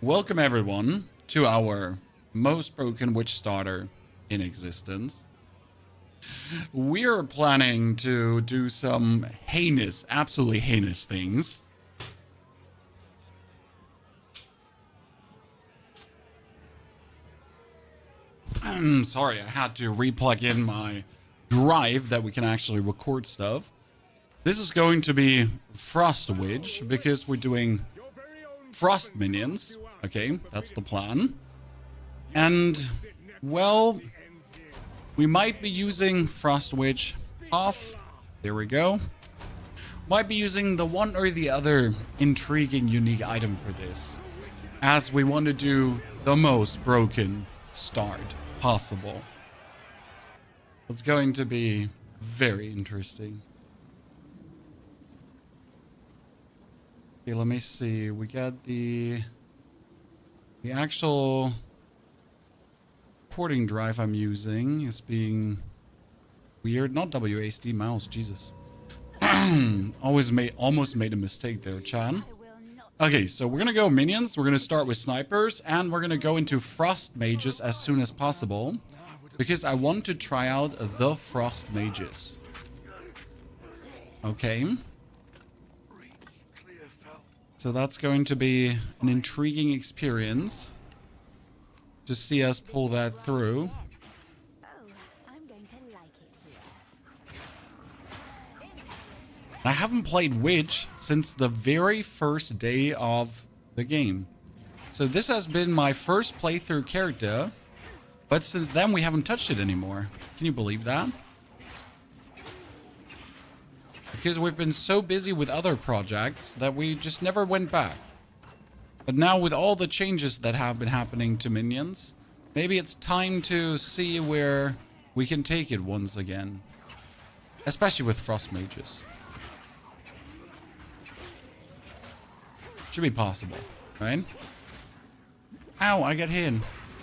Welcome everyone to our most broken witch starter in existence. We're planning to do some heinous, absolutely heinous things. I'm sorry, I had to re-plug in my drive that we can actually record stuff. This is going to be Frost Witch because we're doing Frost Minions. Okay, that's the plan. And, well, we might be using Frost Witch off. There we go. Might be using the one or the other intriguing, unique item for this, as we want to do the most broken start possible. It's going to be very interesting. Okay, let me see. We got the actual recording drive I'm using is being weird. Not WASD mouse, Jesus. Almost made a mistake there, Chan. Okay, so we're gonna go minions. We're gonna start with snipers, and we're gonna go into frost mages as soon as possible, because I want to try out the frost mages. Okay. So that's going to be an intriguing experience to see us pull that through. I haven't played Witch since the very first day of the game. So this has been my first playthrough character, but since then we haven't touched it anymore. Can you believe that? Because we've been so busy with other projects that we just never went back. But now with all the changes that have been happening to minions, maybe it's time to see where we can take it once again. Especially with frost mages. Should be possible, right? Ow, I got hit.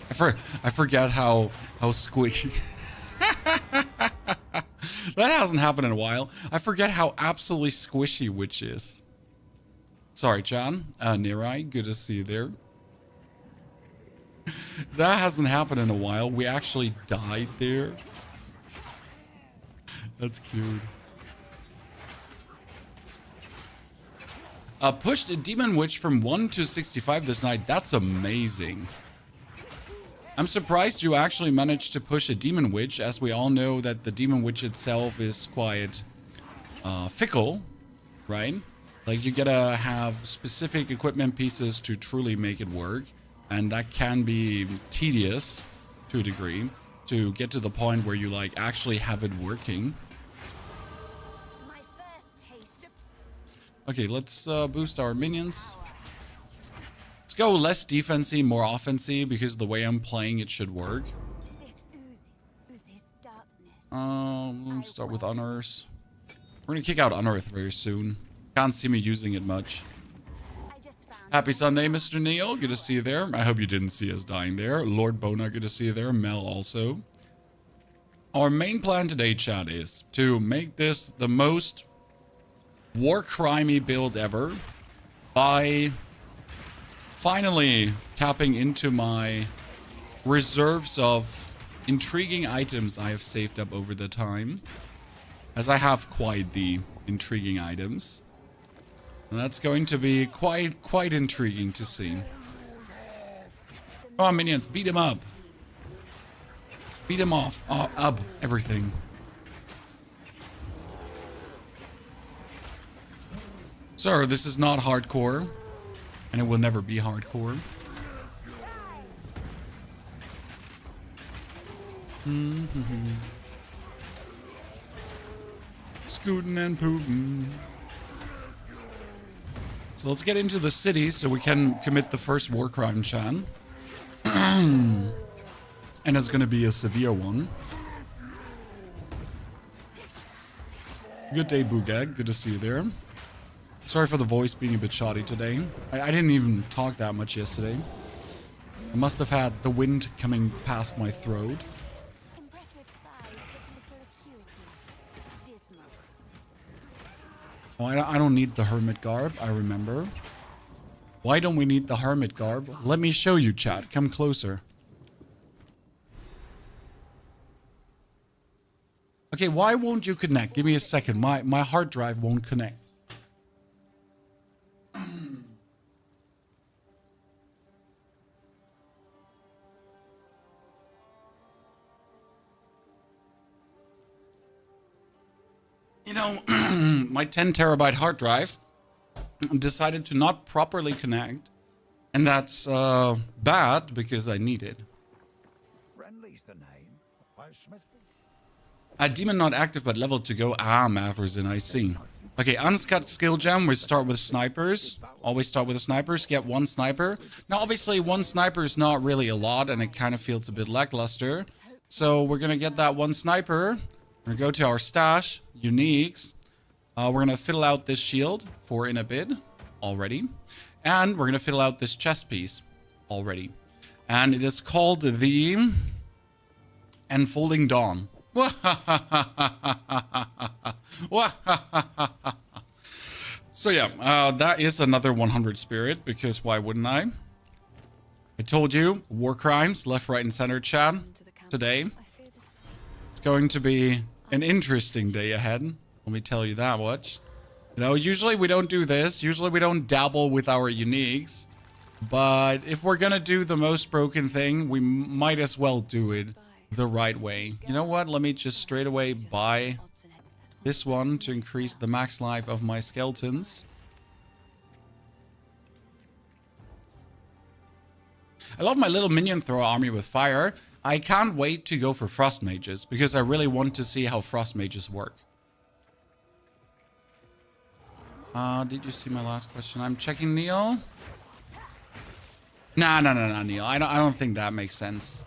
I forgot how squishy. That hasn't happened in a while. I forget how absolutely squishy Witch is. Sorry, Chan. Nirai, good to see you there. That hasn't happened in a while. We actually died there. That's cute. Pushed a Demon Witch from 1 to 65 this night. That's amazing. I'm surprised you actually managed to push a Demon Witch, as we all know that the Demon Witch itself is quite fickle, right? Like, you gotta have specific equipment pieces to truly make it work, and that can be tedious to a degree to get to the point where you like actually have it working. Okay, let's boost our minions. Let's go less defensive, more offensive, because the way I'm playing it should work. Let's start with Unearth. We're gonna kick out Unearth very soon. Can't see me using it much. Happy Sunday, Mr. Neil. Good to see you there. I hope you didn't see us dying there. Lord Bona, good to see you there. Mel also. Our main plan today, chat, is to make this the most war crimey build ever by finally tapping into my reserves of intriguing items I have saved up over the time, as I have quite the intriguing items, and that's going to be quite intriguing to see. Come on, minions, beat him up, beat him off, up everything. Sir, this is not hardcore, and it will never be hardcore. Scootin' and pootin'. So let's get into the city so we can commit the first war crime, Chan. And it's gonna be a severe one. Good day, Boogag. Good to see you there. Sorry for the voice being a bit shoddy today. I didn't even talk that much yesterday. I must have had the wind coming past my throat. Oh, I don't need the hermit garb, I remember. Why don't we need the hermit garb? Let me show you, chat. Come closer. Okay, why won't you connect? Give me a second. My hard drive won't connect. You know, my 10 terabyte hard drive decided to not properly connect. And that's bad because I need it. A demon not active but leveled to go. Ah, Matherzin, I see. Okay, unscut skill gem. We start with snipers. Always start with the snipers. Get one sniper. Now, obviously, one sniper is not really a lot, and it kind of feels a bit lackluster. So we're gonna get that one sniper. We're gonna go to our stash, uniques. We're gonna fiddle out this shield for in a bit already, and we're gonna fiddle out this chest piece already. And it is called the Enfolding Dawn. So yeah, that is another 100 spirit, because why wouldn't I? I told you, war crimes, left, right, and center, chat. Today, it's going to be an interesting day ahead. Let me tell you that much. You know, usually we don't do this. Usually we don't dabble with our uniques. But if we're gonna do the most broken thing, we might as well do it the right way. You know what? Let me just straight away buy this one to increase the max life of my skeletons. I love my little minion thrower army with fire. I can't wait to go for frost mages because I really want to see how frost mages work. Did you see my last question? I'm checking Neil. Nah, Neil. I don't think that makes sense.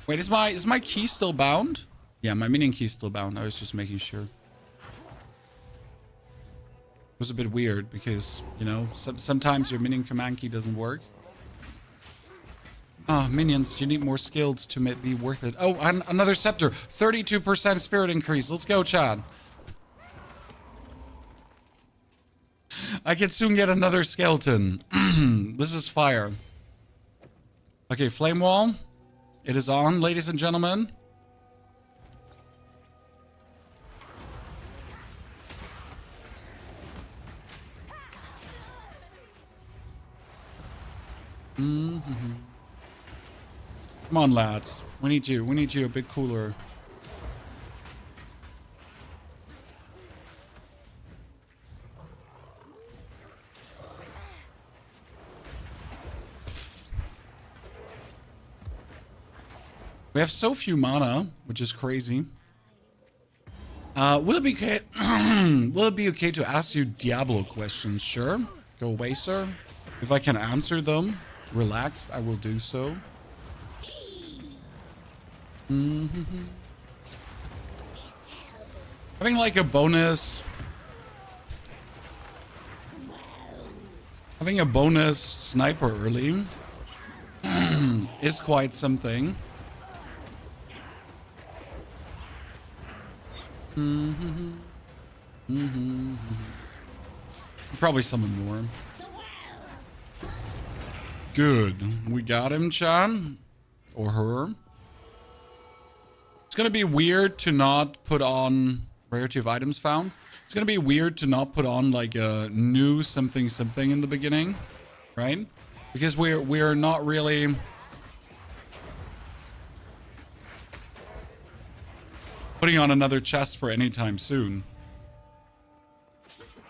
Wait, is my key still bound? Yeah, my minion key is still bound. I was just making sure. It was a bit weird because, you know, sometimes your minion command key doesn't work. Ah, minions, you need more skills to be worth it. Oh, and another scepter. 32% spirit increase. Let's go, Chad. I can soon get another skeleton. This is fire. Okay, flame wall. It is on, ladies and gentlemen. Come on, lads. We need you. We need you a bit cooler. We have so few mana, which is crazy. Will it be okay? Will it be okay to ask you Diablo questions? Sure. Go away, sir. If I can answer them relaxed, I will do so. Having like a bonus. Having a bonus sniper early is quite something. Probably summon more. Good. We got him, Chan. Or her. It's gonna be weird to not put on rarity of items found. It's gonna be weird to not put on like a new something in the beginning. Right? Because we're not really... putting on another chest for any time soon.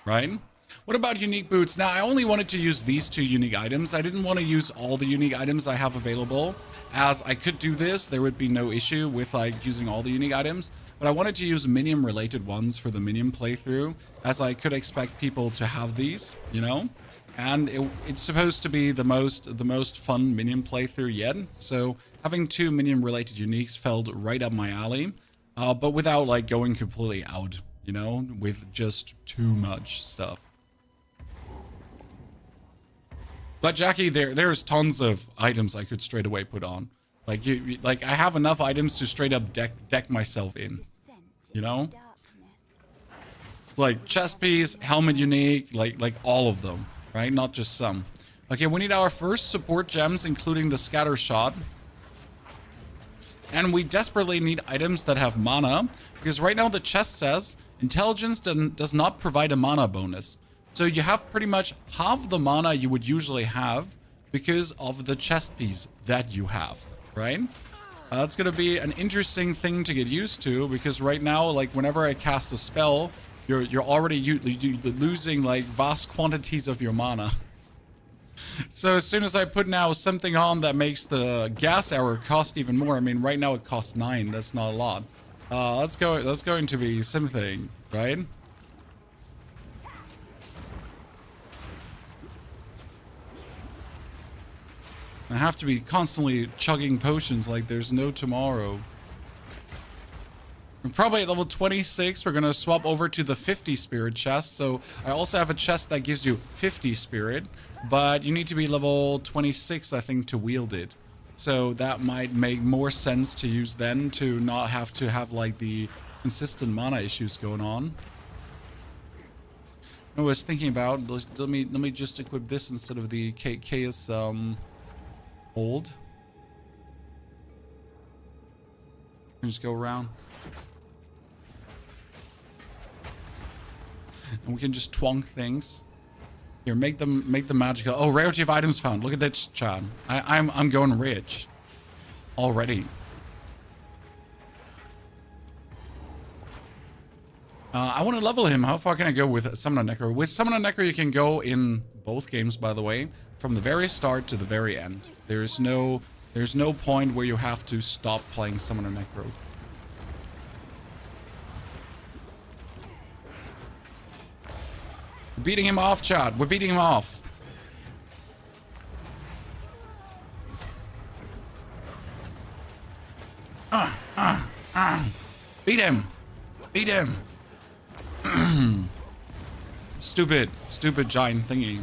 Right? What about unique boots? Now, I only wanted to use these two unique items. I didn't want to use all the unique items I have available. As I could do this, there would be no issue with like using all the unique items. But I wanted to use minion related ones for the minion playthrough, as I could expect people to have these, you know? And it's supposed to be the most fun minion playthrough yet. So having two minion related uniques felt right up my alley. But without like going completely out, you know, with just too much stuff. But Jackie, there's tons of items I could straight away put on. Like like I have enough items to straight up deck myself in, you know. like chest piece, helmet unique, like all of them, right? Not just some. Okay, we need our first support gems, including the scatter shot. And we desperately need items that have mana, because right now the chest says intelligence does not provide a mana bonus. So you have pretty much half the mana you would usually have because of the chest piece that you have, right? That's going to be an interesting thing to get used to, because right now, like whenever I cast a spell, you're already losing like vast quantities of your mana. So as soon as I put now something on that makes the gas arrow cost even more, I mean, right now it costs 9. That's not a lot. That's going to be something, right? I have to be constantly chugging potions like there's no tomorrow. We're probably at level 26. We're going to swap over to the 50 spirit chest. So I also have a chest that gives you 50 spirit, but you need to be level 26, I think, to wield it. So that might make more sense to use then, to not have to have like the consistent mana issues going on. I was thinking about, let me just equip this instead of the chaos hold. Just go around. And we can just twonk things. Here, make them magical. Oh, rarity of items found. Look at that, Chad. I'm going rich already. I want to level him. How far can I go with Summoner Necro? With Summoner Necro, you can go in both games, by the way, from the very start to the very end. There's no point where you have to stop playing Summoner Necro. We're beating him off, Chad. We're beating him off. Beat him. Beat him. Stupid giant thingy.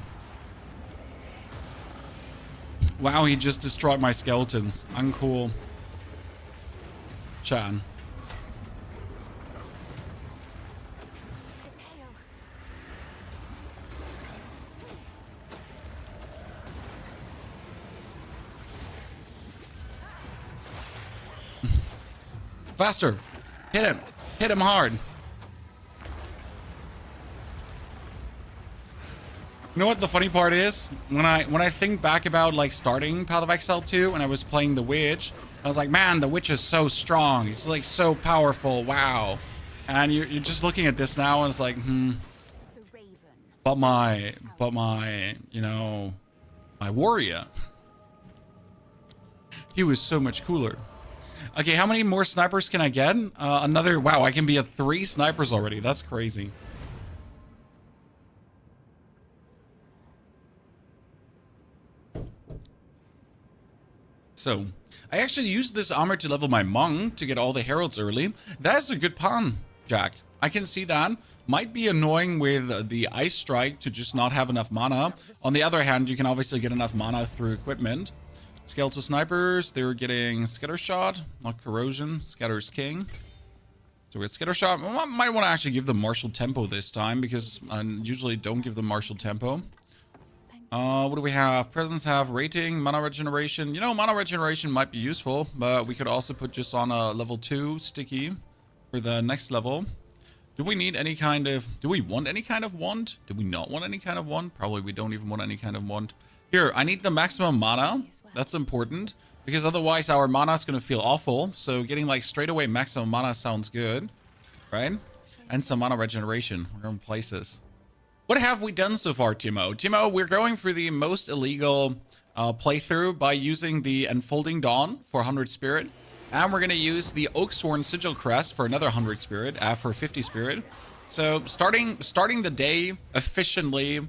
Wow, he just destroyed my skeletons. Uncool. Chan. Faster. Hit him. Hit him hard. You know what the funny part is? When I think back about like starting Path of Exile 2 and I was playing the Witch, I was like, man, the Witch is so strong. It's like so powerful. Wow. And you're just looking at this now and it's like, but my, you know, my warrior. He was so much cooler. Okay, how many more snipers can I get? Another, wow, I can be at 3 snipers already. That's crazy. So, I actually used this armor to level my monk to get all the heralds early. That's a good pawn, Jack. I can see that. Might be annoying with the ice strike to just not have enough mana. On the other hand, you can obviously get enough mana through equipment. Skeletal snipers, they're getting scatter shot, not corrosion. Scatter's king. So we get scatter shot. I might want to actually give them martial tempo this time, because I usually don't give them martial tempo. What do we have? Presence have rating, mana regeneration. You know, mana regeneration might be useful, but we could also put just on a level 2 sticky for the next level. Do we need any kind of, do we want any kind of wand? Do we not want any kind of wand? Probably we don't even want any kind of wand. Here, I need the maximum mana. That's important, because otherwise our mana is going to feel awful. So getting like straight away maximum mana sounds good, right? And some mana regeneration. We're going places. What have we done so far, Timo? Timo, we're going for the most illegal playthrough by using the Enfolding Dawn for 100 spirit. And we're going to use the Oaksworn Sigil Crest for another 100 spirit, for 50 spirit. So starting the day efficiently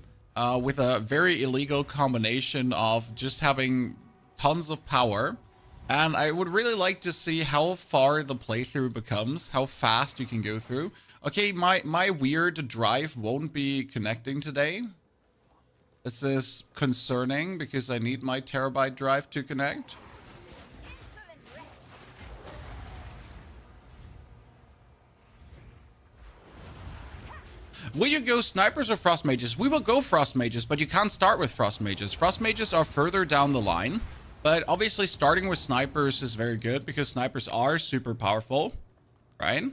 with a very illegal combination of just having tons of power. And I would really like to see how far the playthrough becomes, how fast you can go through. Okay, my weird drive won't be connecting today. This is concerning because I need my terabyte drive to connect. Will you go snipers or frost mages? We will go frost mages, but you can't start with frost mages. Frost mages are further down the line, but obviously starting with snipers is very good because snipers are super powerful, right?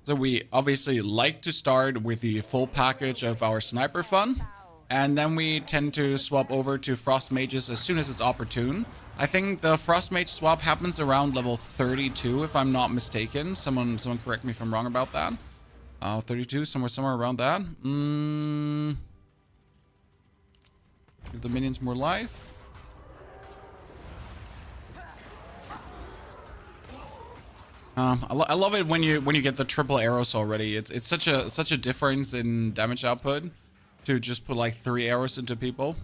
So we obviously like to start with the full package of our sniper fun, and then we tend to swap over to frost mages as soon as it's opportune. I think the frost mage swap happens around level 32, if I'm not mistaken. Someone correct me if I'm wrong about that. 32, somewhere around that. Give the minions more life. I love it when you get the triple arrows already. It's such a difference in damage output to just put like 3 arrows into people.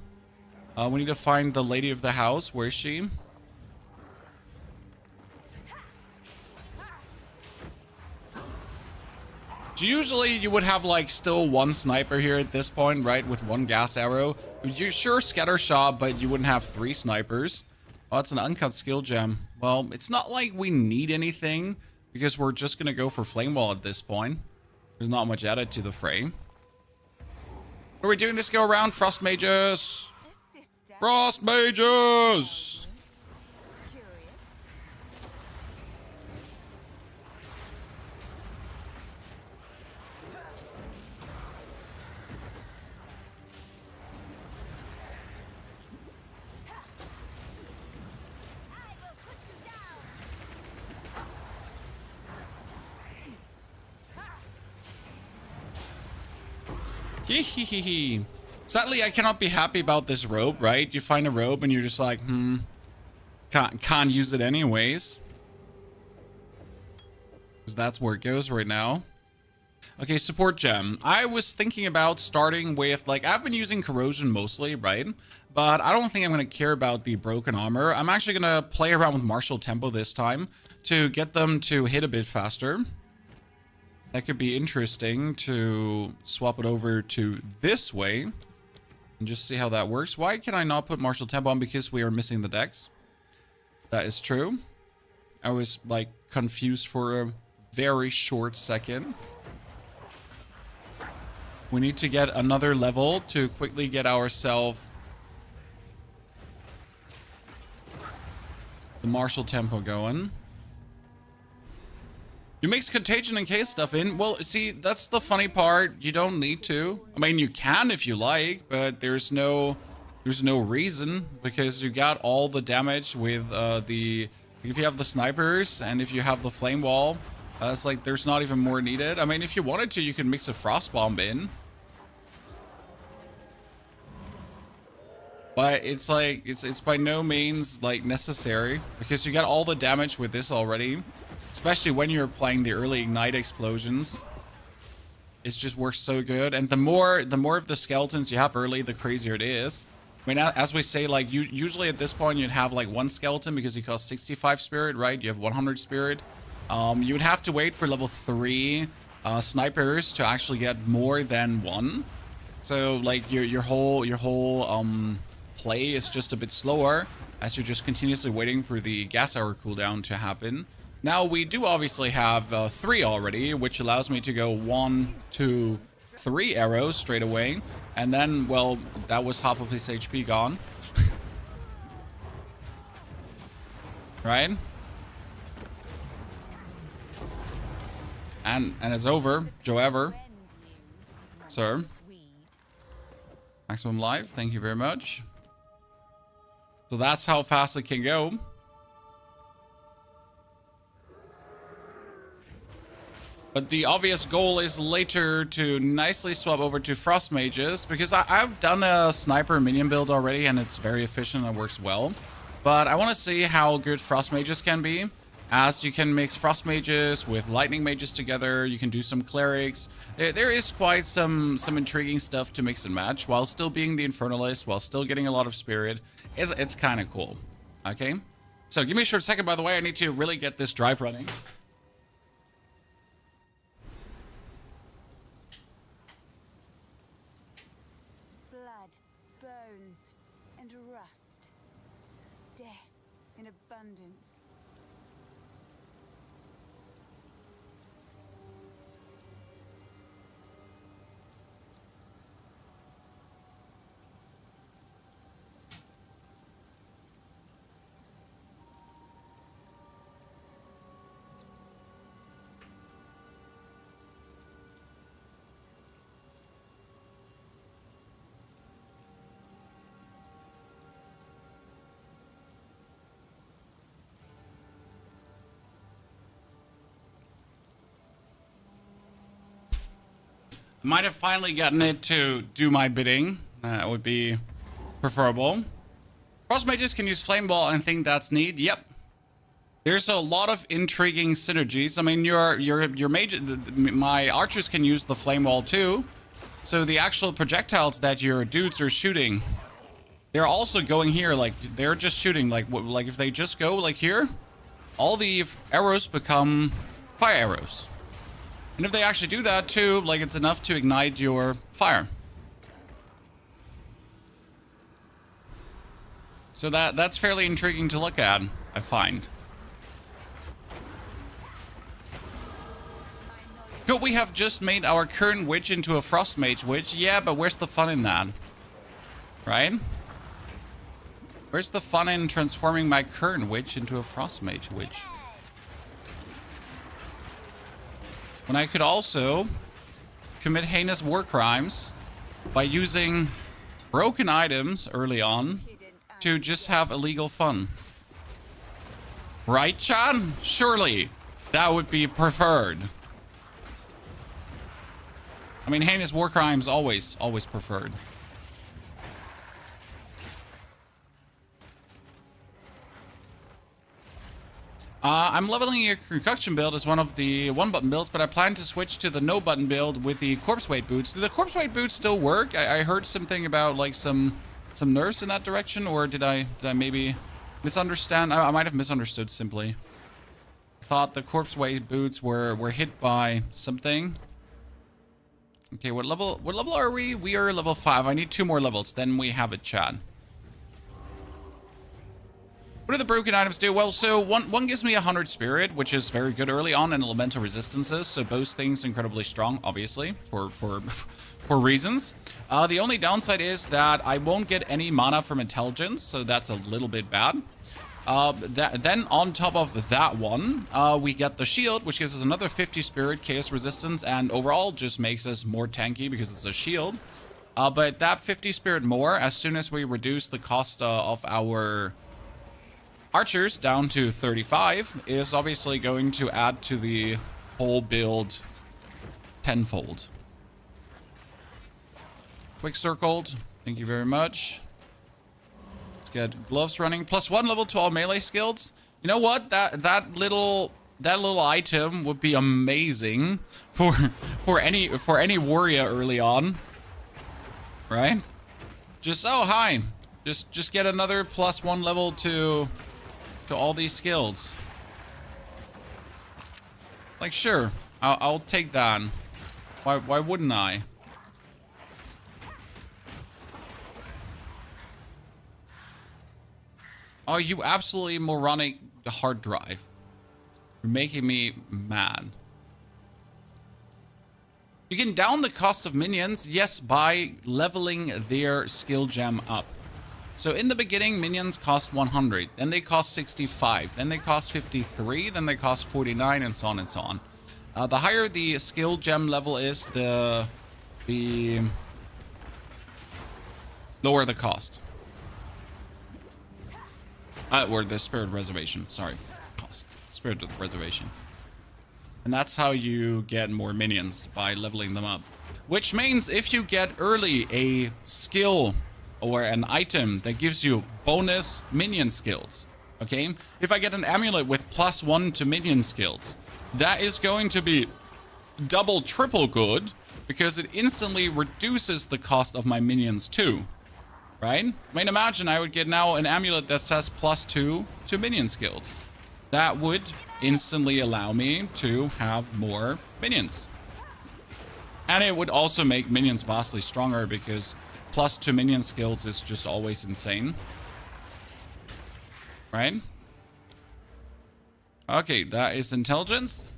We need to find the lady of the house. Where is she? So usually you would have like still one sniper here at this point, right? With 1 gas arrow. You sure scatter shot, but you wouldn't have 3 snipers. Oh, it's an uncut skill gem. Well, it's not like we need anything because we're just gonna go for flame wall at this point. There's not much added to the fray. What are we doing this go around? Frost mages. Frost mages. Sadly, I cannot be happy about this robe, right? You find a robe and you're just like, can't use it anyways. Because that's where it goes right now. Okay, support gem. I was thinking about starting with, like, I've been using corrosion mostly, right? But I don't think I'm going to care about the broken armor. I'm actually going to play around with martial tempo this time to get them to hit a bit faster. That could be interesting to swap it over to this way and just see how that works. Why can I not put martial tempo on? Because we are missing the decks. That is true. I was like confused for a very short second. We need to get another level to quickly get ourselves the martial tempo going. You mix contagion and case stuff in. Well, see, that's the funny part. You don't need to. I mean, you can if you like, but there's no reason because you got all the damage with if you have the snipers and if you have the flame wall, it's like there's not even more needed. I mean, if you wanted to, you can mix a frost bomb in. But it's like it's by no means like necessary because you got all the damage with this already. Especially when you're playing the early ignite explosions. It just works so good. And the more of the skeletons you have early, the crazier it is. I mean, as we say, like, usually at this point, you'd have, like, 1 skeleton because you cost 65 spirit, right? You have 100 spirit. You would have to wait for level 3 snipers to actually get more than 1. So, like, your whole play is just a bit slower as you're just continuously waiting for the gas hour cooldown to happen. Now, we do obviously have 3 already, which allows me to go 1, 2, 3 arrows straight away. And then, well, that was half of his HP gone. Right? And it's over. Joe Ever. Sir. Maximum life. Thank you very much. So that's how fast it can go. But the obvious goal is later to nicely swap over to Frost Mages, because I've done a Sniper Minion build already, and it's very efficient and works well. But I want to see how good Frost Mages can be, as you can mix Frost Mages with Lightning Mages together, you can do some Clerics. There is quite some intriguing stuff to mix and match, while still being the Infernalist, while still getting a lot of Spirit. It's kind of cool, okay? So give me a short second, by the way, I need to really get this drive running. Might have finally gotten it to do my bidding. That would be preferable. Frost mages can use flame ball and think that's neat. Yep. There's a lot of intriguing synergies. I mean, your mage, my archers can use the flame wall too. So the actual projectiles that your dudes are shooting, they're also going here. Like they're just shooting. Like if they just go like here, all the arrows become fire arrows. And if they actually do that too, like it's enough to ignite your fire. So that's fairly intriguing to look at, I find. Could we have just made our current witch into a frost mage witch? Yeah, but where's the fun in that? Right? Where's the fun in transforming my current witch into a frost mage witch? When I could also commit heinous war crimes by using broken items early on to just have illegal fun. Right, Chan? Surely that would be preferred. I mean, heinous war crimes always preferred. I'm leveling your concoction build as one of the one-button builds, but I plan to switch to the no-button build with the corpse weight boots. Do the corpse weight boots still work? I heard something about like some nerfs in that direction, or did I maybe misunderstand? I might have misunderstood simply. I thought the corpse weight boots were hit by something. Okay, what level are we? We are level 5. I need 2 more levels, then we have it, chat. What do the broken items do? Well, so one gives me 100 spirit, which is very good early on, and elemental resistances. So both things incredibly strong, obviously, for reasons. The only downside is that I won't get any mana from intelligence, so that's a little bit bad. Then on top of that one, we get the shield, which gives us another 50 spirit, chaos resistance, and overall just makes us more tanky because it's a shield. But that 50 spirit more, as soon as we reduce the cost of our archers down to 35, is obviously going to add to the whole build tenfold. Quick circled. Thank you very much. Let's get gloves running. +1 level to all melee skills. You know what? That little item would be amazing for any warrior early on. Right? Just oh hi. Just get another +1 level to all these skills. Like, sure, I'll take that. Why wouldn't I? Oh, you absolutely moronic hard drive. You're making me mad. You can down the cost of minions, yes, by leveling their skill gem up. So in the beginning, minions cost 100, then they cost 65, then they cost 53, then they cost 49, and so on and so on. The higher the skill gem level is, the lower the cost. Or the spirit reservation, sorry. Cost. Spirit reservation. And that's how you get more minions, by leveling them up. Which means if you get early a skill or an item that gives you bonus minion skills, okay? If I get an amulet with +1 to minion skills, that is going to be double, triple good, because it instantly reduces the cost of my minions too, right? I mean, imagine I would get now an amulet that says +2 to minion skills. That would instantly allow me to have more minions. And it would also make minions vastly stronger, because +2 minion skills is just always insane. Right? Okay, that is intelligence.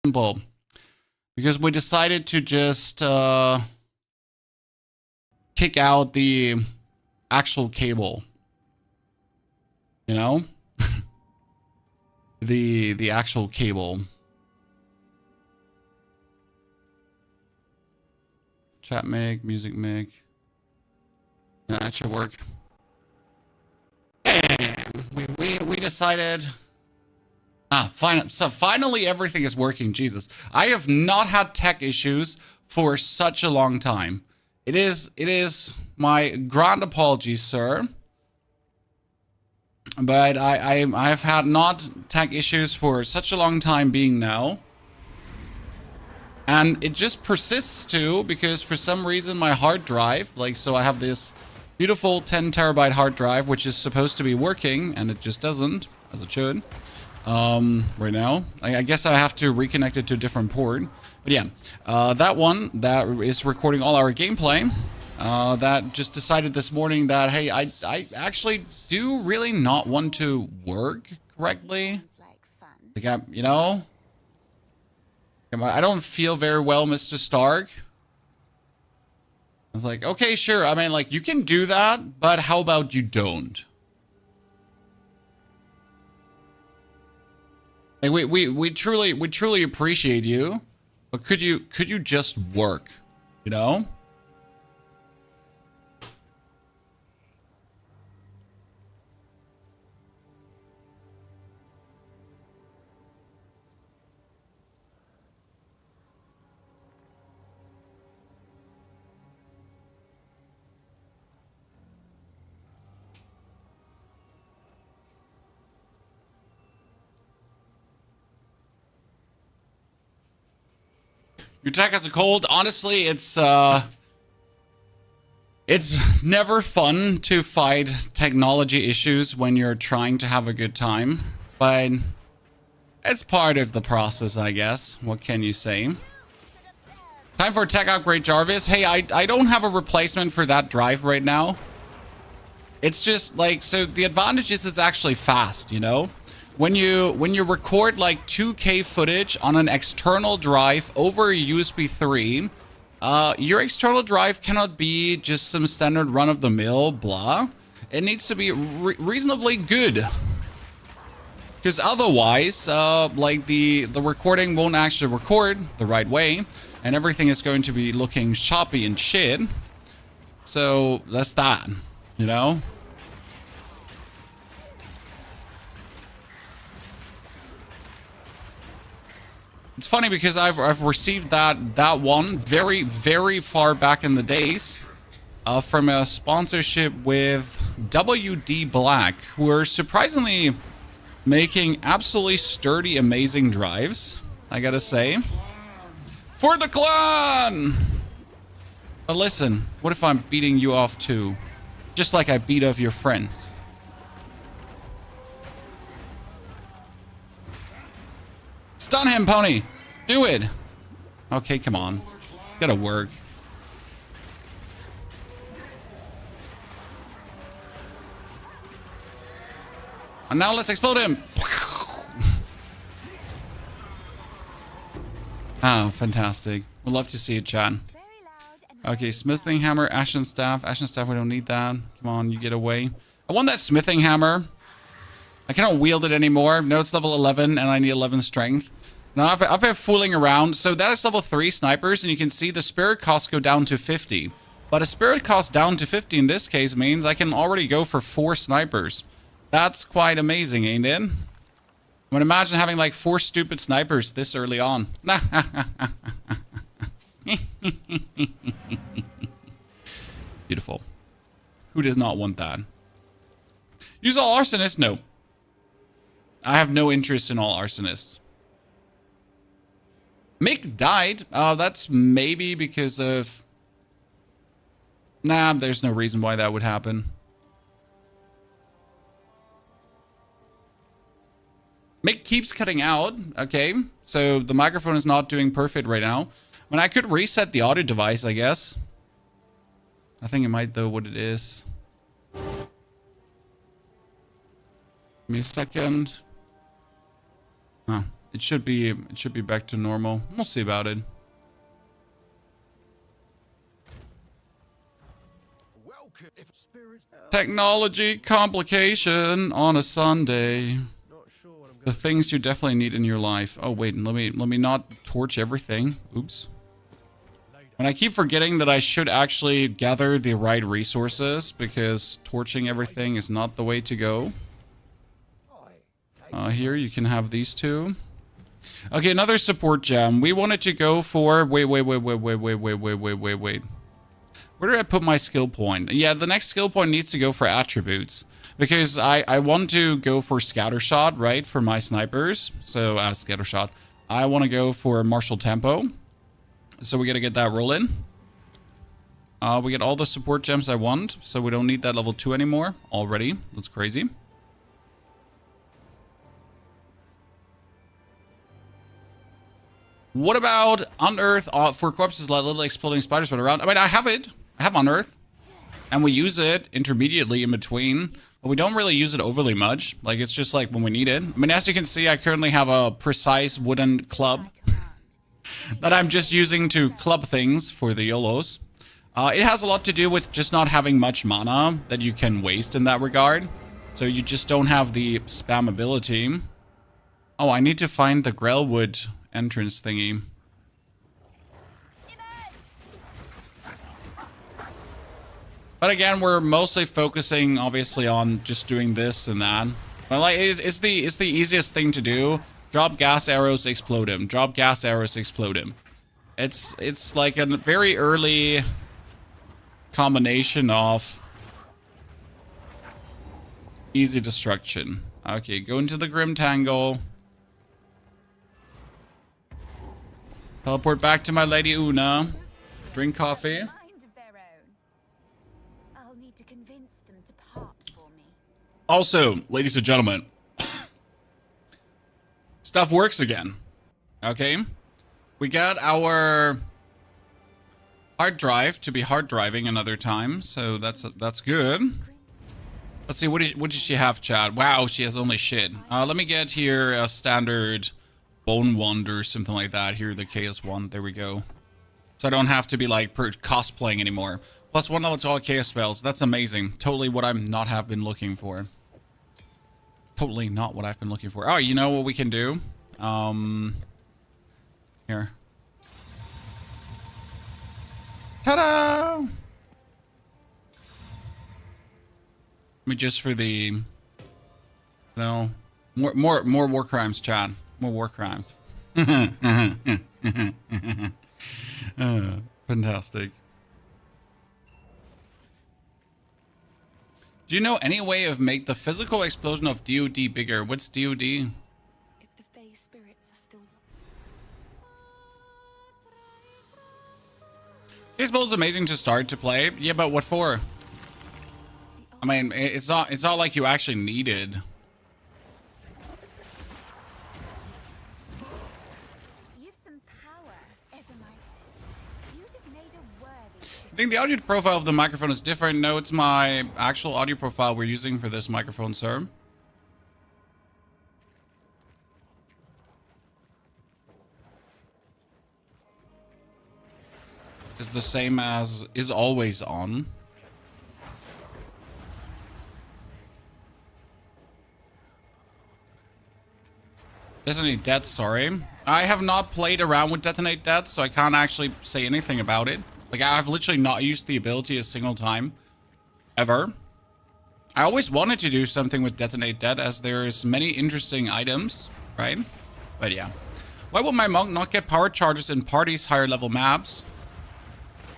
simple. Because we decided to just kick out the actual cable. You know? the actual cable. Chat mic, music mic. Yeah, that should work. And we decided. So finally everything is working. Jesus, I have not had tech issues for such a long time. It is my grand apologies, sir. But I've had not tech issues for such a long time being now. And it just persists too, because for some reason my hard drive, like, so I have this beautiful 10 terabyte hard drive, which is supposed to be working, and it just doesn't, as it should. Right now. I guess I have to reconnect it to a different port. But yeah, that one that is recording all our gameplay, that just decided this morning that, hey, I actually do really not want to work correctly. Like, you know, I don't feel very well, Mr. Stark. I was like, okay, sure. I mean, like, you can do that, but how about you don't? Like, we truly appreciate you, but could you just work, you know? Your tech has a cold. Honestly, it's never fun to fight technology issues when you're trying to have a good time, but it's part of the process, I guess. What can you say? Time for a tech upgrade, Jarvis. Hey, I don't have a replacement for that drive right now. It's just like, so the advantage is it's actually fast, you know? When you record like 2K footage on an external drive over a USB 3, your external drive cannot be just some standard run-of-the-mill blah. It needs to be reasonably good. Because otherwise, like the recording won't actually record the right way, and everything is going to be looking choppy and shit. So that's that, you know? It's funny because I've received that one very far back in the days, from a sponsorship with WD Black, who are surprisingly making absolutely sturdy, amazing drives, I gotta say. For the clan! But listen, what if I'm beating you off too? Just like I beat off your friends. Stun him, pony! Do it! Okay, come on. Gotta work. And now let's explode him! Oh, fantastic. We'd love to see it, chat. Okay, smithing hammer, ashen staff. Ashen staff, we don't need that. Come on, you get away. I want that smithing hammer. I cannot wield it anymore. No, it's level 11 and I need 11 strength. Now, I've been fooling around. So that is level 3 snipers, and you can see the spirit costs go down to 50. But a spirit cost down to 50 in this case means I can already go for 4 snipers. That's quite amazing, ain't it? I mean, imagine having like 4 stupid snipers this early on. Beautiful. Who does not want that? Use all arsonists? No. I have no interest in all arsonists. Mick died. That's maybe because of... Nah, there's no reason why that would happen. Mick keeps cutting out. Okay, so the microphone is not doing perfect right now. I mean, I could reset the audio device, I guess. I think it might, though, what it is. Give me a second. Huh. It should be back to normal. We'll see about it. Technology complication on a Sunday. The things you definitely need in your life. Oh wait, let me not torch everything. Oops. And I keep forgetting that I should actually gather the right resources because torching everything is not the way to go. Here you can have these two. Okay, another support gem. We wanted to go for wait. Where did I put my skill point? Yeah, the next skill point needs to go for attributes. Because I want to go for scattershot, right? For my snipers. So, scattershot. I want to go for martial tempo. So we gotta get that rolling. We get all the support gems I want. So we don't need that level 2 anymore already. That's crazy. What about Unearth for corpses like little exploding spiders run around? I mean, I have it. I have Unearth. And we use it intermediately in between. But we don't really use it overly much. Like, it's just like when we need it. I mean, as you can see, I currently have a precise wooden club that I'm just using to club things for the YOLOs. It has a lot to do with just not having much mana that you can waste in that regard. So you just don't have the spam ability. Oh, I need to find the Grellwood entrance thingy. But again, we're mostly focusing, obviously, on just doing this and that. But like, it's the easiest thing to do. Drop gas arrows, explode him. Drop gas arrows, explode him. It's like a very early combination of easy destruction. Okay, go into the Grim Tangle. Teleport back to my Lady Una. Drink coffee. Also, ladies and gentlemen, stuff works again. Okay? We got our hard drive to be hard driving another time, so that's good. Let's see, what does she have, Chad? Wow, she has only shit. Let me get here a standard Bone Wand or something like that. Here, the Chaos Wand. There we go. So I don't have to be like cosplaying anymore. Plus one level to all Chaos spells. That's amazing. Totally what I'm not have been looking for. Totally not what I've been looking for. Oh, you know what we can do? Here. Ta-da! Let me just for the... No. More war crimes, Chad. More war crimes. Fantastic. Do you know any way of make the physical explosion of DOD bigger? What's DOD? If the Fae spirits are still... Baseball is amazing to start to play. Yeah, but what for? I mean, it's not like you actually needed. I think the audio profile of the microphone is different. No, it's my actual audio profile we're using for this microphone, sir. Is the same as is always on. Detonate Death, sorry. I have not played around with Detonate Death, so I can't actually say anything about it. Like, I've literally not used the ability a single time. Ever. I always wanted to do something with Detonate Dead, as there's many interesting items, right? But yeah. Why would my monk not get power charges in parties higher level maps?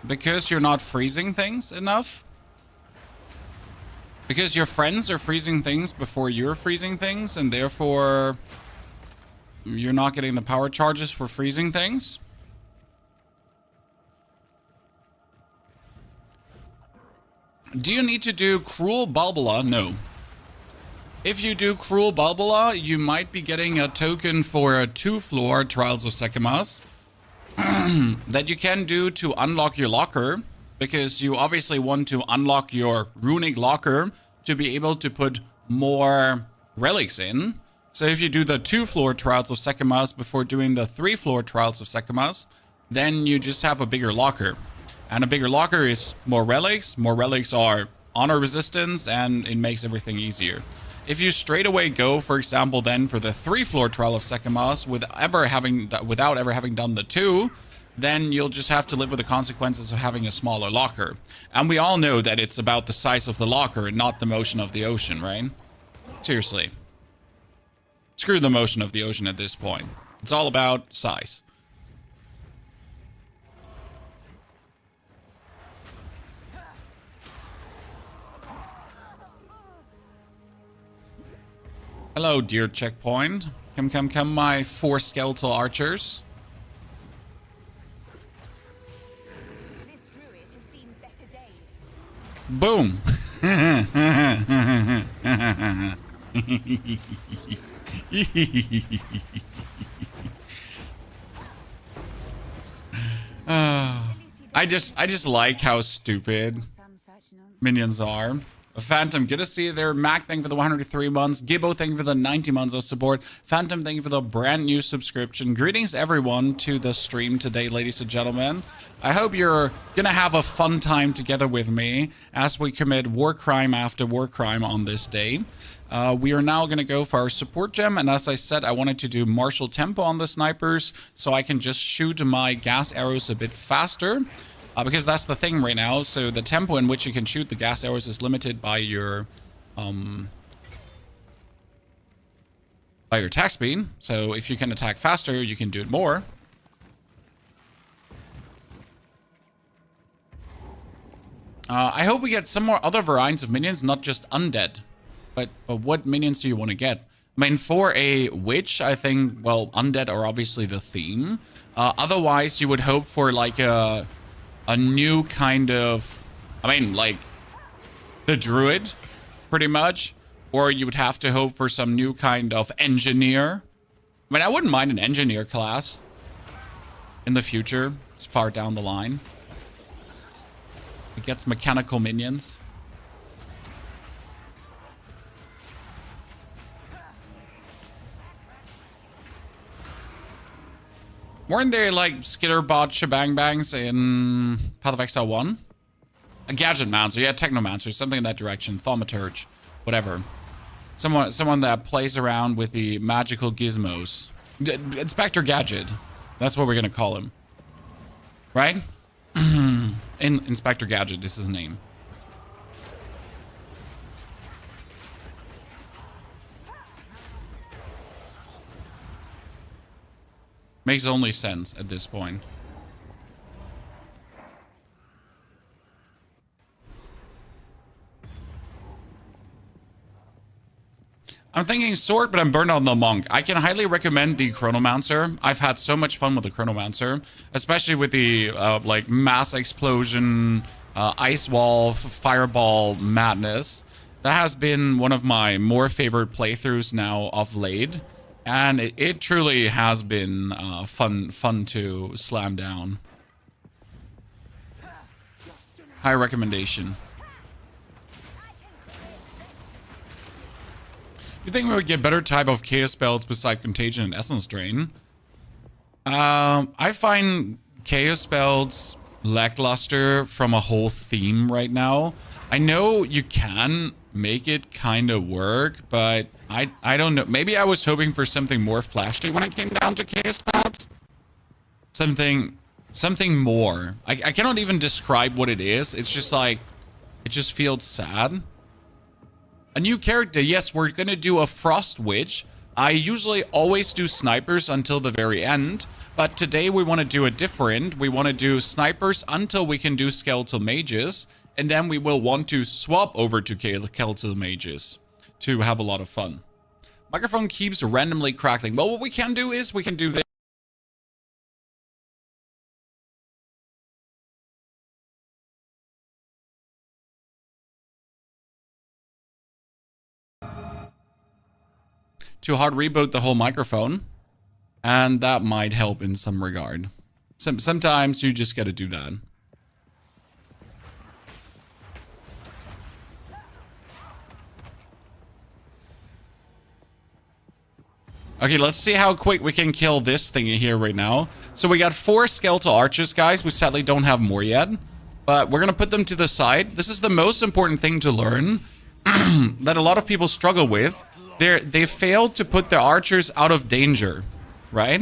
Because you're not freezing things enough? Because your friends are freezing things before you're freezing things, and therefore you're not getting the power charges for freezing things? Do you need to do Cruel Balbala? No. If you do Cruel Balbala, you might be getting a token for a 2-floor Trials of Sekimas that you can do to unlock your locker, because you obviously want to unlock your runic locker to be able to put more relics in. So if you do the 2 floor trials of Sekimas before doing the 3 floor trials of Sekimas, then you just have a bigger locker. And a bigger locker is more relics. More relics are honor resistance, and it makes everything easier. If you straight away go, for example, then for the 3 floor trial of Sekimas without ever having done the 2, then you'll just have to live with the consequences of having a smaller locker. And we all know that it's about the size of the locker and not the motion of the ocean, right? Seriously. Screw the motion of the ocean at this point. It's all about size. Hello, dear checkpoint. Come, my 4 skeletal archers. This druid has seen better days. Boom. I just like how stupid minions are. Phantom, good to see you there. Mac, thank you for the 103 months. Gibbo, thank you for the 90 months of support. Phantom, thank you for the brand new subscription. Greetings, everyone, to the stream today, ladies and gentlemen. I hope you're gonna have a fun time together with me as we commit war crime after war crime on this day. We are now gonna go for our support gem, and as I said, I wanted to do martial tempo on the snipers so I can just shoot my gas arrows a bit faster. Because that's the thing right now. So the tempo in which you can shoot the gas arrows is limited by your attack speed. So if you can attack faster, you can do it more. I hope we get some more other varieties of minions, not just undead. But what minions do you want to get? I mean, for a witch, I think, well, undead are obviously the theme. Otherwise, you would hope for like a new kind of, I mean, like the druid, pretty much. Or you would have to hope for some new kind of engineer. I mean, I wouldn't mind an engineer class in the future. It's far down the line. It gets mechanical minions. Weren't there like skitterbot shebang bangs in Path of Exile 1? A gadget mancer, yeah, technomancer, something in that direction. Thaumaturge, whatever. Someone that plays around with the magical gizmos. Inspector Gadget. That's what we're gonna call him. Right? Inspector Gadget is his name. Makes only sense at this point. I'm thinking sword, but I'm burned on the monk. I can highly recommend the chronomancer. I've had so much fun with the chronomancer, especially with the like mass explosion, ice wall, fireball madness. That has been one of my more favorite playthroughs now of late. And it truly has been fun to slam down. High recommendation. You think we would get better type of chaos spells beside Contagion and Essence Drain? I find chaos spells lackluster from a whole theme right now. I know you can make it kind of work, but I don't know. Maybe I was hoping for something more flashy when it came down to chaos spells. Something more. I cannot even describe what it is. It's just like, it just feels sad. A new character. Yes, we're gonna do a Frost Witch. I usually always do snipers until the very end, but today we want to do a different. We want to do snipers until we can do skeletal mages, and then we will want to swap over to skeletal mages to have a lot of fun. Microphone keeps randomly crackling. Well, what we can do is we can do this. To hard reboot the whole microphone, and that might help in some regard. Sometimes you just gotta do that. Okay, let's see how quick we can kill this thingy here right now. So we got 4 skeletal archers, guys. We sadly don't have more yet. But we're going to put them to the side. This is the most important thing to learn that a lot of people struggle with. They failed to put their archers out of danger, right?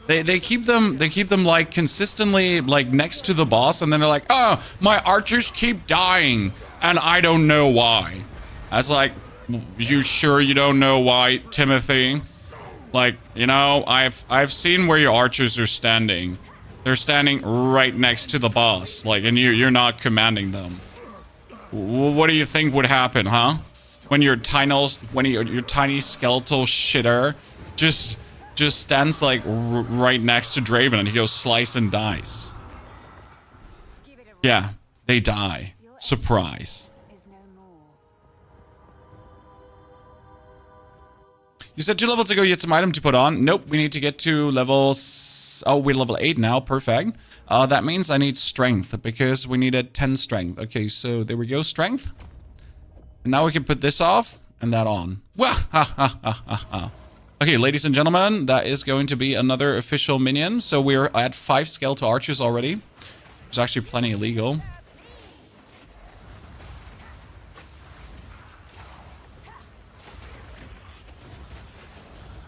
They keep them like consistently like next to the boss, and then they're like, oh, my archers keep dying and I don't know why. I was like, you sure you don't know why, Timothy? Like, you know, I've seen where your archers are standing. They're standing right next to the boss, like, and you're not commanding them. What do you think would happen, huh? When your tiny skeletal shitter just stands like right next to Draven and he goes slice and dice. Yeah, they die. Surprise. You said 2 levels ago you had some item to put on. Nope, we need to get to levels. Oh, we're level 8 now. Perfect. That means I need strength because we needed 10 strength. Okay, so there we go, strength. And now we can put this off and that on. Wah, ha, ha, ha, ha, ha. Okay, ladies and gentlemen, that is going to be another official minion. So we're at 5 skeletal archers already. There's actually plenty illegal.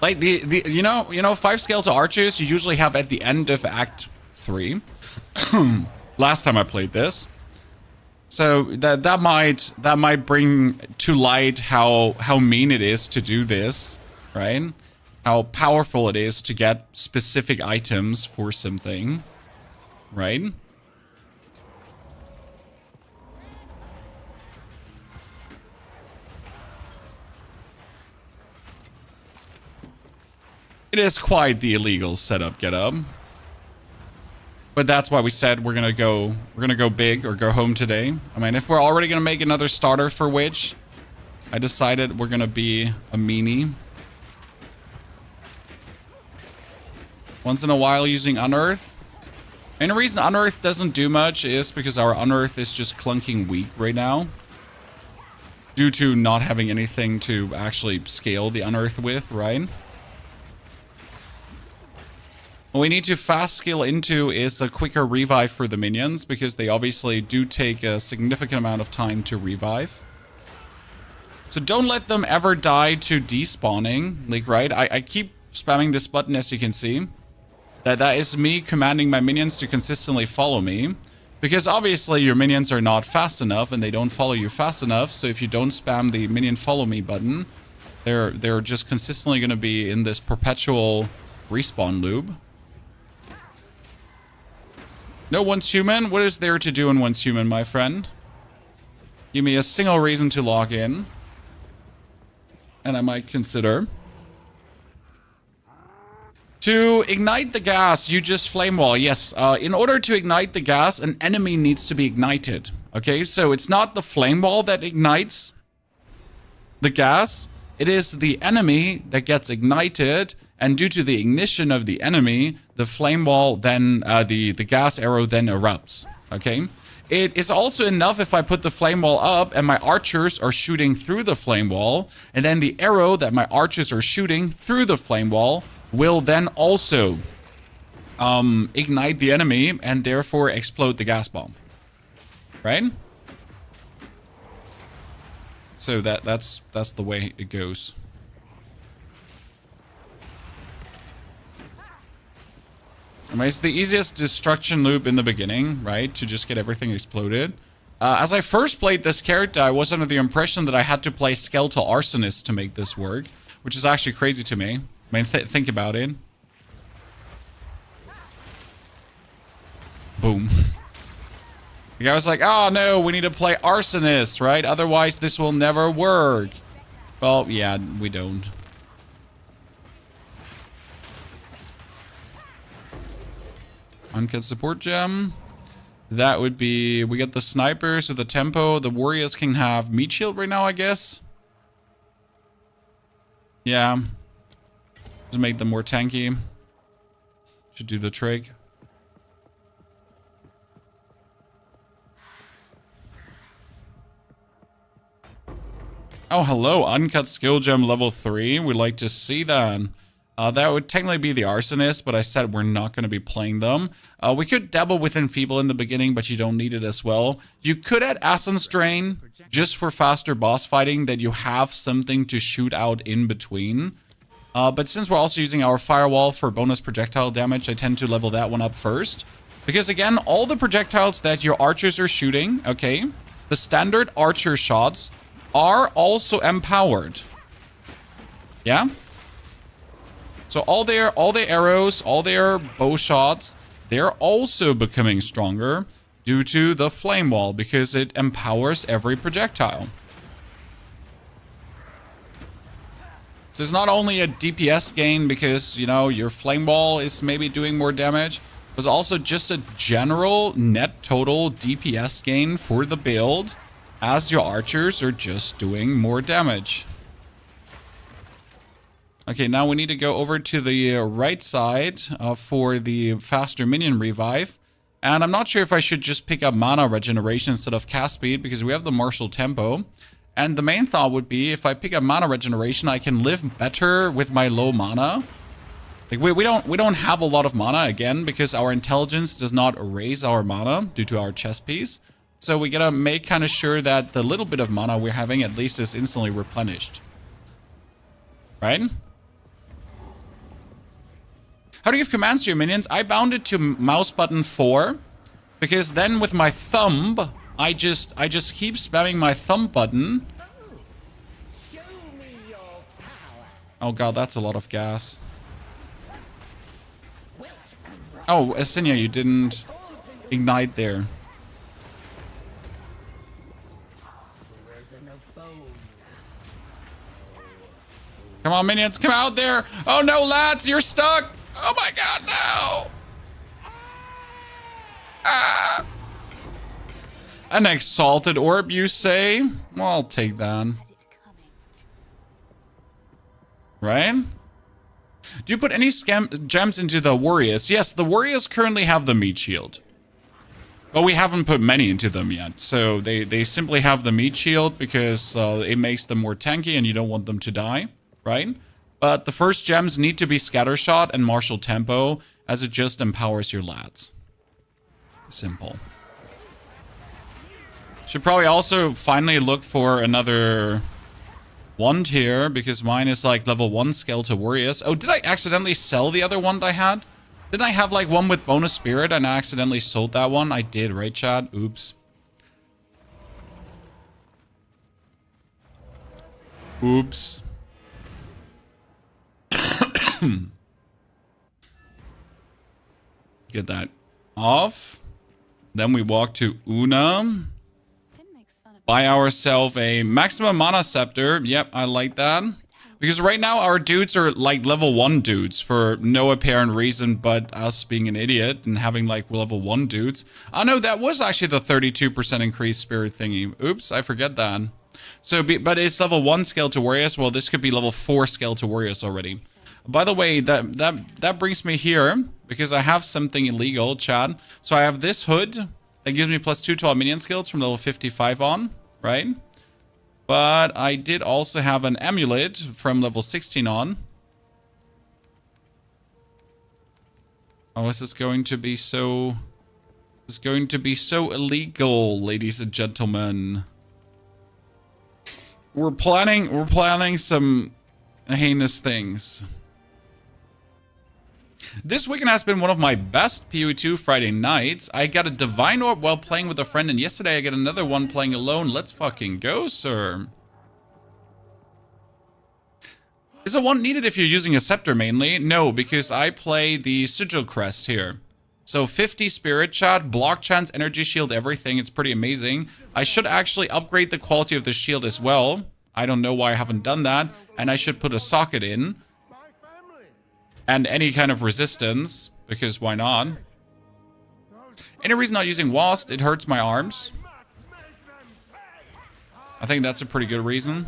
Like you know 5 skeletal archers you usually have at the end of Act 3. Last time I played this. So that might bring to light how mean it is to do this, right? How powerful it is to get specific items for something, right? It is quite the illegal setup getup. But that's why we said we're gonna go big or go home today. I mean, if we're already gonna make another starter for Witch, I decided we're gonna be a meanie. Once in a while using Unearth. And the reason Unearth doesn't do much is because our Unearth is just clunking weak right now. Due to not having anything to actually scale the Unearth with, right? What we need to fast skill into is a quicker revive for the minions, because they obviously do take a significant amount of time to revive. So don't let them ever die to despawning, like, right? I keep spamming this button, as you can see. That is me commanding my minions to consistently follow me. Because obviously your minions are not fast enough and they don't follow you fast enough, so if you don't spam the minion follow me button, they're just consistently going to be in this perpetual respawn loop. No Once Human? What is there to do in Once Human, my friend? Give me a single reason to log in. And I might consider. To ignite the gas, you just flame wall. Yes, in order to ignite the gas, an enemy needs to be ignited. Okay, so it's not the flame wall that ignites the gas. It is the enemy that gets ignited. And due to the ignition of the enemy, the flame wall then, the gas arrow then erupts, okay? It is also enough if I put the flame wall up and my archers are shooting through the flame wall, and then the arrow that my archers are shooting through the flame wall will then also ignite the enemy and therefore explode the gas bomb, right? So that's the way it goes. I mean, it's the easiest destruction loop in the beginning, right? To just get everything exploded. As I first played this character, I was under the impression that I had to play Skeletal Arsonist to make this work, which is actually crazy to me. I mean, think about it. Boom. The guy was like, oh no, we need to play Arsonist, right? Otherwise, this will never work. Well, yeah, we don't. Uncut support gem. That would be, we get the sniper, so the tempo. The warriors can have meat shield right now, I guess. Yeah. Just make them more tanky. Should do the trick. Oh, hello. Uncut skill gem level 3. We'd like to see that. That would technically be the Arsonist, but I said we're not going to be playing them. We could dabble with Enfeeble in the beginning, but you don't need it as well. You could add Essence Drain just for faster boss fighting, that you have something to shoot out in between. But since we're also using our Firewall for bonus projectile damage, I tend to level that one up first. Because again, all the projectiles that your archers are shooting, okay, the standard archer shots are also empowered. Yeah? So all their arrows, all their bow shots, they're also becoming stronger due to the flame wall, because it empowers every projectile. There's not only a DPS gain because, you know, your flame wall is maybe doing more damage, there's also just a general net total DPS gain for the build, as your archers are just doing more damage. Okay, now we need to go over to the right side for the faster minion revive. And I'm not sure if I should just pick up mana regeneration instead of cast speed, because we have the martial tempo. And the main thought would be, if I pick up mana regeneration, I can live better with my low mana. Like we don't have a lot of mana, again, because our intelligence does not raise our mana due to our chest piece. So we gotta make kind of sure that the little bit of mana we're having at least is instantly replenished. Right? How do you give commands to your minions? I bound it to mouse button 4, because then with my thumb, I just keep spamming my thumb button. Oh god, that's a lot of gas. Oh, Esinia, you didn't ignite there. Come on, minions, come out there! Oh no, lads, you're stuck! Oh my god, no! Ah! An exalted orb, you say? Well, I'll take that. Right? Do you put any gems into the warriors? Yes, the warriors currently have the meat shield. But we haven't put many into them yet. So they simply have the meat shield because it makes them more tanky and you don't want them to die, right? But the first gems need to be Scattershot and Martial Tempo, as it just empowers your lads. Simple. Should probably also finally look for another wand here, because mine is like level 1 Skeletal Warriors. Oh, did I accidentally sell the other wand I had? Didn't I have like one with bonus spirit and I accidentally sold that one? I did, right, chat? Oops. Oops. Get that off. Then we walk to Una. Buy ourselves a maximum mana scepter. Yep, I like that. Because right now our dudes are like level 1 dudes for no apparent reason but us being an idiot and having like level 1 dudes. Oh no, that was actually the 32% increased spirit thingy. Oops, I forget that. So, but it's level 1 Skeletal Warriors. Well, this could be level 4 Skeletal Warriors already. By the way, that brings me here because I have something illegal, chat. So I have this hood that gives me +2 to all minion skills from level 55 on, right? But I did also have an amulet from level 16 on. Oh, this is going to be so... It's going to be so illegal, ladies and gentlemen. We're planning some heinous things. This weekend has been one of my best PoE2 Friday nights. I got a Divine Orb while playing with a friend, and yesterday I got another one playing alone. Let's fucking go, sir. Is a one needed if you're using a scepter mainly? No, because I play the Sigil Crest here. So 50 Spirit Shot, Block Chance, Energy Shield, everything. It's pretty amazing. I should actually upgrade the quality of the shield as well. I don't know why I haven't done that. And I should put a socket in. And any kind of resistance, because why not? Any reason not using Wasp, it hurts my arms. I think that's a pretty good reason.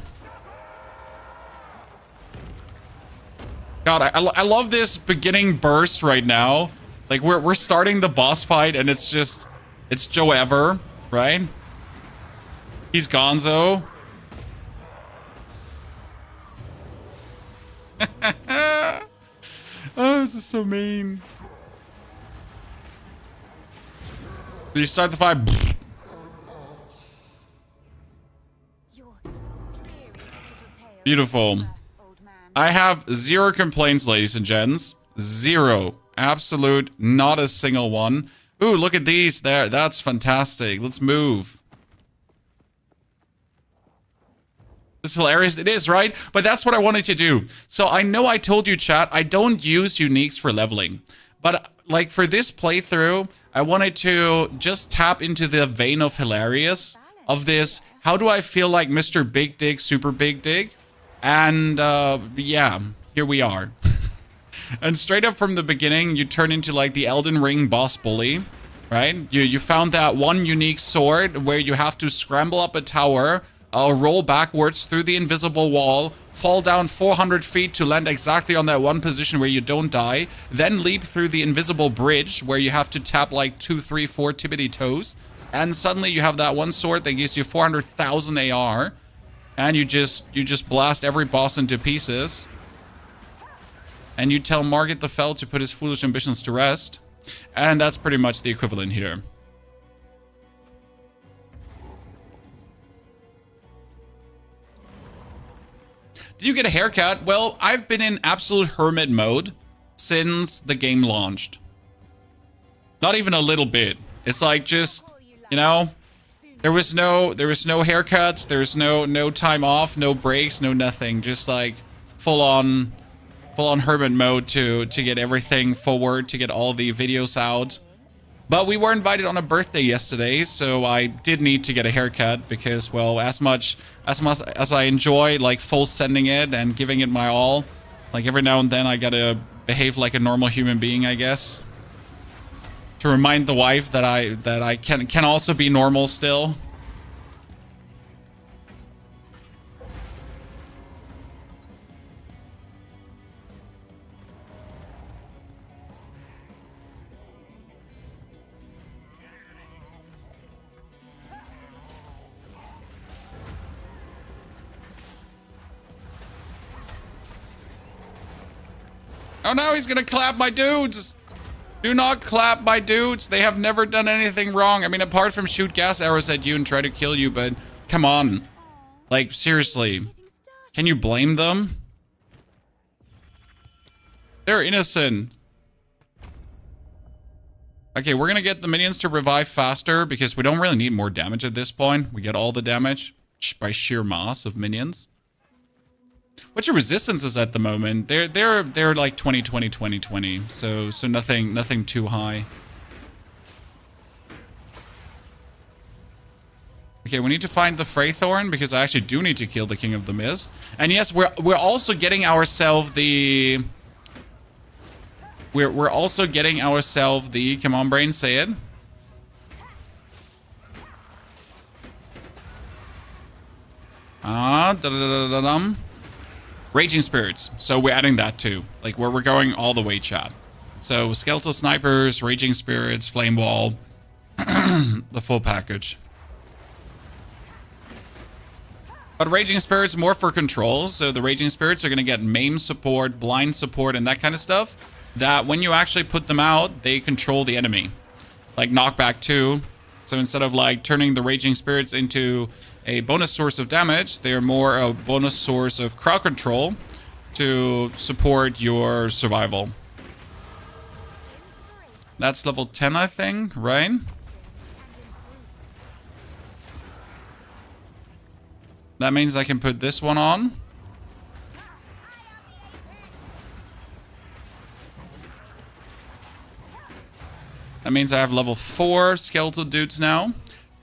God, I love this beginning burst right now. Like, we're starting the boss fight, and it's just... It's Joe Ever, right? He's Gonzo. This is so mean. You start the fight. Beautiful. I have 0 complaints, ladies and gents. 0. Absolute, not a single one. Ooh, look at these there. That's fantastic. Let's move. It's hilarious. It is, right? But that's what I wanted to do. So I know I told you, chat, I don't use uniques for leveling. But like for this playthrough, I wanted to just tap into the vein of hilarious of this. How do I feel like Mr. Big Dig, Super Big Dig? And yeah, here we are. And straight up from the beginning, you turn into like the Elden Ring boss bully, right? You found that one unique sword where you have to scramble up a tower, roll backwards through the invisible wall, fall down 400 feet to land exactly on that one position where you don't die, then leap through the invisible bridge where you have to tap like 2, 3, 4 tippity toes, and suddenly you have that one sword that gives you 400,000 AR, and you just blast every boss into pieces, and you tell Margit the Fell to put his foolish ambitions to rest, and that's pretty much the equivalent here. Did you get a haircut? Well, I've been in absolute hermit mode since the game launched. Not even a little bit. It's like just, you know, there was no haircuts, there's no time off, no breaks, no nothing. Just like full on hermit mode to get everything forward, to get all the videos out. But we were invited on a birthday yesterday, so I did need to get a haircut because, well, as much as I enjoy like full sending it and giving it my all, like every now and then I gotta behave like a normal human being, I guess, to remind the wife that I can also be normal still. Oh no, he's gonna clap my dudes! Do not clap my dudes. They have never done anything wrong. I mean, apart from shoot gas arrows at you and try to kill you, but come on. Like, seriously. Can you blame them? They're innocent. Okay, we're gonna get the minions to revive faster because we don't really need more damage at this point. We get all the damage by sheer mass of minions. What's your resistances at the moment? They're like 20, 20, 20, 20. So nothing too high. Okay, we need to find the Freythorn because I actually do need to kill the King of the Mist. And yes, we're also getting ourselves the we're also getting ourselves the, come on brain, say it. Raging Spirits. So we're adding that too. Like where we're going all the way, chat. So Skeletal Snipers, Raging Spirits, Flame Wall, the full package. But Raging Spirits more for control. So the Raging Spirits are going to get maim support, blind support, and that kind of stuff. That when you actually put them out, they control the enemy. Like knockback 2. So instead of like turning the Raging Spirits into a bonus source of damage, they're more a bonus source of crowd control to support your survival. That's level 10, I think, right? That means I can put this one on. That means I have level 4 skeletal dudes now.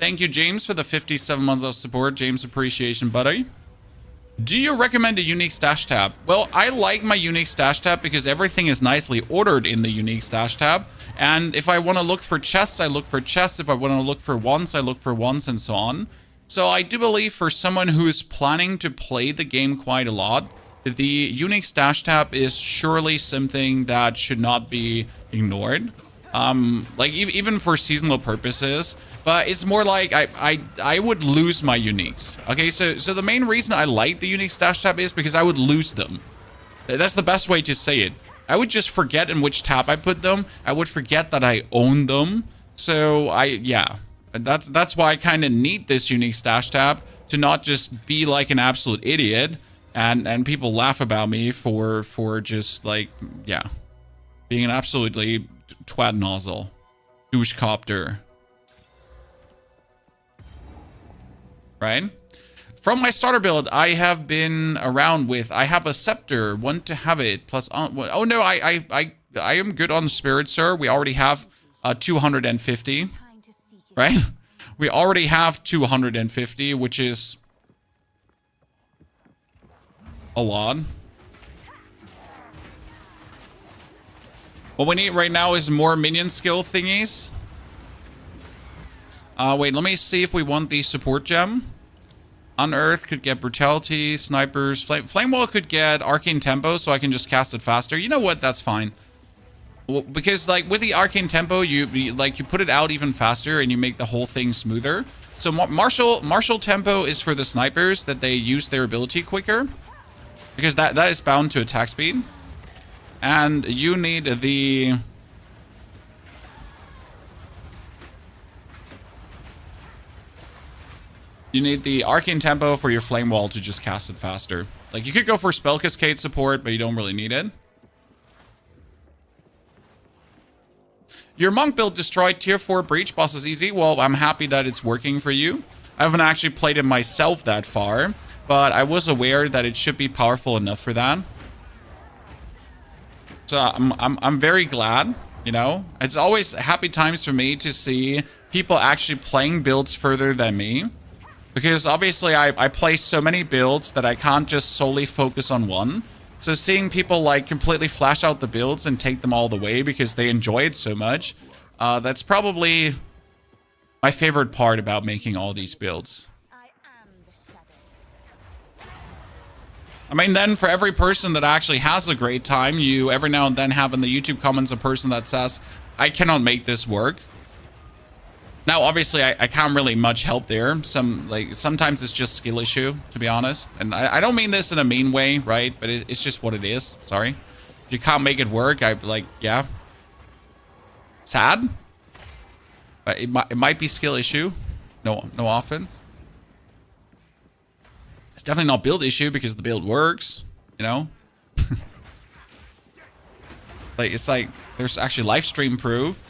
Thank you, James, for the 57 months of support. James, appreciation, buddy. Do you recommend a unique stash tab? Well, I like my unique stash tab because everything is nicely ordered in the unique stash tab. And if I want to look for chests, I look for chests. If I want to look for wands, I look for wands, and so on. So I do believe for someone who is planning to play the game quite a lot, the unique stash tab is surely something that should not be ignored. Like even for seasonal purposes, but it's more like I would lose my uniques. Okay, so the main reason I like the unique stash tab is because I would lose them. That's the best way to say it. I would just forget in which tab I put them. I would forget that I own them. So yeah. That's why I kind of need this unique stash tab to not just be like an absolute idiot and people laugh about me for just like, yeah, being an absolutely twat nozzle, douche copter. Right? From my starter build, I have been around with, I have a scepter, want to have it, plus, oh no, I am good on spirit, sir. We already have 250, right? We already have 250, which is a lot. What we need right now is more minion skill thingies. Wait, let me see if we want the support gem. Unearth could get brutality, snipers. Flame wall could get arcane tempo, so I can just cast it faster. You know what? That's fine. Well, because like with the arcane tempo, you put it out even faster and you make the whole thing smoother. So martial tempo is for the snipers that they use their ability quicker, because that is bound to attack speed. And you need the arcane tempo for your flame wall to just cast it faster. Like, you could go for spell cascade support, but you don't really need it. Your monk build destroyed tier 4 breach boss is easy. Well, I'm happy that it's working for you. I haven't actually played it myself that far, but I was aware that it should be powerful enough for that. So I'm very glad, you know. It's always happy times for me to see people actually playing builds further than me. Because obviously I play so many builds that I can't just solely focus on one. So seeing people like completely flash out the builds and take them all the way because they enjoy it so much, that's probably my favorite part about making all these builds. I mean, then for every person that actually has a great time, you every now and then have in the YouTube comments a person that says, I cannot make this work. Now, obviously, I can't really much help there. Sometimes it's just skill issue, to be honest. And I don't mean this in a mean way, right? But it's just what it is. Sorry. If you can't make it work, yeah. Sad. But it might be skill issue. No offense. It's definitely not build issue because the build works, you know? It's like there's actually live stream proof.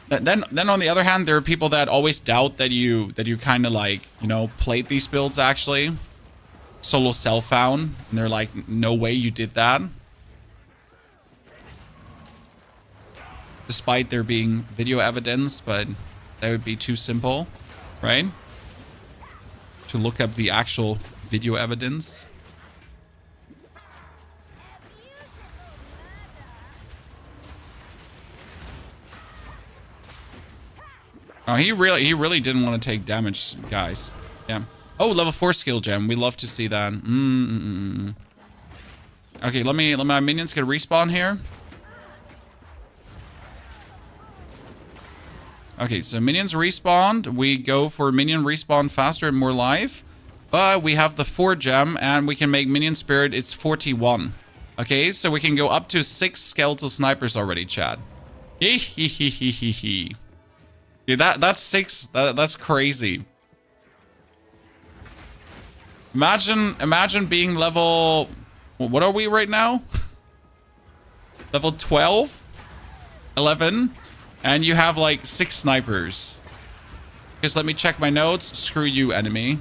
Then on the other hand, there are people that always doubt that you kind of like, you know, played these builds actually. Solo self-found. And they're like, no way you did that. Despite there being video evidence, but that would be too simple, right? To look up the actual video evidence. Oh, he really didn't want to take damage, guys. Yeah. Oh, level 4 skill gem. We love to see that. Okay, let my minions get a respawn here. Okay, so minions respawned. We go for minion respawn faster and more life. But we have the 4 gem and we can make minion spirit. It's 41. Okay, so we can go up to 6 skeletal snipers already, chat. Hee. Dude, that's 6. That's crazy. Imagine being level... What are we right now? Level 12? 11? And you have like 6 snipers. Just let me check my notes. Screw you, enemy.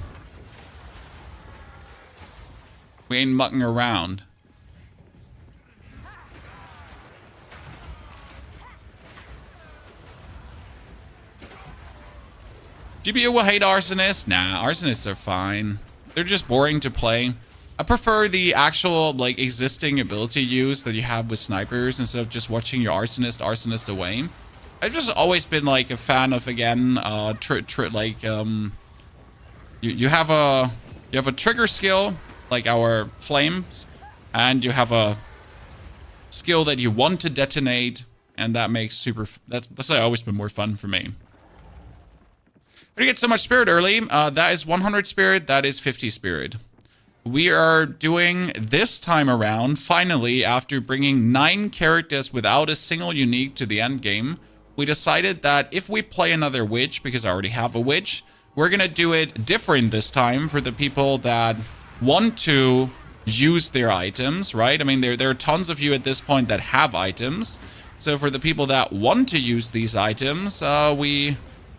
We ain't mucking around. GPU will hate arsonists. Nah, arsonists are fine. They're just boring to play. I prefer the actual like existing ability use that you have with snipers instead of just watching your arsonist away. I've just always been like a fan of, again, you have a trigger skill like our flames, and you have a skill that you want to detonate, and that makes that's always been more fun for me. How do you get so much spirit early? That is 100 spirit. That is 50 spirit. we are doing this time around, finally, after bringing 9 characters without a single unique to the end game, we decided that if we play another witch, because I already have a witch, we're gonna do it different this time for the people that want to use their items, right? I mean, there are tons of you at this point that have items. So for the people that want to use these items, we're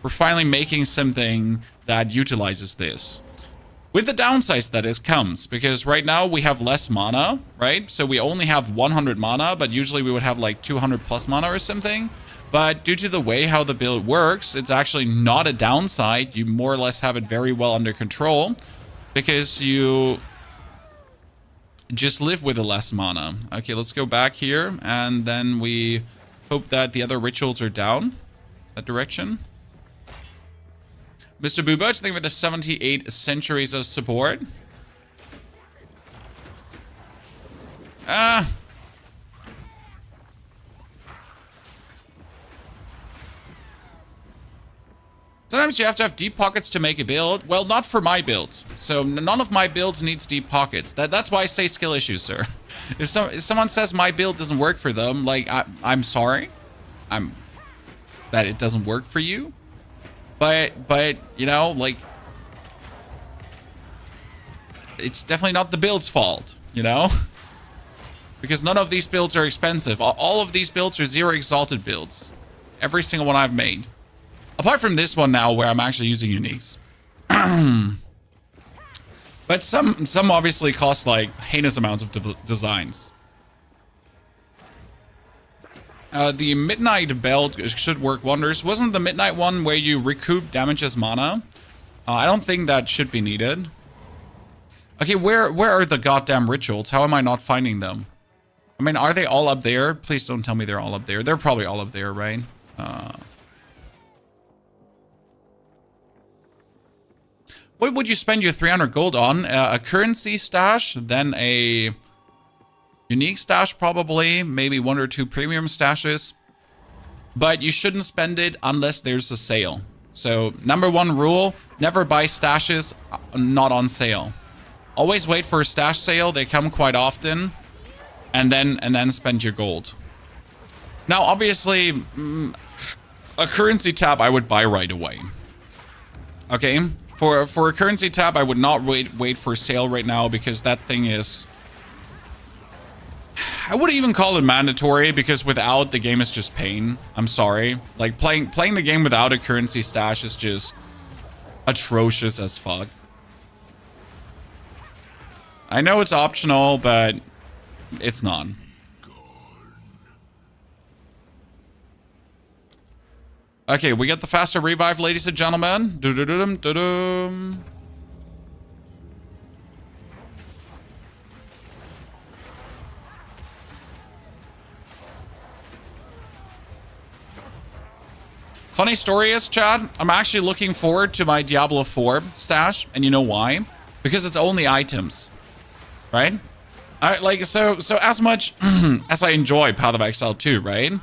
finally making something that utilizes this. With the downsides that it comes, because right now we have less mana, right? So we only have 100 mana, but usually we would have like 200 plus mana or something. But due to the way how the build works, it's actually not a downside. You more or less have it very well under control because you just live with a less mana. Okay, let's go back here, and then we hope that the other rituals are down that direction. Mr. Boobach, thank you for the 78 centuries of support. Sometimes you have to have deep pockets to make a build. Well, not for my builds. So none of my builds needs deep pockets. That's why I say skill issues, sir. If someone says my build doesn't work for them, like, I'm sorry. That it doesn't work for you. But, you know, like, it's definitely not the build's fault, you know? Because none of these builds are expensive. All of these builds are 0 exalted builds. Every single one I've made. Apart from this one now, where I'm actually using uniques. But some obviously cost, like, heinous amounts of designs. The Midnight Belt should work wonders. Wasn't the Midnight one where you recoup damage as mana? I don't think that should be needed. Okay, where are the goddamn rituals? How am I not finding them? I mean, are they all up there? Please don't tell me they're all up there. They're probably all up there, right? What would you spend your 300 gold on? A currency stash, then a unique stash probably, maybe 1 or 2 premium stashes. But you shouldn't spend it unless there's a sale. So #1 rule, never buy stashes not on sale. Always wait for a stash sale, they come quite often. And then spend your gold. Now obviously, a currency tab I would buy right away. Okay? For a currency tab, I would not wait for sale right now because that thing is... I wouldn't even call it mandatory because without, the game is just pain. I'm sorry. Like, playing the game without a currency stash is just atrocious as fuck. I know it's optional, but it's not. Okay, we get the faster revive, ladies and gentlemen. Do-do-do-dum, do-dum. Funny story is, Chad, I'm actually looking forward to my Diablo 4 stash, and you know why? Because it's only items, right? So as much as I enjoy Path of Exile 2, right?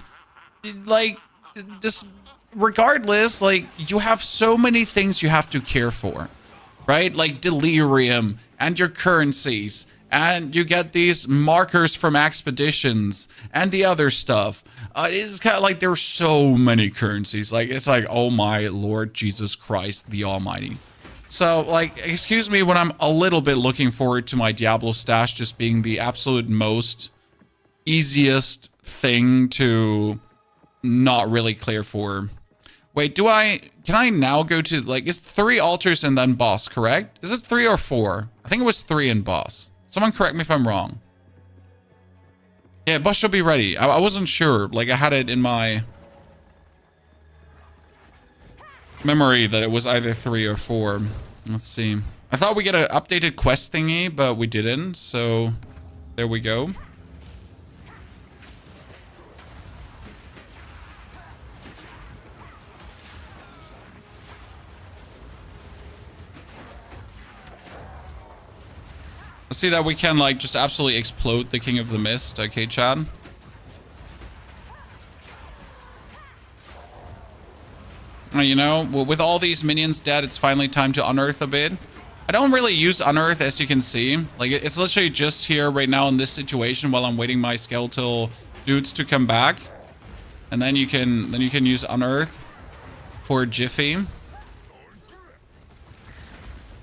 Like, this, regardless, like, you have so many things you have to care for, right? Like delirium and your currencies, and you get these markers from expeditions and the other stuff. It's kind of like there's so many currencies. Like, it's like, oh my Lord Jesus Christ, the Almighty. So, like, excuse me when I'm a little bit looking forward to my Diablo stash just being the absolute most easiest thing to not really clear for. Wait, can I now go to, like, it's 3 altars and then boss, correct? Is it 3 or 4? I think it was 3 and boss. Someone correct me if I'm wrong. Yeah, boss should be ready. I wasn't sure. Like, I had it in my memory that it was either 3 or 4. Let's see. I thought we get an updated quest thingy, but we didn't. So, there we go. Let's see that we can, like, just absolutely explode the King of the Mist. Okay, Chad. You know, with all these minions dead, it's finally time to unearth a bit. I don't really use Unearth, as you can see. Like, it's literally just here right now in this situation while I'm waiting my skeletal dudes to come back. And then you can use Unearth for Jiffy.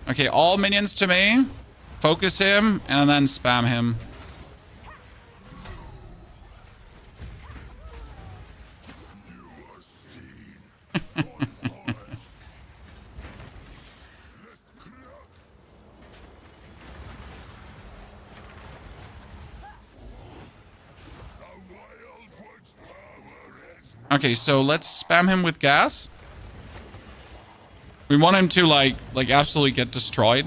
Okay, all minions to me. Focus him and then spam him. Okay, so let's spam him with gas. We want him to like absolutely get destroyed.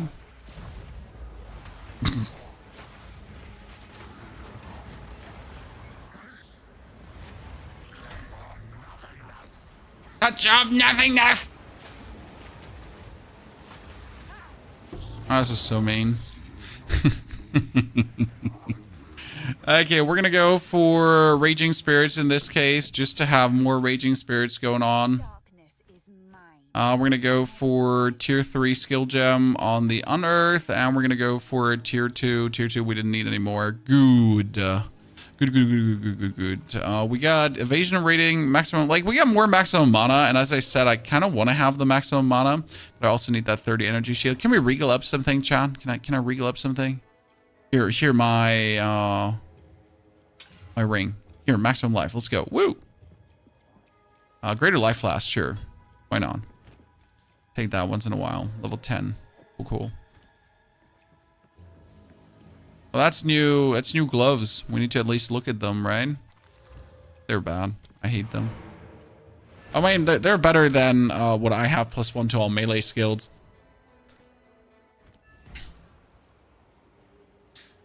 Touch of nothingness. Oh, this is so mean. Okay, we're gonna go for Raging Spirits in this case, just to have more Raging Spirits going on. We're gonna go for tier 3 skill gem on the Unearth, and we're gonna go for tier 2. Tier 2 we didn't need anymore. Good. Good. We got evasion rating, maximum, like we got more maximum mana, and as I said, I kind of want to have the maximum mana, but I also need that 30 energy shield. Can we regal up something, Chan? Can I regal up something? Here, my ring. Here, maximum life. Let's go. Woo! Greater life flask, sure. Why not? Take that once in a while. Level 10. Cool. Well, that's new. That's new gloves. We need to at least look at them, right? They're bad. I hate them. I mean, they're better than what I have, +1 to all melee skills.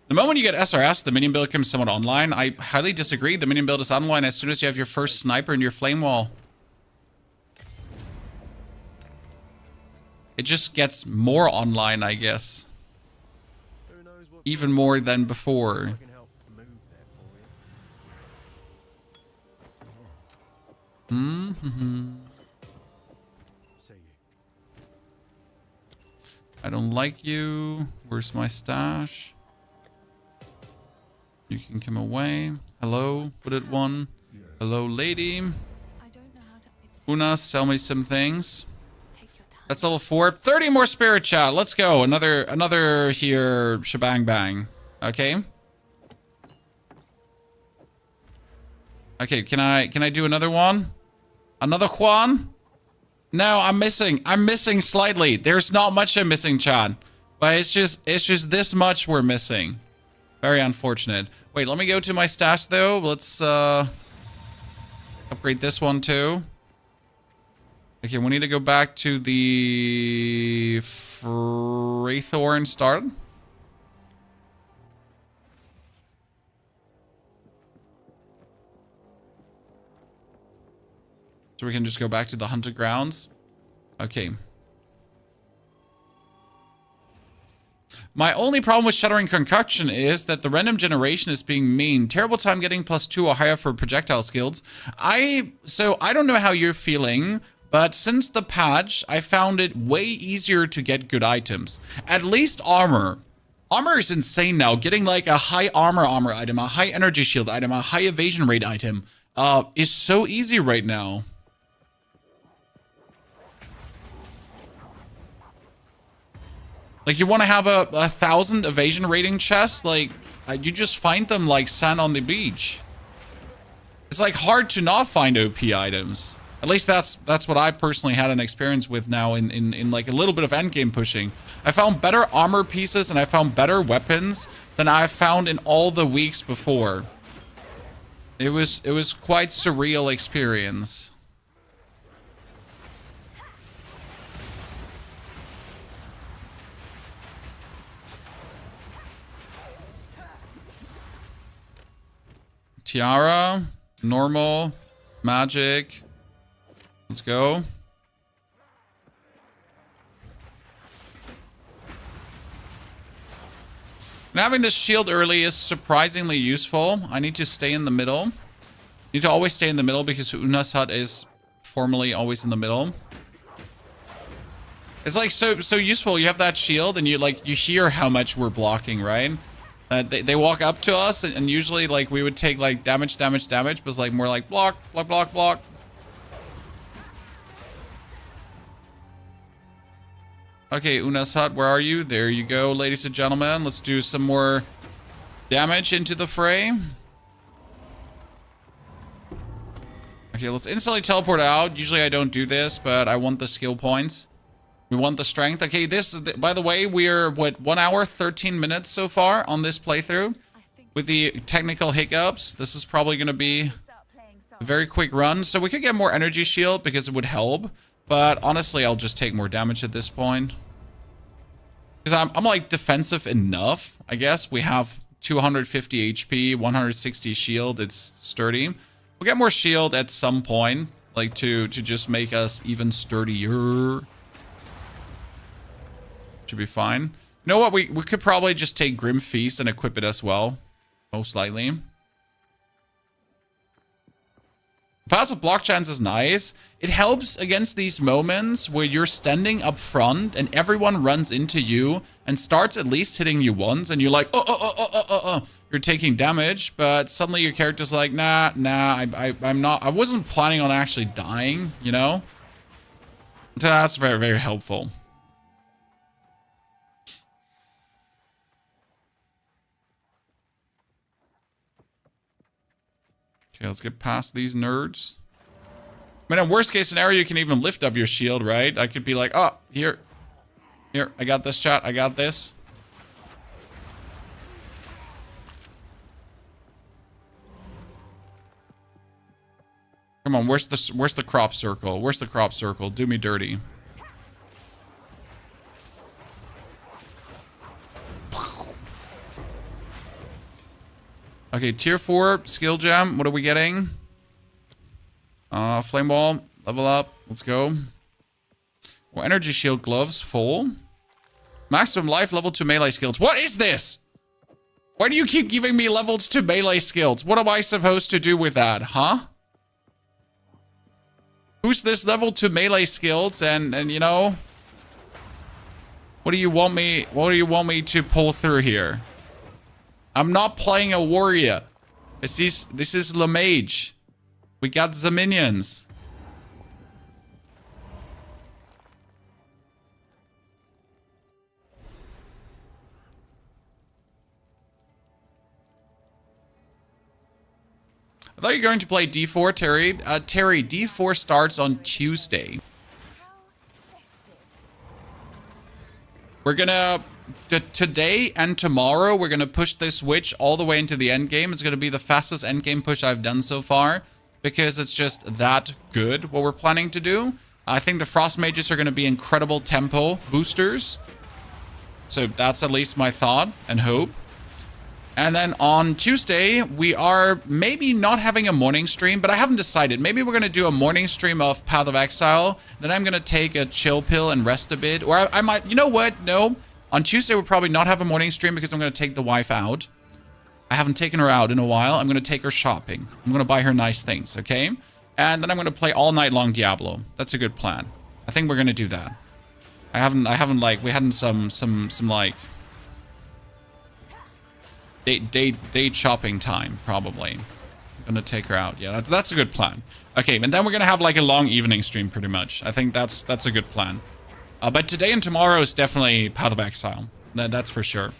The moment you get SRS, the minion build becomes somewhat online. I highly disagree. The minion build is online as soon as you have your first sniper and your flame wall. It just gets more online, I guess. Even more than before. I don't like you. Where's my stash? You can come away. Hello, put it one. Hello, lady. Una, sell me some things. That's level 4. 30 more spirit chat. Let's go. Another here shebang bang. Okay. Okay, can I do another one? Another Juan? No, I'm missing slightly. There's not much I'm missing, Chad. But it's just this much we're missing. Very unfortunate. Wait, let me go to my stash though. Let's upgrade this one too. Okay, we need to go back to the Wraithorn start. So we can just go back to the hunted grounds. Okay. My only problem with Shuddering Concoction is that the random generation is being mean. Terrible time getting +2 or higher for projectile skills. So I don't know how you're feeling, but since the patch, I found it way easier to get good items. At least armor. Armor is insane now. Getting like a high armor item, a high energy shield item, a high evasion rate item is so easy right now. Like, you want to have a 1,000 evasion rating chest? Like, you just find them like sand on the beach. It's like hard to not find OP items. At least that's what I personally had an experience with now in like a little bit of endgame pushing. I found better armor pieces and I found better weapons than I've found in all the weeks before. It was quite surreal experience. Tiara, normal, magic. Let's go. And having this shield early is surprisingly useful. I need to stay in the middle. Need to always stay in the middle because Una's hut is formally always in the middle. It's like so useful. You have that shield and you hear how much we're blocking, right? They walk up to us and usually like we would take like damage, but it's like more like block. Okay, Una's hut, where are you? There you go, ladies and gentlemen. Let's do some more damage into the fray. Okay, let's instantly teleport out. Usually I don't do this, but I want the skill points. We want the strength. Okay, this, by the way, we're, what, 1 hour, 13 minutes so far on this playthrough. With the technical hiccups, this is probably going to be a very quick run. So we could get more energy shield because it would help. But honestly, I'll just take more damage at this point. Because I'm like defensive enough, I guess. We have 250 HP, 160 shield. It's sturdy. We'll get more shield at some point. Like to just make us even sturdier. Should be fine. You know what? We could probably just take Grim Feast and equip it as well. Most likely. Passive block chance is nice. It helps against these moments where you're standing up front and everyone runs into you and starts at least hitting you once and you're like, you're taking damage, but suddenly your character's like, nah, I'm not, I wasn't planning on actually dying, you know? So that's very, very helpful. Okay, let's get past these nerds. I mean, in worst case scenario, you can even lift up your shield, right? I could be like, oh, here, I got this, chat. I got this. Come on, where's the crop circle? Where's the crop circle? Do me dirty. Okay, tier 4, skill gem. What are we getting? Flame ball, level up. Let's go. Well, energy shield gloves, full. Maximum life, level 2 melee skills. What is this? Why do you keep giving me levels to melee skills? What am I supposed to do with that, huh? Who's this level 2 melee skills and you know? What do you want me to pull through here? I'm not playing a warrior. This is the mage. We got the minions. I thought you were going to play D4, Terry. Terry, D4 starts on Tuesday. We're gonna... Today and tomorrow, we're going to push this witch all the way into the end game. It's going to be the fastest end game push I've done so far because it's just that good what we're planning to do. I think the frost mages are going to be incredible tempo boosters. So that's at least my thought and hope. And then on Tuesday, we are maybe not having a morning stream, but I haven't decided. Maybe we're going to do a morning stream of Path of Exile. Then I'm going to take a chill pill and rest a bit. Or I might, you know what? No. On Tuesday, we'll probably not have a morning stream because I'm going to take the wife out. I haven't taken her out in a while. I'm going to take her shopping. I'm going to buy her nice things, okay? And then I'm going to play all night long Diablo. That's a good plan. I think we're going to do that. I haven't like, we hadn't some like date shopping time, probably. I'm going to take her out. Yeah, that's a good plan. Okay, and then we're going to have like a long evening stream pretty much. I think that's a good plan. But today and tomorrow is definitely Path of Exile. That's for sure.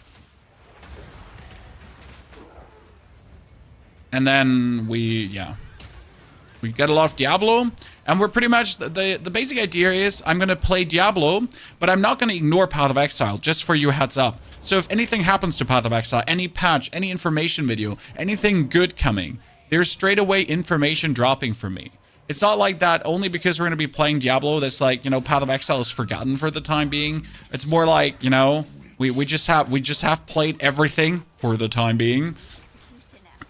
And then we get a lot of Diablo. And we're pretty much, the basic idea is I'm going to play Diablo, but I'm not going to ignore Path of Exile, just for you heads up. So if anything happens to Path of Exile, any patch, any information video, anything good coming, there's straight away information dropping for me. It's not like that only because we're going to be playing Diablo that's like, you know, Path of Exile is forgotten for the time being. It's more like, you know, we just have played everything for the time being.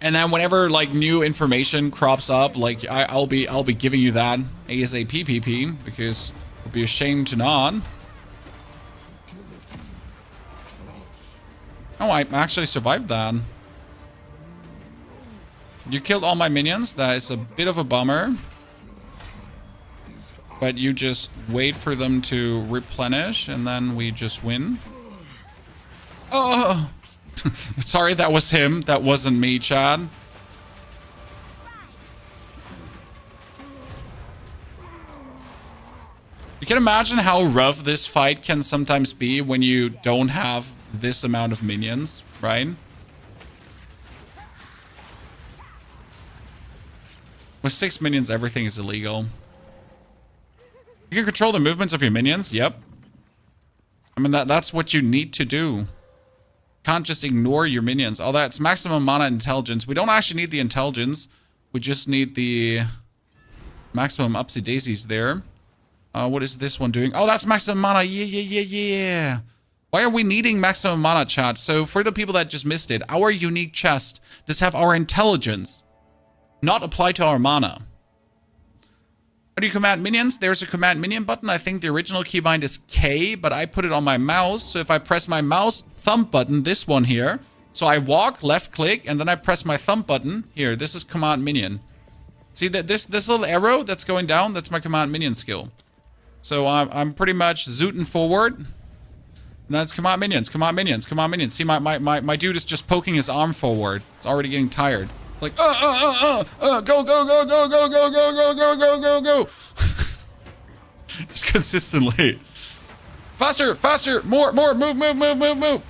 And then whenever like new information crops up, like I'll be giving you that ASAP PP because it would be a shame to not. Oh, I actually survived that. You killed all my minions. That is a bit of a bummer. But you just wait for them to replenish, and then we just win. Oh! Sorry, that was him. That wasn't me, Chad. You can imagine how rough this fight can sometimes be when you don't have this amount of minions, right? With 6 minions, everything is illegal. You can control the movements of your minions, yep. I mean, that's what you need to do. Can't just ignore your minions. Oh, that's maximum mana intelligence. We don't actually need the intelligence. We just need the maximum upsy daisies there. What is this one doing? Oh, that's maximum mana. Yeah. Why are we needing maximum mana, chat? So for the people that just missed it, our unique chest does have our intelligence not apply to our mana. How do you command minions? There's a command minion button. I think the original keybind is K, but I put it on my mouse. So if I press my mouse thumb button, this one here. So I walk, left click, and then I press my thumb button. Here, this is command minion. See that this little arrow that's going down? That's my command minion skill. So I'm pretty much zooting forward. And that's command minions, command minions, command minions. See, my dude is just poking his arm forward. It's already getting tired. Like, go. Just consistently. Faster, more, move.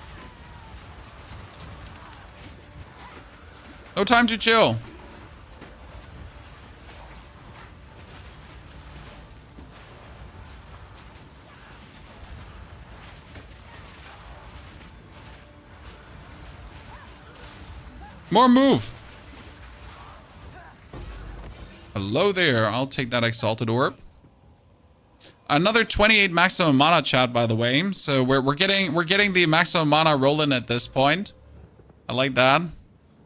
No time to chill. More move. Hello there. I'll take that exalted orb. Another 28 maximum mana, chat, by the way. So we're getting the maximum mana rolling at this point. I like that.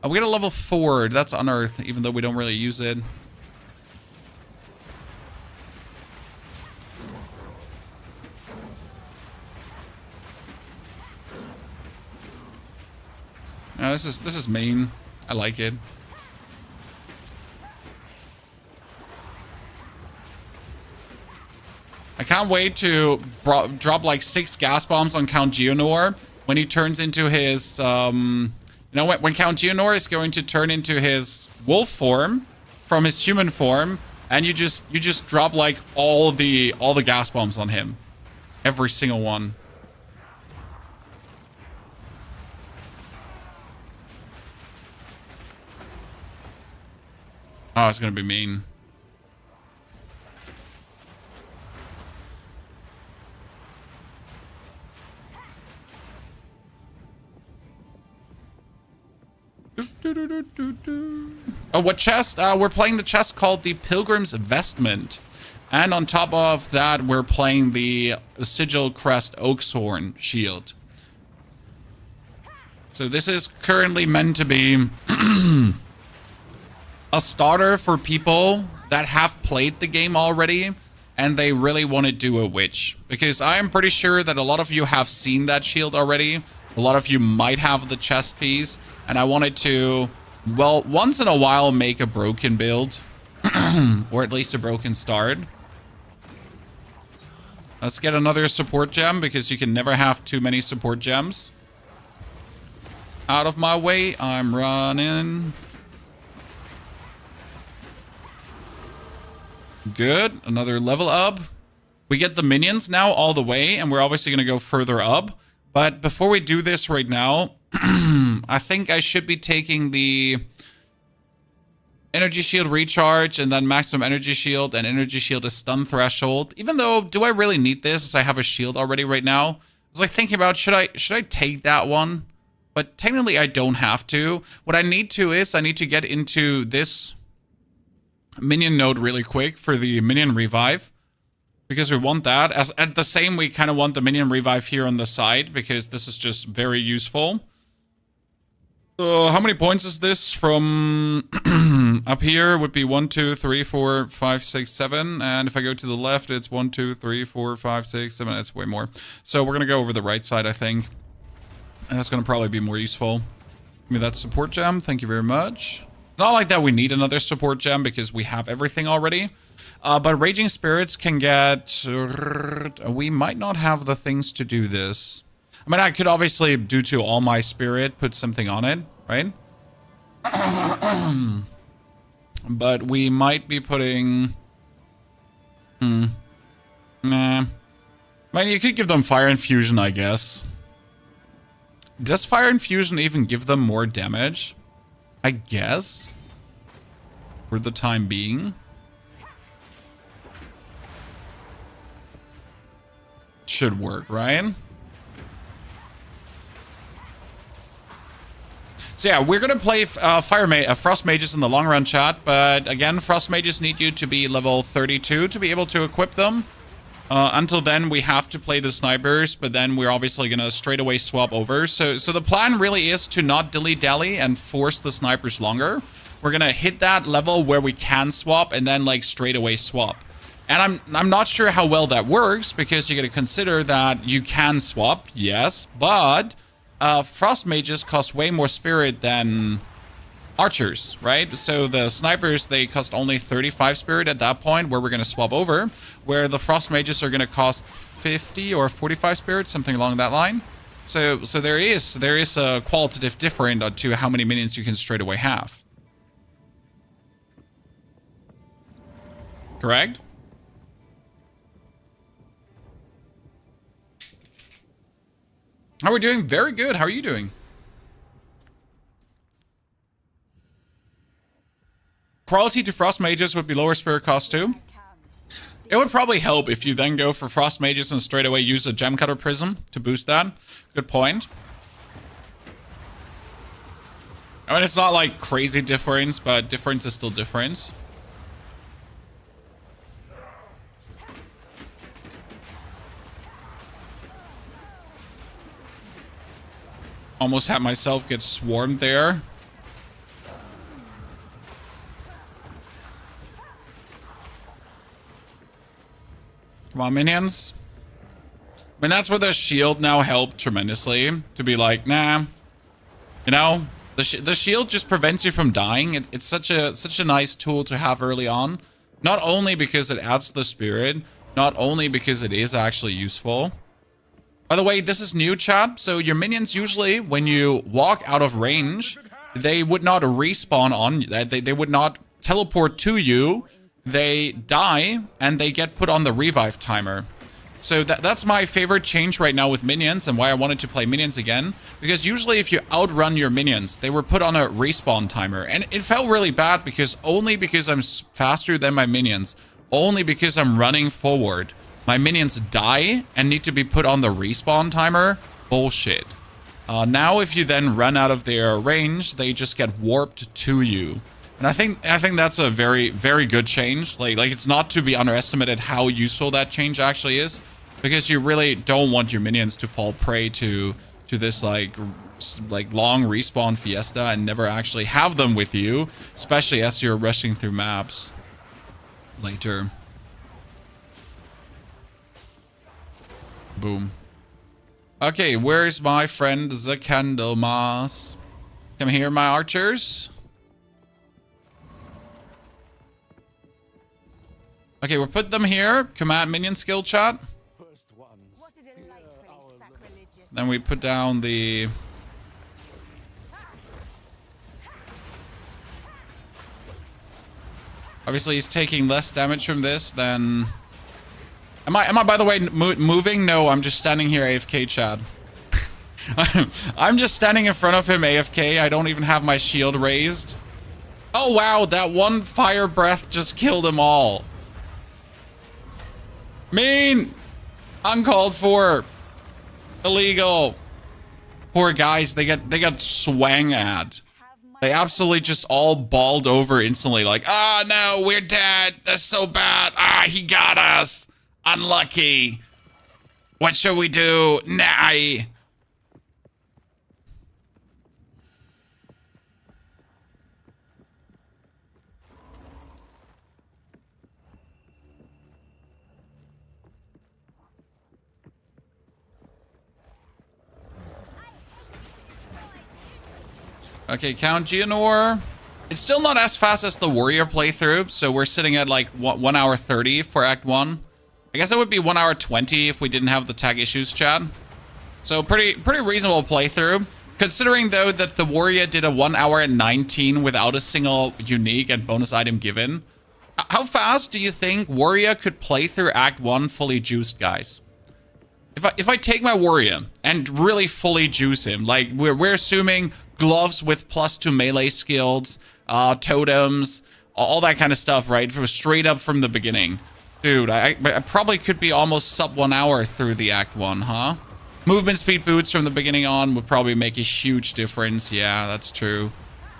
Oh, we get a level 4. That's unearth, even though we don't really use it. This is main. I like it. I can't wait to drop like 6 gas bombs on Count Geonor when he turns into his, you know, when Count Geonor is going to turn into his wolf form from his human form, and you just drop like all the gas bombs on him, every single one. Oh, it's gonna be mean. Oh, what chest? We're playing the chest called the Pilgrim's Vestment. And on top of that, we're playing the Sigil Crest Oakshorn Shield. So this is currently meant to be a starter for people that have played the game already and they really want to do a witch. Because I am pretty sure that a lot of you have seen that shield already. A lot of you might have the chest piece. And I wanted to, well, once in a while make a broken build. Or at least a broken start. Let's get another support gem, because you can never have too many support gems. Out of my way, I'm running. Good, another level up. We get the minions now all the way, and we're obviously going to go further up. But before we do this right now, I think I should be taking the energy shield recharge and then maximum energy shield, and energy shield is stun threshold. Even though, do I really need this as I have a shield already right now? I was like thinking about, should I take that one? But technically I don't have to. What I need to is I need to get into this minion node really quick for the minion revive. Because we want that. As at the same, we kind of want the minion revive here on the side, because this is just very useful. How many points is this from up here? Would be 1, 2, 3, 4, 5, 6, 7. And if I go to the left, it's 1, 2, 3, 4, 5, 6, 7. That's way more. So we're going to go over the right side, I think. And that's going to probably be more useful. Give me that support gem. Thank you very much. It's not like that we need another support gem because we have everything already. But Raging Spirits can get... we might not have the things to do this. I mean, I could obviously, due to all my spirit, put something on it, right? But we might be putting... Nah. I mean, you could give them Fire Infusion, I guess. Does Fire Infusion even give them more damage? I guess. For the time being. Should work, right? So yeah, we're gonna play Frost Mages in the long run, chat. But again, Frost Mages need you to be level 32 to be able to equip them. Until then, we have to play the snipers, but then we're obviously gonna straight away swap over. So the plan really is to not dilly-dally and force the snipers longer. We're gonna hit that level where we can swap and then like straight away swap. And I'm not sure how well that works because you gotta consider that you can swap, yes, but Frost Mages cost way more spirit than archers, right? So the snipers, they cost only 35 spirit at that point where we're going to swap over, where the Frost Mages are going to cost 50 or 45 spirit, something along that line. So there is a qualitative difference to how many minions you can straight away have. Correct? How are we doing? Very good. How are you doing? Quality to Frost Mages would be lower spirit cost too. It would probably help if you then go for Frost Mages and straight away use a Gem Cutter Prism to boost that. Good point. I mean, it's not like crazy difference, but difference is still difference. Almost had myself get swarmed there. Come on, minions. I mean, that's where the shield now helped tremendously. To be like, nah. You know, the shield just prevents you from dying. It's such a nice tool to have early on. Not only because it adds the spirit, not only because it is actually useful. By the way, this is new, chat. So your minions usually, when you walk out of range, they would not respawn on you. They would not teleport to you. They die, and they get put on the revive timer. So that's my favorite change right now with minions, and why I wanted to play minions again. Because usually if you outrun your minions, they were put on a respawn timer. And it felt really bad because only because I'm faster than my minions, only because I'm running forward, my minions die and need to be put on the respawn timer. Bullshit. Now if you then run out of their range, they just get warped to you. And I think that's a very, very good change. Like it's not to be underestimated how useful that change actually is, because you really don't want your minions to fall prey to this like long respawn fiesta and never actually have them with you, especially as you're rushing through maps later. Boom. Okay, where's my friend the Candlemas? Come here, my archers. Okay, we'll put them here. Command minion skill, chat. Then we put down the... Obviously, he's taking less damage from this than... Am I by the way, moving? No, I'm just standing here AFK, Chad. I'm just standing in front of him AFK. I don't even have my shield raised. Oh, wow. That one fire breath just killed them all. Mean. Uncalled for. Illegal. Poor guys. They got swang at. They absolutely just all balled over instantly. Like, oh, no, we're dead. That's so bad. Ah, he got us. Unlucky. What should we do? Nah. Okay, Count Geonor. It's still not as fast as the warrior playthrough, so we're sitting at like 1 hour 30 for Act 1. I guess it would be 1 hour 20 if we didn't have the tag issues, Chad. So pretty reasonable playthrough. Considering though that the warrior did a 1 hour and 19 without a single unique and bonus item given. How fast do you think warrior could play through Act 1 fully juiced, guys? If I take my warrior and really fully juice him, like we're assuming gloves with +2 melee skills, totems, all that kind of stuff, right? From straight up from the beginning. Dude, I probably could be almost sub 1 hour through the Act 1, huh? Movement speed boots from the beginning on would probably make a huge difference. Yeah, that's true.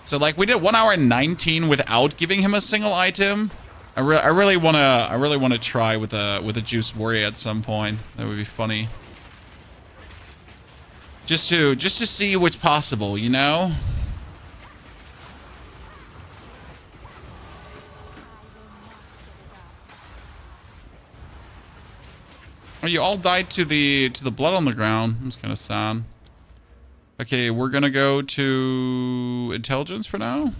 So like we did 1 hour and 19 without giving him a single item. I really wanna try with a juice warrior at some point. That would be funny. Just to see what's possible, you know? Oh, you all died to the blood on the ground. That's kind of sad. Okay, we're gonna go to intelligence for now.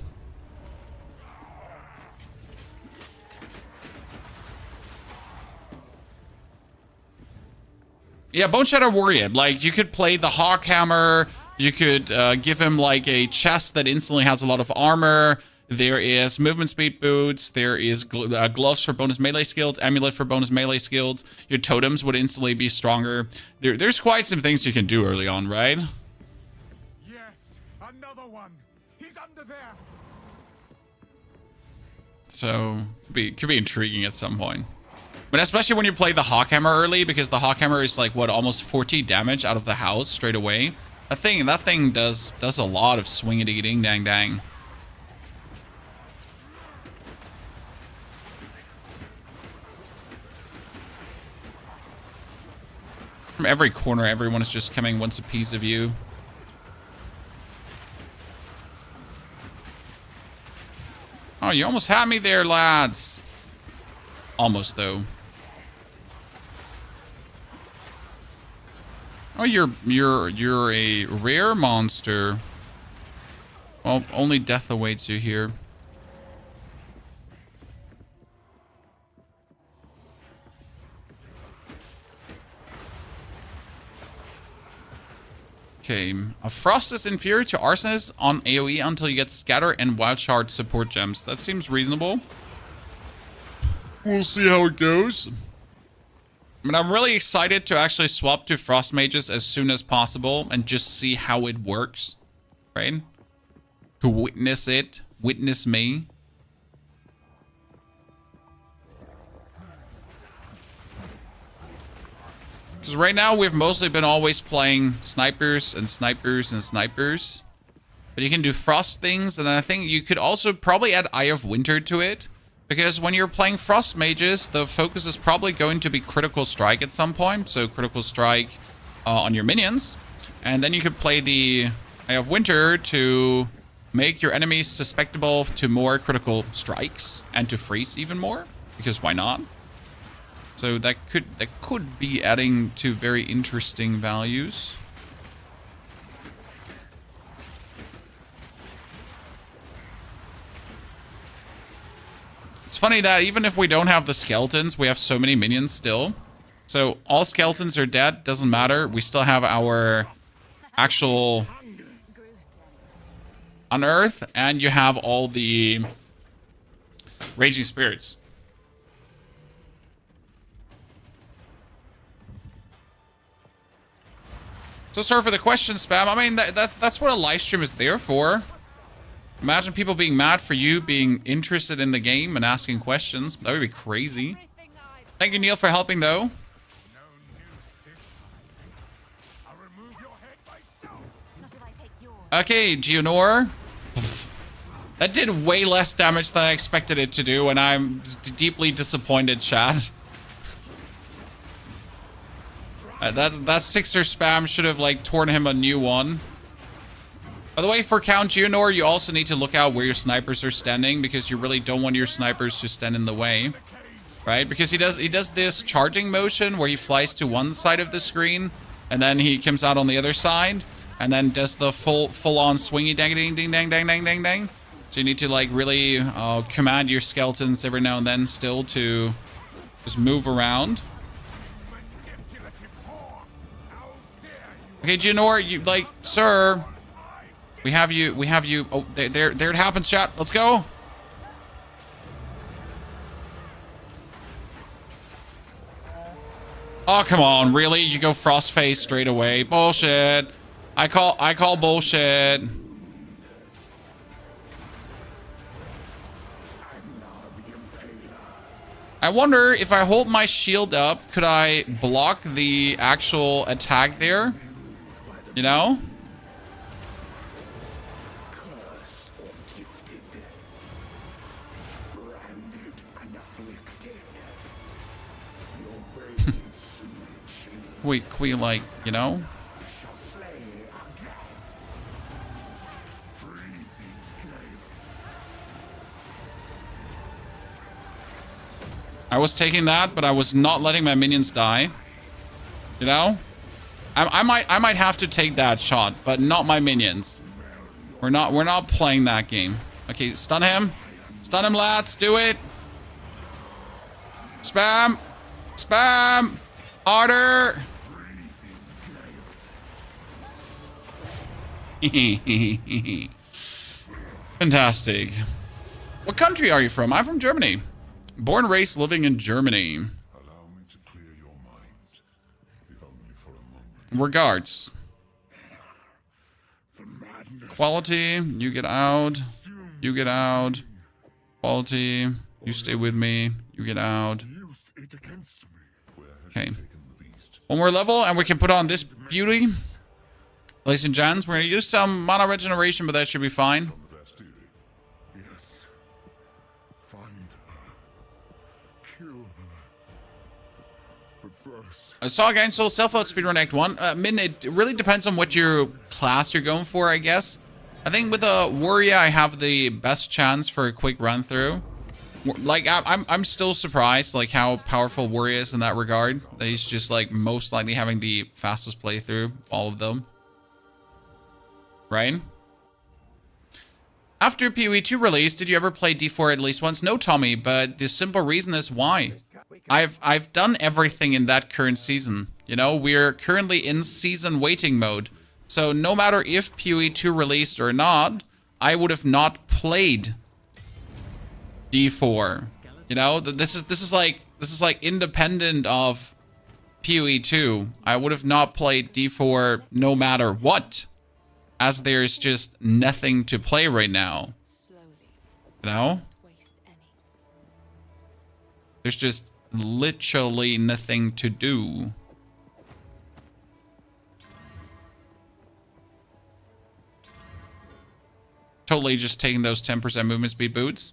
Yeah, Bone Shatter Warrior. Like, you could play the Hawk Hammer. You could give him, like, a chest that instantly has a lot of armor. There is movement speed boots. There is gloves for bonus melee skills. Amulet for bonus melee skills. Your totems would instantly be stronger. There's quite some things you can do early on, right? Yes, another one. He's under there. So, could be intriguing at some point. But especially when you play the Hawkhammer early, because the Hawkhammer is like, what, almost 40 damage out of the house straight away. That thing does a lot of swingity ding dang dang. From every corner, everyone is just coming, wants a piece of you. Oh, you almost had me there, lads. Almost, though. Oh, you're a rare monster. Well, only death awaits you here. Okay, a Frost is inferior to Arsonist on AoE until you get Scatter and Wild Shard support gems. That seems reasonable. We'll see how it goes. I mean, I'm really excited to actually swap to Frost Mages as soon as possible and just see how it works, right? To witness it, witness me. Because right now we've mostly been always playing snipers and snipers and snipers. But you can do frost things, and I think you could also probably add Eye of Winter to it. Because when you're playing Frost Mages, the focus is probably going to be Critical Strike at some point. So Critical Strike on your minions. And then you could play the Eye of Winter to make your enemies susceptible to more critical strikes. And to freeze even more. Because why not? So that could be adding to very interesting values. It's funny that even if we don't have the skeletons, we have so many minions still. So all skeletons are dead, doesn't matter. We still have our actual Unearth, and you have all the Raging Spirits. So sorry for the question spam. I mean, that's what a live stream is there for. Imagine people being mad for you being interested in the game and asking questions. That would be crazy. Thank you, Neil, for helping, though. Okay, Geonor. That did way less damage than I expected it to do, and I'm deeply disappointed, chat. That Sixer spam should have, like, torn him a new one. By the way, for Count Geonor, you also need to look out where your snipers are standing, because you really don't want your snipers to stand in the way, right? Because he does this charging motion where he flies to one side of the screen, and then he comes out on the other side, and then does the full-on swingy dang ding ding dang dang dang dang dang. So you need to like really command your skeletons every now and then still to just move around. Okay, Junor, you like, sir. We have you. Oh, there it happens, chat. Let's go. Oh, come on, really? You go Frostface straight away. Bullshit. I call bullshit. I wonder if I hold my shield up, could I block the actual attack there? You know? Can we like, you know? I was taking that, but I was not letting my minions die. You know? I might have to take that shot, but not my minions. We're not playing that game. Okay, stun him. Stun him, lads. Do it. Spam. Spam. Harder. Fantastic. What country are you from? I'm from Germany. Born, raised, living in Germany. Allow me to clear your mind, if only for a moment. Regards. The madness Quality, you get out. You get out. Quality, you stay with me. You get out. used it against me. Where has Okay. she taken the beast? One more level, and we can put on this beauty. Ladies and gents, we're going to use some mana regeneration, but that should be fine. From the Vastiri. Yes. Find her. Kill her. But first, I saw again, so self-out speedrun Act 1. Min, it really depends on what your class you're going for, I guess. I think with a warrior, I have the best chance for a quick run through. Like, I'm still surprised, like, how powerful warrior is in that regard. That he's just, like, most likely having the fastest playthrough, all of them. Right? After PoE 2 release, did you ever play D4 at least once? No, Tommy, but the simple reason is why. I've done everything in that current season. You know, we're currently in season waiting mode. So no matter if PoE 2 released or not, I would have not played D4. You know, this is like independent of PoE 2. I would have not played D4 no matter what, as there's just nothing to play right now. You know? There's just literally nothing to do. Totally just taking those 10% movement speed boots.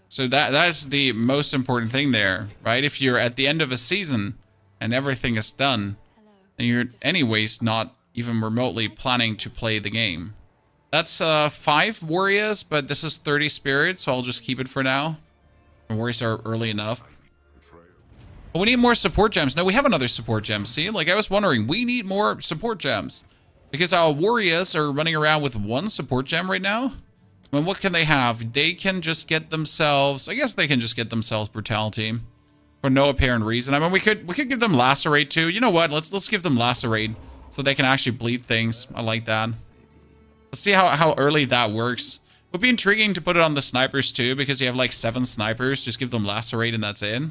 So that's the most important thing there, right? If you're at the end of a season and everything is done, then you're anyways not even remotely planning to play the game. That's 5 warriors, but this is 30 spirits, so I'll just keep it for now. Warriors are early enough. But we need more support gems. No, we have another support gem. See, like I was wondering, we need more support gems. Because our warriors are running around with 1 support gem right now. And what can they have? They can just get themselves, I guess they can just get themselves brutality. For no apparent reason. I mean, we could give them lacerate too. You know what? Let's give them lacerate. So they can actually bleed things. I like that. Let's see how early that works. Would be intriguing to put it on the snipers too, because you have like 7 snipers. Just give them lacerate and that's it.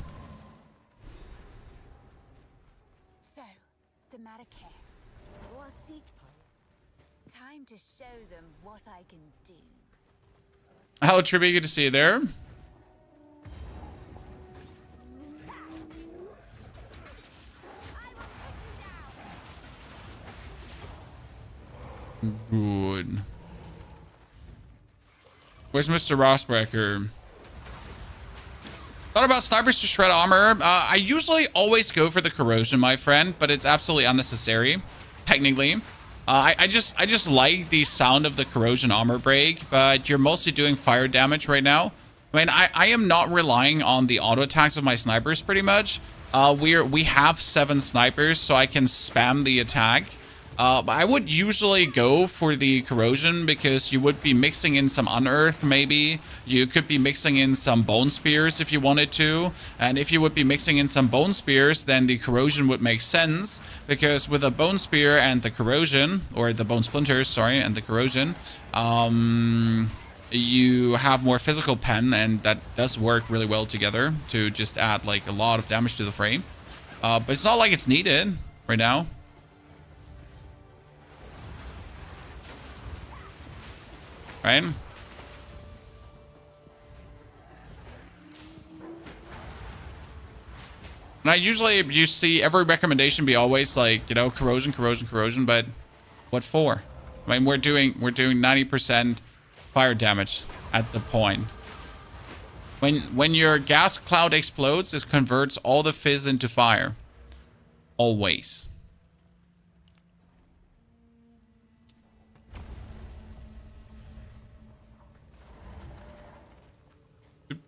So, the matter caref. Time to show them what I can do. Hello, Trippy. Good to see you there. Good. Where's Mr. Rossbreaker? Thought about snipers to shred armor. I usually always go for the corrosion, my friend, but it's absolutely unnecessary, technically. I just like the sound of the corrosion armor break, but you're mostly doing fire damage right now. I mean, I am not relying on the auto attacks of my snipers pretty much. We have 7 snipers, so I can spam the attack. But I would usually go for the corrosion because you would be mixing in some unearth maybe. You could be mixing in some bone spears if you wanted to. And if you would be mixing in some bone spears, then the corrosion would make sense. Because with a bone spear and the corrosion, or the bone splinters, sorry, and the corrosion, you have more physical pen, and that does work really well together to just add like a lot of damage to the frame. But it's not like it's needed right now. Right? And I usually, you see every recommendation be always like, you know, corrosion, corrosion, corrosion, but what for? I mean, we're doing 90% fire damage at the point. When your gas cloud explodes, it converts all the fizz into fire. Always.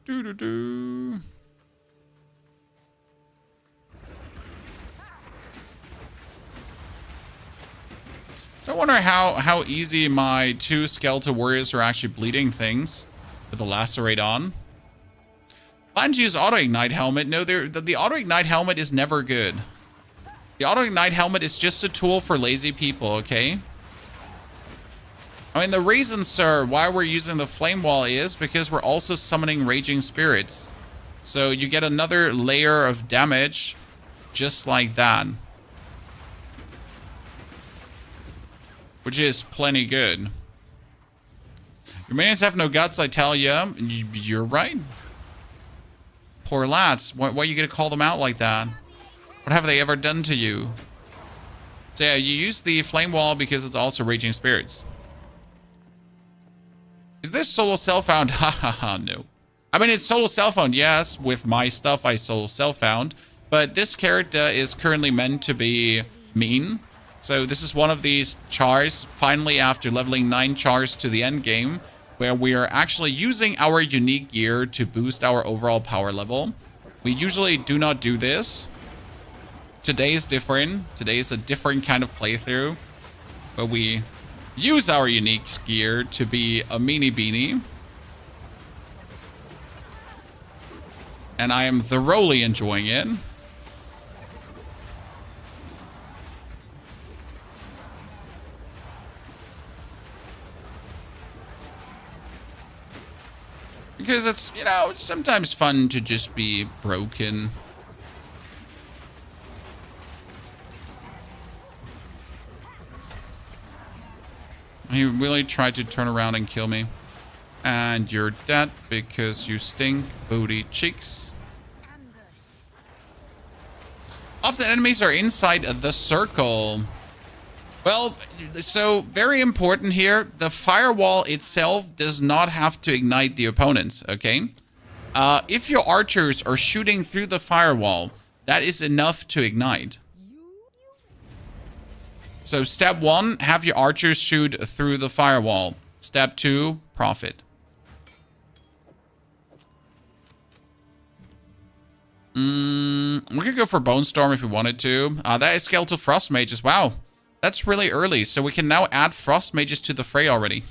Do-do-do. I wonder how easy my 2 skeletal warriors are actually bleeding things with the lacerate on. Plan to use auto-ignite helmet. No, the auto-ignite helmet is never good. The auto-ignite helmet is just a tool for lazy people, okay? I mean, the reason, sir, why we're using the flame wall is because we're also summoning raging spirits. So you get another layer of damage just like that. Which is plenty good. Your minions have no guts, I tell ya. You're right. Poor lads. Why are you gonna call them out like that? What have they ever done to you? So yeah, you use the flame wall because it's also raging spirits. Is this solo self-found? Ha ha ha, no. I mean, it's solo self-found, yes. With my stuff, I solo self-found. But this character is currently meant to be mean. So this is one of these chars, finally after leveling 9 chars to the end game, where we are actually using our unique gear to boost our overall power level. We usually do not do this. Today is different. Today is a different kind of playthrough, where we use our unique gear to be a meanie beanie. And I am thoroughly enjoying it. Because it's, you know, it's sometimes fun to just be broken. He really tried to turn around and kill me. And you're dead because you stink, booty cheeks. Often enemies are inside the circle. Well, so very important here. The firewall itself does not have to ignite the opponents, okay? If your archers are shooting through the firewall, that is enough to ignite. So step 1, have your archers shoot through the firewall. Step 2, profit. We could go for Bone Storm if we wanted to. That is Skeletal Frost Mages. Wow. That's really early, so we can now add Frost Mages to the fray already.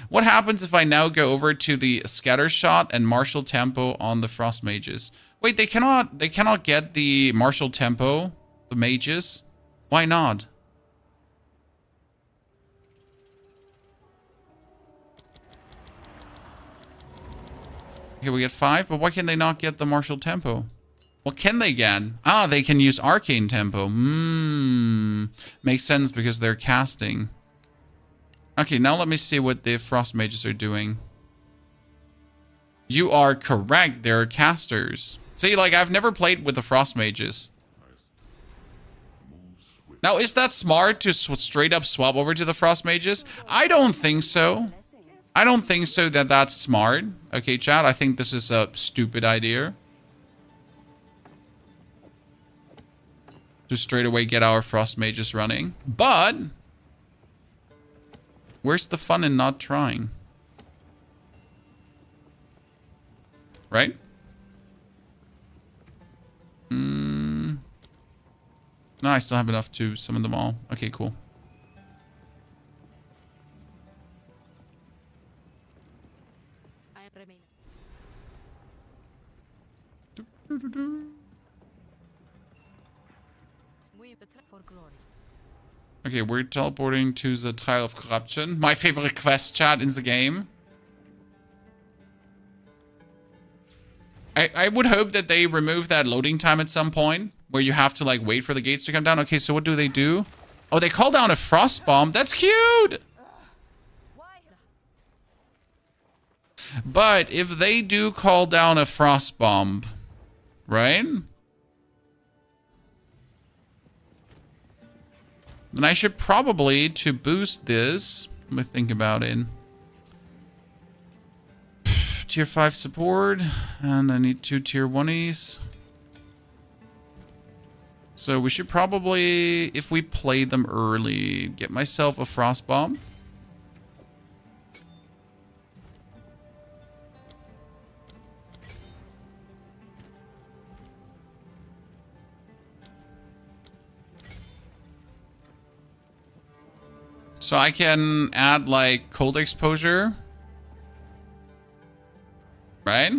What happens if I now go over to the Scatter Shot and Martial Tempo on the Frost Mages? Wait, they cannot get the Martial Tempo, the Mages? Why not? Okay, we get 5, but why can they not get the Martial Tempo? What can they get? Ah, they can use Arcane Tempo. Makes sense because they're casting. Okay, now let me see what the Frost Mages are doing. You are correct. They're casters. See, like, I've never played with the Frost Mages. Now, is that smart to straight up swap over to the Frost Mages? I don't think so. I don't think so that that's smart. Okay, chat, I think this is a stupid idea. To straight away get our Frost Mages running. But where's the fun in not trying? Right? No, I still have enough to summon them all. Okay, cool. Okay, we're teleporting to the Trial of Corruption. My favorite quest chat in the game. I would hope that they remove that loading time at some point where you have to like wait for the gates to come down. Okay, so what do they do? Oh, they call down a frost bomb. That's cute. But if they do call down a frost bomb, right? Then I should probably, to boost this, let me think about it. Tier 5 support, and I need 2 tier 1s. So we should probably, if we play them early, get myself a frost bomb. So I can add like cold exposure. Right?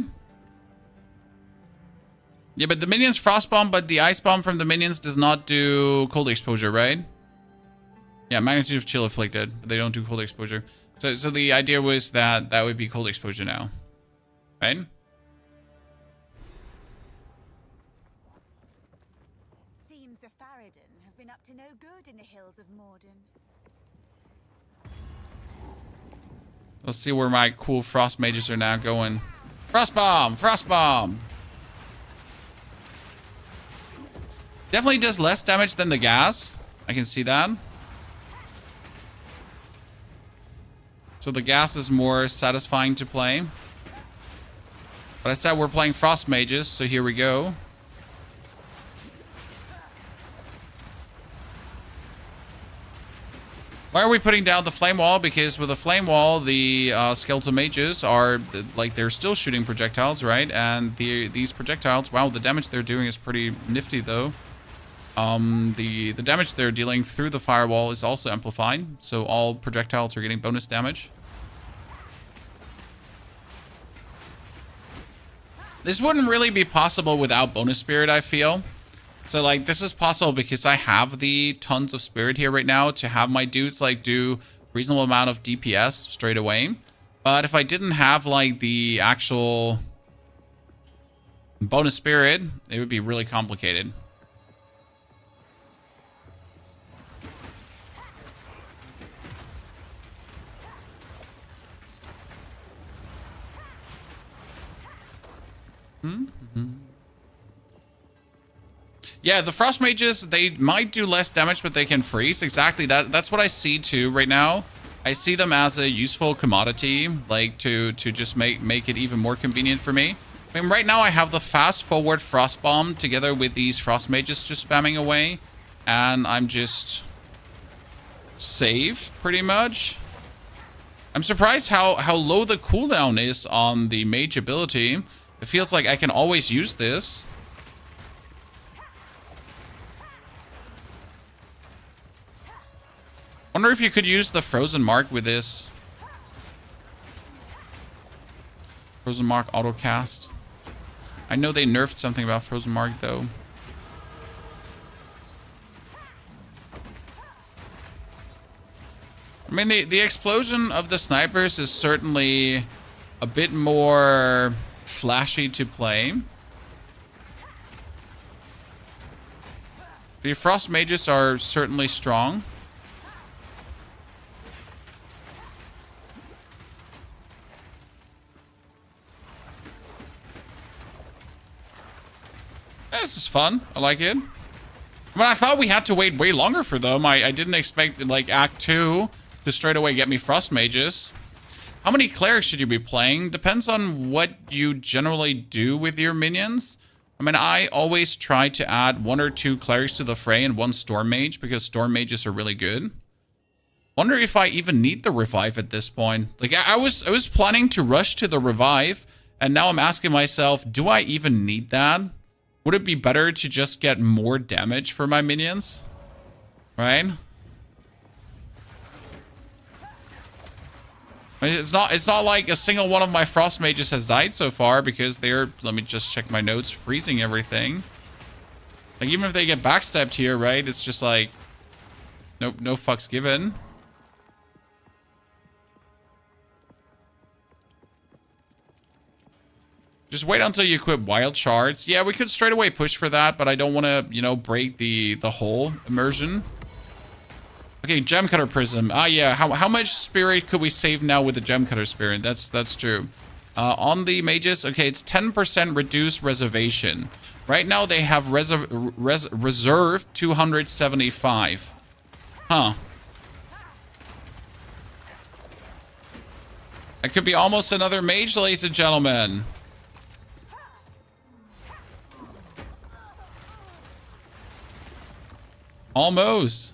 Yeah, but the minions frost bomb, but the ice bomb from the minions does not do cold exposure, right? Yeah, magnitude of chill afflicted, but they don't do cold exposure. So the idea was that that would be cold exposure now. Right? Seems the Faradin have been up to no good in the hills of Morden. Let's see where my cool frost mages are now going. Frost bomb! Frost bomb! Definitely does less damage than the gas. I can see that. So the gas is more satisfying to play. But I said we're playing frost mages, so here we go. Why are we putting down the flame wall? Because with the flame wall, the skeletal mages are, like, they're still shooting projectiles, right? And these projectiles, wow, the damage they're doing is pretty nifty, though. The damage they're dealing through the firewall is also amplified, so all projectiles are getting bonus damage. This wouldn't really be possible without bonus spirit, I feel. So, like, this is possible because I have the tons of spirit here right now to have my dudes, like, do reasonable amount of DPS straight away. But if I didn't have, like, the actual bonus spirit, it would be really complicated. Yeah, the frost mages, they might do less damage, but they can freeze. Exactly. That's what I see too right now. I see them as a useful commodity, like to just make it even more convenient for me. I mean, right now I have the fast forward frost bomb together with these frost mages just spamming away, and I'm just safe pretty much. I'm surprised how low the cooldown is on the mage ability. It feels like I can always use this. Wonder if you could use the frozen mark with this. Frozen mark auto cast. I know they nerfed something about frozen mark though. I mean, the explosion of the snipers is certainly a bit more flashy to play. The frost mages are certainly strong. This is fun. I like it. I mean, I thought we had to wait way longer for them. I didn't expect, like, Act 2 to straight away get me frost mages. How many clerics should you be playing? Depends on what you generally do with your minions. I mean, I always try to add 1 or 2 clerics to the fray and 1 storm mage because storm mages are really good. Wonder if I even need the revive at this point. Like, I was planning to rush to the revive, and now I'm asking myself, do I even need that? Would it be better to just get more damage for my minions? Right? I mean, it's not like a single one of my frost mages has died so far because they're, let me just check my notes, freezing everything. Like, even if they get backstabbed here, right? It's just like, no fucks given. Just wait until you equip wild shards. Yeah, we could straight away push for that, but I don't want to, you know, break the whole immersion. Okay, gem cutter prism. Ah, yeah. How much spirit could we save now with the gem cutter spirit? That's true. On the mages, okay, it's 10% reduced reservation. Right now they have reserve 275. Huh. That could be almost another mage, ladies and gentlemen. Almost.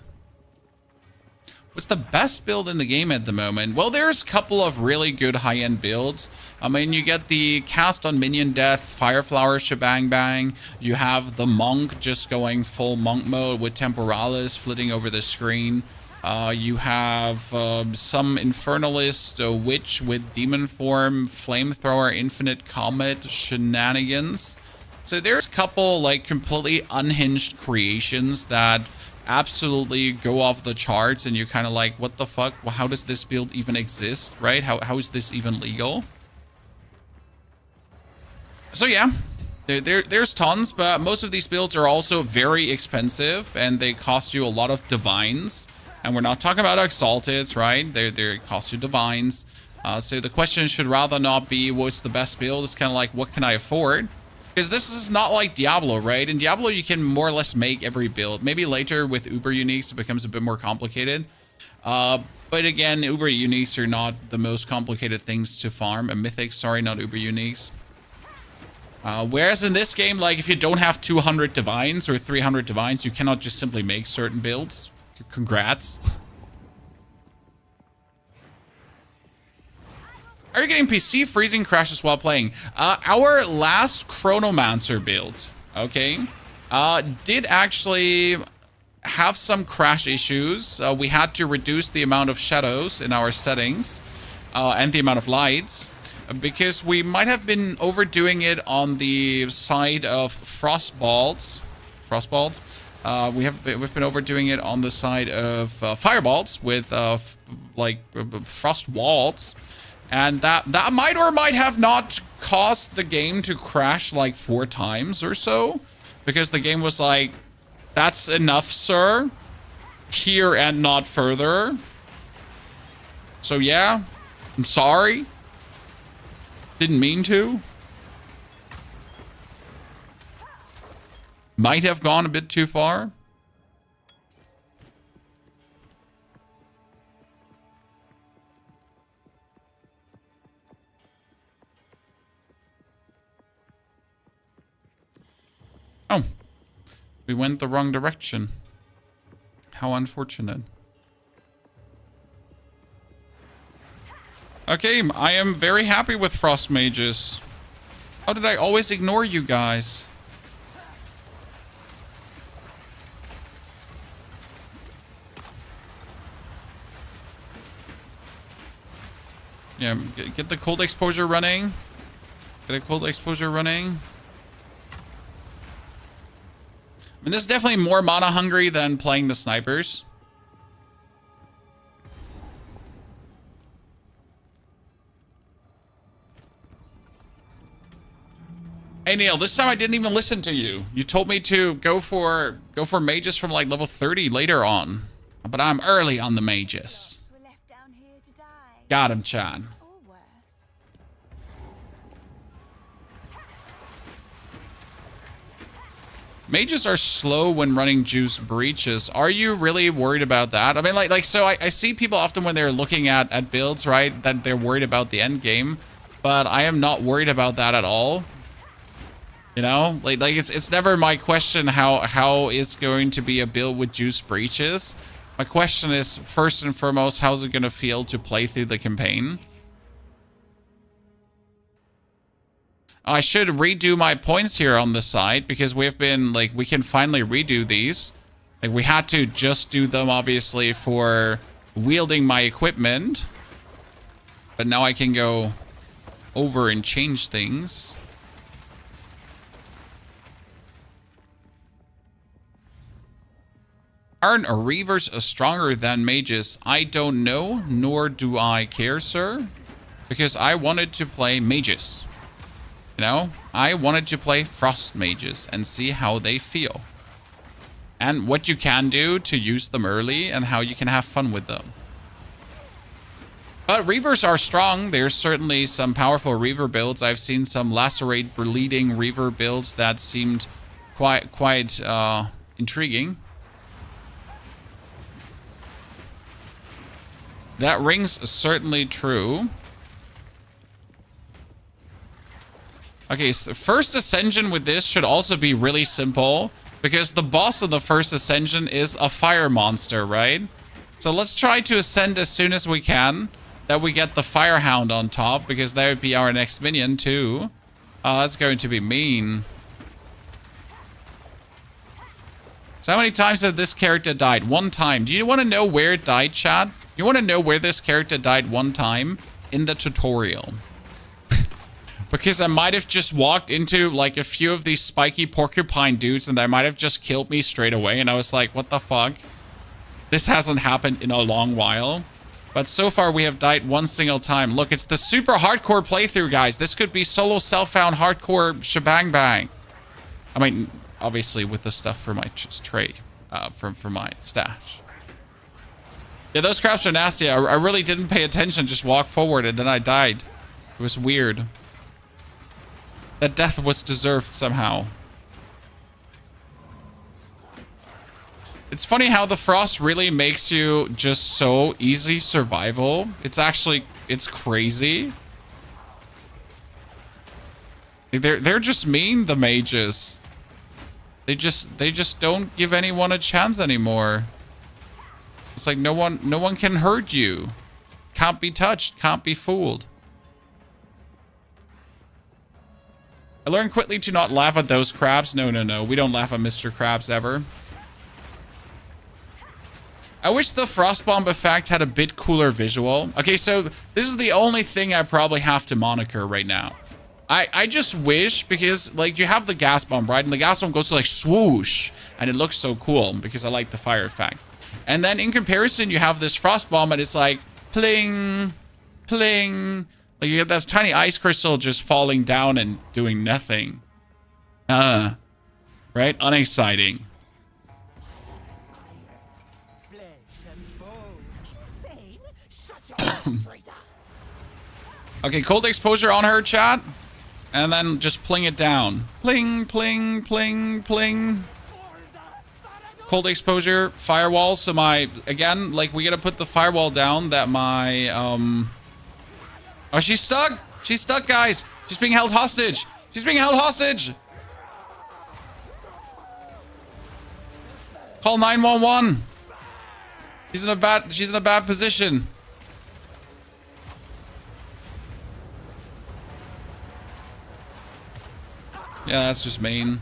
What's the best build in the game at the moment? Well, there's a couple of really good high-end builds. I mean, you get the cast on minion death, Fireflower shebang bang. You have the monk just going full monk mode with temporalis flitting over the screen. You have some infernalist witch with demon form, flamethrower, infinite comet shenanigans. So there's a couple like completely unhinged creations that absolutely go off the charts, and you're kind of like, what the fuck? Well, how does this build even exist, right? How is this even legal? So yeah, there's tons, but most of these builds are also very expensive, and they cost you a lot of divines. And we're not talking about exalteds, right? They cost you divines. So the question should rather not be what's the best build. It's kind of like, what can I afford? Because this is not like Diablo, right? In Diablo, you can more or less make every build. Maybe later with Uber Uniques, it becomes a bit more complicated. But again, Uber Uniques are not the most complicated things to farm. A Mythic, sorry, not Uber Uniques. Whereas in this game, like if you don't have 200 divines or 300 divines, you cannot just simply make certain builds. Congrats. Are you getting PC freezing crashes while playing? Our last Chronomancer build, okay, did actually have some crash issues. We had to reduce the amount of shadows in our settings and the amount of lights because we might have been overdoing it on the side of frostballs. We've been overdoing it on the side of fireballs with like frost walls. And that might or might have not caused the game to crash like 4 times or so. Because the game was like, that's enough, sir. Here and not further. So yeah, I'm sorry. Didn't mean to. Might have gone a bit too far. Oh, we went the wrong direction. How unfortunate. Okay, I am very happy with Frost Mages. How did I always ignore you guys? Yeah, get the cold exposure running. Get a cold exposure running. I mean, this is definitely more mana hungry than playing the snipers. Hey Neil, this time I didn't even listen to you. You told me to go for mages from like level 30 later on. But I'm early on the mages. We're left down here to die. Got him, Chan. Or worse. Mages are slow when running juice breaches. Are you really worried about that? I mean, so I see people often when they're looking at builds, right, that they're worried about the end game, but I am not worried about that at all. You know, like it's never my question how it's going to be a build with juice breaches. My question is, first and foremost, how's it going to feel to play through the campaign? I should redo my points here on the side because we've been, like, we can finally redo these. Like, we had to just do them, obviously, for wielding my equipment. But now I can go over and change things. Aren't reavers stronger than mages? I don't know, nor do I care, sir. Because I wanted to play mages. You know? I wanted to play frost mages and see how they feel. And what you can do to use them early and how you can have fun with them. But reavers are strong. There's certainly some powerful reaver builds. I've seen some lacerate bleeding reaver builds that seemed quite intriguing. That rings certainly true. Okay, so the first ascension with this should also be really simple because the boss of the first ascension is a fire monster, right? So let's try to ascend as soon as we can. That we get the Firehound on top because that would be our next minion too. That's going to be mean. So how many times has this character died? One time. Do you want to know where it died, chat? You want to know where this character died one time? In the tutorial. Because I might have just walked into like a few of these spiky porcupine dudes and they might have just killed me straight away. And I was like, what the fuck? This hasn't happened in a long while. But so far we have died one single time. Look, it's the super hardcore playthrough, guys. This could be solo self-found hardcore shebang bang. I mean, obviously with the stuff for my tray, for my stash. Yeah, those crabs are nasty. I really didn't pay attention. Just walked forward and then I died. It was weird. That death was deserved somehow. It's funny how the frost really makes you just so easy survival. It's crazy. They're just mean, the mages. They just don't give anyone a chance anymore. It's like no one can hurt you. Can't be touched, can't be fooled. I learned quickly to not laugh at those crabs. No. We don't laugh at Mr. Krabs ever. I wish the Frostbomb effect had a bit cooler visual. Okay, so this is the only thing I probably have to moniker right now. I just wish, because like you have the gas bomb, right? And the gas bomb goes to like swoosh and it looks so cool because I like the fire effect. And then in comparison, you have this Frostbomb and it's like pling, pling. Like you get that tiny ice crystal just falling down and doing nothing. Right? Unexciting. Okay, cold exposure on her, chat. And then just pling it down. Pling, pling, pling, pling. Cold exposure, firewall. So again, like we gotta put the firewall down that my, oh, she's stuck. She's stuck, guys. She's being held hostage. She's being held hostage. Call 911. She's in a bad position. Yeah, that's just mean.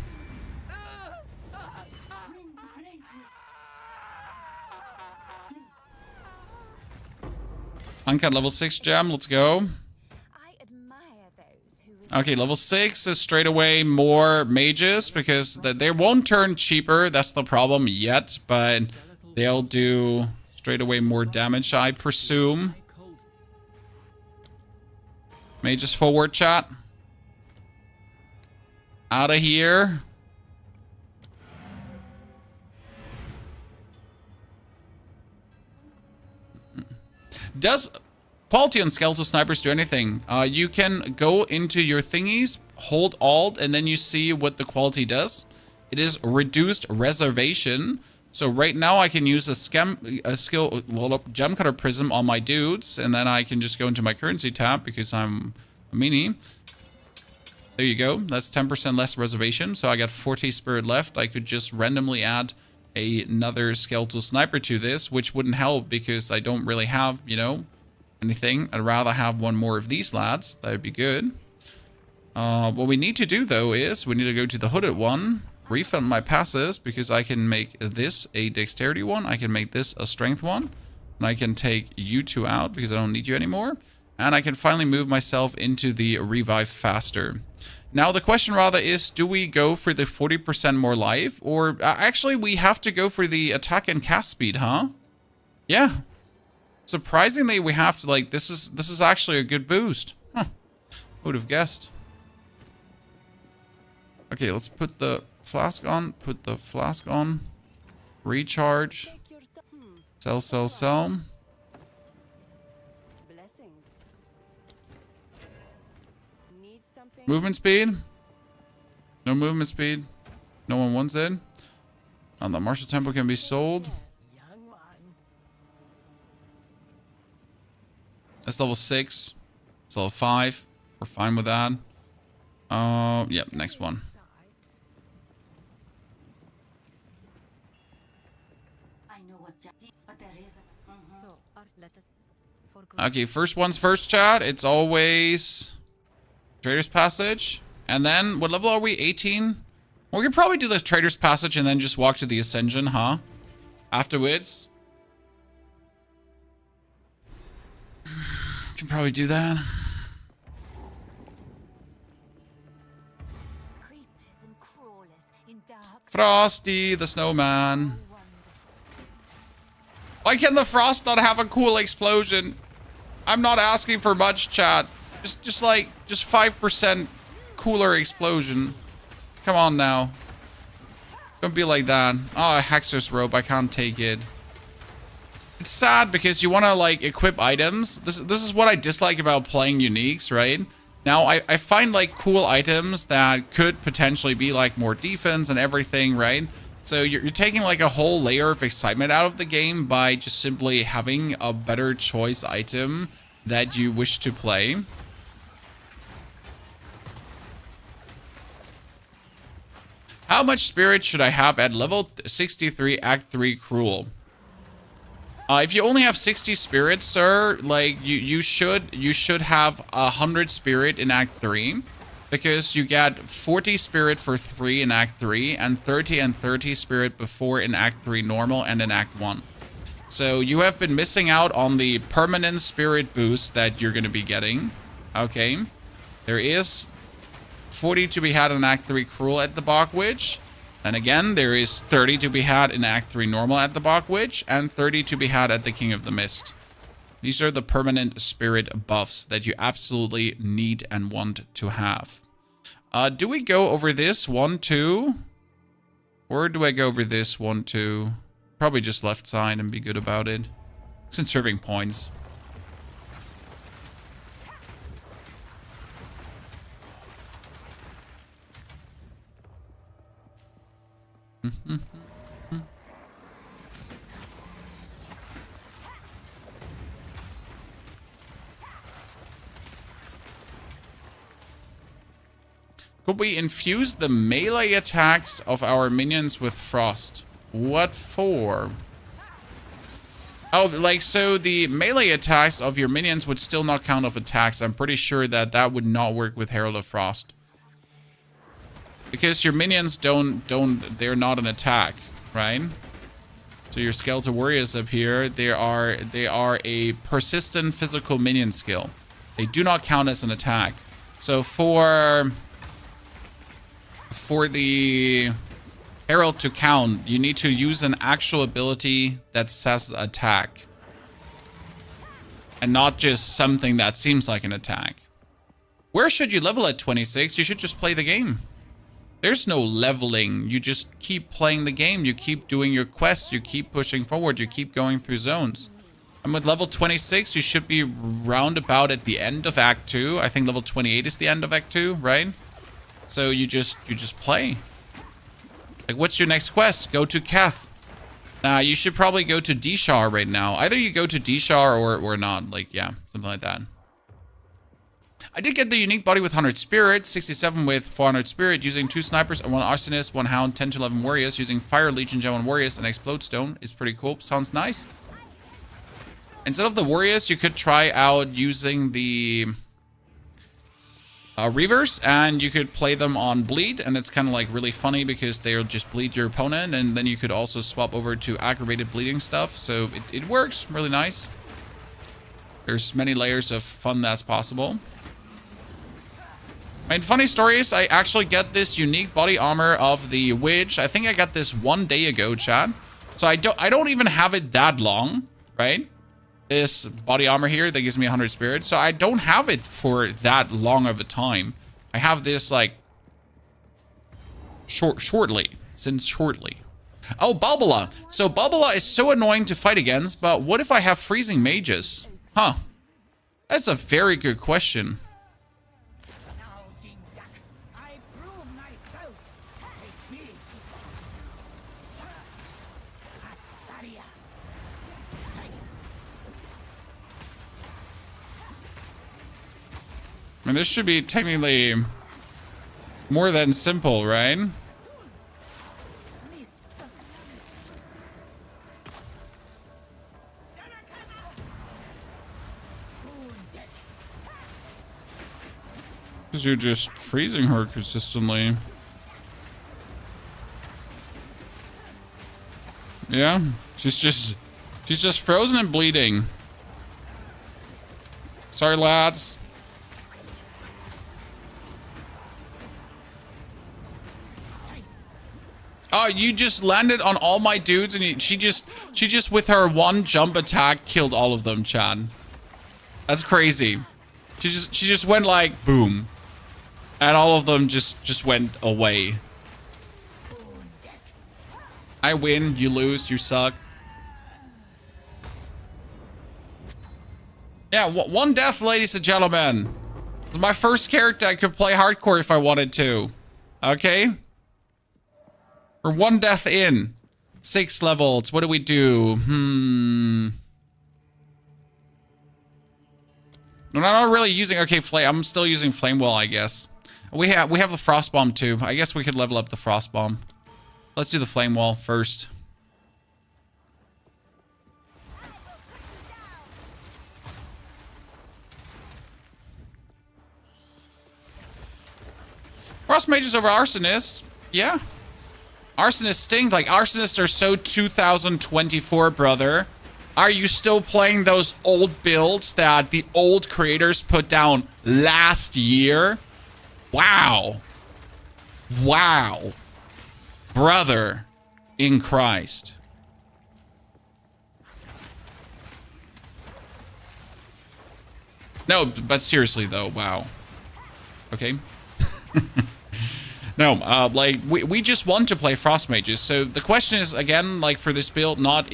Uncut level 6 gem, let's go. Okay, level 6 is straight away more mages because they won't turn cheaper. That's the problem yet, but they'll do straight away more damage, I presume. Mages forward, chat. Out of here. Does quality on skeletal snipers do anything? You can go into your thingies, hold Alt, and then you see what the quality does. It is reduced reservation. So right now I can use a gem cutter prism on my dudes, and then I can just go into my currency tab because I'm a meanie. There you go. That's 10% less reservation. So I got 40 spirit left. I could just randomly add another skeletal sniper to this, which wouldn't help because I don't really have, you know, anything. I'd rather have one more of these lads. That would be good. What we need to do, though, is we need to go to the hooded one, refund my passes, because I can make this a dexterity one, I can make this a strength one, and I can take you two out because I don't need you anymore, and I can finally move myself into the revive faster. Now, the question rather is, do we go for the 40% more life, or actually we have to go for the attack and cast speed, huh? Yeah. Surprisingly, we have to, like, this is actually a good boost. Huh. Would have guessed. Okay, let's put the flask on. Put the flask on. Recharge. Sell, sell, sell. Movement speed. No movement speed. No one wants it. The martial temple can be sold. That's level 6. It's level 5. We're fine with that. Yep, next one. Okay, first one's first, chat. It's always Trader's Passage. And then, what level are we? 18? Well, we could probably do the Trader's Passage and then just walk to the Ascension, huh? Afterwards. Can probably do that. Frosty the Snowman. Why can the frost not have a cool explosion? I'm not asking for much, chat. Just 5% cooler explosion. Come on now. Don't be like that. Oh, a Hexer's rope. I can't take it. It's sad because you want to, like, equip items. This is what I dislike about playing uniques, right? Now, I find, like, cool items that could potentially be, like, more defense and everything, right? So you're taking, like, a whole layer of excitement out of the game by just simply having a better choice item that you wish to play. How much spirit should I have at level 63 Act 3 Cruel? If you only have 60 spirit, sir, like you should have 100 spirit in Act 3, because you get 40 spirit for 3 in Act 3 and 30 spirit before in Act 3 normal and in Act 1. So you have been missing out on the permanent spirit boost that you're going to be getting. Okay, there is 40 to be had in Act 3 Cruel at the Bog Witch. And again, there is 30 to be had in Act 3 Normal at the Bog Witch, and 30 to be had at the King of the Mist. These are the permanent spirit buffs that you absolutely need and want to have. Do we go over this 1, 2? Or do I go over this 1, 2? Probably just left side and be good about it. Conserving points. Could we infuse the melee attacks of our minions with frost? What for? Oh, like, so the melee attacks of your minions would still not count off attacks. I'm pretty sure that that would not work with Herald of Frost. Because your minions they're not an attack, right? So your Skeletal Warriors up here, they are a persistent physical minion skill. They do not count as an attack. So for the Herald to count, you need to use an actual ability that says attack. And not just something that seems like an attack. Where should you level at 26? You should just play the game. There's no leveling. You just keep playing the game. You keep doing your quests. You keep pushing forward. You keep going through zones. And with level 26, you should be round about at the end of Act 2. I think level 28 is the end of Act 2, right? So you just play. Like, what's your next quest? Go to Keth. You should probably go to Dishar right now. Either you go to Dishar or not. Like, yeah, something like that. I did get the unique body with 100 spirit, 67 with 400 spirit, using 2 snipers and 1 arsonist, 1 hound, 10 to 11 warriors, using fire legion, gen 1 warriors, and explode stone. It's pretty cool. Sounds nice. Instead of the warriors, you could try out using the Reavers, and you could play them on bleed, and it's kind of like really funny because they'll just bleed your opponent, and then you could also swap over to aggravated bleeding stuff, so it works really nice. There's many layers of fun that's possible. And funny story is, I actually get this unique body armor of the Witch. I think I got this 1 day ago, chat. So I don't even have it that long, right? This body armor here that gives me 100 spirits. So I don't have it for that long of a time. I have this like shortly. Oh, Bulbula. So Bulbula is so annoying to fight against, but what if I have freezing mages? Huh. That's a very good question. I mean, this should be technically more than simple, right? Because you're just freezing her consistently. Yeah, she's just frozen and bleeding. Sorry, lads. Oh, you just landed on all my dudes, and she just with her one jump attack killed all of them, Chad. That's crazy. She just went like boom, and all of them just went away. I win, you lose, you suck. Yeah, one death, ladies and gentlemen. It's my first character I could play hardcore if I wanted to. Okay. We're 1 death in. 6 levels. What do we do? No, I'm not really using... Okay, I'm still using Flame Wall, I guess. We have the Frost Bomb, too. I guess we could level up the Frost Bomb. Let's do the Flame Wall first. Frost Mages over Arsonists. Yeah. Arsonists stink. Like, Arsonists are so 2024, brother. Are you still playing those old builds that the old creators put down last year? Wow. Wow. Brother in Christ. No, but seriously, though, wow. Okay. No, like, we just want to play Frost Mages. So the question is, again, like, for this build, not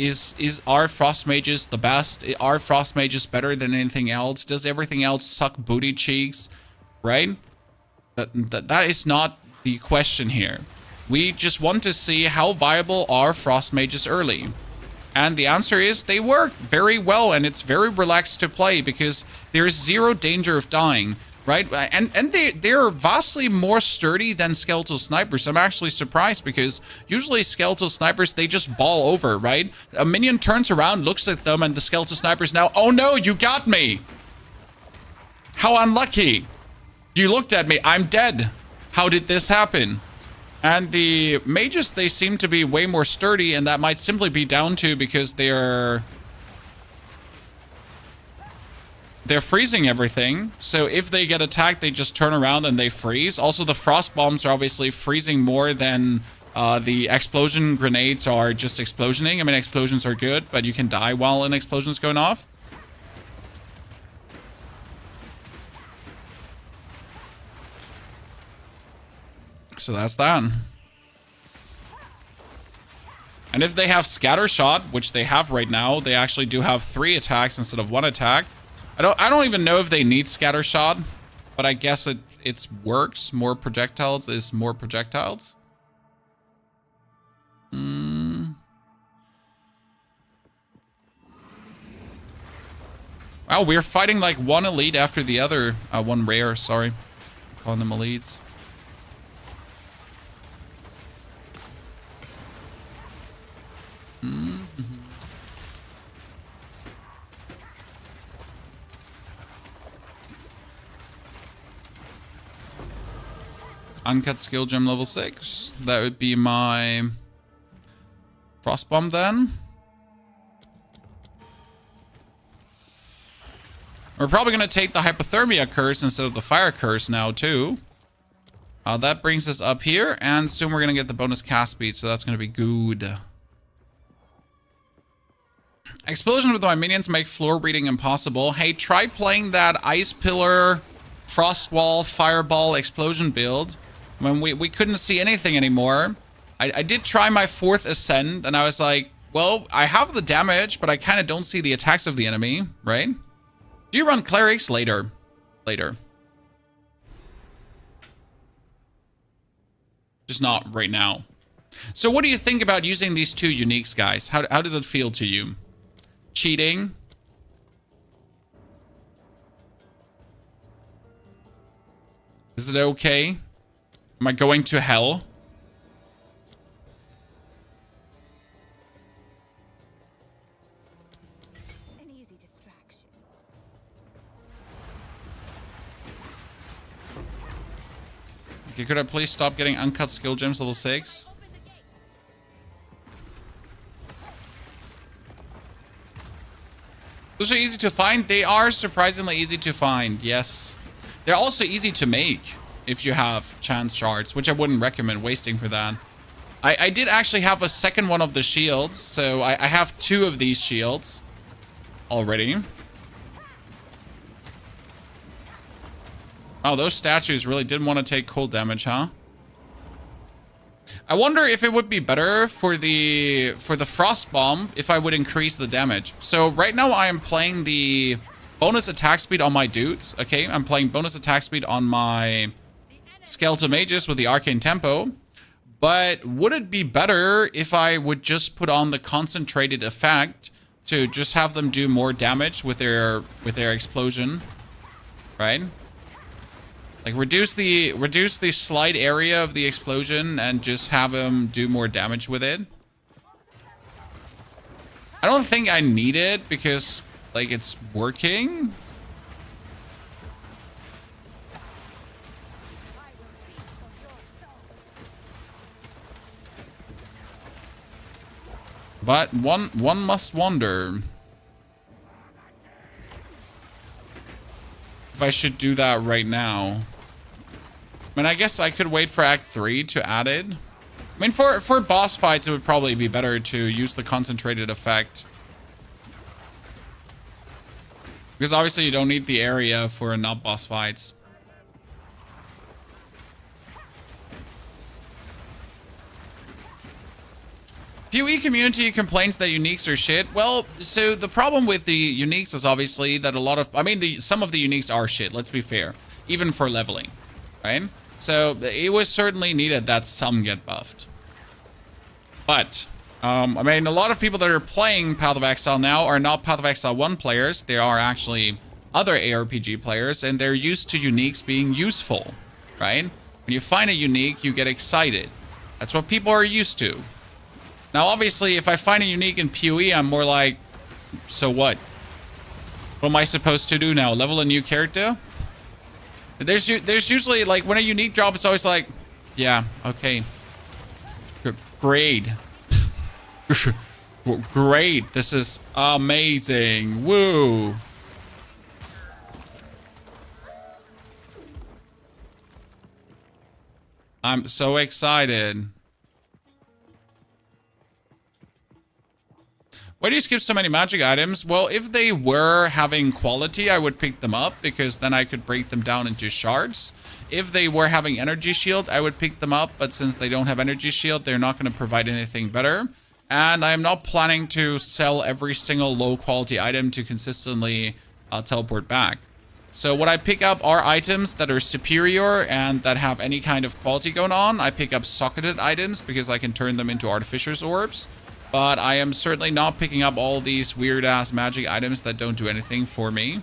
are Frost Mages the best? Are Frost Mages better than anything else? Does everything else suck booty cheeks? Right? That is not the question here. We just want to see how viable are Frost Mages early. And the answer is they work very well, and it's very relaxed to play because there's zero danger of dying. Right? And they're vastly more sturdy than skeletal snipers. I'm actually surprised because usually skeletal snipers, they just ball over, right? A minion turns around, looks at them, and the skeletal sniper's now, oh no, you got me! How unlucky! You looked at me, I'm dead. How did this happen? And the mages, they seem to be way more sturdy, and that might simply be down to because they're freezing everything. So if they get attacked, they just turn around and they freeze. Also, the frost bombs are obviously freezing more than the explosion grenades are just explosioning. I mean, explosions are good, but you can die while an explosion's going off. So that's that. And if they have scatter shot, which they have right now, they actually do have 3 attacks instead of 1 attack. I don't even know if they need scatter shot, but I guess it works. More projectiles is more projectiles. Wow, we're fighting like one elite after the other. One rare, sorry. I'm calling them elites. Uncut skill gem level 6. That would be my frost bomb then. We're probably going to take the hypothermia curse instead of the fire curse now too. That brings us up here, and soon we're going to get the bonus cast speed, so that's going to be good. Explosion with my minions make floor reading impossible. Hey, try playing that Ice Pillar, Frost Wall, Fireball, Explosion build when we couldn't see anything anymore. I did try my 4th Ascend, and I was like, well, I have the damage, but I kind of don't see the attacks of the enemy, right? Do you run Clerics? Later. Just not right now. So what do you think about using these 2 uniques, guys? How does it feel to you? Cheating? Is it okay? Am I going to hell? An easy distraction. Okay, could I please stop getting uncut skill gems level 6? Those are easy to find. They are surprisingly easy to find, yes. They're also easy to make if you have chance shards, which I wouldn't recommend wasting for that. I did actually have a second one of the shields, so I have 2 of these shields already. Oh, those statues really didn't want to take cold damage, huh? I wonder if it would be better for the frost bomb if I would increase the damage. So right now I am playing the bonus attack speed on my dudes. Okay, I'm playing bonus attack speed on my skeletal mages with the arcane tempo. But would it be better if I would just put on the concentrated effect to just have them do more damage with their explosion, right? Like reduce the slide area of the explosion and just have them do more damage with it. I don't think I need it because like it's working. But one must wonder if I should do that right now. I mean, I guess I could wait for Act 3 to add it. I mean, for boss fights, it would probably be better to use the concentrated effect. Because obviously you don't need the area for not boss fights. PoE community complains that uniques are shit. Well, so the problem with the uniques is obviously that a lot of... I mean, some of the uniques are shit, let's be fair. Even for leveling, right? So it was certainly needed that some get buffed. But, I mean, a lot of people that are playing Path of Exile now are not Path of Exile 1 players. They are actually other ARPG players, and they're used to uniques being useful, right? When you find a unique, you get excited. That's what people are used to. Now, obviously, if I find a unique in PoE, I'm more like, so what? What am I supposed to do now? Level a new character? There's usually, like, when a unique drop, it's always like, yeah, okay. Great. Great. This is amazing. Woo. I'm so excited. Why do you skip so many magic items? Well, if they were having quality, I would pick them up because then I could break them down into shards. If they were having energy shield, I would pick them up, but since they don't have energy shield, they're not going to provide anything better. And I am not planning to sell every single low quality item to consistently teleport back. So what I pick up are items that are superior and that have any kind of quality going on. I pick up socketed items because I can turn them into artificer's orbs. But I am certainly not picking up all these weird-ass magic items that don't do anything for me.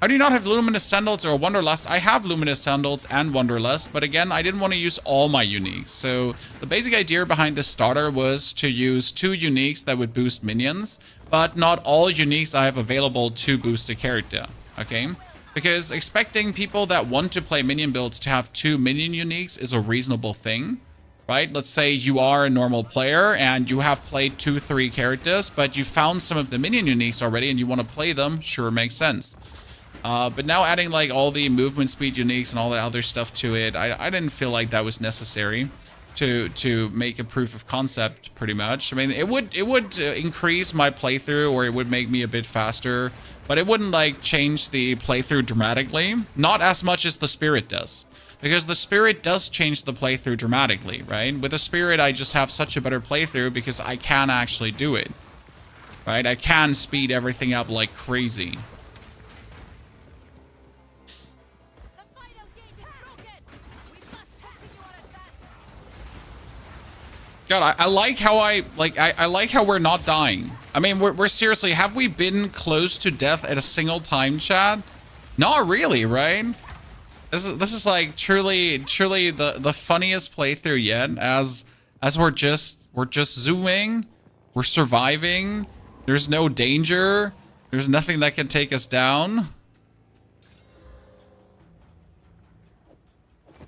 How do you not have Luminous Sandals or Wanderlust? I have Luminous Sandals and Wanderlust, but again, I didn't want to use all my uniques. So the basic idea behind this starter was to use 2 uniques that would boost minions, but not all uniques I have available to boost a character, okay? Because expecting people that want to play minion builds to have 2 minion uniques is a reasonable thing, right? Let's say you are a normal player and you have played 2-3 characters, but you found some of the minion uniques already and you want to play them, sure, makes sense. But now adding like all the movement speed uniques and all that other stuff to it, I didn't feel like that was necessary to make a proof of concept, pretty much. I mean, it would increase my playthrough, or it would make me a bit faster, but it wouldn't like change the playthrough dramatically. Not as much as the spirit does, because the spirit does change the playthrough dramatically, right? With the spirit, I just have such a better playthrough because I can actually do it, right? I can speed everything up like crazy. God, I like how I like how we're not dying. I mean, we're seriously, have we been close to death at a single time, Chad? Not really, right? This is like truly the funniest playthrough yet, as we're just zooming, we're surviving. There's no danger. There's nothing that can take us down.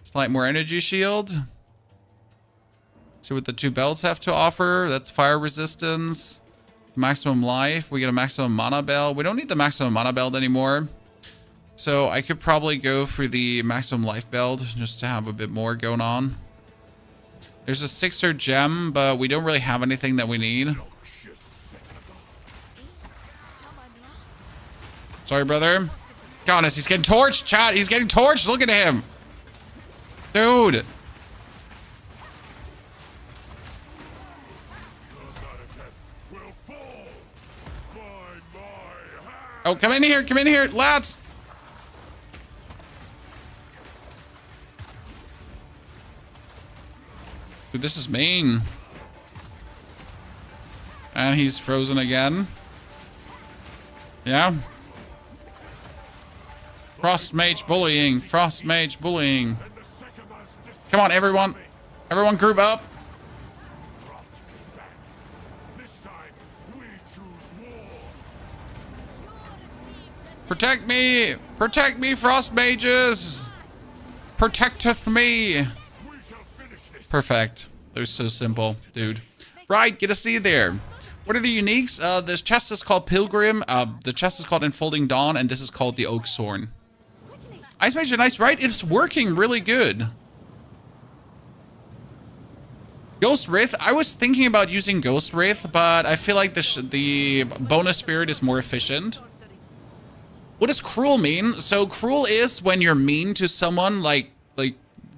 Slight more energy shield. See what the 2 belts have to offer. That's fire resistance, maximum life. We get a maximum mana belt. We don't need the maximum mana belt anymore. So I could probably go for the maximum life belt just to have a bit more going on. There's a 6er gem, but we don't really have anything that we need. Sorry, brother. Goodness, he's getting torched, chat. He's getting torched. Look at him. Dude. Oh, come in here, lads. Dude, this is mean. And he's frozen again. Yeah. Frost mage bullying. Frost mage bullying. Come on, everyone. Everyone group up. Protect me! Protect me, frost mages! Protecteth me! Perfect. That was so simple, dude. Right, get a C there. What are the uniques? This chest is called Pilgrim, the chest is called Enfolding Dawn, and this is called the Oak Sorn. Ice Mage are nice, right? It's working really good. Ghost Wraith, I was thinking about using Ghost Wraith, but I feel like the bonus spirit is more efficient. What does cruel mean? So cruel is when you're mean to someone, like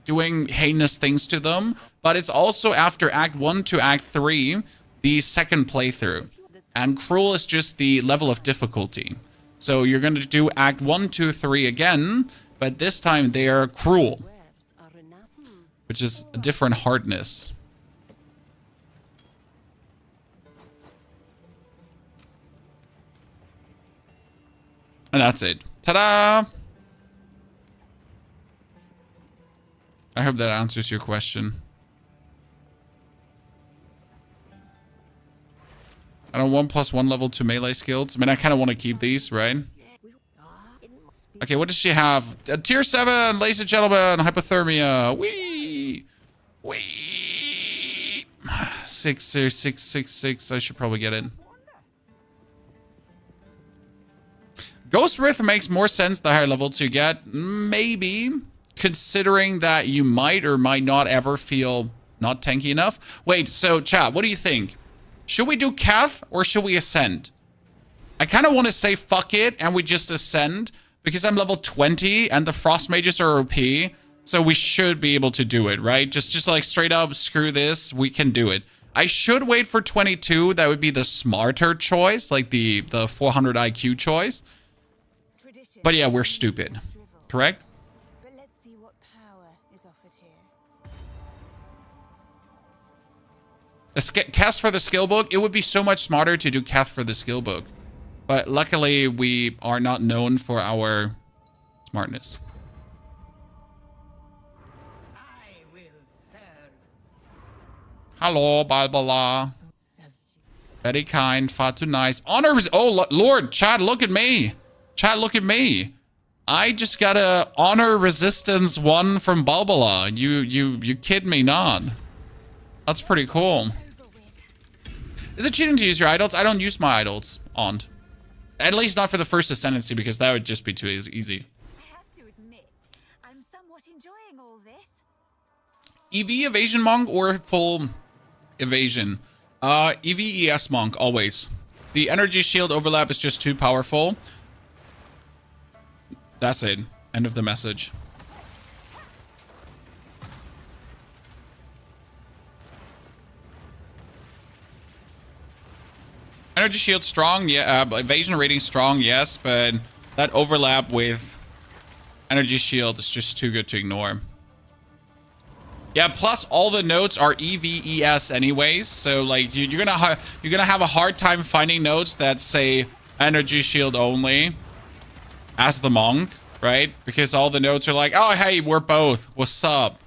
doing heinous things to them, but it's also after Act 1 to Act 3, the second playthrough. And cruel is just the level of difficulty. So you're going to do Act 1, 2, 3 again, but this time they are cruel, which is a different hardness. And that's it. Ta-da! I hope that answers your question. I don't want +1 level 2 melee skills. I mean, I kind of want to keep these, right? Okay, what does she have? Tier 7, ladies and gentlemen, hypothermia. Wee! Wee! 6. I should probably get it. Ghost Wraith makes more sense the higher levels you get. Maybe. Considering that you might or might not ever feel not tanky enough. Wait, so chat, what do you think? Should we do Cath or should we ascend? I kind of want to say fuck it and we just ascend because I'm level 20 and the frost mages are OP. So we should be able to do it, right? Just like straight up screw this. We can do it. I should wait for 22. That would be the smarter choice, like the 400 IQ choice. But yeah, we're stupid. Correct? But let's see what power is offered here. Cast for the skill book. It would be so much smarter to do Cath for the skill book. But luckily, we are not known for our smartness. I will serve. Hello, Balbala. Very kind, far too nice. Honor is... Oh, Lord, Chad, look at me. Chad, look at me. I just got a honor resistance 1 from Balbala. You kid me not. That's pretty cool. Is it cheating to use your idols? I don't use my idols on. At least not for the first ascendancy, because that would just be too easy. I have to admit, I'm somewhat enjoying all this. EV evasion monk or full evasion? EV ES monk, always. The energy shield overlap is just too powerful. That's it. End of the message. Energy shield strong, yeah. Evasion rating strong, yes, but that overlap with energy shield is just too good to ignore. Yeah, plus all the nodes are EVES anyways, so like you're gonna have a hard time finding nodes that say energy shield only as the monk, right? Because all the nodes are like, oh hey, we're both. What's up,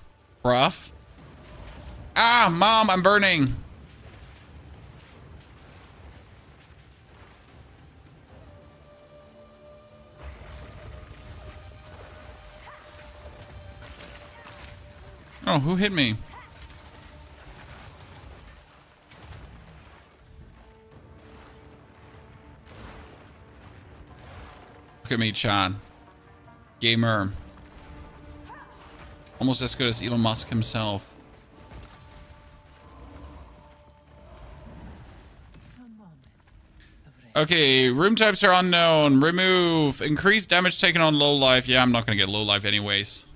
bruv? Ah, mom, I'm burning. Oh, who hit me? Look at me, Chan. Gamer. Almost as good as Elon Musk himself. Okay, room types are unknown. Remove. Increase damage taken on low life. Yeah, I'm not gonna get low life anyways.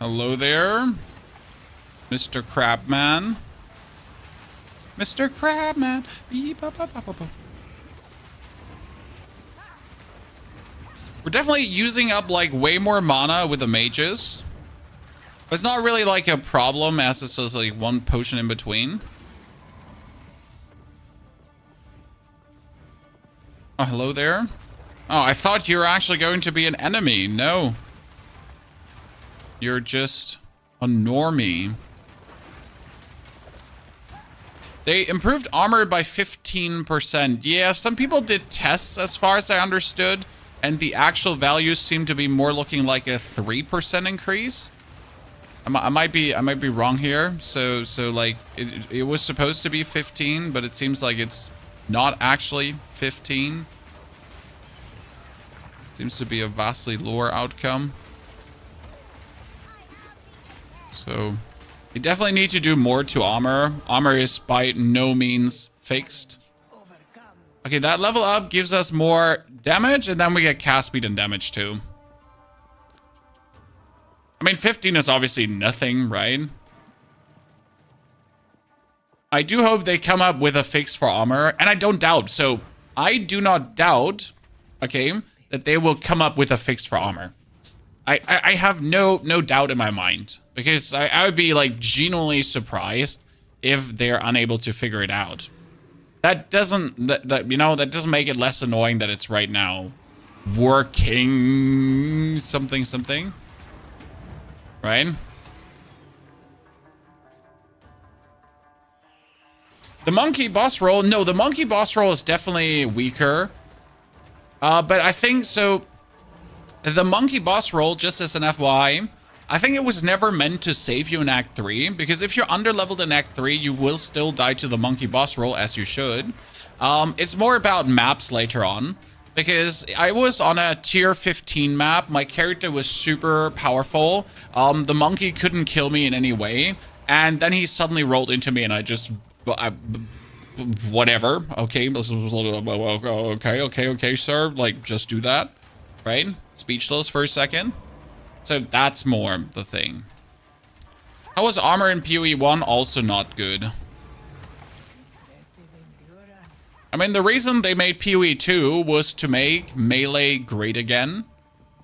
Hello there, Mr. Crabman. Mr. Crabman. We're definitely using up like way more mana with the mages. But it's not really like a problem as it's just like one potion in between. Oh, hello there. Oh, I thought you were actually going to be an enemy. No. You're just a normie. They improved armor by 15%. Yeah, some people did tests as far as I understood, and the actual values seem to be more looking like a 3% increase. I might be wrong here. So like it was supposed to be 15, but it seems like it's not actually 15. Seems to be a vastly lower outcome. So, you definitely need to do more to armor. Armor is by no means fixed. Okay, that level up gives us more damage, and then we get cast speed and damage too. I mean, 15 is obviously nothing, right? I do hope they come up with a fix for armor, and I don't doubt. So, I do not doubt, okay, that they will come up with a fix for armor. I have no doubt in my mind, because I would be like genuinely surprised if they're unable to figure it out. That doesn't that doesn't make it less annoying that it's right now working something, right? The monkey boss roll, no, the monkey boss roll is definitely weaker, but I think so. The monkey boss roll, just as an FYI, I think it was never meant to save you in Act 3, because if you're underleveled in Act 3, you will still die to the monkey boss roll, as you should. It's more about maps later on, because I was on a tier 15 map, my character was super powerful, the monkey couldn't kill me in any way, and then he suddenly rolled into me and I just... whatever, okay, okay, sir, like, just do that, right? Speechless for a second. So that's more the thing. How was armor in PoE 1? Also not good. I mean, the reason they made PoE 2 was to make melee great again.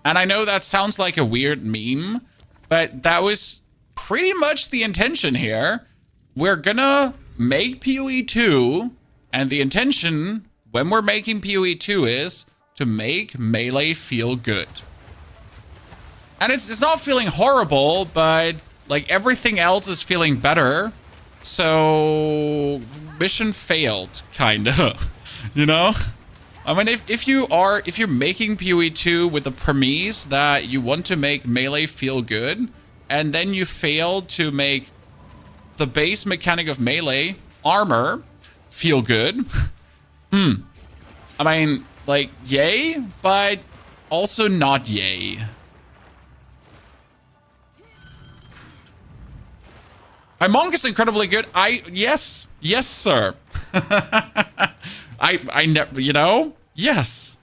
And I know that sounds like a weird meme, but that was pretty much the intention here. We're gonna make PoE 2, and the intention when we're making PoE 2 is to make melee feel good. And it's not feeling horrible, but like everything else is feeling better. So mission failed, kinda. You know? I mean, if you're making PoE 2 with the premise that you want to make melee feel good, and then you fail to make the base mechanic of melee, armor, feel good. I mean, like, yay, but also not yay. My monk is incredibly good. Yes, sir. I never, you know, yes.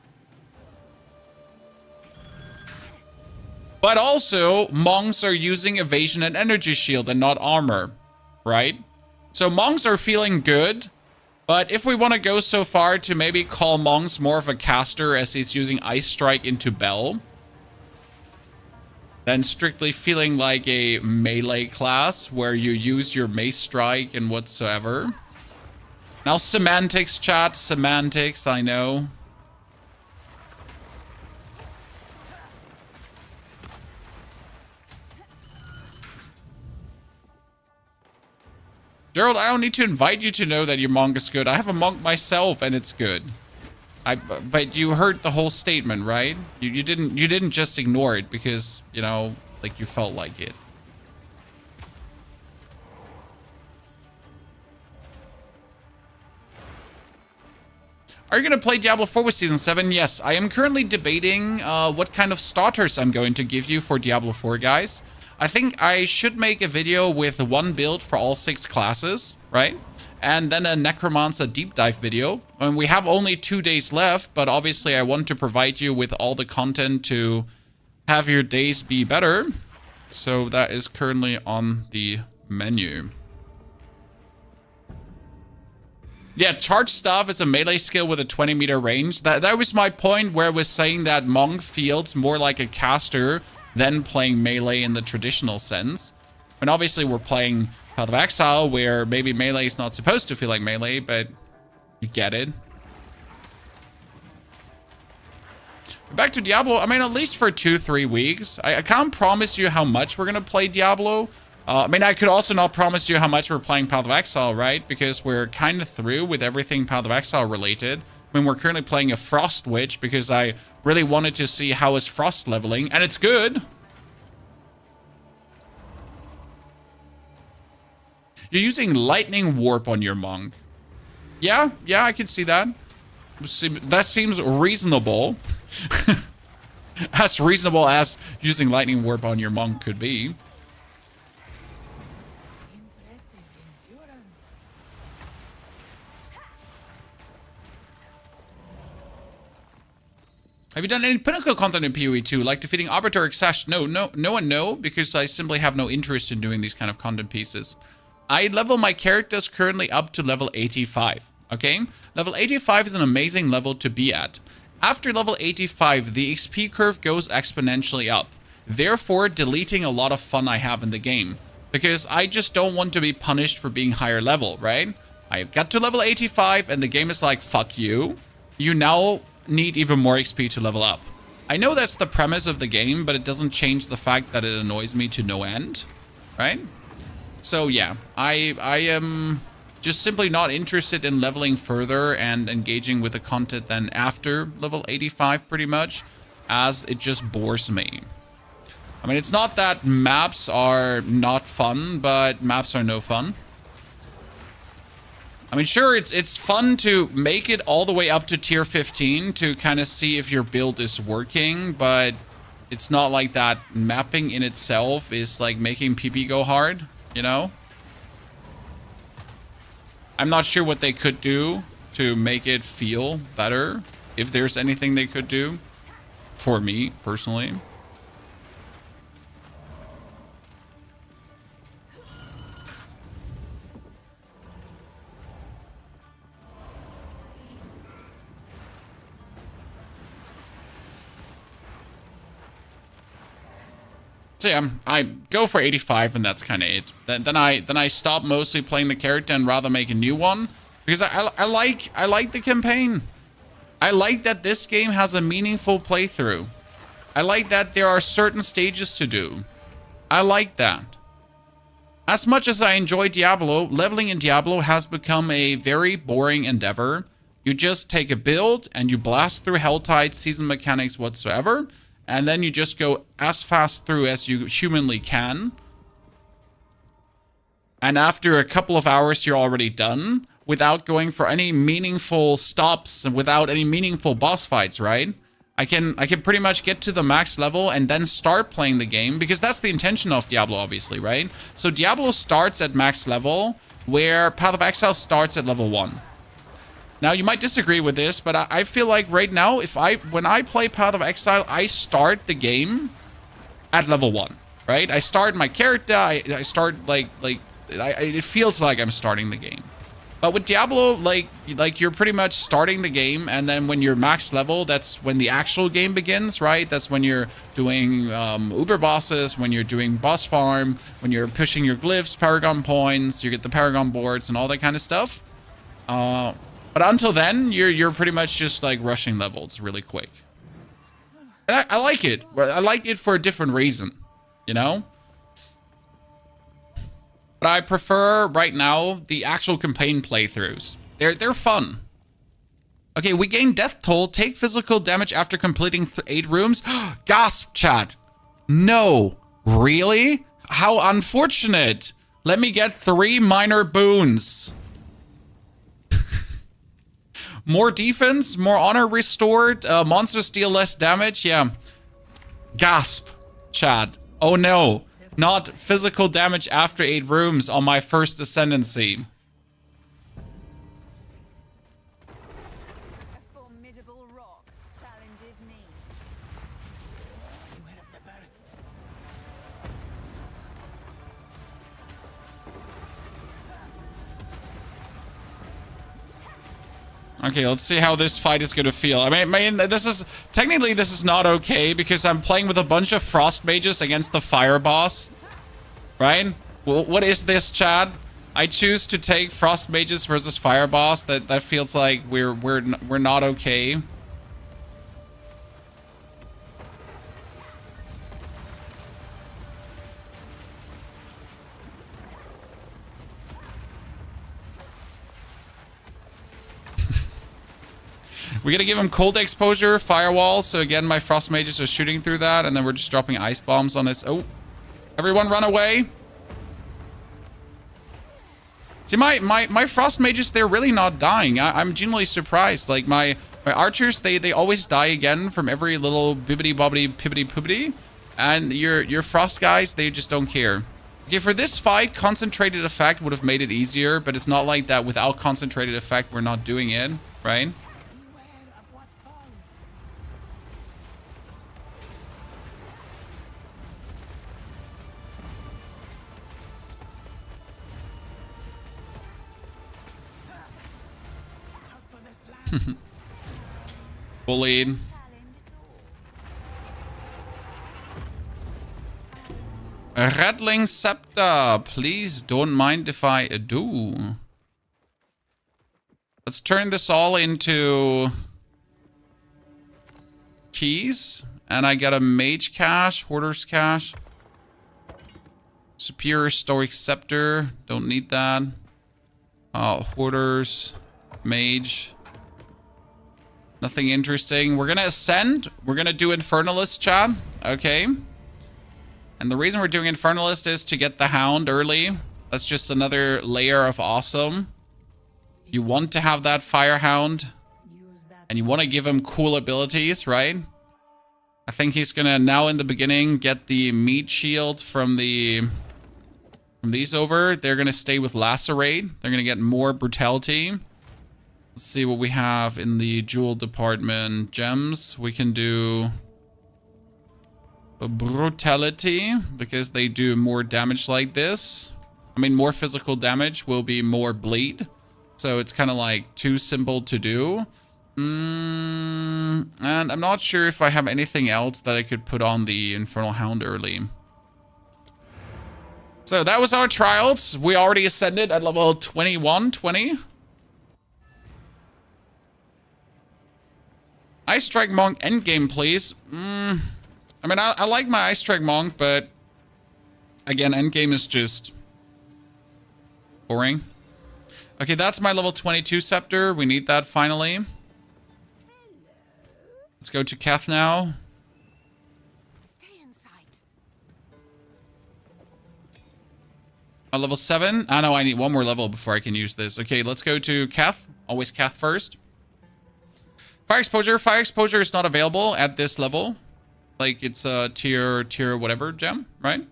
But also, monks are using evasion and energy shield and not armor, right? So monks are feeling good, but if we want to go so far to maybe call monks more of a caster as he's using Ice Strike into Bell, than strictly feeling like a melee class where you use your Mace Strike and whatsoever. Now semantics, chat, semantics, I know. Gerald, I don't need to invite you to know that your monk is good. I have a monk myself and it's good. But you heard the whole statement, right? You didn't just ignore it because, you know, like you felt like it. Are you going to play Diablo 4 with Season 7? Yes, I am currently debating what kind of starters I'm going to give you for Diablo 4, guys. I think I should make a video with one build for all 6 classes, right? And then a Necromancer deep dive video. And we have only 2 days left, but obviously I want to provide you with all the content to have your days be better. So that is currently on the menu. Yeah, charge staff is a melee skill with a 20-meter range. That was my point where I was saying that monk feels more like a caster than playing melee in the traditional sense. And obviously we're playing Path of Exile where maybe melee is not supposed to feel like melee, but you get it. Back to Diablo, I mean, at least for 2-3 weeks. I can't promise you how much we're going to play Diablo. I mean, I could also not promise you how much we're playing Path of Exile, right? Because we're kind of through with everything Path of Exile related. I mean, we're currently playing a Frost Witch because I really wanted to see how is Frost leveling, and it's good. You're using Lightning Warp on your monk. Yeah, I can see that. That seems reasonable. As reasonable as using Lightning Warp on your monk could be. Have you done any pinnacle content in PoE 2, like defeating Arbiter or Sash? No, because I simply have no interest in doing these kind of content pieces. I level my characters currently up to level 85, okay? Level 85 is an amazing level to be at. After level 85, the XP curve goes exponentially up, therefore deleting a lot of fun I have in the game, because I just don't want to be punished for being higher level, right? I got to level 85 and the game is like, fuck you. You now need even more XP to level up. I know that's the premise of the game, but it doesn't change the fact that it annoys me to no end, right? So yeah, I am just simply not interested in leveling further and engaging with the content than after level 85 pretty much, as it just bores me. I mean, it's not that maps are not fun, but maps are no fun. I mean, sure, it's fun to make it all the way up to tier 15 to kind of see if your build is working, but it's not like that mapping in itself is like making PP go hard, you know? I'm not sure what they could do to make it feel better, if there's anything they could do, for me, personally. So yeah, I go for 85 and that's kind of it. Then I stop mostly playing the character and rather make a new one because I like the campaign. I like that this game has a meaningful playthrough. I like that there are certain stages to do. I like that. As much as I enjoy Diablo, leveling in Diablo has become a very boring endeavor. You just take a build and you blast through Helltide, season mechanics whatsoever, and then you just go as fast through as you humanly can. And after a couple of hours, you're already done without going for any meaningful stops and without any meaningful boss fights, right? I can pretty much get to the max level and then start playing the game, because that's the intention of Diablo, obviously, right? So Diablo starts at max level, where Path of Exile starts at level 1. Now, you might disagree with this, but I feel like right now, when I play Path of Exile, I start the game at level 1, right? I start my character, I start it feels like I'm starting the game. But with Diablo, like you're pretty much starting the game, and then when you're max level, that's when the actual game begins, right? That's when you're doing uber bosses, when you're doing boss farm, when you're pushing your glyphs, paragon points, you get the paragon boards and all that kind of stuff. But until then, you're pretty much just like rushing levels really quick. And I like it. I like it for a different reason, you know? But I prefer, right now, the actual campaign playthroughs. They're fun. Okay, we gain death toll. Take physical damage after completing 8 rooms. Gasp, chat. No. Really? How unfortunate. Let me get 3 minor boons. More defense, more honor restored. Monsters deal less damage. Yeah. Gasp, chat. Oh no. Not physical damage after 8 rooms on my first ascendancy. A formidable rock challenges me. You have the burst. Okay, let's see how this fight is gonna feel. I mean, this is not okay, because I'm playing with a bunch of frost mages against the fire boss, right? Well, what is this, Chad? I choose to take frost mages versus fire boss. That feels like we're not okay. We're gonna give him cold exposure, firewall. So again, my frost mages are shooting through that, and then we're just dropping ice bombs on his. Oh, everyone run away! See, my frost mages, they're really not dying. I'm genuinely surprised. Like my archers, they always die again from every little bibbity bobbity pibbity poobity, and your frost guys, they just don't care. Okay, for this fight, concentrated effect would have made it easier, but it's not like that. Without concentrated effect, we're not doing it, right? Beware of what falls. Out for the slam. Bullied. Challenge at all. A rattling scepter. Please don't mind if I do. Let's turn this all into keys. And I get a mage cache, hoarder's cache. Superior stoic scepter. Don't need that. Hoarders. Mage. Nothing interesting. We're gonna ascend. We're gonna do Infernalist, chat. Okay. And the reason we're doing Infernalist is to get the Hound early. That's just another layer of awesome. You want to have that Fire Hound. Use that. And you want to give him cool abilities, right? I think he's gonna, now in the beginning, get the meat shield from these over. They're gonna stay with Lacerate. They're gonna get more brutality. Let's see what we have in the jewel department. Gems. We can do a brutality, because they do more damage like this. I mean, more physical damage will be more bleed. So it's kind of like too simple to do. And I'm not sure if I have anything else that I could put on the Infernal Hound early. So that was our trials. We already ascended at level 21, 20. Ice Strike Monk endgame, please. I mean, I like my Ice Strike Monk, but again, endgame is just boring. Okay, that's my level 22 scepter. We need that finally. Let's go to Keth now. Stay in sight. Level 7. I know I need one more level before I can use this. Okay, let's go to Keth. Always Keth first. Fire exposure. Fire exposure is not available at this level. Like it's a tier whatever gem, right?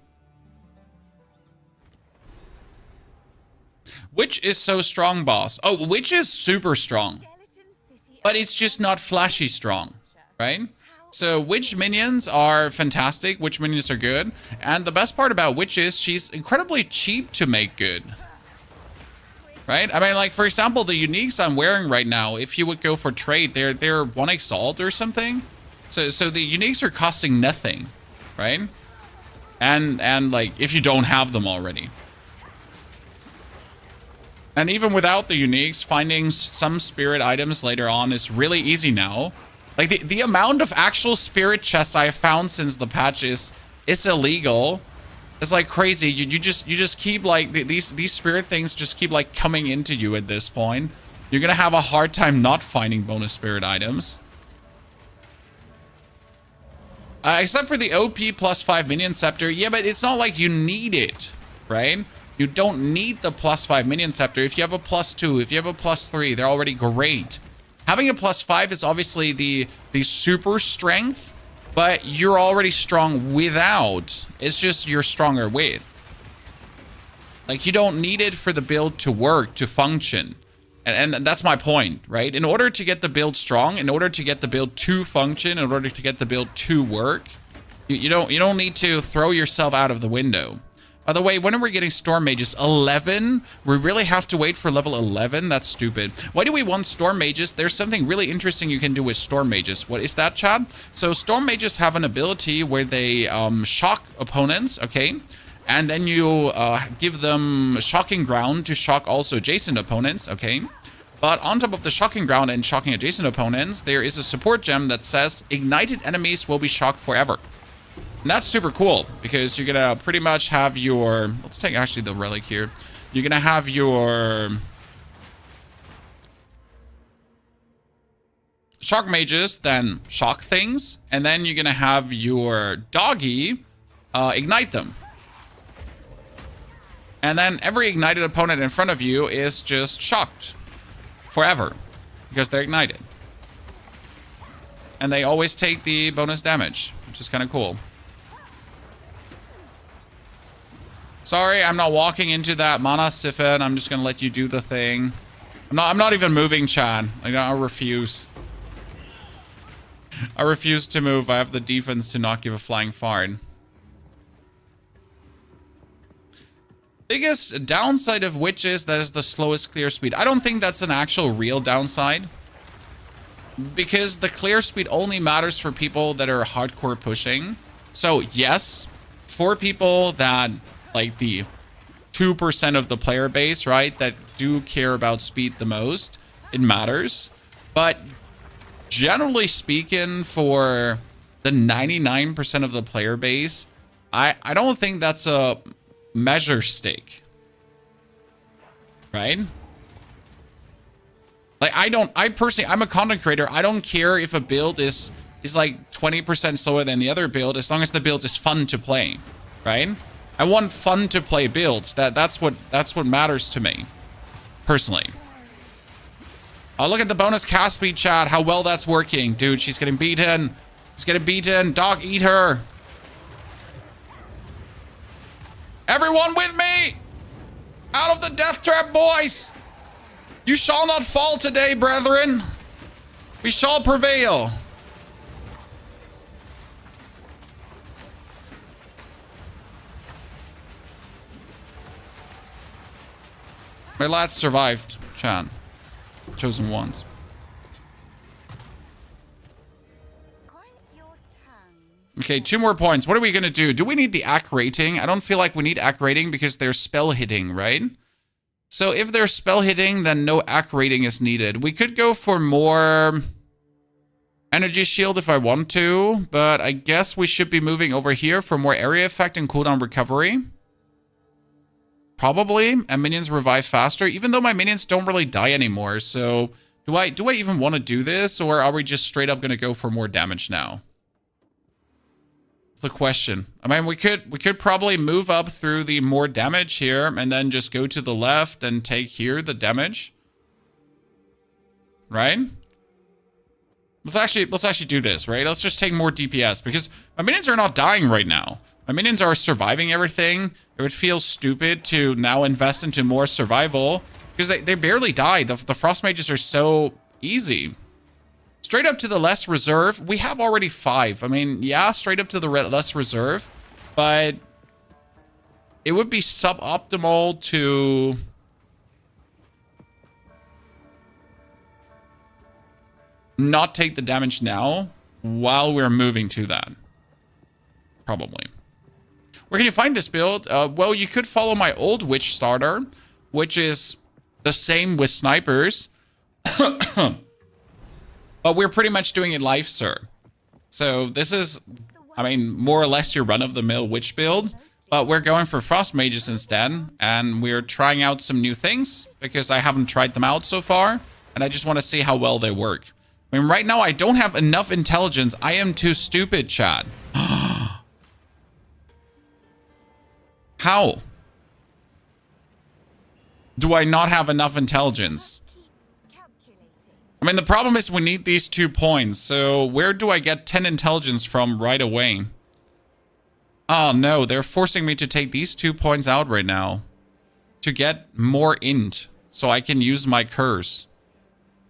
Witch is so strong, boss. Oh, Witch is super strong. But it's just not flashy strong, right? So Witch minions are fantastic. Witch minions are good. And the best part about Witch is she's incredibly cheap to make good. Right? I mean, like, for example, the uniques I'm wearing right now, if you would go for trade, they're 1 exalt or something. So the uniques are costing nothing, right? And like, if you don't have them already. And even without the uniques, finding some spirit items later on is really easy now. Like the amount of actual spirit chests I have found since the patch is illegal. It's like crazy. You just keep like these spirit things just keep like coming into you at this point. You're gonna have a hard time not finding bonus spirit items. Except for the OP +5 minion scepter. Yeah, but it's not like you need it, right? You don't need the +5 minion scepter. If you have a +2, if you have a +3, they're already great. Having a +5 is obviously the super strength, but you're already strong without. It's just you're stronger with. Like, you don't need it for the build to work, to function. And that's my point, right? In order to get the build strong, in order to get the build to function, in order to get the build to work, you don't need to throw yourself out of the window. By the way, when are we getting Storm Mages? 11? We really have to wait for level 11? That's stupid. Why do we want Storm Mages? There's something really interesting you can do with Storm Mages. What is that, Chad? So Storm Mages have an ability where they shock opponents, okay? And then you give them Shocking Ground to shock also adjacent opponents, okay? But on top of the Shocking Ground and shocking adjacent opponents, there is a support gem that says ignited enemies will be shocked forever. And that's super cool, because you're gonna pretty much have your... Let's take actually the relic here. You're gonna have your... shock mages then shock things, and then you're gonna have your doggy ignite them. And then every ignited opponent in front of you is just shocked forever, because they're ignited. And they always take the bonus damage, which is kind of cool. Sorry, I'm not walking into that mana siphon. I'm just gonna let you do the thing. I'm not even moving, Chad. I refuse. I refuse to move. I have the defense to not give a flying fart. Biggest downside of Witch is that is the slowest clear speed. I don't think that's an actual real downside, because the clear speed only matters for people that are hardcore pushing. So yes, for people that like the 2% of the player base, right, that do care about speed the most, it matters. But generally speaking, for the 99% of the player base, I don't think that's a measure stick, right? Like, I personally, I'm a content creator. I don't care if a build is like 20% slower than the other build, as long as the build is fun to play, right? I want fun to play builds. That's what matters to me, personally. Oh, look at the bonus cast speed, chat. How well that's working. Dude, she's getting beaten. She's getting beaten. Dog, eat her. Everyone with me! Out of the death trap, boys! You shall not fall today, brethren. We shall prevail. My lads survived, Chan. Chosen ones. Okay, 2 more points. What are we gonna do? Do we need the AC rating? I don't feel like we need AC rating because they're spell hitting, right? So if they're spell hitting, then no AC rating is needed. We could go for more... Energy shield if I want to, but I guess we should be moving over here for more area effect and cooldown recovery. Probably, and minions revive faster, even though my minions don't really die anymore. So do I even want to do this, or are we just straight up going to go for more damage now? That's the question. I mean, we could probably move up through the more damage here and then just go to the left and take here the damage. Right? Let's actually do this, right? Let's just take more DPS because my minions are not dying right now. My minions are surviving everything. It would feel stupid to now invest into more survival because they barely die. The Frost Mages are so easy. Straight up to the less reserve. We have already 5. I mean, yeah, straight up to the less reserve. But it would be suboptimal to... not take the damage now while we're moving to that. Probably. Where can you find this build? Well, you could follow my old Witch starter, which is the same with snipers. But we're pretty much doing it live, sir. So this is, I mean, more or less your run-of-the-mill Witch build. But we're going for Frost Mages instead. And we're trying out some new things because I haven't tried them out so far. And I just want to see how well they work. I mean, right now I don't have enough intelligence. I am too stupid, Chad. How? Do I not have enough intelligence? I mean, the problem is we need these 2 points. So where do I get 10 intelligence from right away? Oh, no. They're forcing me to take these 2 points out right now. To get more int. So I can use my curse.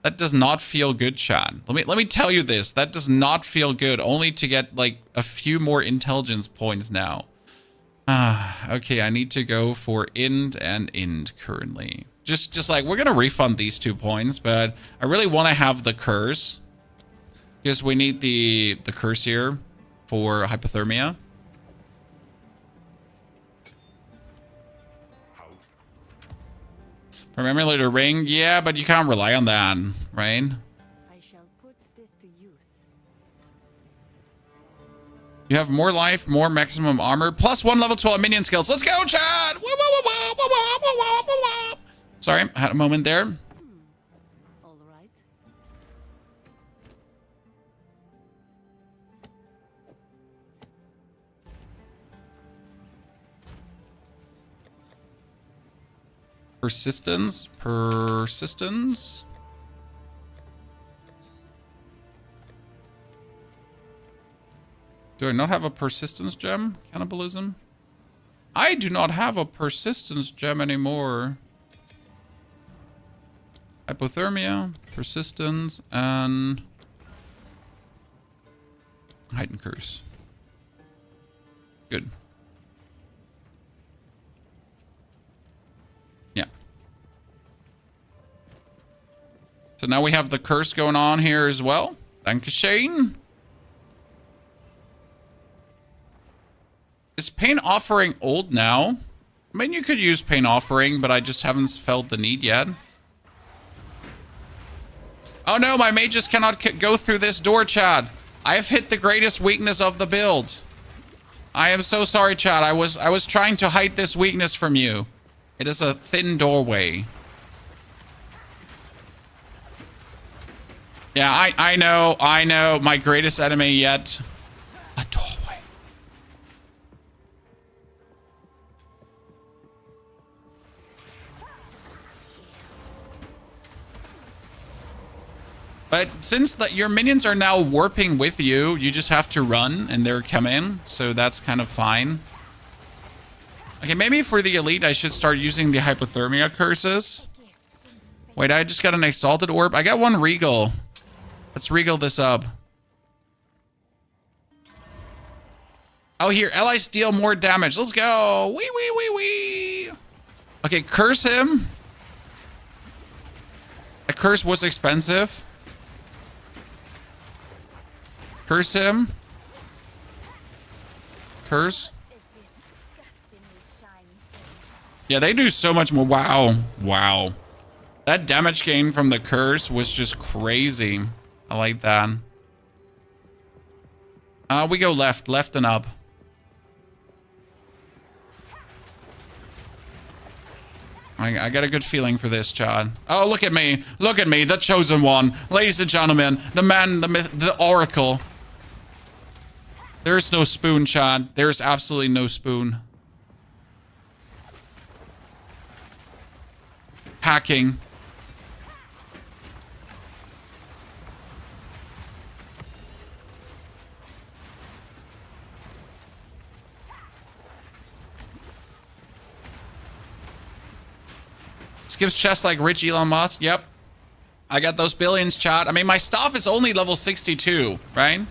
That does not feel good, Chad. Let me tell you this. That does not feel good. Only to get, like, a few more intelligence points now. Okay, I need to go for int and int currently. Just like, we're going to refund these 2 points, but I really want to have the curse. Because we need the curse here for hypothermia. From emulator ring, yeah, but you can't rely on that, right? I shall put this to use. You have more life, more maximum armor, plus 1 level 12 minion skills. Let's go, Chad! Sorry, I had a moment there. All right. Persistence. Do I not have a persistence gem? Cannibalism? I do not have a persistence gem anymore. Hypothermia, persistence, and heightened curse. Good. Yeah. So now we have the curse going on here as well. Dankeschön. Is Pain Offering old now? I mean, you could use Pain Offering, but I just haven't felt the need yet. Oh no, my mages cannot go through this door, Chad. I have hit the greatest weakness of the build. I am so sorry, Chad. I was trying to hide this weakness from you. It is a thin doorway. Yeah, I know. My greatest enemy yet. A doorway. But since your minions are now warping with you, you just have to run and they're coming. So that's kind of fine. Okay, maybe for the elite, I should start using the hypothermia curses. Wait, I just got an exalted orb. I got 1 regal. Let's regal this up. Oh, here, allies deal more damage. Let's go. Wee. Okay, curse him. A curse was expensive. Curse him. Curse. Yeah, they do so much more. Wow. That damage gain from the curse was just crazy. I like that. We go left and up. I got a good feeling for this, Chad. Oh, look at me. Look at me, the chosen one. Ladies and gentlemen, the man, the myth, the oracle. There's no spoon, Chad. There's absolutely no spoon. Hacking. Skips chest like rich Elon Musk. Yep. I got those billions, chat. I mean, my staff is only level 62, right?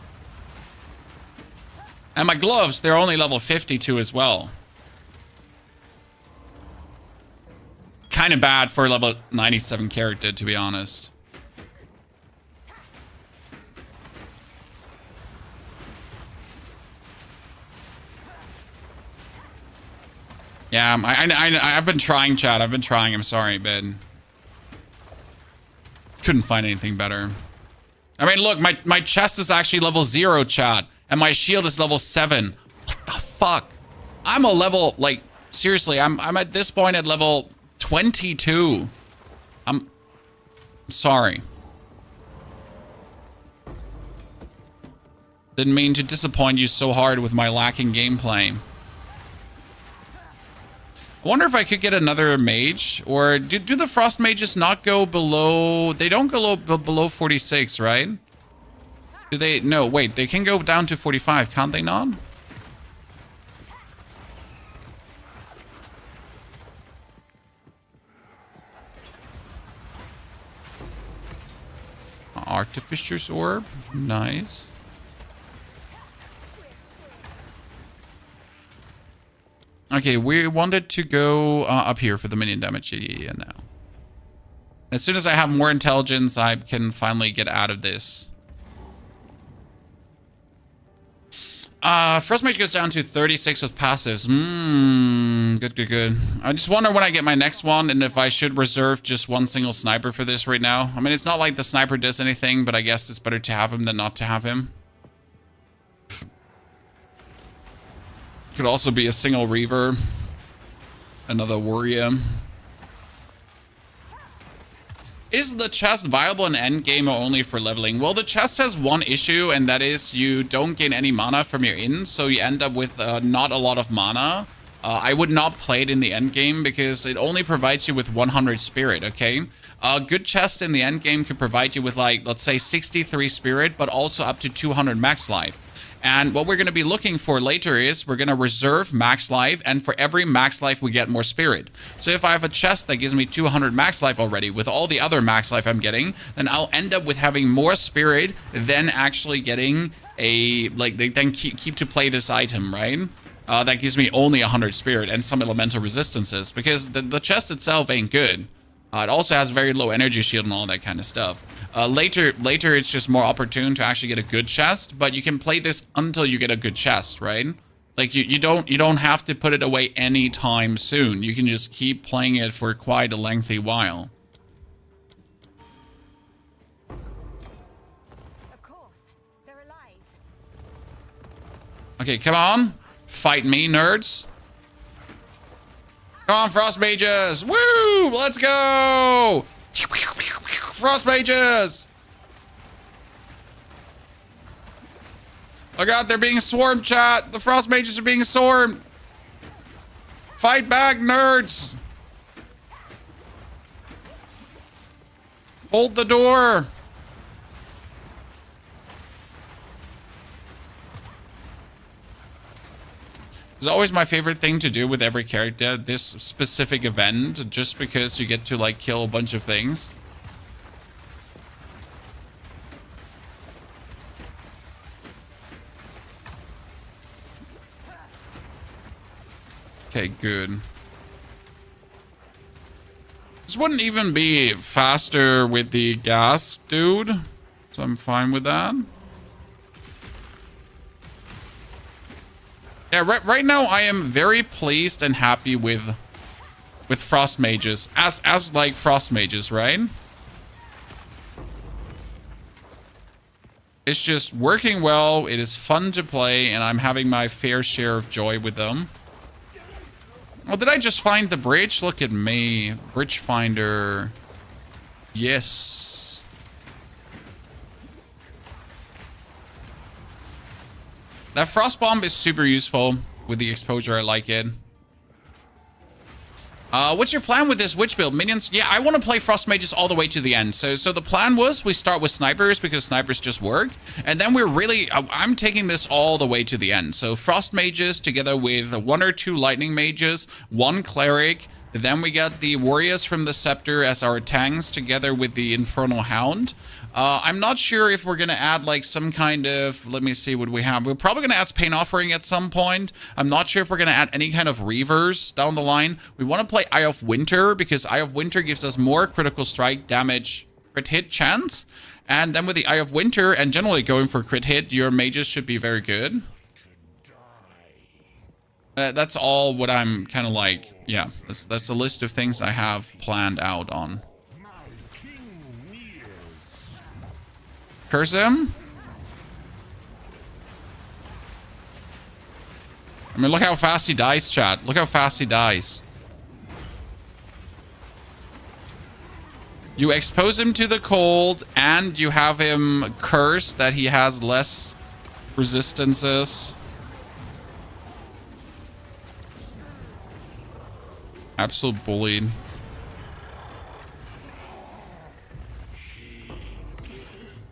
And my gloves, they're only level 52 as well. Kind of bad for a level 97 character, to be honest. Yeah, I've been trying, chat. I've been trying. I'm sorry, but couldn't find anything better. I mean, look, my chest is actually level 0, chat, and my shield is level 7. What the fuck? I'm a level, like, seriously, I'm at this point at level 22. I'm sorry. Didn't mean to disappoint you so hard with my lacking gameplay. I wonder if I could get another mage, or do the frost mages not go below? They don't go below 46, right? Do they? No, wait, they can go down to 45, can't they not? Artificer's orb, nice. Okay, we wanted to go up here for the minion damage. Yeah, no. As soon as I have more intelligence, I can finally get out of this. Frost Mage goes down to 36 with passives. Good. I just wonder when I get my next one and if I should reserve just one single sniper for this right now. I mean, it's not like the sniper does anything, but I guess it's better to have him than not to have him. Could also be a single Reaver. Another Warrior. Is the chest viable in endgame or only for leveling? Well, the chest has one issue, and that is you don't gain any mana from your inn, so you end up with not a lot of mana. I would not play it in the endgame because it only provides you with 100 spirit, okay? A good chest in the endgame could provide you with, like, let's say 63 spirit, but also up to 200 max life. And what we're going to be looking for later is we're going to reserve max life, and for every max life we get more spirit. So if I have a chest that gives me 200 max life already with all the other max life I'm getting, then I'll end up with having more spirit than actually getting a, like, then keep to play this item, right? That gives me only 100 spirit and some elemental resistances, because the chest itself ain't good. It also has very low energy shield and all that kind of stuff. Later it's just more opportune to actually get a good chest, but you can play this until you get a good chest, right? Like you don't have to put it away anytime soon. You can just keep playing it for quite a lengthy while. Of course, they're alive. Okay, come on. Fight me, nerds. Come on, Frost Mages. Woo! Let's go! Frost Mages! Look out, they're being swarmed, chat. The Frost Mages are being swarmed. Fight back, nerds. Hold the door. It's always my favorite thing to do with every character, this specific event, just because you get to, like, kill a bunch of things. Okay, good. This wouldn't even be faster with the gas, dude. So I'm fine with that. Yeah, right now I am very pleased and happy with Frost Mages. As like Frost Mages, right? It's just working well. It is fun to play, and I'm having my fair share of joy with them. Oh, did I just find the bridge? Look at me. Bridge finder. Yes. That frost bomb is super useful with the exposure. I like it. What's your plan with this witch build? Minions? Yeah, I want to play frost mages all the way to the end. So the plan was we start with snipers because snipers just work. And then we're really, I'm taking this all the way to the end. So frost mages together with 1 or 2 lightning mages, 1 cleric. Then we got the warriors from the scepter as our tanks together with the infernal hound. I'm not sure if we're going to add like some kind of, let me see what we have. We're probably going to add pain offering at some point. I'm not sure if we're going to add any kind of reavers down the line. We want to play Eye of Winter because Eye of Winter gives us more critical strike damage, crit hit chance. And then with the Eye of Winter and generally going for crit hit, your mages should be very good. That's all what I'm kind of like, yeah, that's a list of things I have planned out on. Curse him? I mean, look how fast he dies, chat. Look how fast he dies. You expose him to the cold, and you have him curse that he has less resistances. Absolute bullied.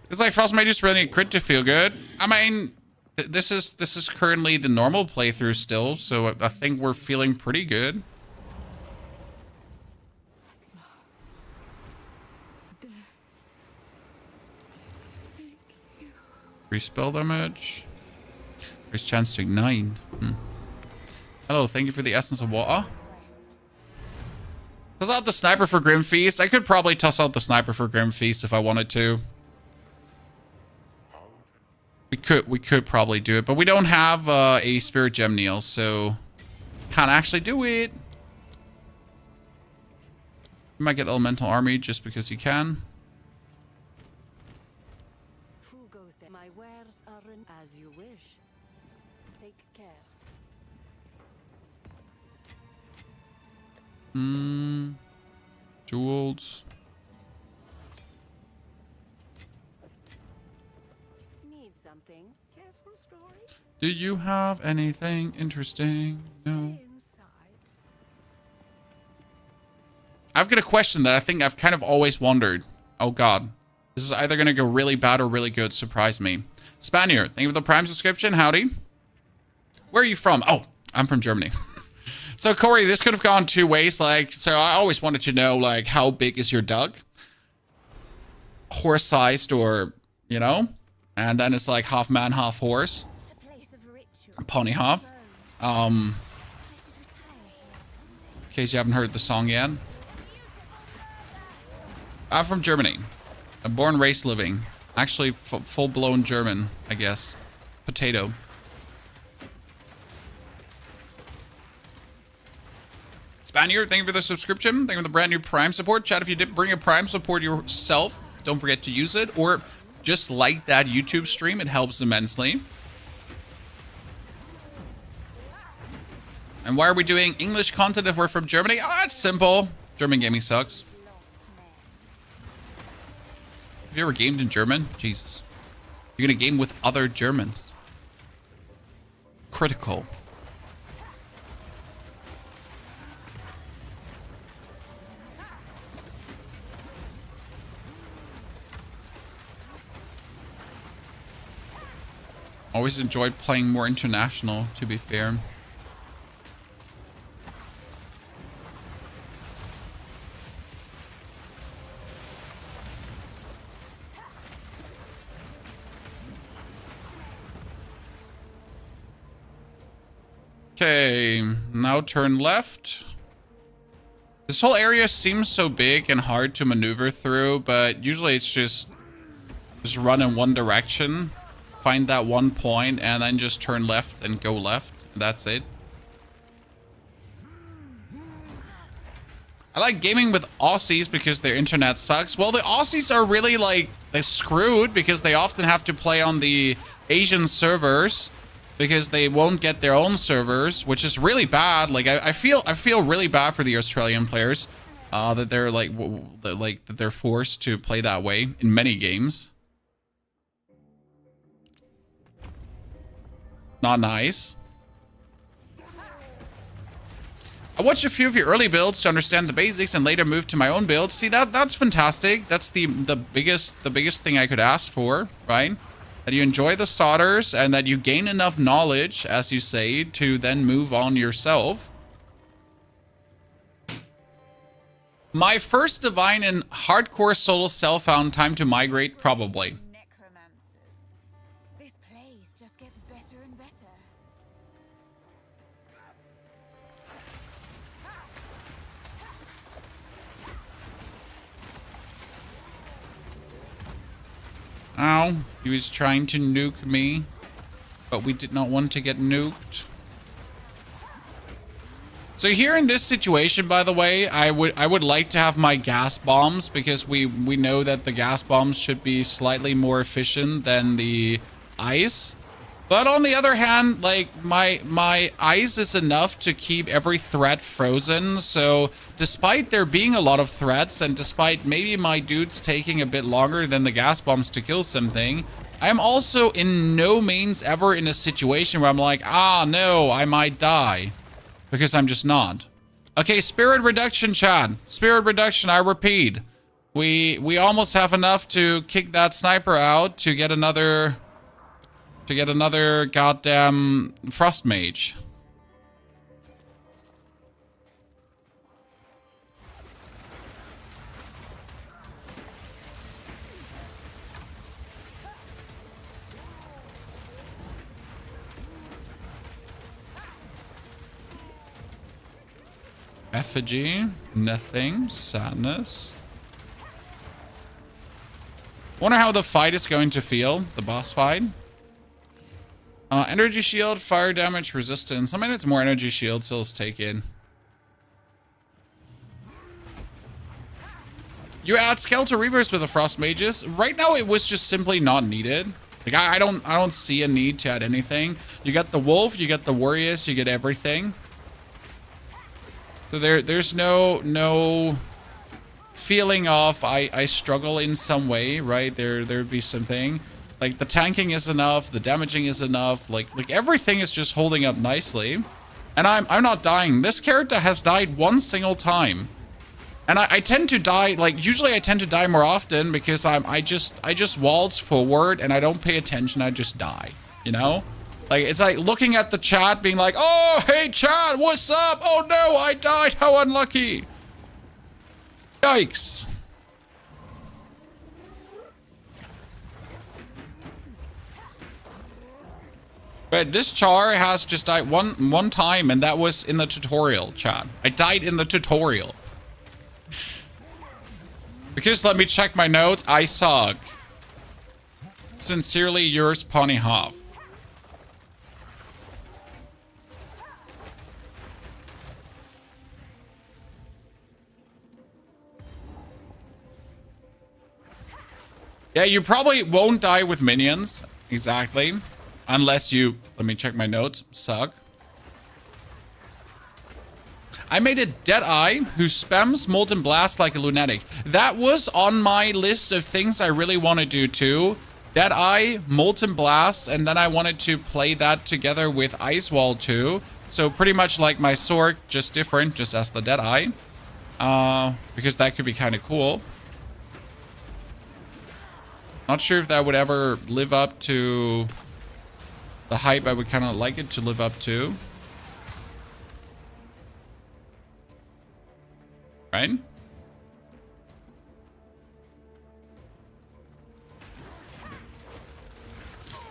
It's like frost mages really need crit to feel good. I mean, this is currently the normal playthrough still, so I think we're feeling pretty good. Free spell damage. There's chance to ignite. Hello, thank you for the essence of water. Toss out the sniper for Grim Feast. I could probably toss out the sniper for Grim Feast if I wanted to. We could probably do it, but we don't have a spirit gem, Neil, so can't actually do it. You might get elemental army just because you can. Who goes there? My wares are as you wish. Take care. Jewels. Need something? Careful story. Do you have anything interesting? No. I've got a question that I think I've kind of always wondered. Oh god. This is either going to go really bad or really good. Surprise me. Spaniard, thank you for the Prime subscription. Howdy. Where are you from? Oh, I'm from Germany. So, Corey, this could have gone 2 ways. Like, so I always wanted to know, like, how big is your dog? Horse-sized or, you know? And then it's like half man, half horse. Pony half. In case you haven't heard the song yet. I'm from Germany. I'm born, raised, living. Actually, full-blown German, I guess. Potato. Spaniard, thank you for the subscription. Thank you for the brand new Prime support. Chat, if you did bring a Prime support yourself, don't forget to use it. Or just like that YouTube stream. It helps immensely. And why are we doing English content if we're from Germany? Oh, it's simple. German gaming sucks. Have you ever gamed in German? Jesus. You're gonna game with other Germans. Critical. Always enjoyed playing more international, to be fair. Okay, now turn left. This whole area seems so big and hard to maneuver through, but usually it's just run in one direction. Find that one point and then just turn left and go left. That's it. I like gaming with Aussies because their internet sucks. Well, the Aussies are really like, they're screwed because they often have to play on the Asian servers because they won't get their own servers, which is really bad. Like I feel really bad for the Australian players that they're that they're forced to play that way in many games. Not nice. I watched a few of your early builds to understand the basics and later moved to my own build. See, that's fantastic. That's the biggest thing I could ask for, right? That you enjoy the starters and that you gain enough knowledge, as you say, to then move on yourself. My first divine in hardcore solo self found time to migrate, probably. Necromancers. This place just gets better and better. Ow, he was trying to nuke me, but we did not want to get nuked. So here in this situation, by the way, I would like to have my gas bombs because we know that the gas bombs should be slightly more efficient than the ice. But on the other hand, like my ice is enough to keep every threat frozen. So despite there being a lot of threats and despite maybe my dudes taking a bit longer than the gas bombs to kill something, I'm also in no means ever in a situation where I'm like, ah, no, I might die. Because I'm just not. Okay, spirit reduction, Chad. Spirit reduction, I repeat. We almost have enough to kick that sniper out to get another goddamn frost mage. Effigy, nothing, sadness. Wonder how the fight is going to feel, the boss fight. Energy shield, fire damage, resistance. I mean, it's more energy shield, so let's take it. You add skeletal reavers with the frost mages. Right now, it was just simply not needed. Like I don't see a need to add anything. You get the wolf, you get the warriors, you get everything. So there's no feeling of I struggle in some way, right? There'd be something. Like the tanking is enough, the damaging is enough, like everything is just holding up nicely. And I'm not dying. This character has died one single time. And I tend to die, like usually I tend to die more often because I just waltz forward and I don't pay attention, I just die, you know? Like, it's like looking at the chat being like, oh, hey, chat, what's up? Oh, no, I died. How unlucky. Yikes. But this char has just died one time, and that was in the tutorial, chat. I died in the tutorial. Because let me check my notes. I suck. Sincerely, yours, Pony Hoff. Yeah, you probably won't die with minions. Exactly. Unless you... Let me check my notes. Suck. I made a Deadeye who spams Molten Blast like a lunatic. That was on my list of things I really want to do too. Deadeye, Molten Blast, and then I wanted to play that together with Ice Wall too. So pretty much like my sword, just different, just as the Deadeye. Because that could be kind of cool. Not sure if that would ever live up to the hype I would kind of like it to live up to. Right?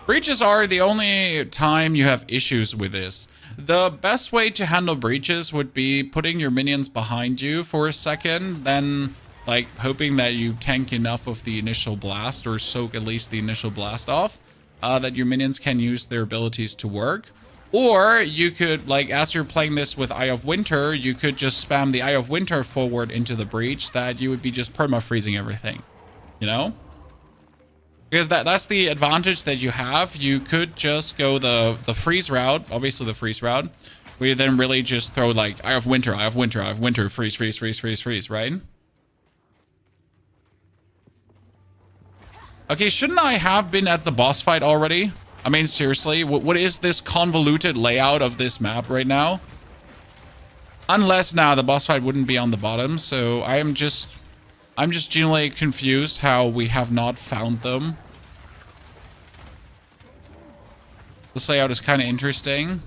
Breaches are the only time you have issues with this. The best way to handle breaches would be putting your minions behind you for a second, then like hoping that you tank enough of the initial blast or soak at least the initial blast off, that your minions can use their abilities to work. Or you could, like, as you're playing this with Eye of Winter, you could just spam the Eye of Winter forward into the breach, that you would be just perma-freezing everything, you know? Because that's the advantage that you have. You could just go the freeze route, obviously the freeze route, where you then really just throw, like, Eye of Winter, Eye of Winter, Eye of Winter, freeze, freeze, freeze, freeze, freeze, right? Okay, shouldn't I have been at the boss fight already? I mean, seriously, what is this convoluted layout of this map right now? Unless now the boss fight wouldn't be on the bottom, so I'm just genuinely confused how we have not found them. This layout is kind of interesting.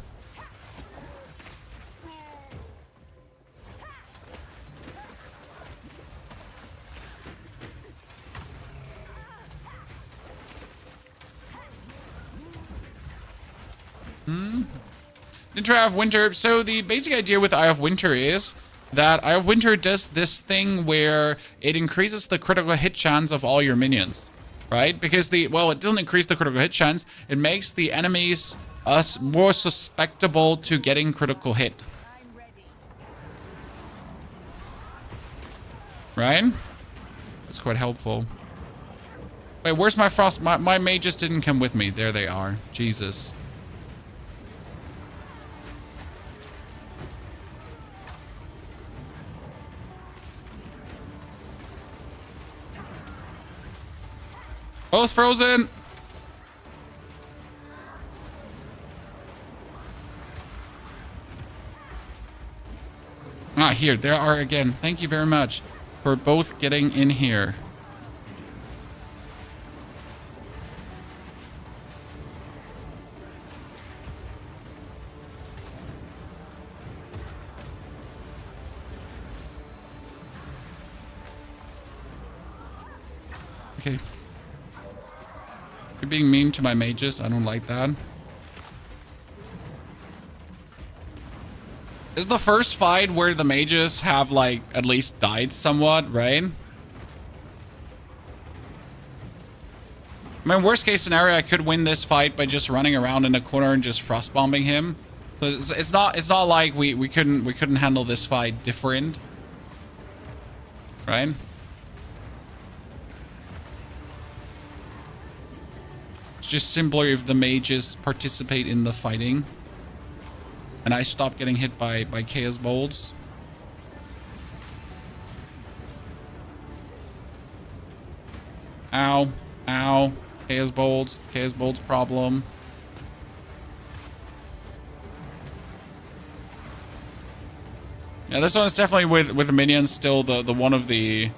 Didn't try Eye of Winter. So the basic idea with Eye of Winter is that Eye of Winter does this thing where it increases the critical hit chance of all your minions, right? Because well, it doesn't increase the critical hit chance. It makes the enemies more susceptible to getting critical hit. Right? That's quite helpful. Wait, where's my frost? My mages didn't come with me. There they are. Jesus. Oh, it's frozen. Ah, here, there are again. Thank you very much for both getting in here. Okay. You're being mean to my mages. I don't like that. This is the first fight where the mages have, like, at least died somewhat, right? I mean, worst case scenario, I could win this fight by just running around in a corner and just frost bombing him. It's not like we couldn't handle this fight different, right? It's just simpler if the mages participate in the fighting. And I stop getting hit by chaos bolts. Ow. Ow. Chaos bolts. Chaos bolts problem. Yeah, this one is definitely with the minions still the one of the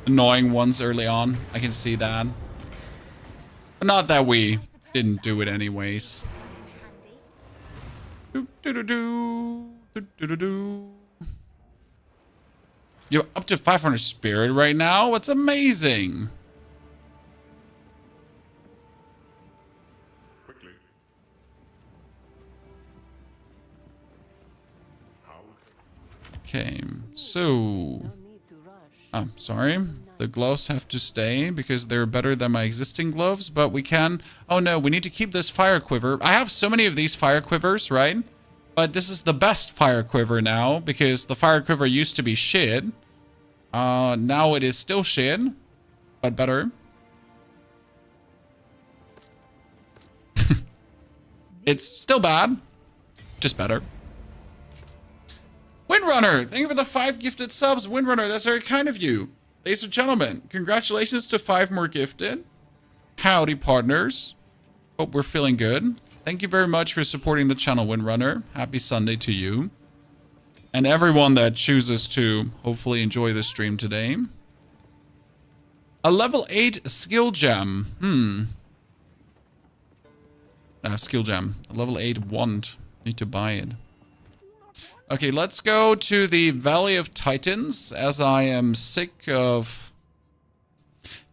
annoying ones early on. I can see that. But not that we didn't do it anyways. You're up to 500 spirit right now? That's amazing. Quickly. Out. Okay, so... No need to rush. Oh, sorry. The gloves have to stay because they're better than my existing gloves, but we can... Oh no, we need to keep this fire quiver. I have so many of these fire quivers, right? But this is the best fire quiver now because the fire quiver used to be shit. Now it is still shit, but better. It's still bad, just better. Windrunner, thank you for the 5 gifted subs. Windrunner, that's very kind of you. Ladies and gentlemen, congratulations to 5 more gifted. Howdy, partners. Hope we're feeling good. Thank you very much for supporting the channel, Windrunner. Happy Sunday to you. And everyone that chooses to hopefully enjoy the stream today. A level 8 skill gem. Skill gem. A level 8 wand. Need to buy it. Okay, let's go to the Valley of Titans, as I am sick of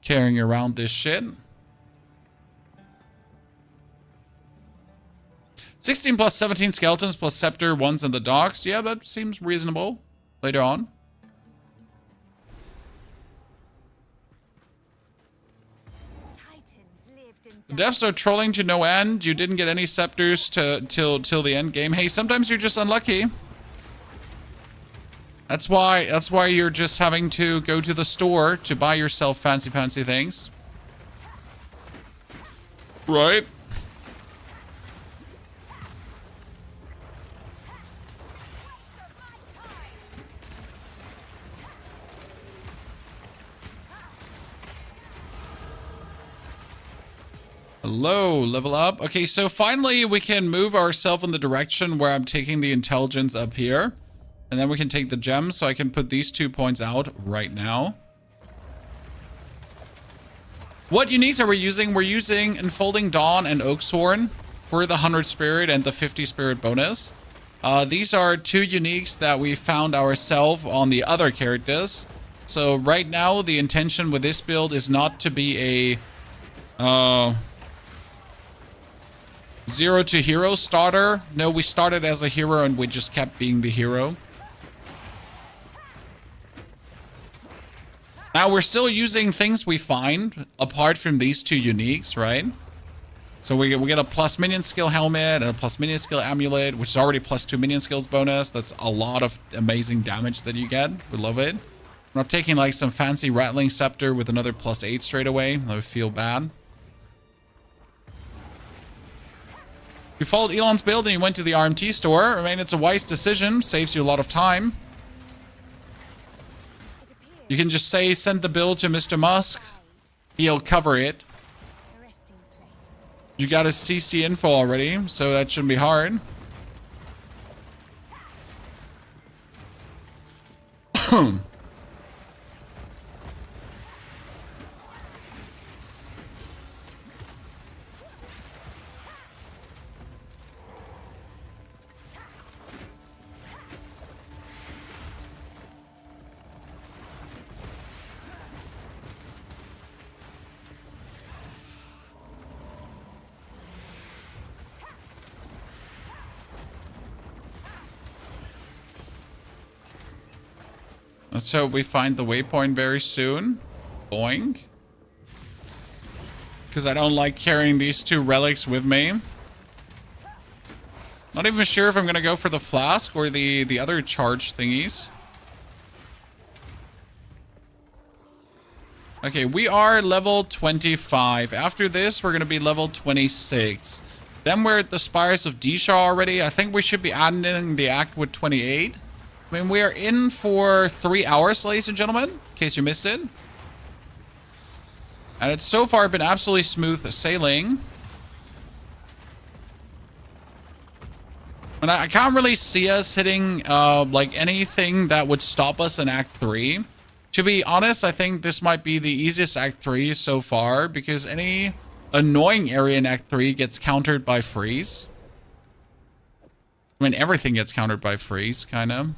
carrying around this shit. 16 plus 17 skeletons plus scepter, ones in the docks. Yeah, that seems reasonable. Later on. Devs are trolling to no end. You didn't get any scepters till the end game. Hey, sometimes you're just unlucky. That's why you're just having to go to the store to buy yourself fancy things. Right? Hello, level up. Okay, so finally we can move ourselves in the direction where I'm taking the intelligence up here. And then we can take the gems, so I can put these 2 points out right now. What uniques are we using? We're using Enfolding Dawn and Oaksworn for the 100 spirit and the 50 spirit bonus. These are 2 uniques that we found ourselves on the other characters. So right now, the intention with this build is not to be a... 0 to hero starter. No, we started as a hero and we just kept being the hero. Now we're still using things we find apart from these 2 uniques, right? So we get a plus minion skill helmet and a plus minion skill amulet, which is already plus 2 minion skills bonus. That's a lot of amazing damage that you get. We love it. We're not taking like some fancy rattling scepter with another plus 8 straight away. That would feel bad. You followed Elon's build and you went to the RMT store. I mean, it's a wise decision. Saves you a lot of time. You can just say, send the bill to Mr. Musk. He'll cover it. You got his CC info already, so that shouldn't be hard. Let's hope we find the waypoint very soon. Boing. Because I don't like carrying these 2 relics with me. Not even sure if I'm going to go for the flask or the other charge thingies. Okay, we are level 25. After this, we're going to be level 26. Then we're at the Spires of Disha already. I think we should be adding in the act with 28. I mean, we are in for 3 hours, ladies and gentlemen, in case you missed it. And it's so far been absolutely smooth sailing. And I can't really see us hitting like anything that would stop us in Act 3. To be honest, I think this might be the easiest Act 3 so far, because any annoying area in Act 3 gets countered by freeze. I mean, everything gets countered by freeze, kind of.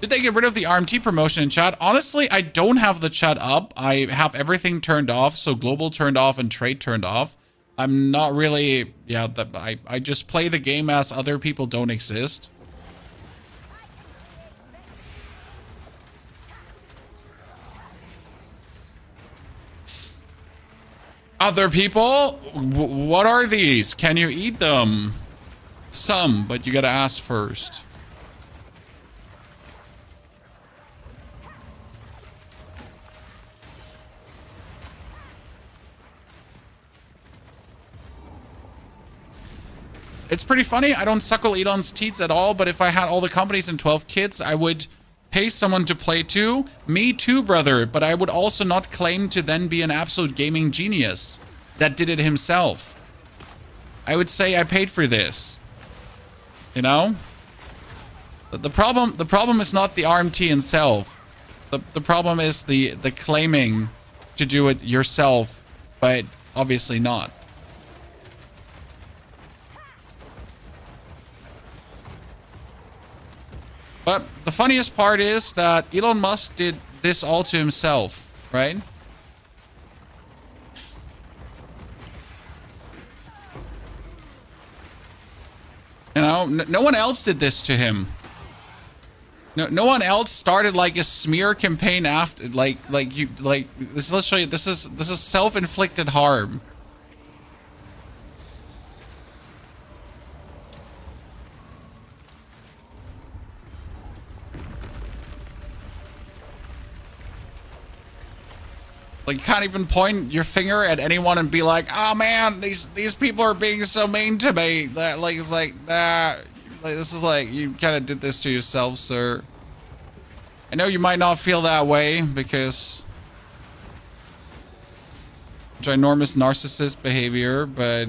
Did they get rid of the RMT promotion in chat? Honestly, I don't have the chat up. I have everything turned off. So global turned off and trade turned off. I'm not really... Yeah, I just play the game as other people don't exist. Other people? What are these? Can you eat them? Some, but you gotta ask first. It's pretty funny. I don't suckle Elon's teats at all, but if I had all the companies and 12 kids, I would pay someone to play too. Me too, brother. But I would also not claim to then be an absolute gaming genius that did it himself. I would say I paid for this. You know? The problem is not the RMT itself. The problem is the claiming to do it yourself, but obviously not. But the funniest part is that Elon Musk did this all to himself, right? You know, no one else did this to him. No one else started like a smear campaign after this is literally this is self-inflicted harm. Like, you can't even point your finger at anyone and be like, oh man, these people are being so mean to me. That like it's like this is like you kind of did this to yourself, sir. I know you might not feel that way because ginormous narcissist behavior, but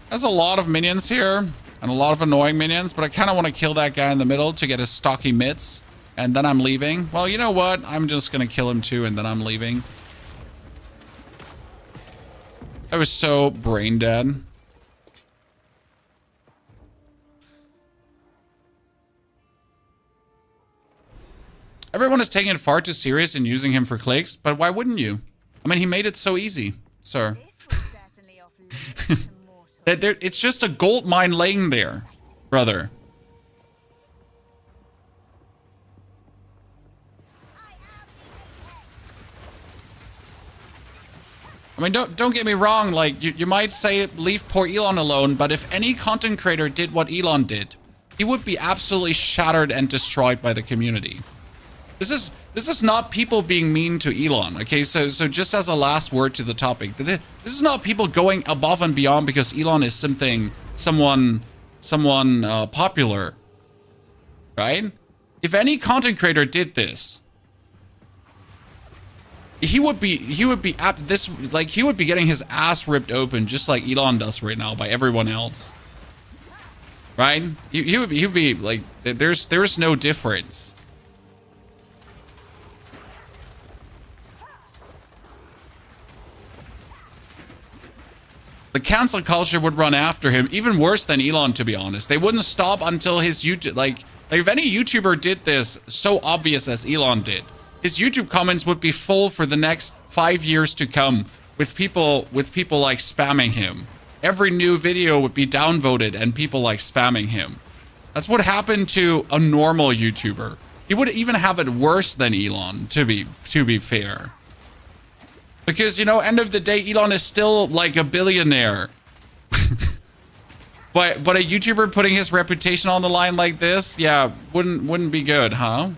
there's a lot of minions here and a lot of annoying minions, but I kind of want to kill that guy in the middle to get his stocky mitts, and then I'm leaving. Well, you know what? I'm just going to kill him too, and then I'm leaving. I was so brain dead. Everyone is taking it far too serious and using him for clicks, but why wouldn't you? I mean, he made it so easy, sir. This was certainly off limits to mortals. It's just a gold mine laying there, brother. I mean, don't get me wrong. Like, you might say leave poor Elon alone, but if any content creator did what Elon did, he would be absolutely shattered and destroyed by the community. This is not people being mean to Elon, okay? So just as a last word to the topic, this is not people going above and beyond because Elon is someone popular, right? If any content creator did this, he would be getting his ass ripped open just like Elon does right now by everyone else, right? He would be like, there's no difference. The cancel culture would run after him, even worse than Elon, to be honest. They wouldn't stop until his YouTube, like if any YouTuber did this so obvious as Elon did, his YouTube comments would be full for the next 5 years to come with people like spamming him. Every new video would be downvoted and people like spamming him. That's what happened to a normal YouTuber. He would even have it worse than Elon, to be fair. Because, you know, end of the day, Elon is still like a billionaire. but a YouTuber putting his reputation on the line like this, yeah, wouldn't be good, huh?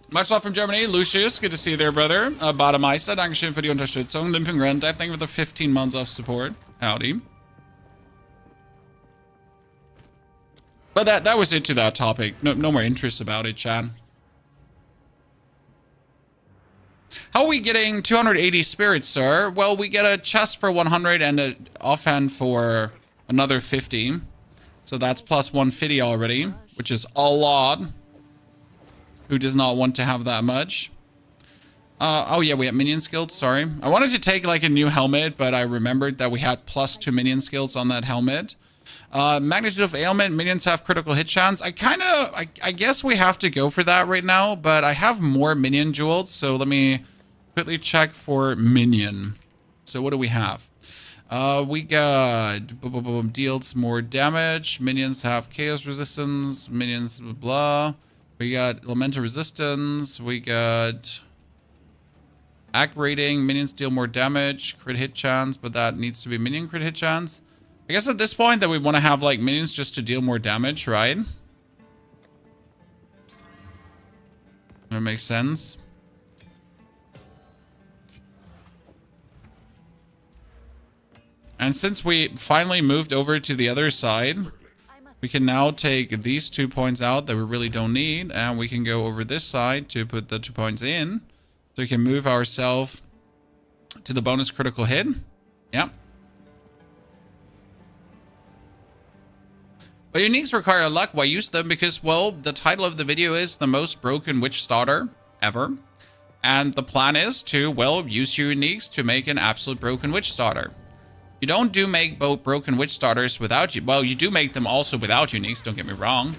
Much love from Germany. Lucius, good to see you there, brother. Bademeister, Dankeschön für die Unterstützung. Limping Rent, thank you for the 15 months of support. Howdy. But that was it to that topic. No more interest about it, Chad. How are we getting 280 spirits, sir? Well, we get a chest for 100 and an offhand for another 50. So that's plus 150 already, which is a lot. Who does not want to have that much? Oh yeah, we have minion skills, sorry. I wanted to take like a new helmet, but I remembered that we had +2 minion skills on that helmet. Magnitude of ailment, minions have critical hit chance. I guess we have to go for that right now, but I have more minion jewels, so let me quickly check for minion. So what do we have? We got deals more damage. Minions have chaos resistance. Minions blah. We got elemental resistance. We got act rating. Minions deal more damage. Crit hit chance, but that needs to be minion crit hit chance. I guess at this point that we want to have like minions just to deal more damage, right? That makes sense. And since we finally moved over to the other side, we can now take these 2 points out that we really don't need, and we can go over this side to put the 2 points in. So we can move ourselves to the bonus critical hit. Yep. But uniques require luck. Why use them? Because, well, the title of the video is the most broken witch starter ever. And the plan is to, well, use your uniques to make an absolute broken witch starter. You don't make both broken witch starters without you. Well, you do make them also without uniques, don't get me wrong.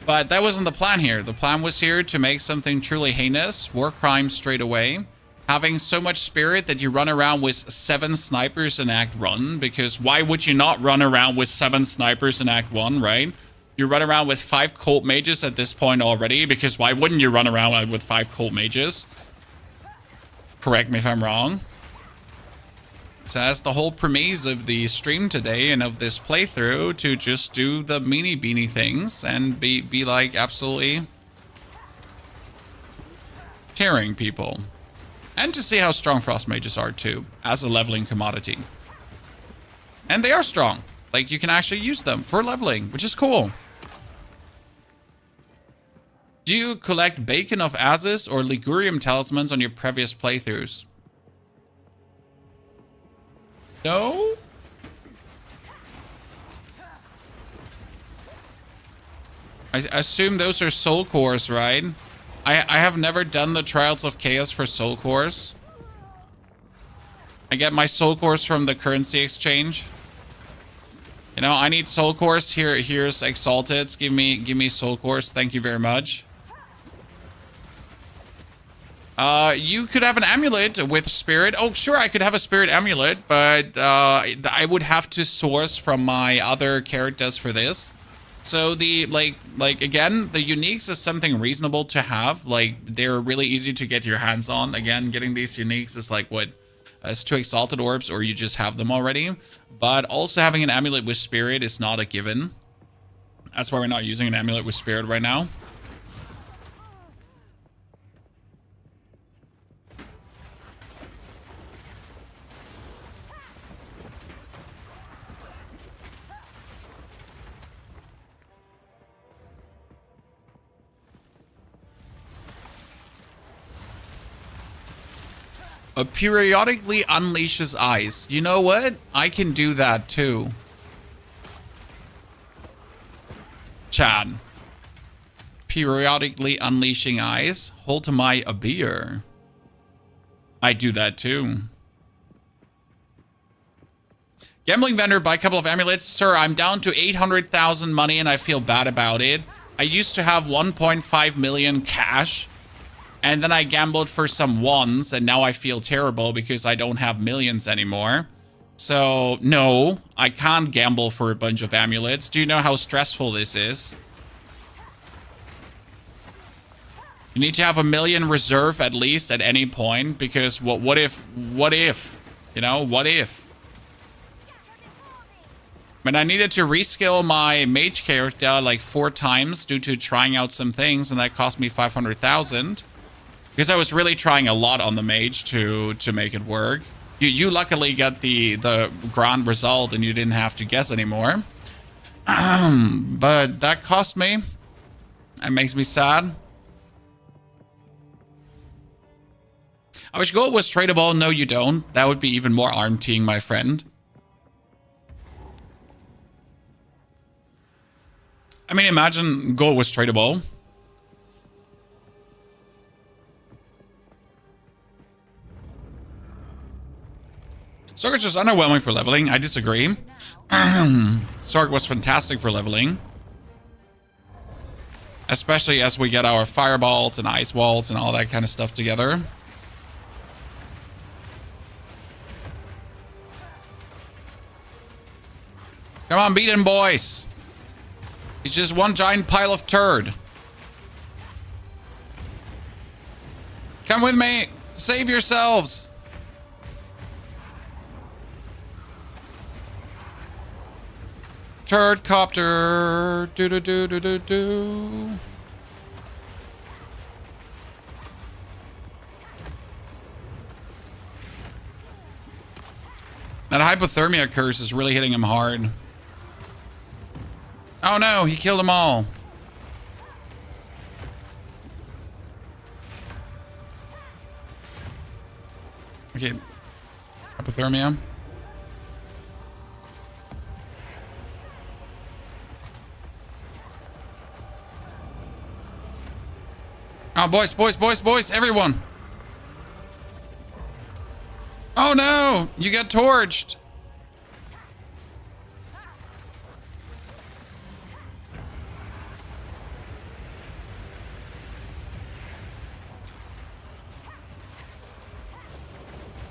But that wasn't the plan here. The plan was here to make something truly heinous, war crime straight away. Having so much spirit that you run around with 7 snipers in Act 1, because why would you not run around with 7 snipers in Act 1, right? You run around with 5 cult mages at this point already, because why wouldn't you run around with 5 cult mages? Correct me if I'm wrong. So that's the whole premise of the stream today and of this playthrough, to just do the meanie beanie things and be like absolutely tearing people. And to see how strong frost mages are too, as a leveling commodity. And they are strong. Like, you can actually use them for leveling, which is cool. Do you collect Bacon of Asses or Ligurium talismans on your previous playthroughs? No? I assume those are soul cores, right? I have never done the Trials of Chaos for soul cores. I get my soul cores from the currency exchange. You know, I need soul cores. Here's Exalted. Give me soul cores. Thank you very much. You could have an amulet with spirit. Oh, sure, I could have a spirit amulet, but I would have to source from my other characters for this. So the like again, the uniques is something reasonable to have. Like, they're really easy to get your hands on. Again, getting these uniques is like what, it's 2 exalted orbs, or you just have them already. But also having an amulet with spirit is not a given. That's why we're not using an amulet with spirit right now. Periodically unleashes eyes. You know what? I can do that too. Chad. Periodically unleashing eyes. Hold to my a beer. I do that too. Gambling vendor, buy a couple of amulets. Sir, I'm down to 800,000 money and I feel bad about it. I used to have 1.5 million cash. And then I gambled for some ones, and now I feel terrible because I don't have millions anymore. So, no, I can't gamble for a bunch of amulets. Do you know how stressful this is? You need to have 1 million reserve at least at any point, because what if, you know, what if? I mean, I needed to reskill my mage character like 4 times due to trying out some things, and that cost me 500,000. Because I was really trying a lot on the mage to make it work. You luckily got the grand result and you didn't have to guess anymore. But that cost me. That makes me sad. I wish gold was tradable. No, you don't. That would be even more arm-teeing, my friend. I mean, imagine gold was tradable. Sorg is just underwhelming for leveling. I disagree. Sorg was fantastic for leveling. Especially as we get our fireballs and ice walls and all that kind of stuff together. Come on, beat him, boys. He's just one giant pile of turd. Come with me. Save yourselves. Turd copter. Do do do do do do. That hypothermia curse is really hitting him hard. Oh no, he killed them all. Okay. Hypothermia. Oh, boys, everyone. Oh no, you got torched.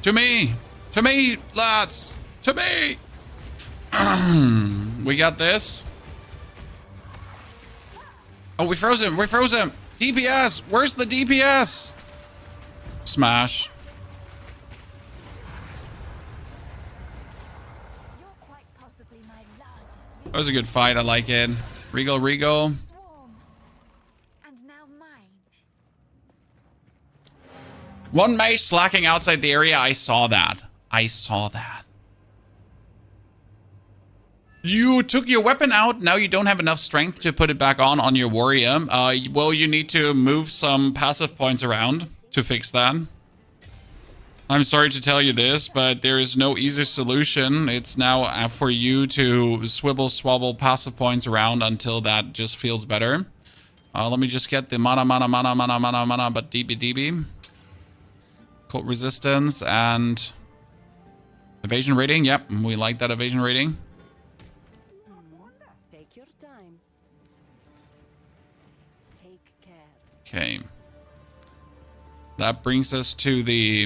To me, lads, to me. We got this. Oh, we froze him. DPS, where's the DPS? Smash. You're quite possibly my largest That was a good fight. I like it. Regal. swarm. And now mine. One mage slacking outside the area. I saw that. You took your weapon out. Now you don't have enough strength to put it back on your warrior. Well, you need to move some passive points around to fix that. I'm sorry to tell you this, but there is no easy solution. It's now for you to swabble passive points around until that just feels better. Let me just get the mana, but DB. Cult resistance and evasion rating. Yep, we like that evasion rating. Take your time. Take care. Okay. That brings us to the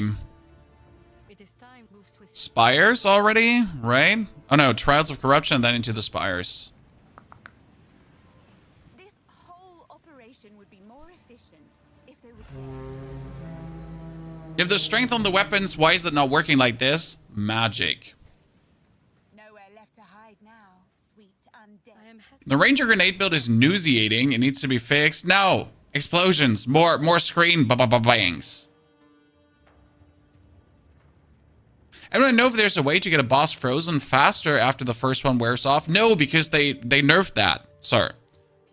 It is time. Move swiftly. spires already, right? Oh no, Trials of Corruption, and then into the spires. This whole operation would be more efficient if they would If there's strength on the weapons, why is it not working like this? Magic. nowhere left to hide now, sweet undead. I am The Ranger Grenade build is nauseating. It needs to be fixed. No! Explosions. More screen bangs. I don't know if there's a way to get a boss frozen faster after the first one wears off. No, because they nerfed that, sir.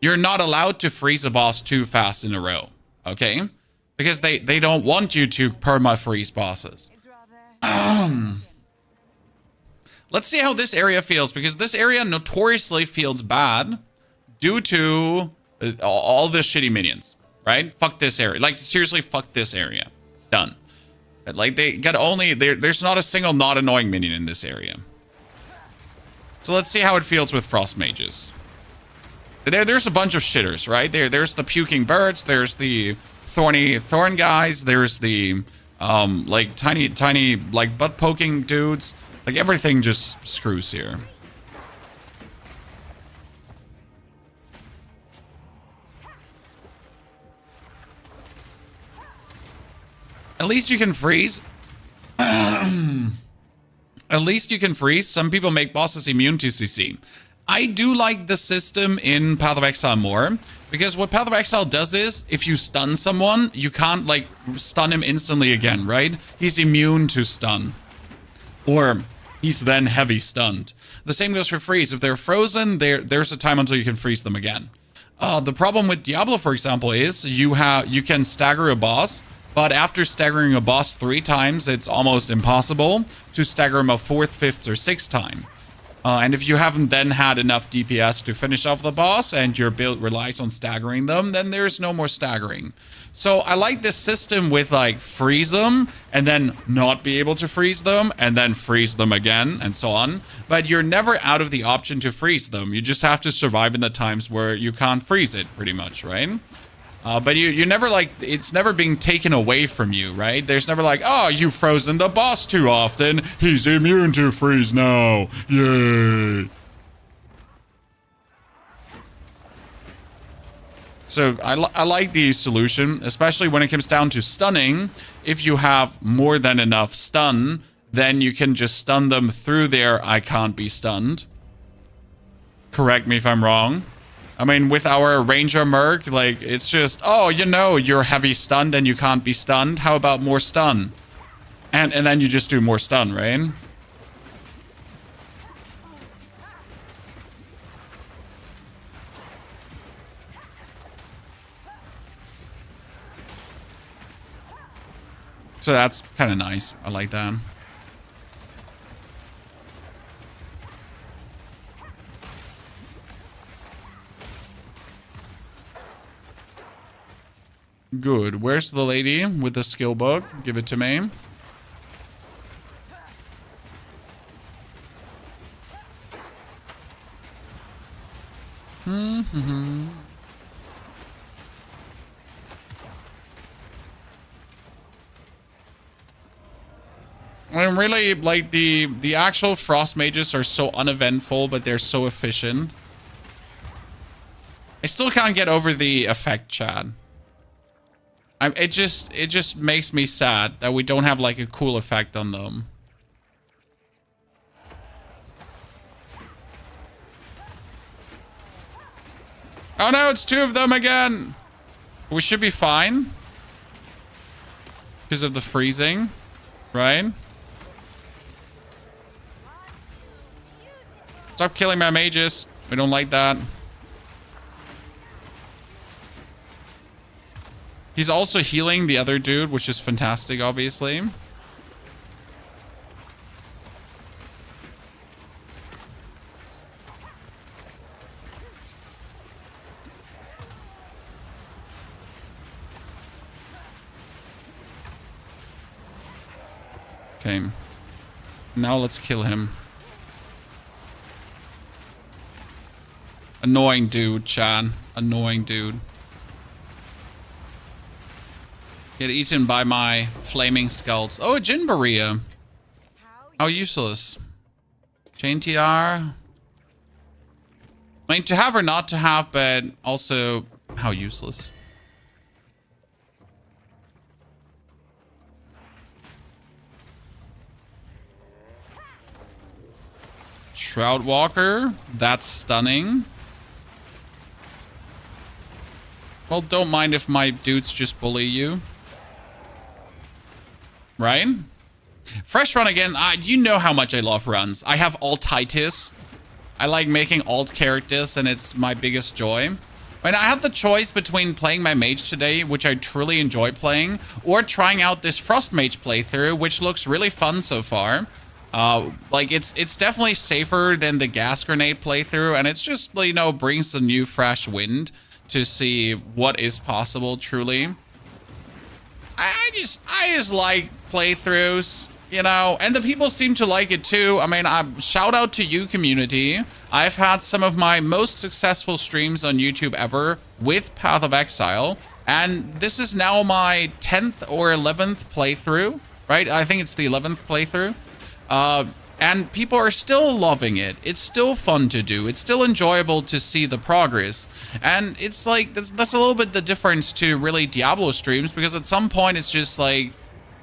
You're not allowed to freeze a boss too fast in a row, okay? Because they don't want you to perma-freeze bosses. It's rather Let's see how this area feels, because this area notoriously feels bad due to all the shitty minions, right? Fuck this area. Like, seriously, fuck this area. Done. Like, they got only... There's not a single not annoying minion in this area. So let's see how it feels with frost mages. There's a bunch of shitters, right? There's the puking birds. There's the thorn guys. There's the, like, tiny, like, butt-poking dudes. Like, everything just screws here. At least you can freeze. At least you can freeze. Some people make bosses immune to CC. I do like the system in Path of Exile more, because what Path of Exile does is, if you stun someone, you can't, like, stun him instantly again, right? He's immune to stun. Or he's then heavy stunned. The same goes for freeze. If they're frozen, there's a time until you can freeze them again. The problem with Diablo, for example, is you can stagger a boss, but after staggering a boss 3 times, it's almost impossible to stagger him a 4th, 5th, or 6th time. And if you haven't then had enough DPS to finish off the boss and your build relies on staggering them, then there's no more staggering. So I like this system with, like, freeze them and then not be able to freeze them and then freeze them again and so on. But you're never out of the option to freeze them. You just have to survive in the times where you can't freeze it, pretty much, right? But you never, like, it's never being taken away from you, right? There's never like, oh, you've frozen the boss too often. He's immune to freeze now. Yay. So I like the solution, especially when it comes down to stunning. If you have more than enough stun, then you can just stun them through their I can't be stunned. Correct me if I'm wrong. I mean, with our Ranger Merc, like, it's just, oh, you know, you're heavy stunned and you can't be stunned. How about more stun? And then you just do more stun, right? So that's kind of nice. I like that. Good. Where's the lady with the skill book? Give it to me. I mean, really, like, the actual Frost Mages are so uneventful, but they're so efficient. I still can't get over the effect, Chad. It just makes me sad that we don't have, like, a cool effect on them. Oh no, it's two of them again! We should be fine. Because of the freezing, right? Stop killing my mages. We don't like that. He's also healing the other dude, which is fantastic, obviously. Okay. Now let's kill him. Annoying dude, Chan. Annoying dude. Get eaten by my flaming skulls. Oh, a Jinbaria. How useless. Chain TR. I mean, to have or not to have, but also how useless. Shroud Walker. That's stunning. Well, don't mind if my dudes just bully you. Right? Fresh run again. You know how much I love runs. I have alt-itis. I like making alt characters, and it's my biggest joy. When I had the choice between playing my mage today, which I truly enjoy playing, or trying out this Frost Mage playthrough, which looks really fun so far. Like, it's definitely safer than the gas grenade playthrough, and it's just, you know, brings a new fresh wind to see what is possible, truly. I just like playthroughs, you know, and the people seem to like it too. I mean, shout out to you, community. I've had some of my most successful streams on YouTube ever with Path of Exile, and this is now my 10th or 11th playthrough, right? I think it's the 11th playthrough. And people are still loving it. It's still fun to do. It's still enjoyable to see the progress. And it's like, that's a little bit the difference to really Diablo streams, because at some point it's just like,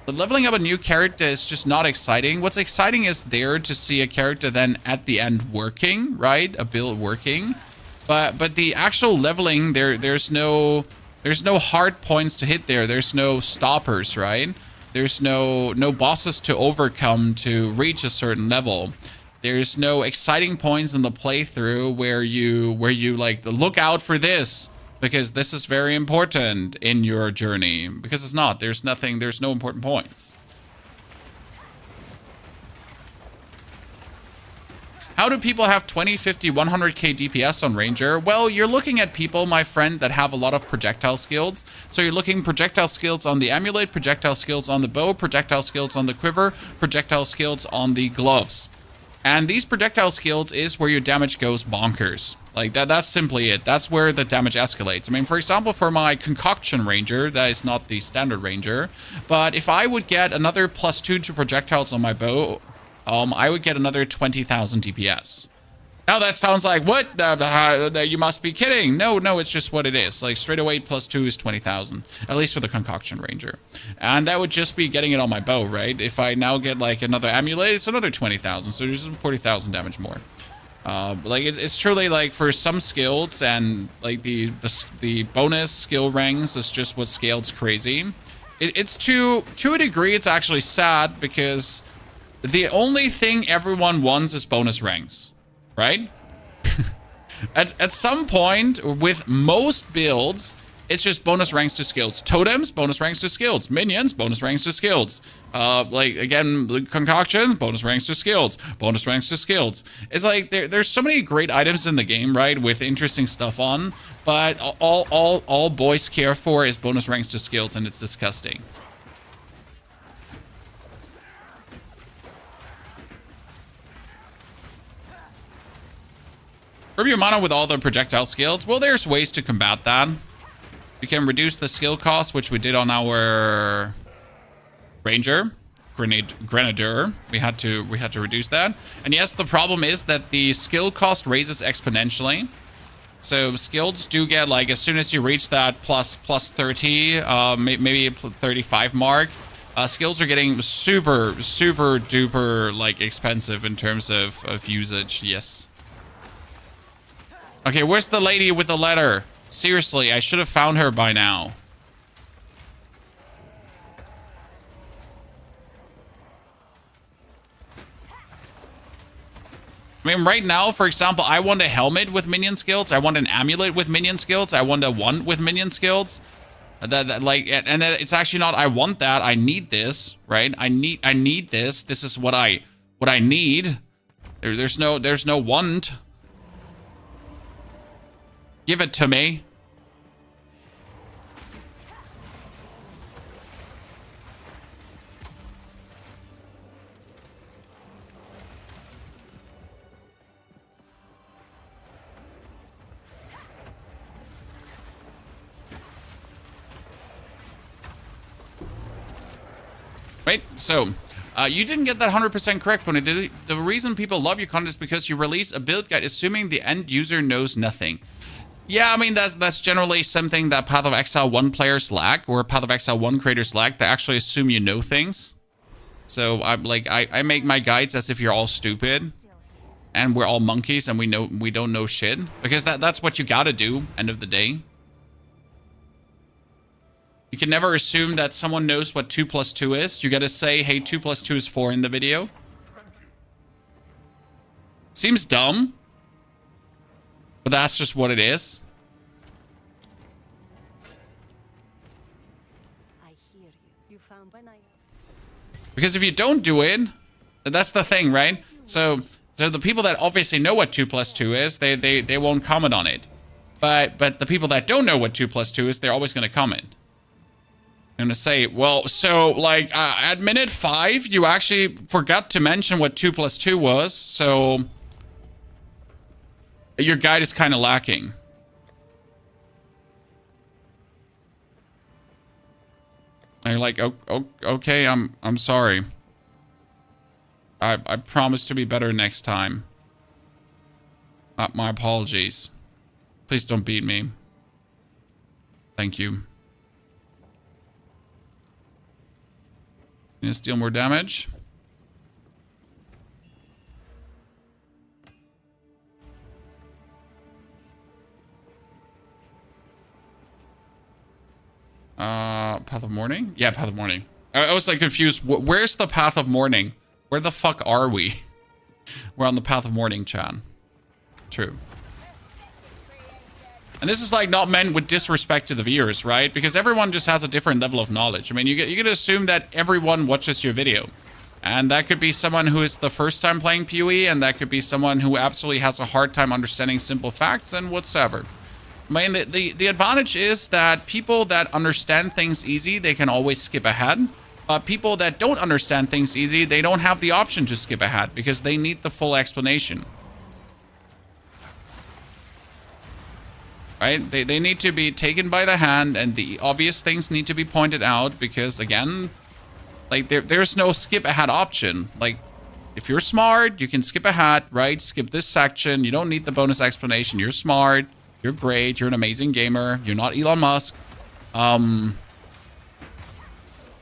leveling up a new character is just not exciting. What's exciting is there to see a character then at the end working, right? A build working. But the actual leveling, there's no hard points to hit there. There's no stoppers, right? There's no bosses to overcome to reach a certain level. There's no exciting points in the playthrough where you like look out for this because this is very important in your journey, because it's not. There's no important points. How do people have 20, 50, 100k DPS on Ranger? Well, you're looking at people, my friend, that have a lot of projectile skills. So you're looking projectile skills on the amulet, projectile skills on the bow, projectile skills on the quiver, projectile skills on the gloves. And these projectile skills is where your damage goes bonkers. Like, that's simply it. That's where the damage escalates. I mean, for example, for my Concoction Ranger, that is not the standard Ranger, but if I would get another +2 to projectiles on my bow, I would get another 20,000 DPS. Now that sounds like, what? You must be kidding. No, it's just what it is. Like, straight away +2 is 20,000, at least for the Concoction Ranger. And that would just be getting it on my bow, right? If I now get, like, another amulet, it's another 20,000, so there's 40,000 damage more. Like, it's truly, like, for some skills and, like, the bonus skill ranks is just what scales crazy. It's to a degree, it's actually sad, because the only thing everyone wants is bonus ranks, right? At some point, with most builds, It's just bonus ranks to skills. Totems, bonus ranks to skills. Minions, bonus ranks to skills. Like, again, concoctions, bonus ranks to skills. Bonus ranks to skills. It's like, there's so many great items in the game, right, with interesting stuff on, but all boys care for is bonus ranks to skills, and it's disgusting. Curb your mana with all the projectile skills. Well, there's ways to combat that. You can reduce the skill cost, which we did on our ranger, grenadier. We had to reduce that. And yes, the problem is that the skill cost raises exponentially. So skills do get, like, as soon as you reach that plus 30, maybe 35 mark, skills are getting super duper, like, expensive in terms of usage. Yes. Okay, where's the lady with the letter? Seriously, I should have found her by now. I mean, right now, for example, I want a helmet with minion skills. I want an amulet with minion skills. I want a wand with minion skills. And it's actually not I want that. I need this, right? I need this. This is what I need. There's no want. Give it to me. Right, so you didn't get that 100% correct, Pony. The reason people love your content is because you release a build guide assuming the end user knows nothing. Yeah, I mean, that's generally something that Path of Exile 1 players lack, or Path of Exile 1 creators lack. They actually assume you know things. So I make my guides as if you're all stupid and we're all monkeys and we don't know shit, because that's what you gotta do, end of the day. You can never assume that someone knows what 2 + 2 is. You gotta say, hey, 2 + 2 is 4 in the video. Seems dumb, but that's just what it is. I hear you. You found when I... Because if you don't do it, that's the thing, right? So the people that obviously know what 2 + 2 is, they won't comment on it. But the people that don't know what 2 + 2 is, they're always gonna comment. I'm gonna say, well, so like at minute 5, you actually forgot to mention what 2 + 2 was, so your guide is kind of lacking. And you're like, oh, okay, I'm sorry. I promise to be better next time. My apologies. Please don't beat me. Thank you. Gonna deal more damage. Path of Morning? Yeah, Path of Morning. I was like confused. Where's the Path of Morning? Where the fuck are we? We're on the Path of Morning, Chan. True. And this is like not meant with disrespect to the viewers, right? Because everyone just has a different level of knowledge. I mean, you can assume that everyone watches your video. And that could be someone who is the first time playing PoE, and that could be someone who absolutely has a hard time understanding simple facts and whatsoever. I mean, the advantage is that people that understand things easy, they can always skip ahead. People that don't understand things easy, they don't have the option to skip ahead because they need the full explanation. Right? They need to be taken by the hand, and the obvious things need to be pointed out because, again, like there's no skip ahead option. Like, if you're smart, you can skip ahead, right? Skip this section. You don't need the bonus explanation. You're smart. You're great. You're an amazing gamer. You're not Elon Musk. And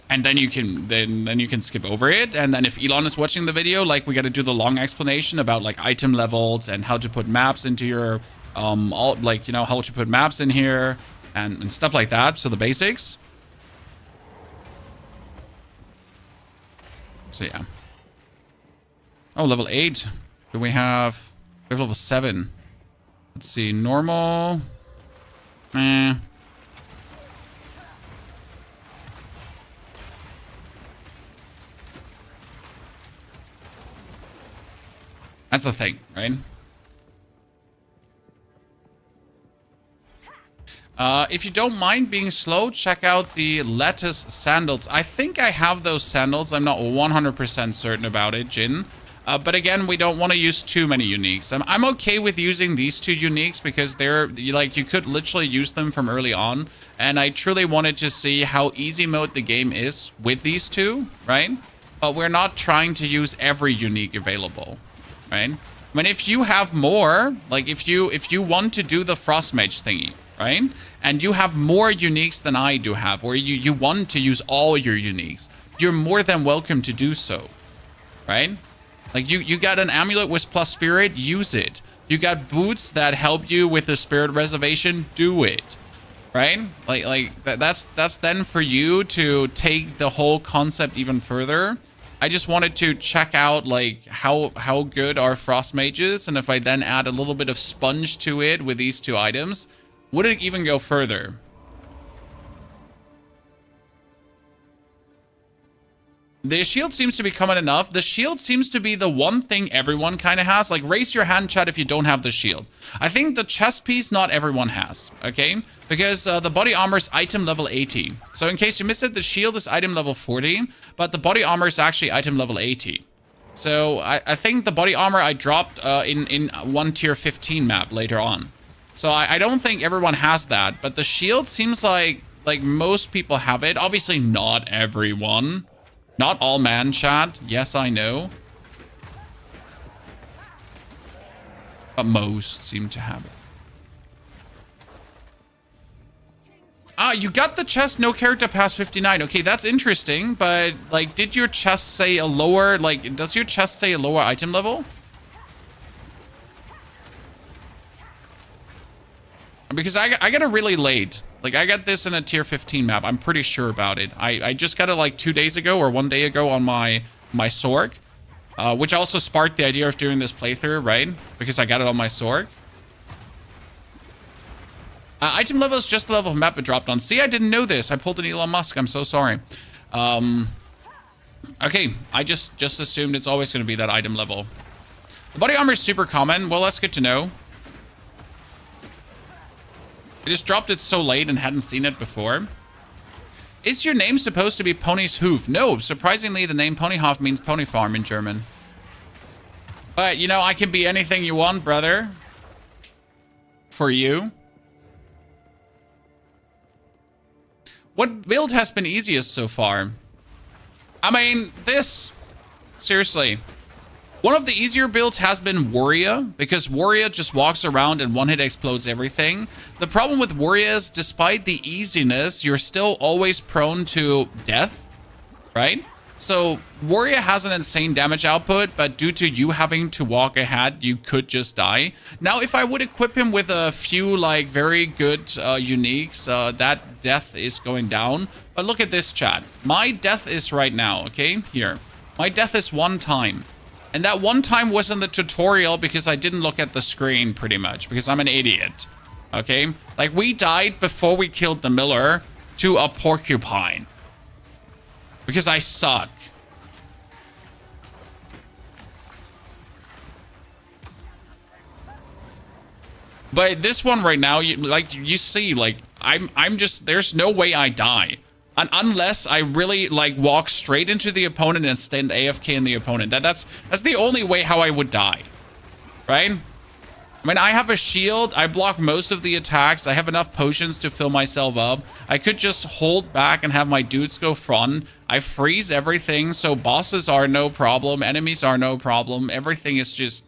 then you can skip over it. And then if Elon is watching the video, like, we got to do the long explanation about like item levels and how to put maps into your how to put maps in here and stuff like that. So the basics. So yeah. Oh, level 8. Do we have level 7? Let's see. Normal. That's the thing, right? If you don't mind being slow, check out the lettuce sandals. I think I have those sandals. I'm not 100% certain about it, Jin. But again, we don't want to use too many uniques. I'm okay with using these 2 uniques because they're like, you could literally use them from early on. And I truly wanted to see how easy mode the game is with these 2, right? But we're not trying to use every unique available, right? I mean, if you have more, like if you want to do the Frost Mage thingy, right? And you have more uniques than I do have, or you want to use all your uniques, you're more than welcome to do so, right? Like you got an amulet with plus spirit, use it. You got boots that help you with the spirit reservation, do it, right? That's then for you to take the whole concept even further. I just wanted to check out like how good are Frost Mages, and if I then add a little bit of sponge to it with these 2 items, would it even go further? The shield seems to be common enough. The shield seems to be the one thing everyone kind of has. Like, raise your hand, chat, if you don't have the shield. I think the chest piece, not everyone has, okay? Because the body armor is item level 80. So in case you missed it, the shield is item level 40, but the body armor is actually item level 80. So I think the body armor I dropped in one tier 15 map later on. So I don't think everyone has that, but the shield seems like most people have it. Obviously not everyone. Not all man, chat. Yes, I know. But most seem to have it. Ah, you got the chest, no character past 59. Okay, that's interesting, but like, did your chest say a lower, like, does your chest say a lower item level? Because I got it really late. Like, I got this in a tier 15 map. I'm pretty sure about it. I just got it like 2 days ago or 1 day ago on my Sorg. Which also sparked the idea of doing this playthrough, right? Because I got it on my Sorg. Item level is just the level of map it dropped on. See, I didn't know this. I pulled an Elon Musk. I'm so sorry. Okay, I just assumed it's always going to be that item level. The body armor is super common. Well, that's good to know. I just dropped it so late and hadn't seen it before. Is your name supposed to be Pony's Hoof? No, surprisingly, the name Ponyhof means pony farm in German. But, you know, I can be anything you want, brother. For you. What build has been easiest so far? I mean, this. Seriously. One of the easier builds has been Warrior, because Warrior just walks around and one-hit explodes everything. The problem with Warrior is, despite the easiness, you're still always prone to death, right? So, Warrior has an insane damage output, but due to you having to walk ahead, you could just die. Now, if I would equip him with a few, like, very good uniques, that death is going down. But look at this, chat. My death is right now, okay? Here. My death is 1 time. And that 1 time was in the tutorial because I didn't look at the screen, pretty much, because I'm an idiot. Okay? Like, we died before we killed the miller to a porcupine. Because I suck. But this one right now, you see, like, I'm just, there's no way I die. And unless I really, like, walk straight into the opponent and stand AFK in the opponent. That's the only way how I would die. Right? I mean, I have a shield. I block most of the attacks. I have enough potions to fill myself up. I could just hold back and have my dudes go front. I freeze everything, so bosses are no problem. Enemies are no problem. Everything is just...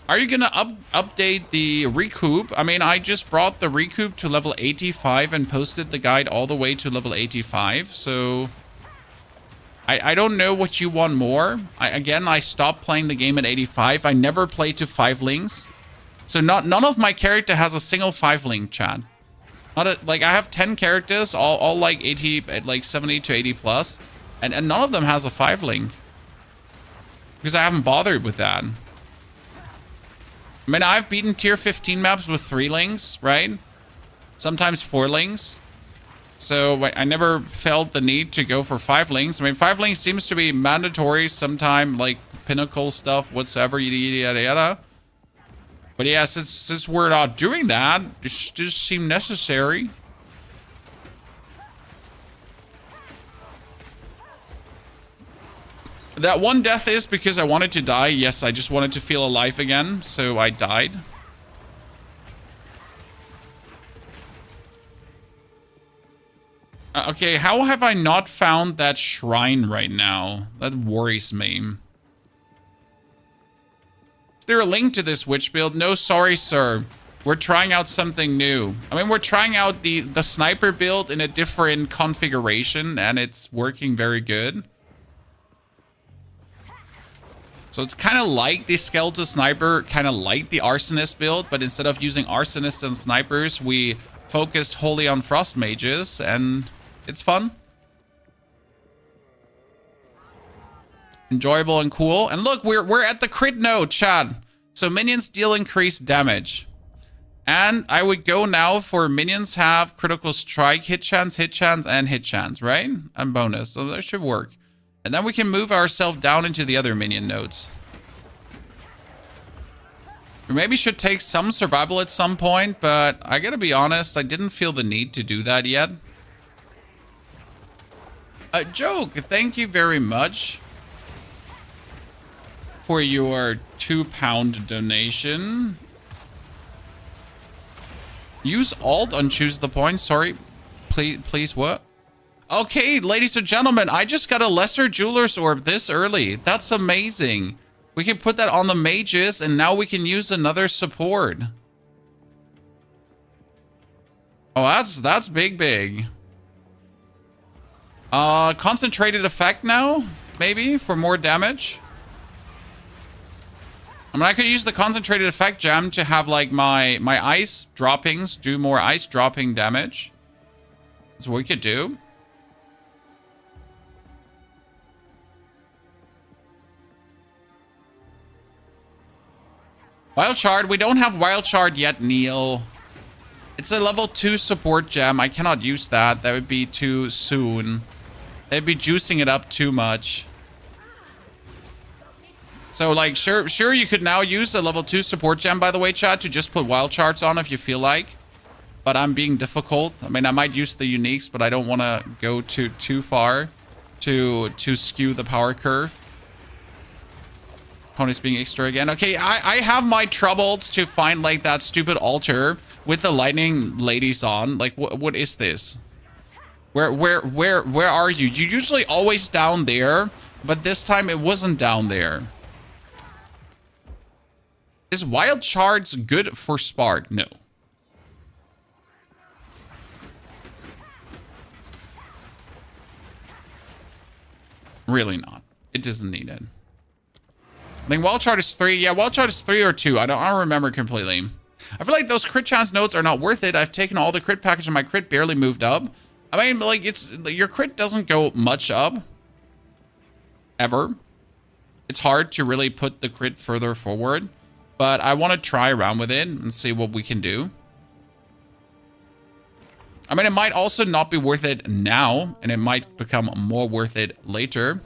Are you gonna update the recoup? I mean, I just brought the recoup to level 85 and posted the guide all the way to level 85. So I don't know what you want more. Again, I stopped playing the game at 85. I never played to 5 links. So none of my character has a single 5 link, chat. Like, I have 10 characters, all like 80, like 70 to 80 plus. And none of them has a 5 link. Because I haven't bothered with that. I mean, I've beaten tier 15 maps with 3 links, right? Sometimes 4 links. So I never felt the need to go for 5 links. I mean, 5 links seems to be mandatory sometime, like pinnacle stuff, whatsoever, yada yada yada. But yeah, since we're not doing that, it just seemed necessary. That one death is because I wanted to die. Yes, I just wanted to feel alive again, so I died. Okay, how have I not found that shrine right now? That worries me. Is there a link to this witch build? No, sorry, sir. We're trying out something new. I mean, we're trying out the sniper build in a different configuration, and it's working very good. So it's kind of like the skeletal sniper, kind of like the arsonist build, but instead of using arsonists and snipers, we focused wholly on frost mages, and it's fun. Enjoyable and cool. And look, we're at the crit node, Chad. So minions deal increased damage. And I would go now for minions have critical strike, hit chance, and hit chance, right? And bonus. So that should work. And then we can move ourselves down into the other minion nodes. We maybe should take some survival at some point, but I gotta be honest, I didn't feel the need to do that yet. Joke, thank you very much for your £2 donation. Use Alt on choose the point. Sorry, please what? Okay, ladies and gentlemen, I just got a lesser jeweler's orb this early. That's amazing. We can put that on the mages, and now we can use another support. Oh, that's big. Concentrated effect now, maybe for more damage. I mean, I could use the concentrated effect gem to have like my ice droppings do more ice dropping damage. That's what we could do. Wild Shard. We don't have Wild Shard yet, Neil. It's a level 2 support gem. I cannot use that. That would be too soon. They'd be juicing it up too much. So, like, sure, you could now use a level 2 support gem, by the way, chat, to just put Wild Shards on if you feel like. But I'm being difficult. I mean, I might use the uniques, but I don't want to go too far to skew the power curve. Pony's being extra again. Okay, I have my troubles to find, like, that stupid altar with the lightning ladies on. Like, what is this? Where are you? You're usually always down there, but this time it wasn't down there. Is Wild Shards good for Spark? No. Really not. It doesn't need it. I think Wild Shard is 3. Yeah, Wild Shard is 3 or 2. I don't remember completely. I feel like those crit chance nodes are not worth it. I've taken all the crit package and my crit barely moved up. I mean, like, your crit doesn't go much up. Ever. It's hard to really put the crit further forward. But I want to try around with it and see what we can do. I mean, it might also not be worth it now. And it might become more worth it later.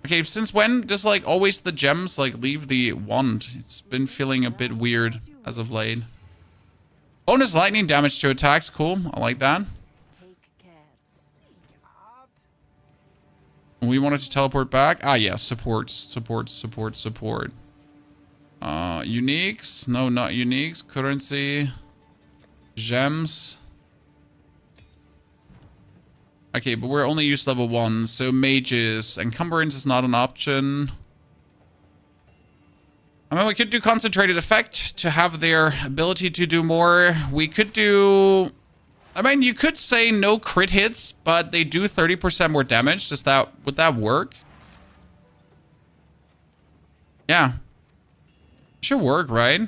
Okay, since when does, like, always the gems, like, leave the wand? It's been feeling a bit weird as of late. Bonus lightning damage to attacks. Cool. I like that. We wanted to teleport back. Ah, yeah. Support. Uniques. No, not uniques. Currency. Gems. Okay, but we're only used level 1. So mages. Encumbrance is not an option. I mean, we could do concentrated effect to have their ability to do more. We could do... I mean, you could say no crit hits, but they do 30% more damage. Would that work? Yeah. Should work, right?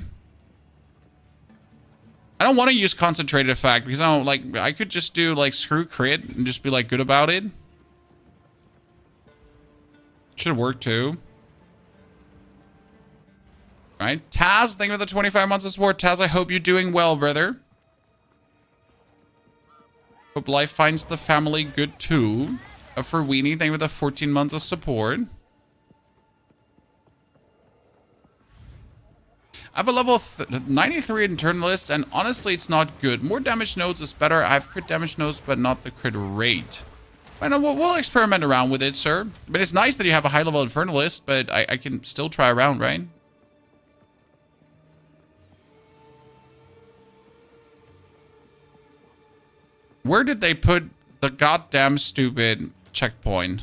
I don't want to use concentrated effect because I don't like... I could just do, like, screw crit and just be, like, good about it. Should work, too. Right? Taz, thank you for the 25 months of support. Taz, I hope you're doing well, brother. Hope life finds the family good too. For Weenie, thank you for the 14 months of support. I have a level 93 internalist, and honestly, it's not good. More damage nodes is better. I have crit damage nodes, but not the crit rate. I know we'll experiment around with it, sir. But it's nice that you have a high level infernalist, but I can still try around, right? Where did they put the goddamn stupid checkpoint?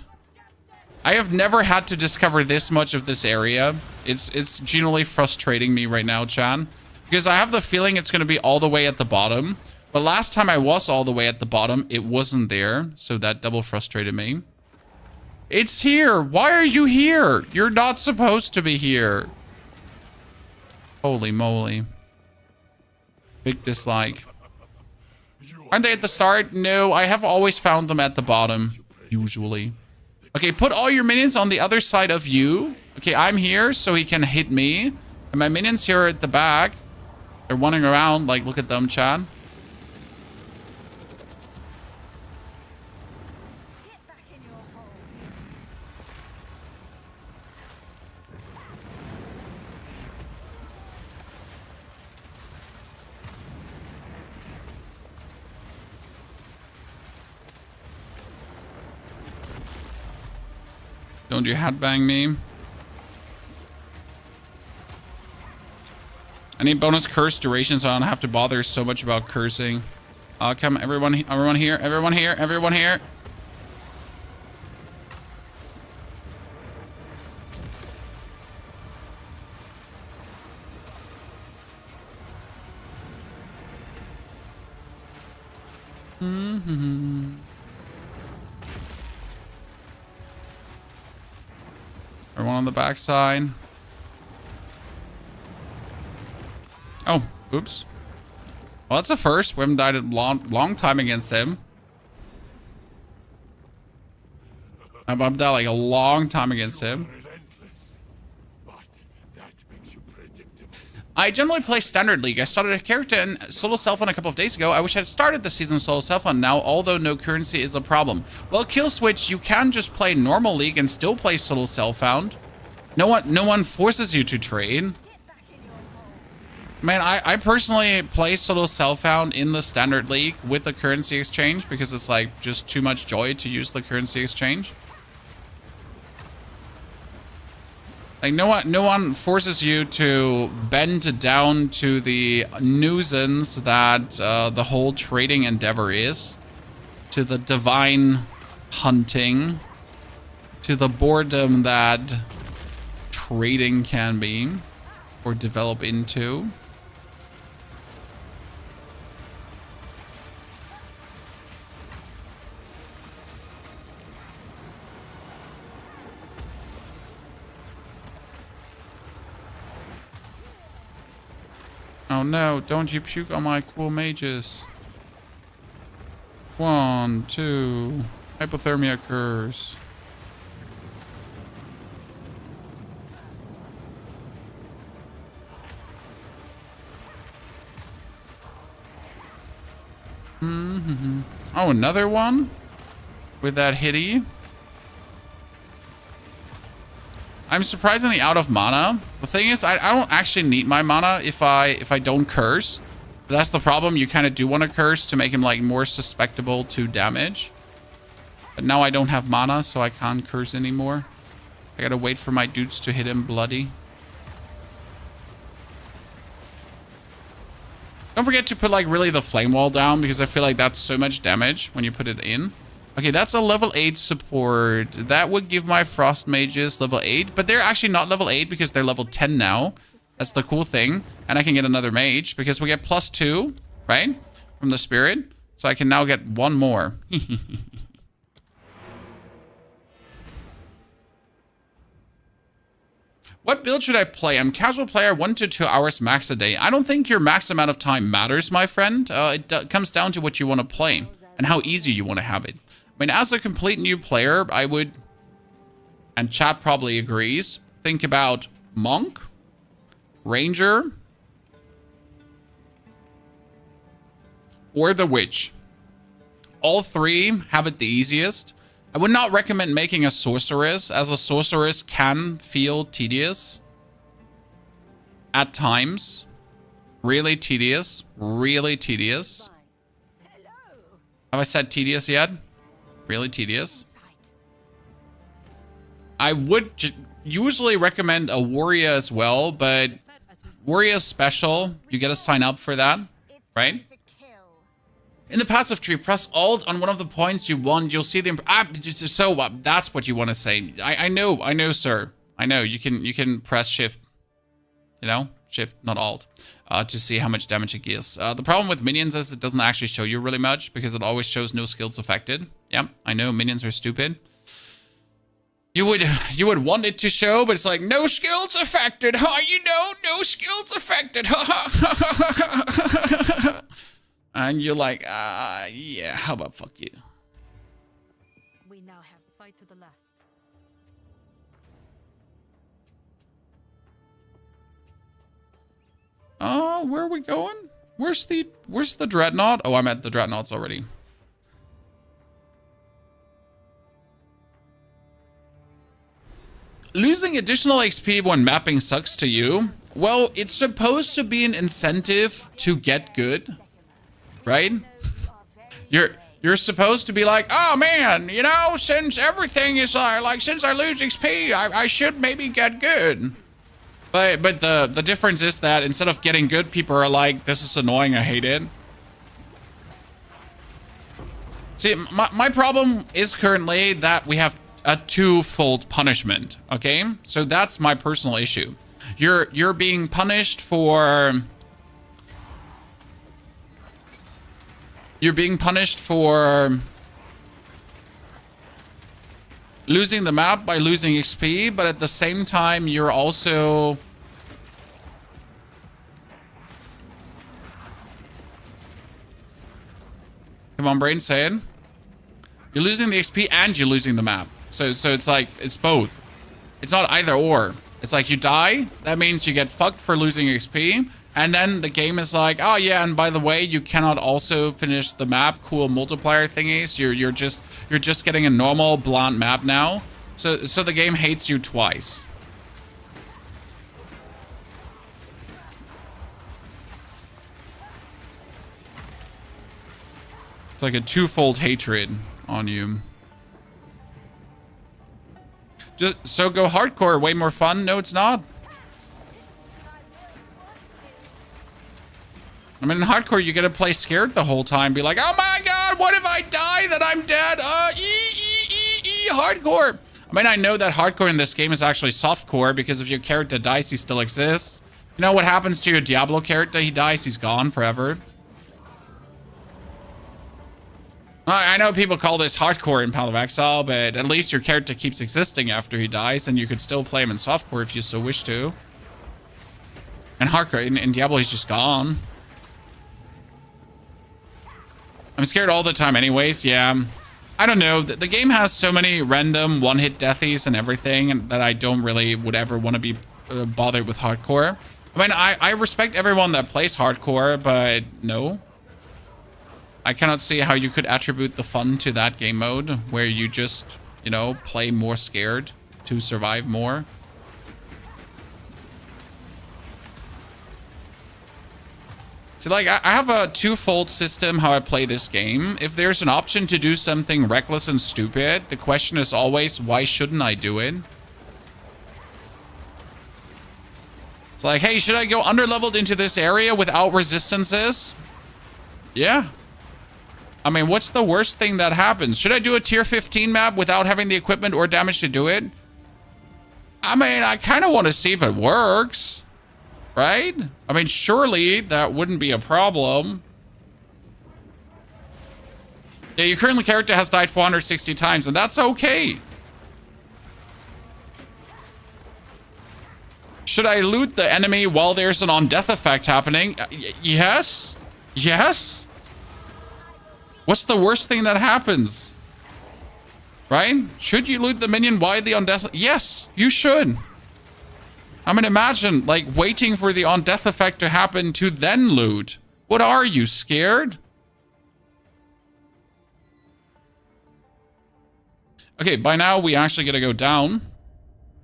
I have never had to discover this much of this area. It's genuinely frustrating me right now, Chan. Because I have the feeling it's going to be all the way at the bottom. But last time I was all the way at the bottom, it wasn't there. So that double frustrated me. It's here. Why are you here? You're not supposed to be here. Holy moly. Big dislike. Aren't they at the start? No, I have always found them at the bottom. Usually. Okay, put all your minions on the other side of you. Okay, I'm here so he can hit me. And my minions here at the back. They're running around. Like, look at them, Chad. Get back in your hole. Don't you headbang me. I need bonus curse duration so I don't have to bother so much about cursing. Come, everyone here, everyone here, everyone here. Everyone on the backside. Oh, oops. Well, that's a first. We haven't died a long time against him. I've died like a long time against him. Relentless, but that makes you predictable. I generally play Standard League. I started a character in Solo Self-Found a couple of days ago. I wish I had started the season Solo Self-Found now, although no currency is a problem. Well, Kill Switch, you can just play normal League and still play Solo Self-Found. No one forces you to trade. Man, I personally play Solo Self-Found in the Standard League with the currency exchange because it's like just too much joy to use the currency exchange. Like no one forces you to bend down to the nuisance that the whole trading endeavor is, to the divine hunting, to the boredom that trading can be or develop into. Oh no, don't you puke on my cool mages. 1, 2. Hypothermia occurs. Oh, another one? With that hitty? I'm surprisingly out of mana. The thing is, I don't actually need my mana if I don't curse. But that's the problem. You kind of do want to curse to make him like more susceptible to damage. But now I don't have mana, so I can't curse anymore. I gotta wait for my dudes to hit him bloody. Don't forget to put like really the flame wall down because I feel like that's so much damage when you put it in. Okay, that's a level 8 support. That would give my frost mages level 8, but they're actually not level 8 because they're level 10 now. That's the cool thing. And I can get another mage because we get +2, right? From the spirit. So I can now get one more. What build should I play? I'm casual player, 1 to 2 hours max a day. I don't think your max amount of time matters, my friend. It comes down to what you want to play and how easy you want to have it. I mean, as a complete new player, I would, and chat probably agrees, think about Monk, Ranger, or the Witch. All three have it the easiest. I would not recommend making a Sorceress, as a Sorceress can feel tedious at times. Really tedious. Really tedious. Have I said tedious yet? Really tedious. I would usually recommend a Warrior as well, but Warrior special, you get to sign up for that, right? In the passive tree, press Alt on one of the points you want. You'll see the that's what you want to say. I know, sir. I know you can press Shift. You know, Shift, not Alt, to see how much damage it gives. The problem with minions is it doesn't actually show you really much because it always shows no skills affected. Yeah, I know minions are stupid. You would want it to show, but it's like no skills affected. Huh? You know, no skills affected. And you're like, yeah, how about fuck you? We now have to fight to the last. Oh, where are we going? Where's the Dreadnought? Oh, I'm at the Dreadnoughts already. Losing additional XP when mapping sucks to you. Well, it's supposed to be an incentive to get good, right? You're supposed to be like, oh man, you know, since everything is like since I lose XP, I should maybe get good. But the difference is that instead of getting good, people are like, this is annoying, I hate it. See, my problem is currently that we have a twofold punishment, okay? So that's my personal issue. You're being punished for... You're being punished for losing the map by losing XP, but at the same time, you're also... Come on, brain, say it. You're losing the XP and you're losing the map. So it's like, it's both. It's not either or. It's like you die, that means you get fucked for losing XP, and then the game is like, oh yeah, and by the way, you cannot also finish the map, cool multiplier thingies. You're just getting a normal blunt map now. So the game hates you twice. It's like a twofold hatred on you. So go hardcore, way more fun. No, it's not. I mean, in hardcore, you gotta play scared the whole time. Be like, oh my god, what if I die? Then I'm dead. Hardcore. I mean, I know that hardcore in this game is actually softcore because if your character dies, he still exists. You know what happens to your Diablo character? He dies, he's gone forever. I know people call this hardcore in Path of Exile, but at least your character keeps existing after he dies, and you could still play him in softcore if you so wish to. And hardcore, in Diablo, he's just gone. I'm scared all the time anyways, yeah. I don't know, the game has so many random one-hit deathies and everything that I don't really would ever want to be bothered with hardcore. I mean, I respect everyone that plays hardcore, but no. I cannot see how you could attribute the fun to that game mode where you just, you know, play more scared to survive more. See, like, I have a twofold system how I play this game. If there's an option to do something reckless and stupid, the question is always, why shouldn't I do it? It's like, hey, should I go underleveled into this area without resistances? Yeah. I mean, what's the worst thing that happens? Should I do a tier 15 map without having the equipment or damage to do it? I mean, I kind of want to see if it works. Right? I mean, surely that wouldn't be a problem. Yeah, your current character has died 460 times, and that's okay. Should I loot the enemy while there's an on-death effect happening? Yes. Yes. What's the worst thing that happens? Right? Should you loot the minion while the on-death? Yes, you should. I mean, imagine, like, waiting for the on-death effect to happen to then loot. What are you, scared? Okay, by now we actually gotta go down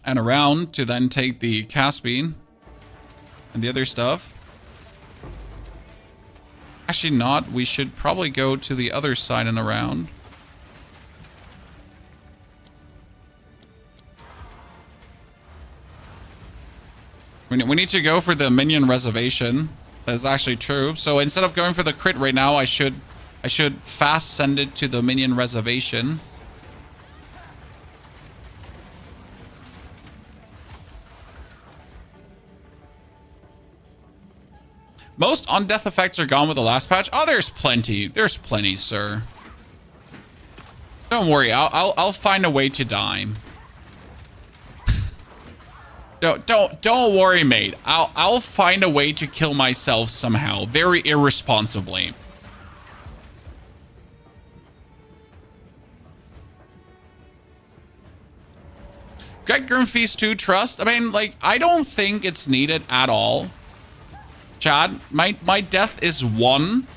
and around to then take the Caspian and the other stuff. Actually not, we should probably go to the other side and around. We need to go for the minion reservation. That's actually true. So instead of going for the crit right now, I should fast send it to the minion reservation. Most on-death effects are gone with the last patch. Oh, there's plenty. There's plenty, sir. Don't worry. I'll find a way to die. Don't worry, mate. I'll find a way to kill myself somehow, very irresponsibly. Get Grimfeast 2 trust. I mean, like, I don't think it's needed at all. Chad, my death is 1.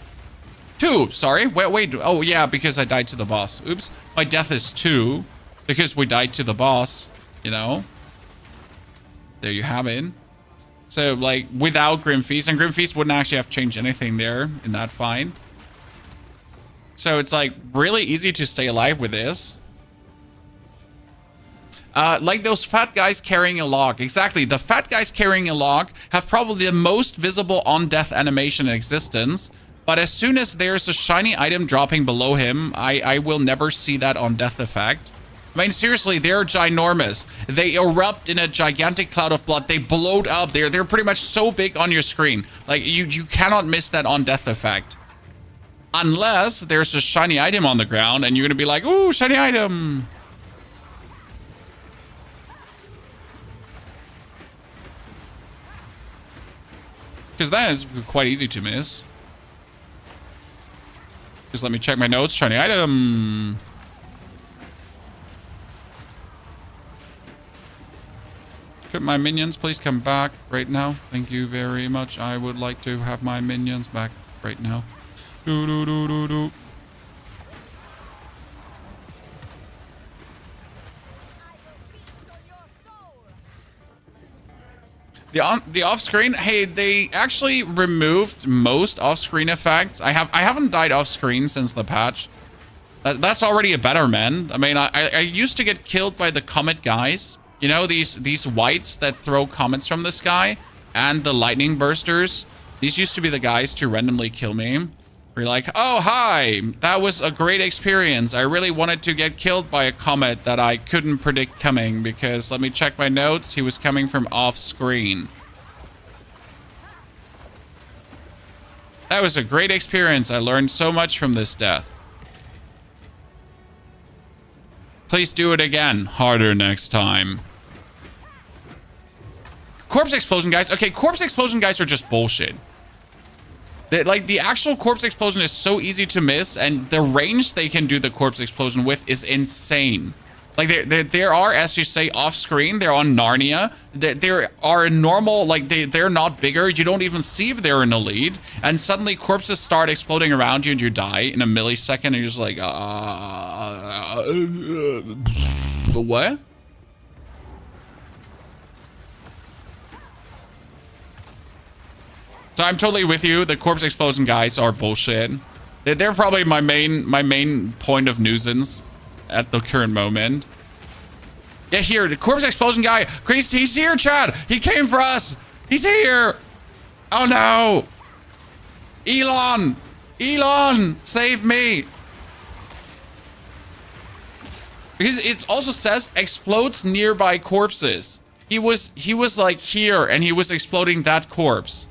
2, sorry. Wait. Oh, yeah, because I died to the boss. Oops. My death is 2 because we died to the boss, you know? There you have it. So, like, without Grimfeast, and Grimfeast wouldn't actually have changed anything there in that fight. So it's, like, really easy to stay alive with this. Like those fat guys carrying a log. Exactly. The fat guys carrying a log have probably the most visible on-death animation in existence. But as soon as there's a shiny item dropping below him, I will never see that on-death effect. I mean, seriously, they're ginormous. They erupt in a gigantic cloud of blood. They bloat up. They're pretty much so big on your screen. Like, you cannot miss that on-death effect. Unless there's a shiny item on the ground and you're going to be like, ooh, shiny item. Because that is quite easy to miss. Just let me check my notes. Shiny item. Could my minions please come back right now? Thank you very much. I would like to have my minions back right now. Do. The off-screen, hey, they actually removed most off-screen effects. I haven't died off-screen since the patch. That's already a betterment. I mean, I used to get killed by the comet guys. You know, these whites that throw comets from the sky and the lightning bursters. These used to be the guys to randomly kill me. Where you're like, oh, hi, that was a great experience. I really wanted to get killed by a comet that I couldn't predict coming because, let me check my notes, he was coming from off-screen. That was a great experience. I learned so much from this death. Please do it again. Harder next time. Corpse explosion guys. Okay, corpse explosion guys are just bullshit. Like, the actual corpse explosion is so easy to miss, and the range they can do the corpse explosion with is insane. Like, there are, as you say, off-screen. They're on Narnia. There are normal, like, they're not bigger. You don't even see if they're in a lead. And suddenly corpses start exploding around you and you die in a millisecond. And you're just like, what? So I'm totally with you. The corpse explosion guys are bullshit. They're probably my main point of nuisance at the current moment. Yeah, here, the corpse explosion guy. He's here, Chad. He came for us. He's here. Oh no. Elon, save me. Because it also says explodes nearby corpses. He was like here and he was exploding that corpse.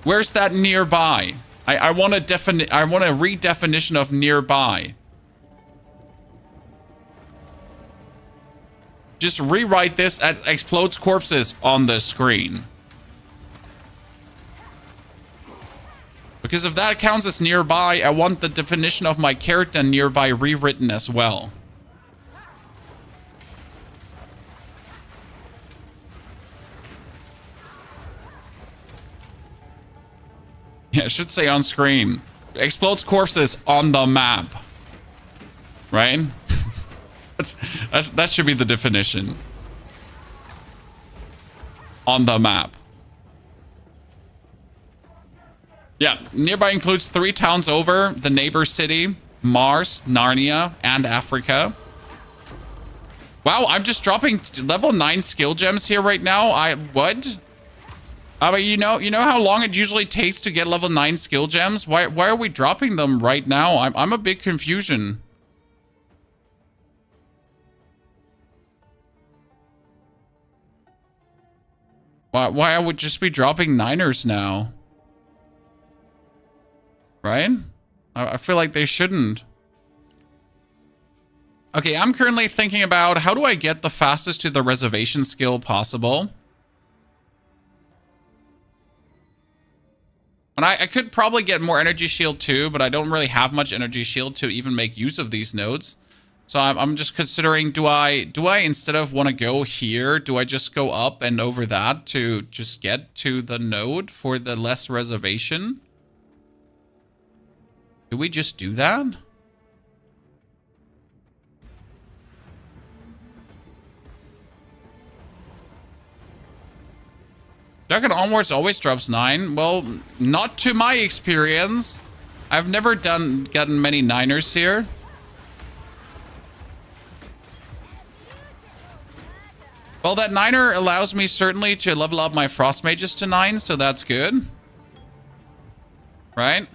Where's that nearby? I want a redefinition of nearby. Just rewrite this as explodes corpses on the screen. Because if that counts as nearby, I want the definition of my character nearby rewritten as well. Yeah, it should say on screen. Explodes corpses on the map. Right? That should be the definition. On the map. Yeah, nearby includes 3 towns over, the neighbor city, Mars, Narnia, and Africa. Wow, I'm just dropping level 9 skill gems here right now. What? But you know how long it usually takes to get level 9 skill gems? Why are we dropping them right now? I'm a big confusion. Why I would just be dropping 9ers now? Right? I feel like they shouldn't. Okay, I'm currently thinking about how do I get the fastest to the reservation skill possible? And I could probably get more energy shield too, but I don't really have much energy shield to even make use of these nodes. So I'm just considering, do I instead of want to go here, do I just go up and over that to just get to the node for the less reservation? Do we just do that? Dragon Onwards always drops 9. Well, not to my experience. I've never gotten many 9ers here. Well, that 9er allows me certainly to level up my Frost Mages to 9, so that's good. Right?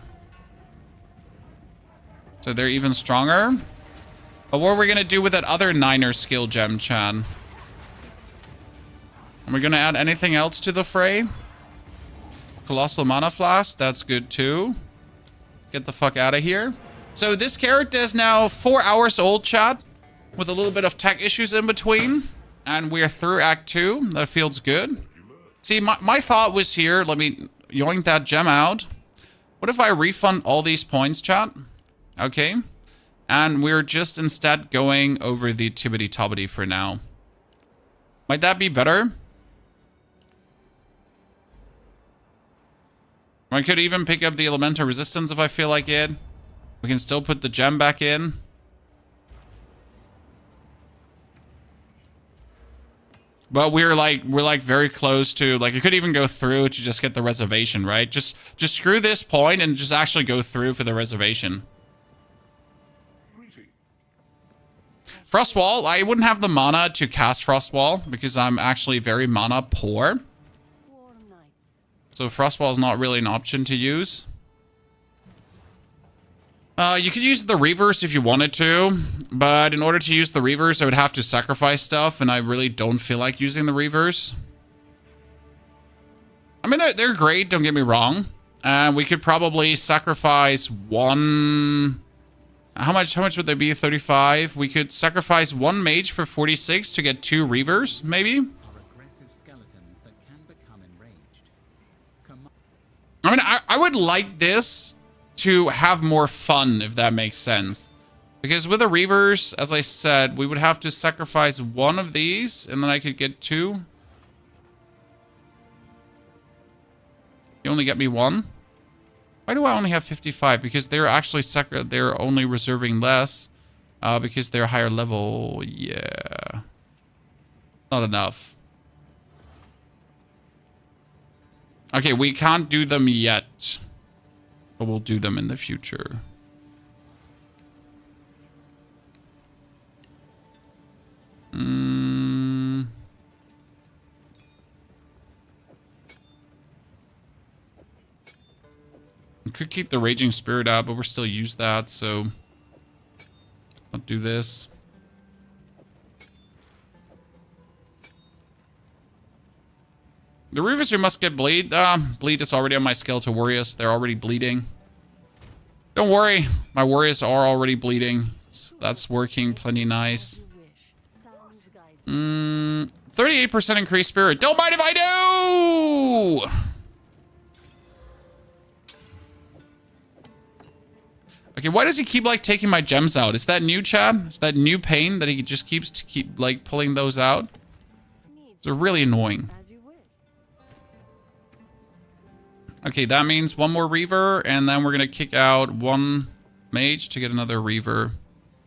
So they're even stronger. But what are we going to do with that other 9er skill gem, Chan? Are we going to add anything else to the fray? Colossal Mana Flask, that's good too. Get the fuck out of here. So this character is now 4 hours old, chat, with a little bit of tech issues in between. And we're through Act 2. That feels good. See, my thought was here. Let me yoink that gem out. What if I refund all these points, chat? Okay. And we're just instead going over the Tibbity Tobbity for now. Might that be better? I could even pick up the elemental resistance if I feel like it. We can still put the gem back in. But we're like very close to, like, you could even go through to just get the reservation, right? Just screw this point and just actually go through for the reservation. Frostwall, I wouldn't have the mana to cast Frostwall because I'm actually very mana poor. So Frostwall is not really an option to use. You could use the Reavers if you wanted to, but in order to use the Reavers, I would have to sacrifice stuff, and I really don't feel like using the Reavers. I mean, they're great, don't get me wrong. And we could probably sacrifice one... How much would they be? 35? We could sacrifice one mage for 46 to get 2 Reavers, maybe? I mean, I would like this to have more fun, if that makes sense. Because with the Reavers, as I said, we would have to sacrifice one of these, and then I could get 2. You only get me 1? Why do I only have 55? Because they're actually they're only reserving less. Because they're higher level. Yeah. Not enough. Okay, we can't do them yet. But we'll do them in the future. We could keep the Raging Spirit out, but we'll still use that, so... I'll do this. The Reavers who must get bleed. Bleed is already on my Skeletal Warriors. They're already bleeding. Don't worry. My warriors are already bleeding. That's working plenty nice. 38% increased spirit. Don't mind if I do! Okay, why does he keep, like, taking my gems out? Is that new, Chad? Is that new pain that he just keeps like, pulling those out? They're really annoying. Okay, that means one more Reaver, and then we're going to kick out one Mage to get another Reaver.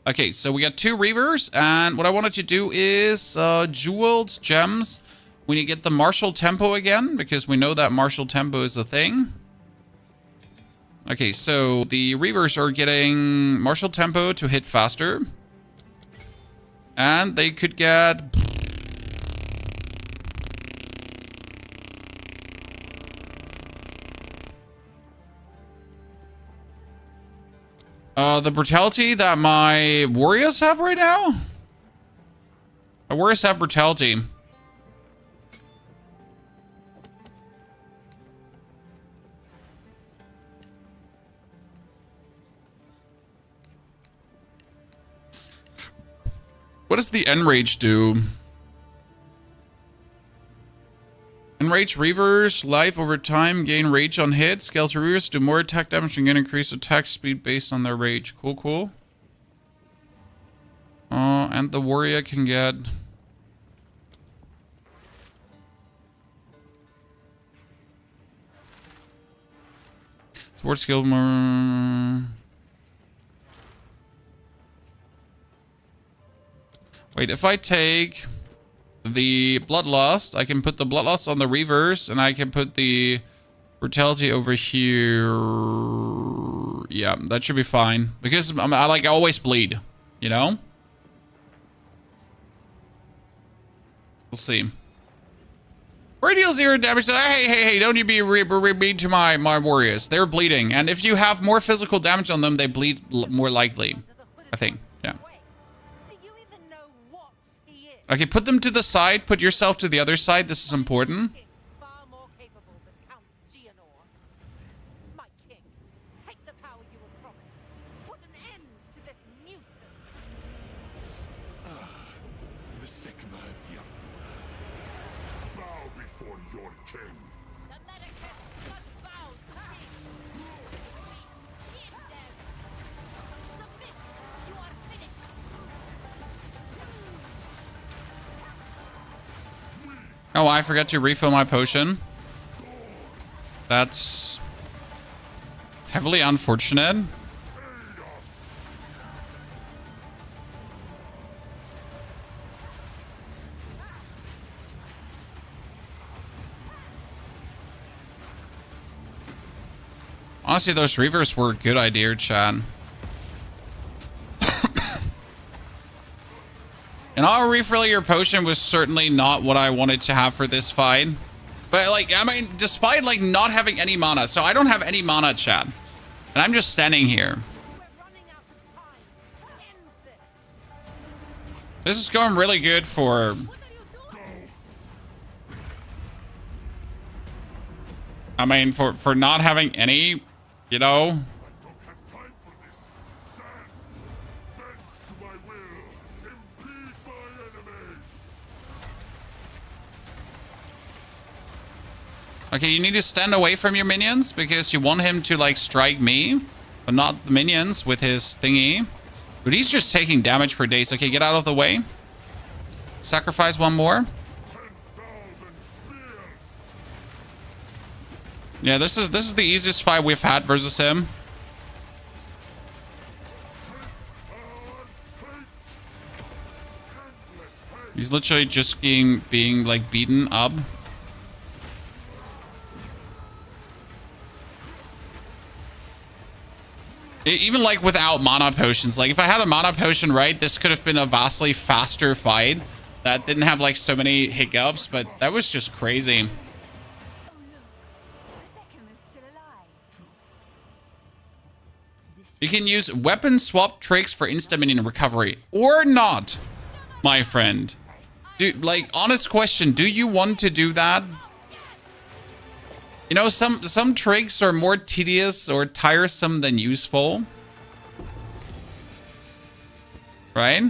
Okay, so we got 2 Reavers, and what I wanted to do is jewels, gems. We need to get the martial tempo again, because we know that martial tempo is a thing. Okay, so the Reavers are getting martial tempo to hit faster. And they could get... the brutality that my warriors have right now? My warriors have brutality. What does the Enrage do? Enrage Reavers, life over time, gain rage on hit. Scales Reavers do more attack damage and gain increased attack speed based on their rage. Cool, cool. And the warrior can get... Sword skill more... Wait, if I take the Bloodlust, I can put the Bloodlust on the Reavers, and I can put the Brutality over here. Yeah, that should be fine. Because I always bleed, you know? We'll see. Where deals 0 damage? Hey, don't you be mean to my warriors. They're bleeding, and if you have more physical damage on them, they bleed more likely, I think. Yeah. Okay, put them to the side. Put yourself to the other side. This is important. The Sigma of the Outlaw. Bow before your king. The Medicus must bow to thee. We skin them. Submit. You are finished. Oh, I forgot to refill my potion. That's heavily unfortunate. Honestly, those Reavers were a good idea, Chad. And I'll refill your potion was certainly not what I wanted to have for this fight. But, like, I mean, despite, like, not having any mana. So I don't have any mana, Chad. And I'm just standing here. This is going really good for... I mean, for not having any, you know... Okay, you need to stand away from your minions because you want him to, like, strike me, but not the minions with his thingy. But he's just taking damage for days. Okay, get out of the way. Sacrifice one more. Yeah, this is the easiest fight we've had versus him. He's literally just being like beaten up. Even like without mana potions, like if I had a mana potion, right, this could have been a vastly faster fight that didn't have like so many hiccups, but that was just crazy. You can use weapon swap tricks for insta minion recovery or not, my friend. Dude, like, honest question, do you want to do that? You know, some tricks are more tedious or tiresome than useful. Right?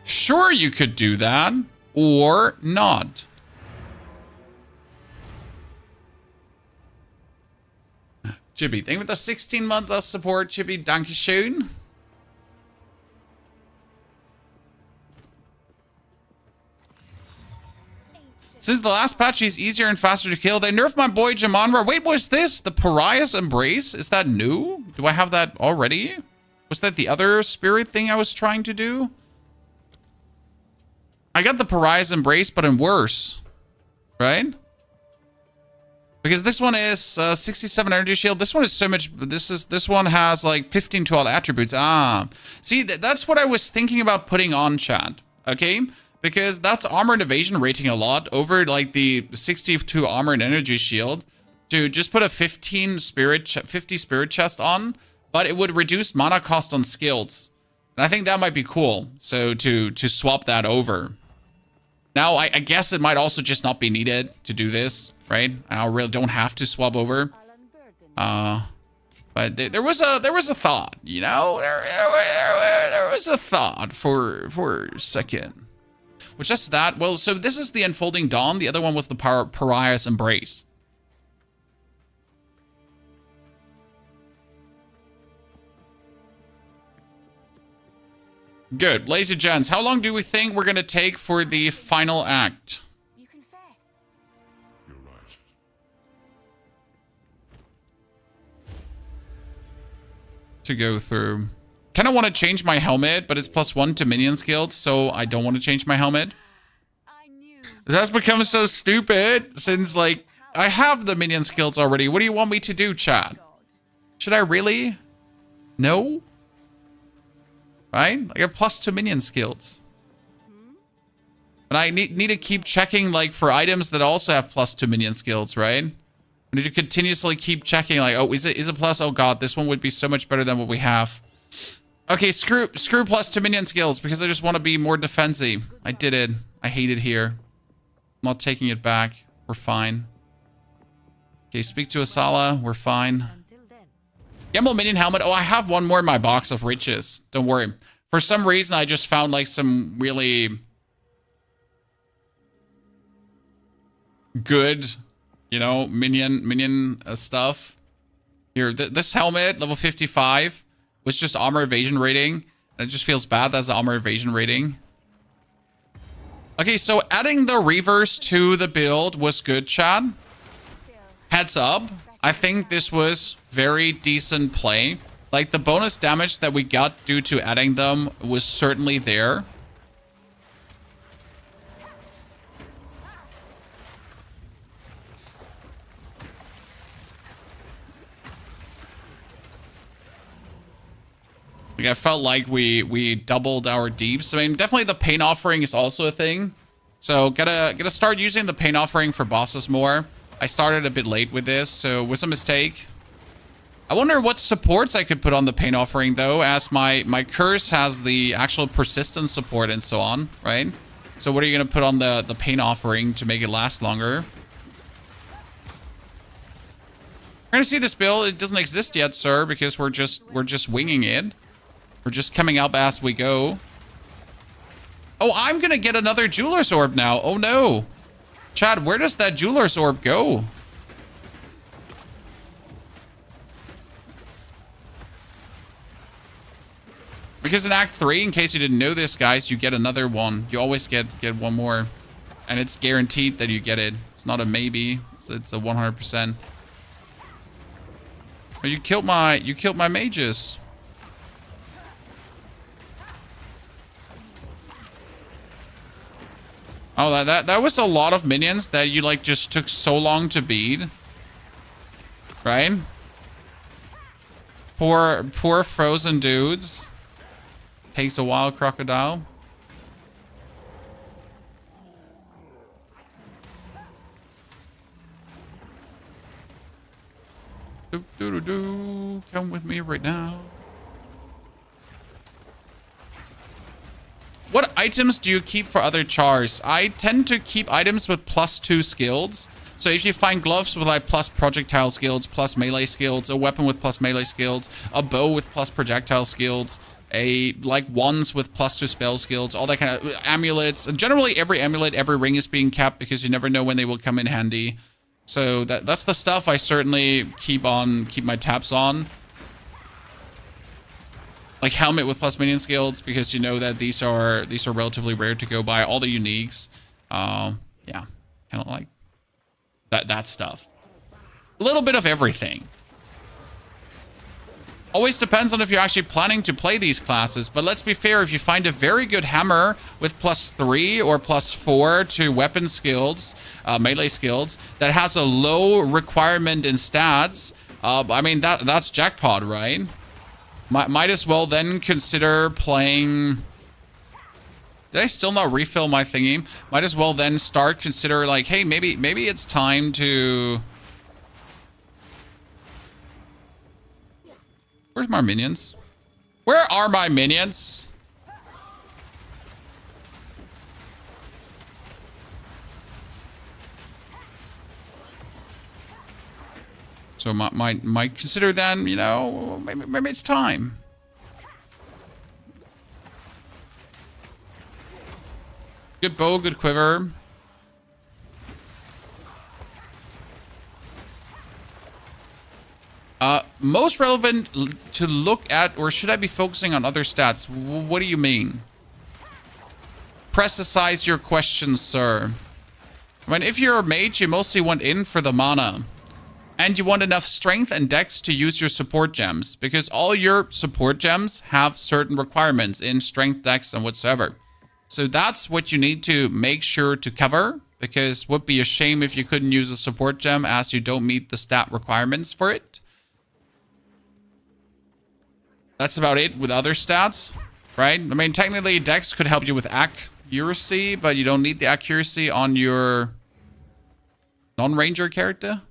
Sure, you could do that or not. Chibi, thank you for the 16 months of support, Chibi. Dankeschön. Since the last patch, he's easier and faster to kill. They nerfed my boy Jamanra. Wait, what's this? The Pariah's Embrace? Is that new? Do I have that already? Was that the other spirit thing I was trying to do? I got the Pariah's Embrace, but in worse. Right? Because this one is 67 energy shield. This one is so much... This one has like 15 to all attributes. Ah. See, that's what I was thinking about putting on, chat. Okay? Because that's armor and evasion rating a lot over like the 62 armor and energy shield. To just put a 50 spirit chest on, but it would reduce mana cost on skills. And I think that might be cool. So to swap that over. Now I guess it might also just not be needed to do this, right? I really don't have to swap over. But there was a thought, you know? There was a thought for a second. Which is that. Well, so this is the Unfolding Dawn. The other one was the Pariah's Embrace. Good. Lazy gents, how long do we think we're going to take for the final act? You confess. You're right. To go through. Kind of want to change my helmet, but it's +1 to minion skills, so I don't want to change my helmet. I knew. That's become so stupid since, like, I have the minion skills already. What do you want me to do, chat? Should I really? No? Right? I got +2 minion skills. But I need to keep checking, like, for items that also have +2 minion skills, right? I need to continuously keep checking, like, oh, is it plus? Oh, God, this one would be so much better than what we have. Okay, screw +2 minion skills because I just want to be more defensive. I did it. I hate it here. I'm not taking it back. We're fine. Okay, speak to Asala. We're fine. Gamble minion helmet. Oh, I have one more in my box of riches. Don't worry. For some reason, I just found like some really good, you know, minion stuff. Here, this helmet, level 55. Was just armor evasion rating. And it just feels bad that's the armor evasion rating. Okay, so adding the reverse to the build was good, Chad. Heads up. I think this was very decent play. Like, the bonus damage that we got due to adding them was certainly there. Like, I felt like we doubled our deeps. I mean, definitely the pain offering is also a thing. So gotta start using the pain offering for bosses more. I started a bit late with this, so it was a mistake. I wonder what supports I could put on the pain offering though, as my curse has the actual persistence support and so on, right? So what are you gonna put on the pain offering to make it last longer? We're gonna see this build. It doesn't exist yet, sir, because we're just winging it. We're just coming up as we go. Oh, I'm gonna get another Jeweler's Orb now. Oh no. Chad, where does that Jeweler's Orb go? Because in Act 3, in case you didn't know this, guys, you get another one. You always get one more. And it's guaranteed that you get it. It's not a maybe. It's a 100%. Oh, you killed my mages. Oh, that was a lot of minions that you like just took so long to beat. Right? Poor frozen dudes. Takes a while, crocodile. Come with me right now. What items do you keep for other chars? I tend to keep items with +2 skills. So if you find gloves with like plus projectile skills, plus melee skills, a weapon with plus melee skills, a bow with plus projectile skills, like wands with +2 spell skills, all that kind of amulets. And generally every amulet, every ring is being kept because you never know when they will come in handy. So that's the stuff I certainly keep my tabs on. Like helmet with plus minion skills, because you know that these are relatively rare to go by. All the uniques. Yeah. Kind of like that stuff. A little bit of everything. Always depends on if you're actually planning to play these classes, but let's be fair, if you find a very good hammer with +3 or +4 to weapon skills, melee skills, that has a low requirement in stats, I mean, that's jackpot, right? Might as well then consider playing... Did I still not refill my thingy? Might as well then consider like, hey, maybe it's time to... Where's my minions? Where are my minions? So might consider then, you know, maybe it's time. Good bow, good quiver. Most relevant to look at, or should I be focusing on other stats? What do you mean? Precise your question, sir. I mean, if you're a mage, you mostly want in for the mana. And you want enough strength and dex to use your support gems. Because all your support gems have certain requirements in strength, dex, and whatsoever. So that's what you need to make sure to cover. Because it would be a shame if you couldn't use a support gem as you don't meet the stat requirements for it. That's about it with other stats, right? I mean, technically, dex could help you with accuracy, but you don't need the accuracy on your non-ranger character.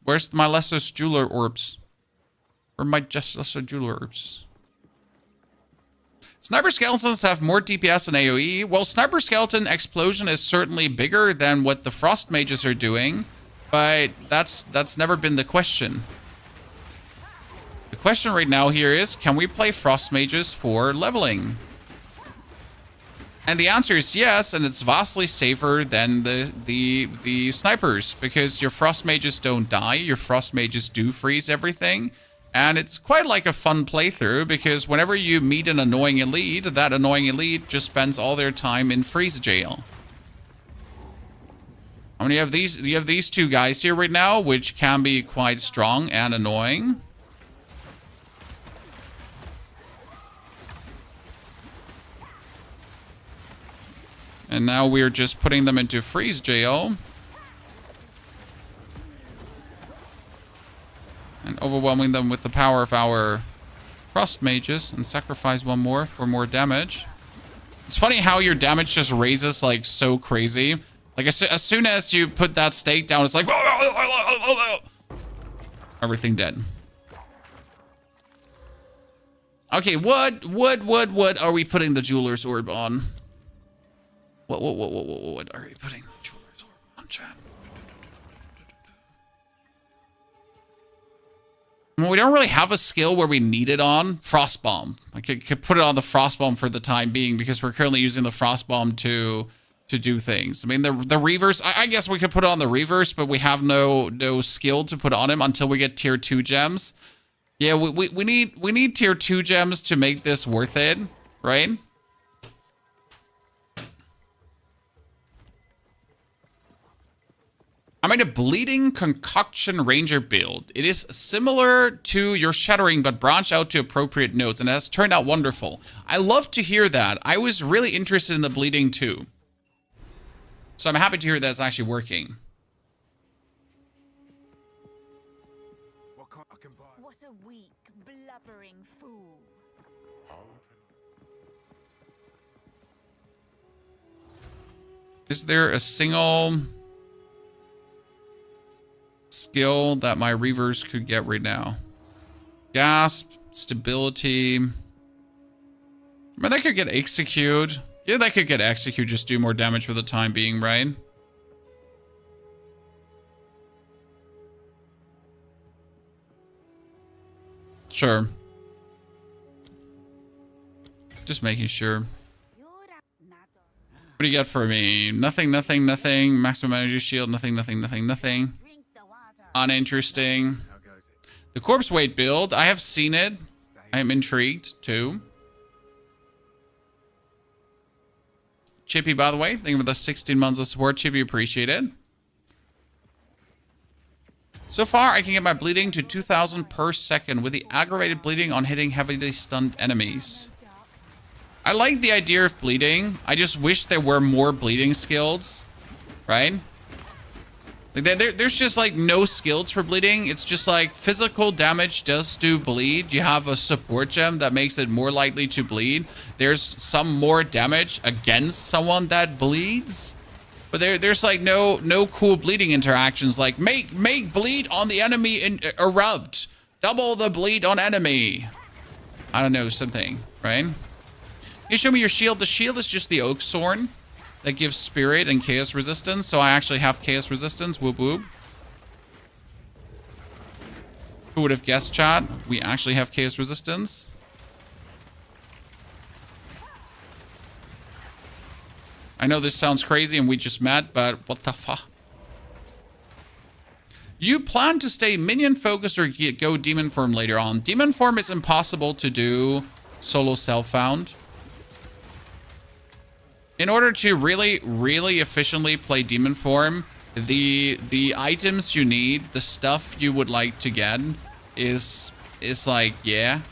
Where's my lesser jeweler orbs? Or my just lesser jeweler orbs? Sniper skeletons have more DPS than AoE. Well, sniper skeleton explosion is certainly bigger than what the frost mages are doing, but that's never been the question. The question right now here is, can we play frost mages for leveling? And the answer is yes, and it's vastly safer than the snipers, because your frost mages don't die, your frost mages do freeze everything. And it's quite like a fun playthrough, because whenever you meet an annoying elite, that annoying elite just spends all their time in freeze jail. I mean, you have these two guys here right now, which can be quite strong and annoying. And now we're just putting them into freeze jail. And overwhelming them with the power of our frost mages, and sacrifice one more for more damage. It's funny how your damage just raises like so crazy. Like as soon as you put that stake down, it's like everything dead. Okay, what are we putting the jeweler's orb on? What are we putting the jeweler's orb on, chat? Well, we don't really have a skill where we need it on Frostbomb. I could put it on the Frostbomb for the time being, because we're currently using the Frostbomb to do things. I mean, the Reavers, I guess we could put it on the Reavers, but we have no skill to put on him until we get tier 2 gems. Yeah, we need tier 2 gems to make this worth it, right? I made a Bleeding Concoction Ranger build. It is similar to your Shattering, but branched out to appropriate nodes, and it has turned out wonderful. I love to hear that. I was really interested in the Bleeding too. So I'm happy to hear that it's actually working. What a weak, blubbering fool. Is there a single skill that my Reavers could get right now? Gasp, stability. I mean, they could get execute. Yeah, they could get execute, just do more damage for the time being, right? Sure. Just making sure. What do you got for me? Nothing, nothing, nothing. Maximum energy shield, nothing, nothing, nothing, nothing. Uninteresting. The corpse weight build, I have seen it. I am intrigued too. Chippy, by the way, thank you for the 16 months of support. Chippy, appreciate it. So far, I can get my bleeding to 2,000 per second with the aggravated bleeding on hitting heavily stunned enemies. I like the idea of bleeding. I just wish there were more bleeding skills, right? Like there's just like no skills for bleeding. It's just like physical damage does do bleed. You have a support gem that makes it more likely to bleed. There's some more damage against someone that bleeds. But there's like no cool bleeding interactions like make bleed on the enemy and erupt. Double the bleed on enemy. I don't know, something, right? Can you show me your shield? The shield is just the oak sword that gives spirit and chaos resistance. So I actually have chaos resistance. Whoop whoop. Who would have guessed, chat? We actually have chaos resistance. I know this sounds crazy and we just met, but what the fuck? You plan to stay minion focused or go demon form later on? Demon form is impossible to do solo self-found. In order to really efficiently play demon form, the items you need, the stuff you would like to get is like, yeah.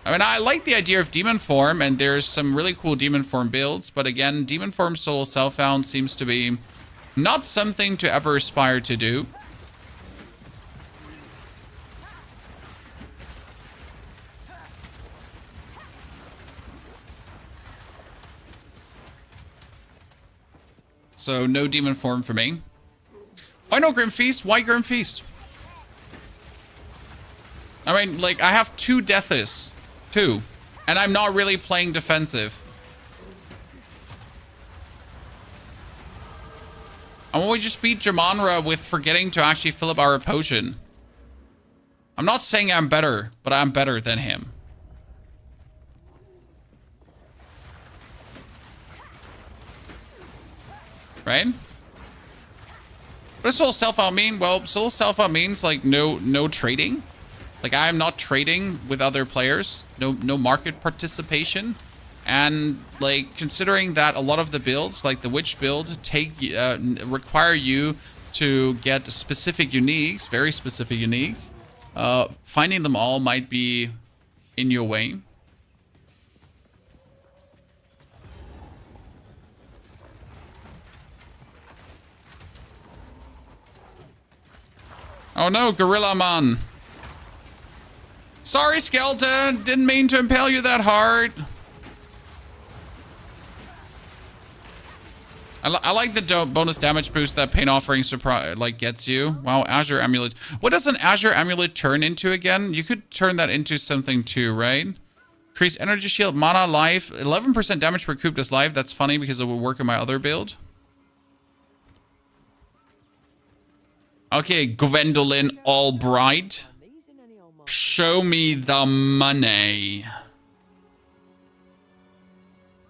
I mean, I like the idea of demon form, and there's some really cool demon form builds, but again, demon form solo self-found seems to be not something to ever aspire to do. So no demon form for me. Oh no, Grim Feast. Why Grim Feast? I mean, like, I have 2 deaths. 2. And I'm not really playing defensive. And when we just beat Jamanra with forgetting to actually fill up our potion. I'm not saying I'm better, but I'm better than him. Right? What does solo self-out mean? Well, solo self-out means like no trading. Like I'm not trading with other players. No market participation. And like considering that a lot of the builds, like the witch build, require you to get specific uniques, very specific uniques. Finding them all might be in your way. Oh no, Gorilla Man. Sorry, Skeleton. Didn't mean to impale you that hard. I like the bonus damage boost that Pain Offering gets you. Wow, Azure Amulet. What does an Azure Amulet turn into again? You could turn that into something too, right? Increase energy shield, mana, life. 11% damage per coop does life. That's funny because it will work in my other build. Okay, Gwendolyn Albright. Show me the money.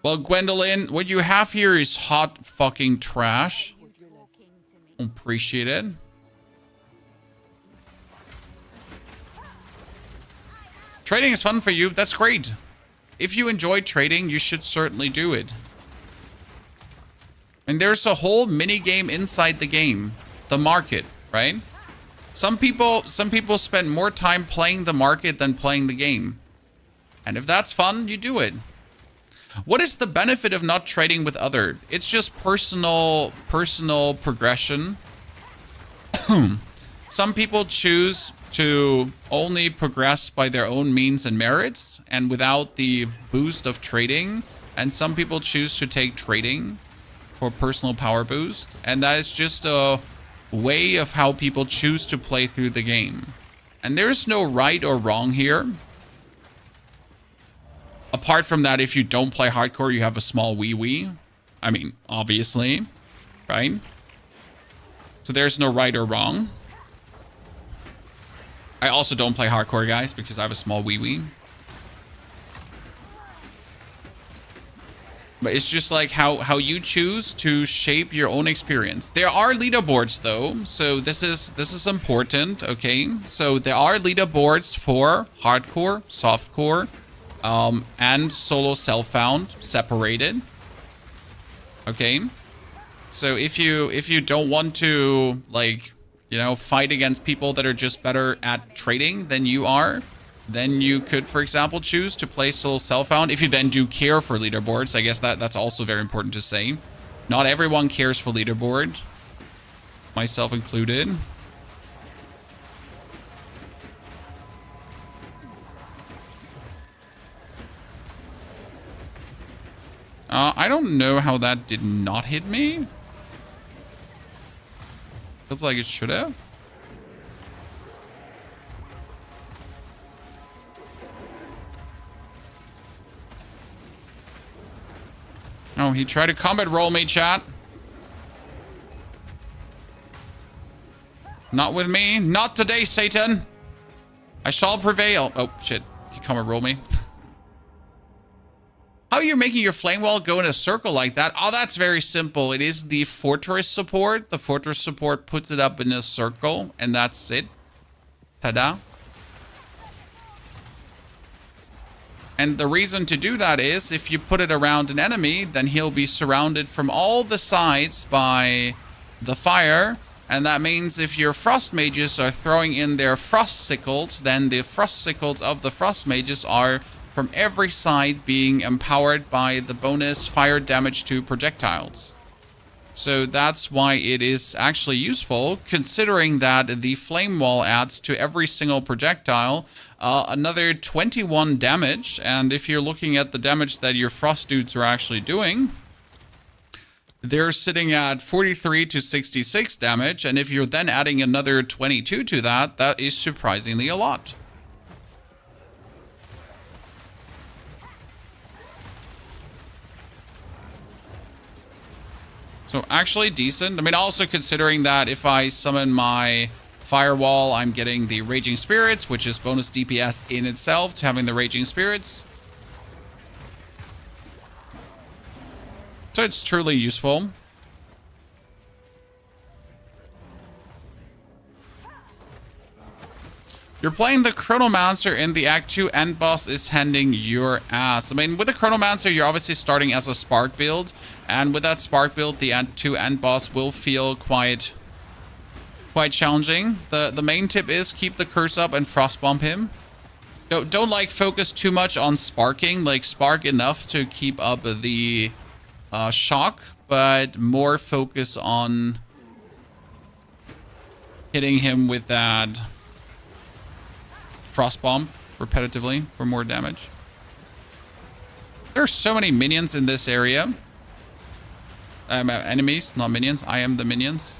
Well, Gwendolyn, what you have here is hot fucking trash. Appreciate it. Trading is fun for you. That's great. If you enjoy trading, you should certainly do it. And there's a whole mini game inside the game. The market. Right? Some people spend more time playing the market than playing the game. And if that's fun, you do it. What is the benefit of not trading with other? It's just personal progression. Some people choose to only progress by their own means and merits and without the boost of trading. And some people choose to take trading for personal power boost. And that is just a way of how people choose to play through the game. And there's no right or wrong here. Apart from that, if you don't play hardcore, you have a small wee-wee. I mean, obviously, right? So there's no right or wrong. I also don't play hardcore, guys, because I have a small wee-wee. But it's just like how you choose to shape your own experience. There are leaderboards though, so this is important, okay? So there are leaderboards for hardcore, softcore, and solo self-found separated. Okay? So if you don't want to, like, you know, fight against people that are just better at trading than you are, then you could, for example, choose to play solo self-found. If you then do care for leaderboards, I guess that's also very important to say. Not everyone cares for leaderboard, myself included. I don't know how that did not hit me. Feels like it should have. Oh, he tried to combat roll me, chat. Not with me. Not today, Satan. I shall prevail. Oh, shit. He combat roll me. How are you making your flame wall go in a circle like that? Oh, that's very simple. It is the fortress support. The fortress support puts it up in a circle, and that's it. Ta-da. And the reason to do that is if you put it around an enemy, then he'll be surrounded from all the sides by the fire. And that means if your frost mages are throwing in their frost sickles, then the frost sickles of the frost mages are from every side being empowered by the bonus fire damage to projectiles. So that's why it is actually useful, considering that the flame wall adds to every single projectile another 21 damage. And if you're looking at the damage that your frost dudes are actually doing, they're sitting at 43 to 66 damage. And if you're then adding another 22 to that, that is surprisingly a lot. So actually decent. I mean, also considering that if I summon my firewall, I'm getting the Raging Spirits, which is bonus DPS in itself to having the Raging Spirits. So it's truly useful. You're playing the Chronomancer in the Act 2 end boss is handing your ass. I mean, with the Chronomancer, you're obviously starting as a Spark build. And with that Spark build, the Act 2 end boss will feel quite challenging. The main tip is keep the curse up and frostbomb him. Don't like focus too much on sparking. Like spark enough to keep up the shock, but more focus on hitting him with that frost bomb repetitively for more damage. There are so many minions in this area. Enemies, not minions. I am the minions.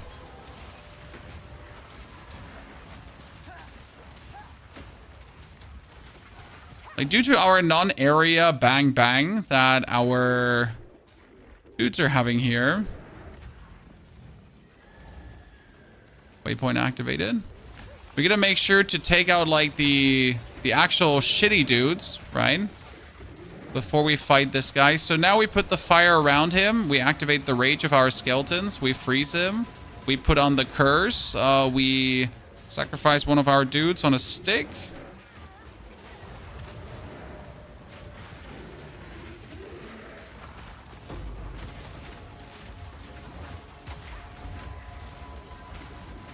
Like, due to our non-area bang bang that our dudes are having here. Waypoint activated. We gotta make sure to take out, like, the actual shitty dudes, right? Before we fight this guy. So now we put the fire around him. We activate the rage of our skeletons. We freeze him. We put on the curse. We sacrifice one of our dudes on a stick.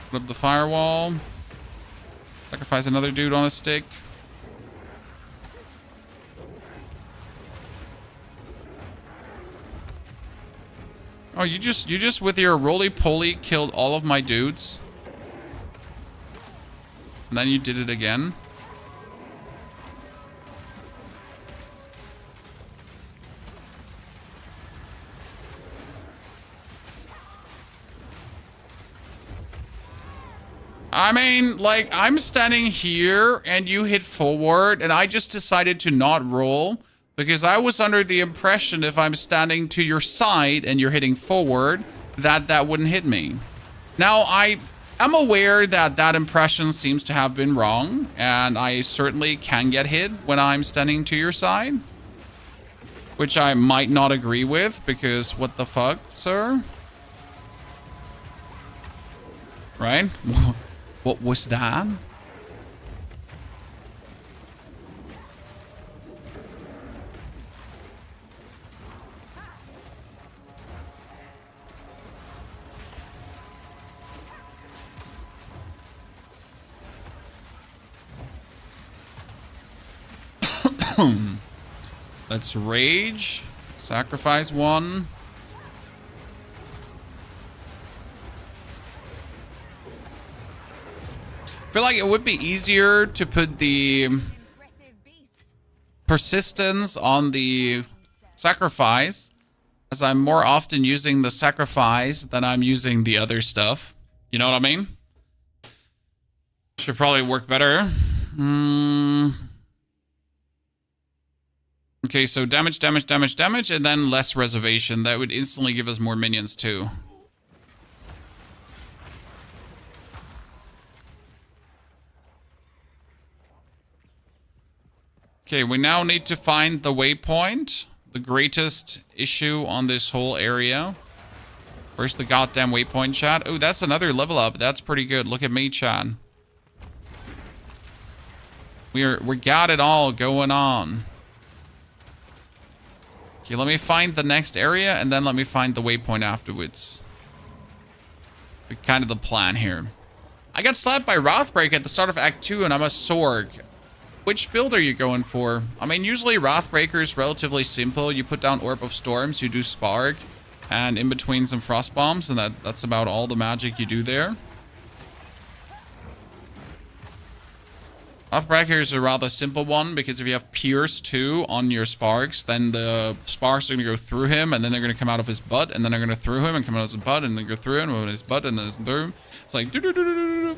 Put up the firewall. Sacrifice another dude on a stick. Oh, you just with your roly-poly killed all of my dudes. And then you did it again. I mean, like, I'm standing here and you hit forward and I just decided to not roll because I was under the impression if I'm standing to your side and you're hitting forward, that wouldn't hit me. Now, I am aware that that impression seems to have been wrong, and I certainly can get hit when I'm standing to your side. which I might not agree with, because what the fuck, sir? Right? What was that? Let's rage. Sacrifice one. I feel like it would be easier to put the Impressive beast. persistence on the sacrifice, as I'm more often using the sacrifice than I'm using the other stuff. You know what I mean? Should probably work better. Okay, so damage, damage, damage, damage, and then less reservation. That would instantly give us more minions too. Okay, we now need to find the waypoint. The greatest issue on this whole area. Where's the goddamn waypoint, chat? Oh, that's another level up. That's pretty good. Look at me, chat. We got it all going on. Okay, let me find the next area, and then let me find the waypoint afterwards. Kind of the plan here. I got slapped by Wrathbreaker at the start of Act 2, and I'm a Sorg. Which build are you going for? I mean, usually Wrathbreaker is relatively simple. You put down Orb of Storms, you do Spark, and in between some Frost Bombs, and that's about all the magic you do there. Wrathbreaker is a rather simple one, because if you have Pierce 2 on your Sparks, then the Sparks are going to go through him, and then they're going to come out of his butt, and then they're going to through him, and come out of his butt, and then go through him, and his butt, and then through him. It's like do-do-do-do-do-do.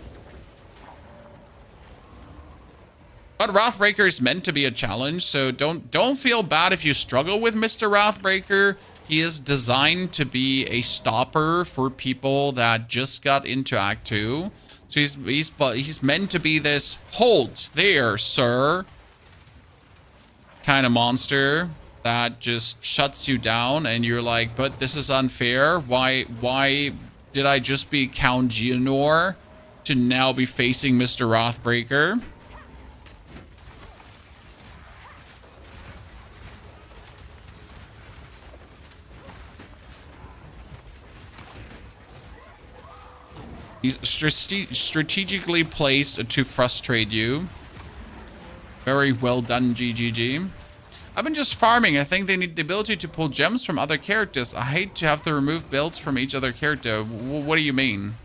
But Wrathbreaker is meant to be a challenge, so don't feel bad if you struggle with Mr. Wrathbreaker. He is designed to be a stopper for people that just got into Act 2. So he's meant to be this hold there, sir, kind of monster that just shuts you down, and you're like, but this is unfair. Why did I just be Count Geonor to now be facing Mr. Wrathbreaker? He's strategically placed to frustrate you. Very well done, GGG. I've been just farming. I think they need the ability to pull gems from other characters. I hate to have to remove builds from each other character. What do you mean?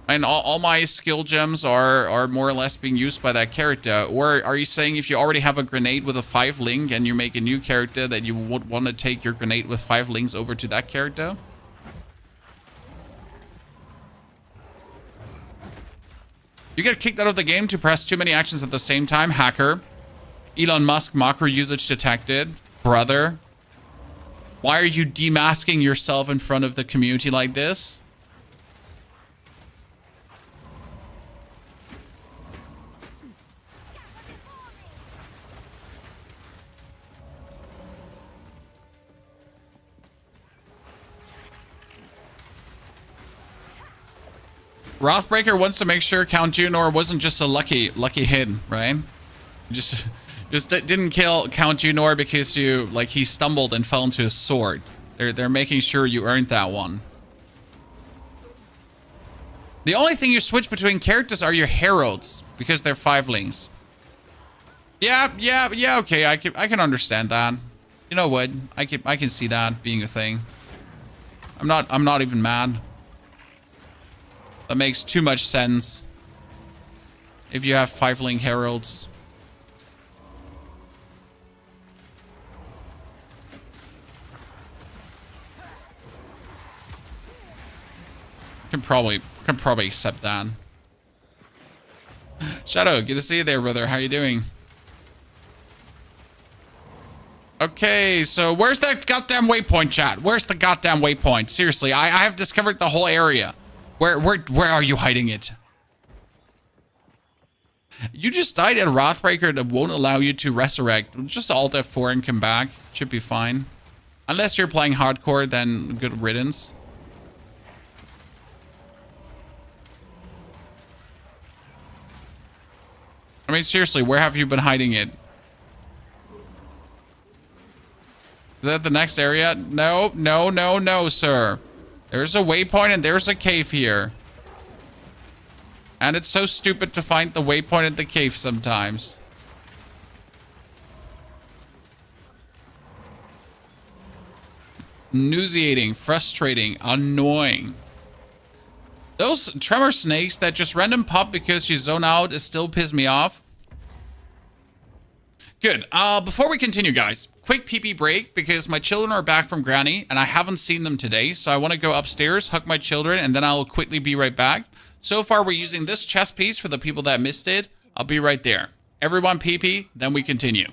And all my skill gems are more or less being used by that character. Or are you saying if you already have a grenade with a 5 link and you make a new character that you would want to take your grenade with 5 links over to that character? You get kicked out of the game to press too many actions at the same time. Hacker. Elon Musk macro usage detected. Brother. Why are you demasking yourself in front of the community like this? Wrathbreaker wants to make sure Count Geonor wasn't just a lucky hit, right? Just didn't kill Count Geonor because he stumbled and fell into his sword. They're making sure you earned that one. The only thing you switch between characters are your heralds, because they're 5 links. Yeah, okay, I can understand that. You know what? I can see that being a thing. I'm not even mad. That makes too much sense. If you have 5 link heralds. Can probably accept that. Shadow, good to see you there, brother. How you doing? Okay, so where's that goddamn waypoint, chat? Where's the goddamn waypoint? Seriously, I have discovered the whole area. Where are you hiding it? You just died at Wrathbreaker that won't allow you to resurrect. Just alt F4 and come back. Should be fine. Unless you're playing hardcore, then good riddance. I mean, seriously, where have you been hiding it? Is that the next area? No, no, no, no, sir. There's a waypoint and there's a cave here. And it's so stupid to find the waypoint at the cave sometimes. Nauseating, frustrating, annoying. Those tremor snakes that just random pop because you zone out still piss me off. Good. Before we continue, guys, quick pee-pee break because my children are back from Granny and I haven't seen them today. So I want to go upstairs, hug my children, and then I'll quickly be right back. So far, we're using this chess piece for the people that missed it. I'll be right there. Everyone pee-pee, then we continue.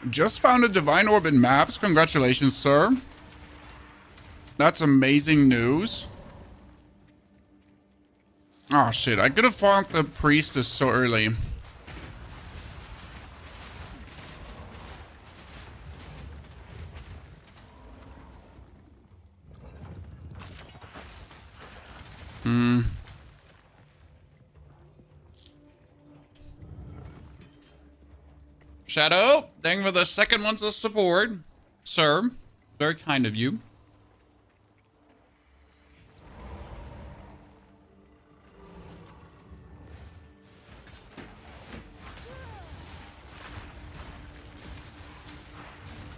Just found a divine orb in maps. Congratulations, sir. That's amazing news. Oh shit, I could have fought the priestess so early. Shadow, thank you for the second month of support, sir. Very kind of you.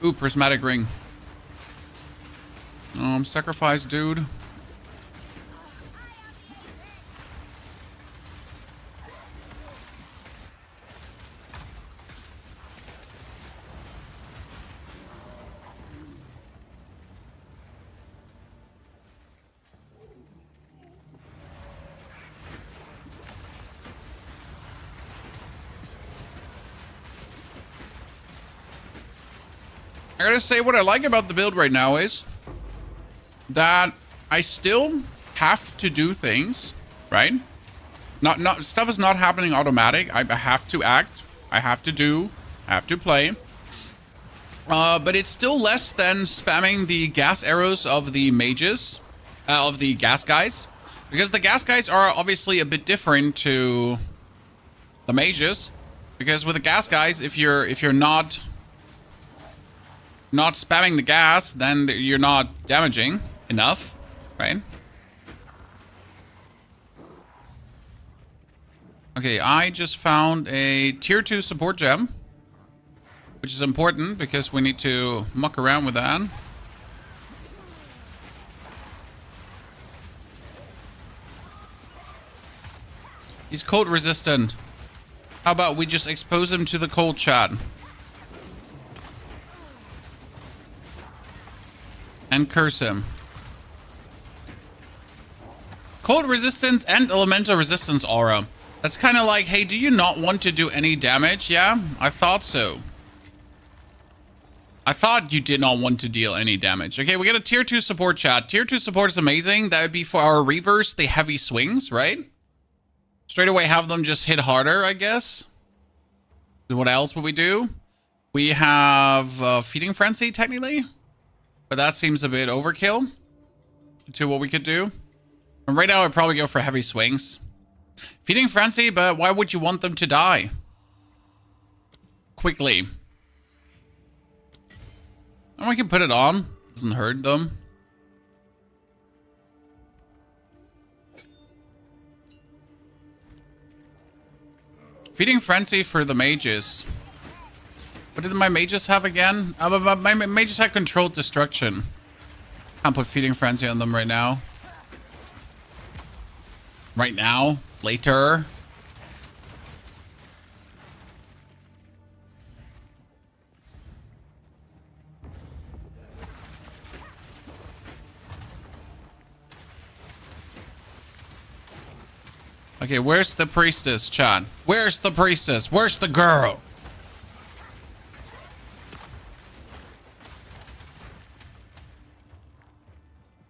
Ooh, prismatic ring. Sacrifice, dude. I gotta say, what I like about the build right now is that I still have to do things, right? Not stuff is not happening automatic. I have to act. I have to do. I have to play. But it's still less than spamming the gas arrows of the mages, of the gas guys, because the gas guys are obviously a bit different to the mages. Because with the gas guys, if you're not spamming the gas, then you're not damaging enough, right? Okay, I just found a tier 2 support gem, which is important because we need to muck around with that. He's cold resistant. How about we just expose him to the cold, chat? And curse him. Cold resistance and elemental resistance aura. That's kind of like, hey, do you not want to do any damage? Yeah, I thought so. I thought you did not want to deal any damage. Okay, we got a tier 2 support, chat. Tier 2 support is amazing. That would be for our reavers, the heavy swings, right? Straight away have them just hit harder, I guess. What else would we do? We have Feeding Frenzy, technically. But that seems a bit overkill to what we could do. And right now, I'd probably go for heavy swings. Feeding Frenzy, but why would you want them to die? Quickly. And we can put it on. Doesn't hurt them. Feeding Frenzy for the mages. What did my mages have again? My mages had Controlled Destruction. Can't put Feeding Frenzy on them right now. Right now? Later? Okay, where's the priestess, chat? Where's the priestess? Where's the girl?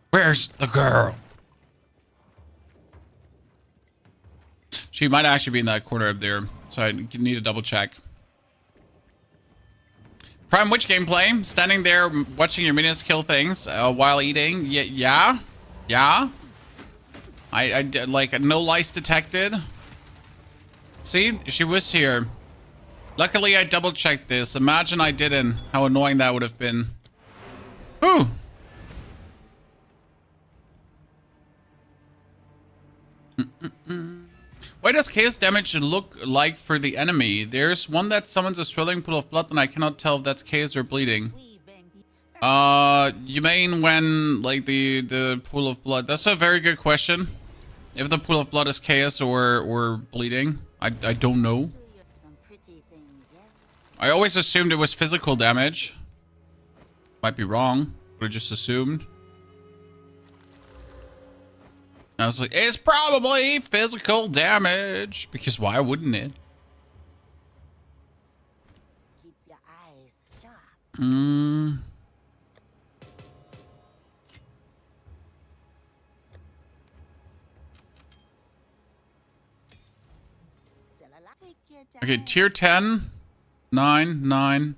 Where's the girl? She might actually be in that corner up there, so I need to double check. Prime Witch gameplay. Standing there watching your minions kill things while eating. Yeah. I did, like, no lice detected. See, she was here. Luckily, I double checked this. Imagine I didn't. How annoying that would have been. Ooh. Why does chaos damage look like for the enemy? There's one that summons a swelling pool of blood, and I cannot tell if that's chaos or bleeding. You mean when, like, the pool of blood? That's a very good question. If the pool of blood is chaos or bleeding, I don't know. I always assumed it was physical damage. Might be wrong, but I just assumed. I was like, it's probably physical damage. Because why wouldn't it? Keep your eyes sharp. Okay, tier 10. 9.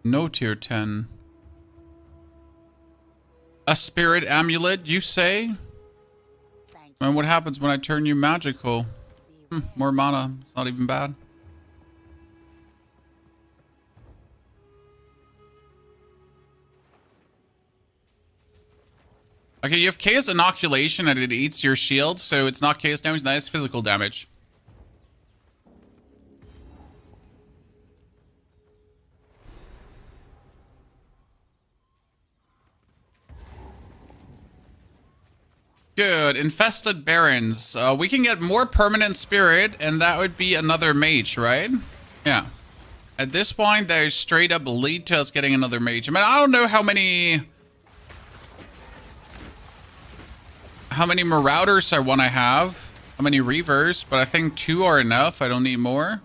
No tier 10. A spirit amulet, you say? And what happens when I turn you magical? More mana. It's not even bad. Okay, you have chaos inoculation and it eats your shield, so it's not chaos damage, that is physical damage. Good. Infested Barons. We can get more permanent spirit, and that would be another mage, right? Yeah. At this point, they straight up lead to us getting another mage. I mean, I don't know how many Marauders I want to have. How many Reavers, but I think 2 are enough. I don't need more.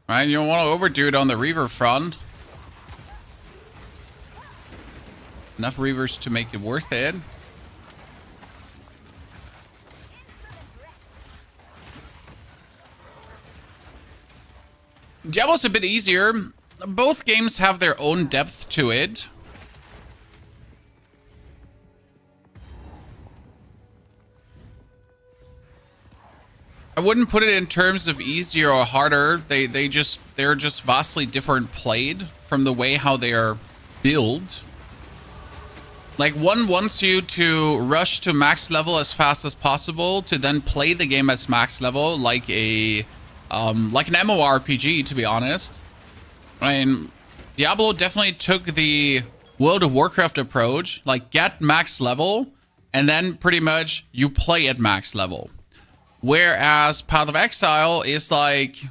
Right? You don't want to overdo it on the Reaver front. Enough Reavers to make it worth it. Diablo's a bit easier. Both games have their own depth to it. I wouldn't put it in terms of easier or harder. They're just vastly different played from the way how they are built. Like, one wants you to rush to max level as fast as possible to then play the game at max level like a like an MMORPG, to be honest. I mean, Diablo definitely took the World of Warcraft approach, like get max level and then pretty much you play at max level. Whereas Path of Exile is like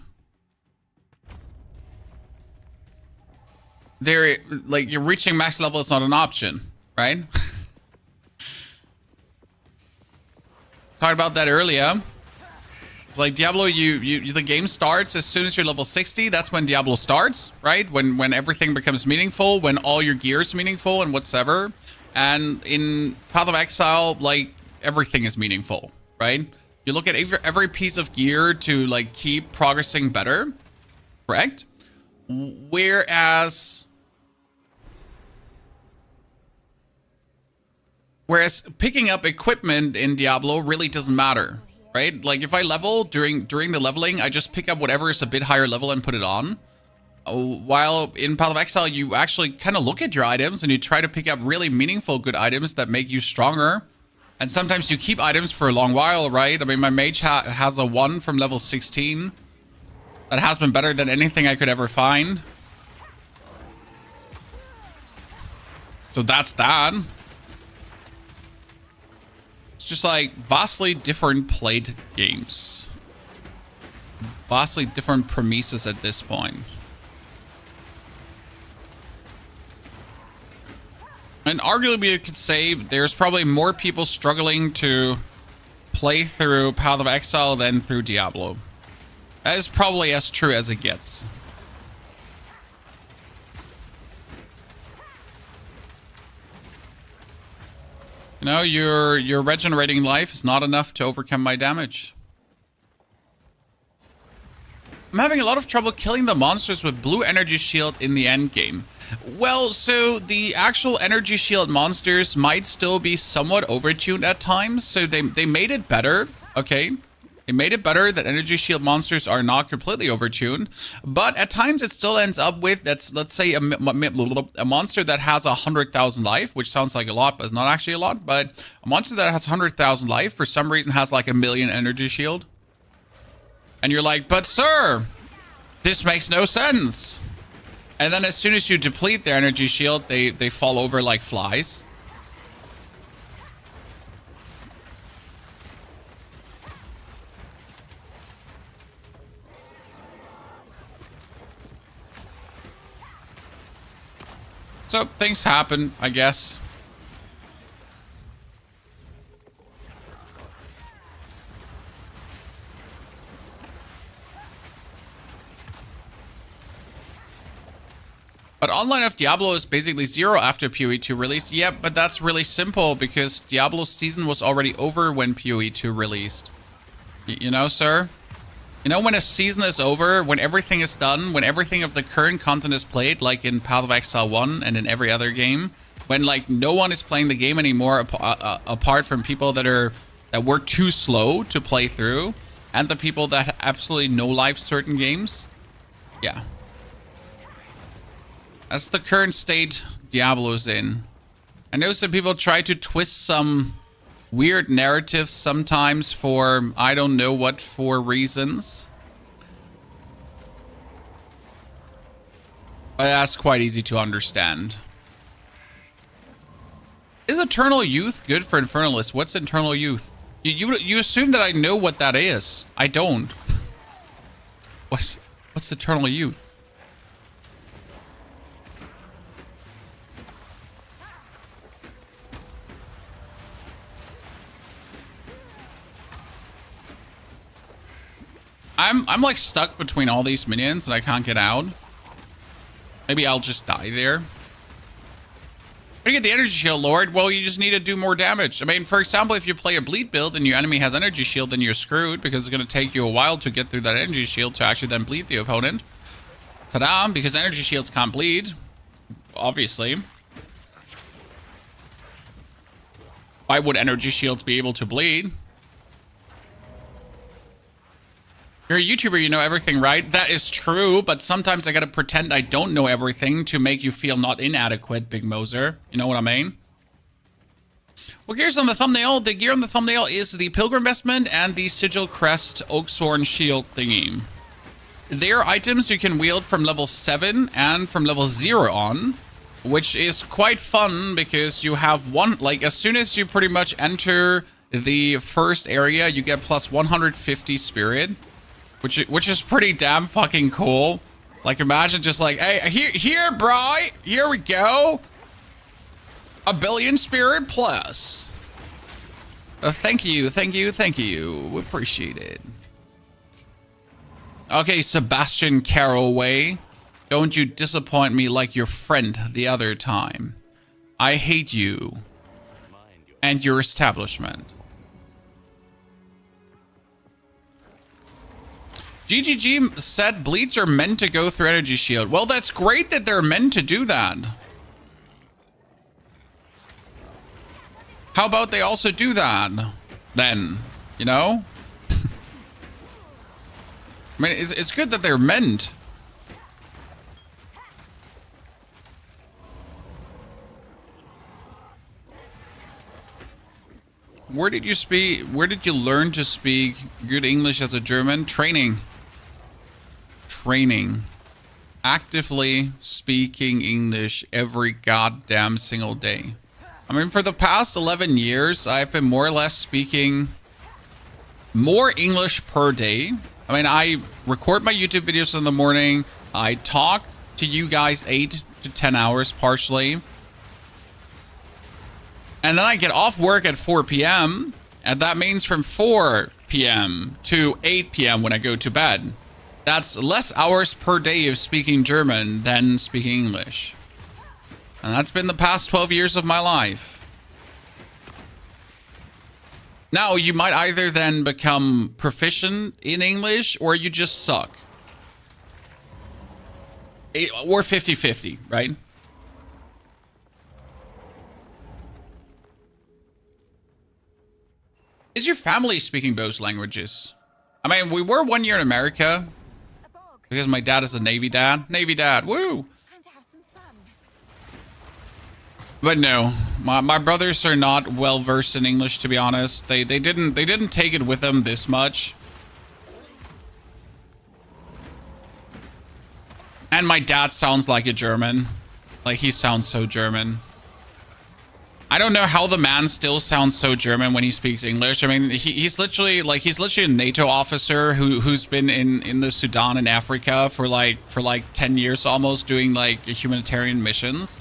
you're reaching max level is not an option, right? Talked about that earlier. It's like Diablo, the game starts as soon as you're level 60. That's when Diablo starts, right? When everything becomes meaningful, when all your gear is meaningful and whatsoever. And in Path of Exile, like, everything is meaningful, right? You look at every piece of gear to, like, keep progressing better, correct? Whereas picking up equipment in Diablo really doesn't matter. Right? Like, if I level during the leveling, I just pick up whatever is a bit higher level and put it on. While in Path of Exile, you actually kind of look at your items and you try to pick up really meaningful good items that make you stronger. And sometimes you keep items for a long while, right? I mean, my mage has a 1 from level 16. That has been better than anything I could ever find. So that's that. Just like vastly different played games, vastly different premises at this point. And arguably you could say there's probably more people struggling to play through Path of Exile than through Diablo. That is probably as true as it gets. You know, your regenerating life is not enough to overcome my damage. I'm having a lot of trouble killing the monsters with blue energy shield in the end game. Well, so the actual energy shield monsters might still be somewhat overtuned at times. So they made it better, okay? They made it better that energy shield monsters are not completely overtuned, but at times it still ends up with, let's say a monster that has 100,000 life, which sounds like a lot, but it's not actually a lot. But a monster that has 100,000 life for some reason has like 1,000,000 energy shield, and you're like, but sir, this makes no sense. And then as soon as you deplete their energy shield, they fall over like flies. So things happen, I guess. But online of Diablo is basically 0 after PoE 2 release. Yep, but that's really simple because Diablo's season was already over when PoE 2 released. You know, sir? You know, when a season is over, when everything is done, when everything of the current content is played, like in Path of Exile 1 and in every other game, when like no one is playing the game anymore apart from people that were too slow to play through, and the people that absolutely no life certain games. Yeah. That's the current state Diablo's in. I know some people try to twist some weird narratives sometimes for I don't know what for reasons. But that's quite easy to understand. Is Eternal Youth good for Infernalists? What's Eternal Youth? You assume that I know what that is. I don't. What's Eternal Youth? I'm like stuck between all these minions and I can't get out. Maybe I'll just die there. To get the energy shield, Lord, well, you just need to do more damage. I mean, for example, if you play a bleed build and your enemy has energy shield, then you're screwed because it's going to take you a while to get through that energy shield to actually then bleed the opponent. Ta-da, because energy shields can't bleed, obviously. Why would energy shields be able to bleed? You're a YouTuber, you know everything, right? That is true, but sometimes I gotta pretend I don't know everything to make you feel not inadequate, Big Moser. You know what I mean? Well, gears on the thumbnail. The gear on the thumbnail is the Pilgrim Vestment and the Sigil Crest Oaksworn Shield thingy. They are items you can wield from level 7 and from level 0 on, which is quite fun because you have one, like, as soon as you pretty much enter the first area, you get plus 150 spirit, which is pretty damn fucking cool. Like, imagine just like, hey, here, bro, here we go. 1 billion spirit plus. Thank you. We appreciate it. Okay, Sebastian Carroway. Don't you disappoint me like your friend the other time. I hate you. And your establishment. GGG said bleeds are meant to go through energy shield. Well, that's great that they're meant to do that. How about they also do that then, you know? I mean, it's good that they're meant. Where did you learn to speak good English as a German? Training. Actively speaking English every goddamn single day. I mean, for the past 11 years, I've been more or less speaking more English per day. I mean, I record my YouTube videos in the morning. I talk to you guys 8 to 10 hours partially. And then I get off work at 4 p.m. And that means from 4 p.m. to 8 p.m. when I go to bed. That's less hours per day of speaking German than speaking English. And that's been the past 12 years of my life. Now, you might either then become proficient in English or you just suck. Or 50-50, right? Is your family speaking both languages? I mean, we were 1 year in America because my dad is a Navy dad. Navy dad, woo! But no, my brothers are not well versed in English, to be honest. They didn't take it with them this much. And my dad sounds like a German. Like, he sounds so German. I don't know how the man still sounds so German when he speaks English. I mean, he's literally a NATO officer who's been in the Sudan and Africa for like 10 years almost, doing like humanitarian missions.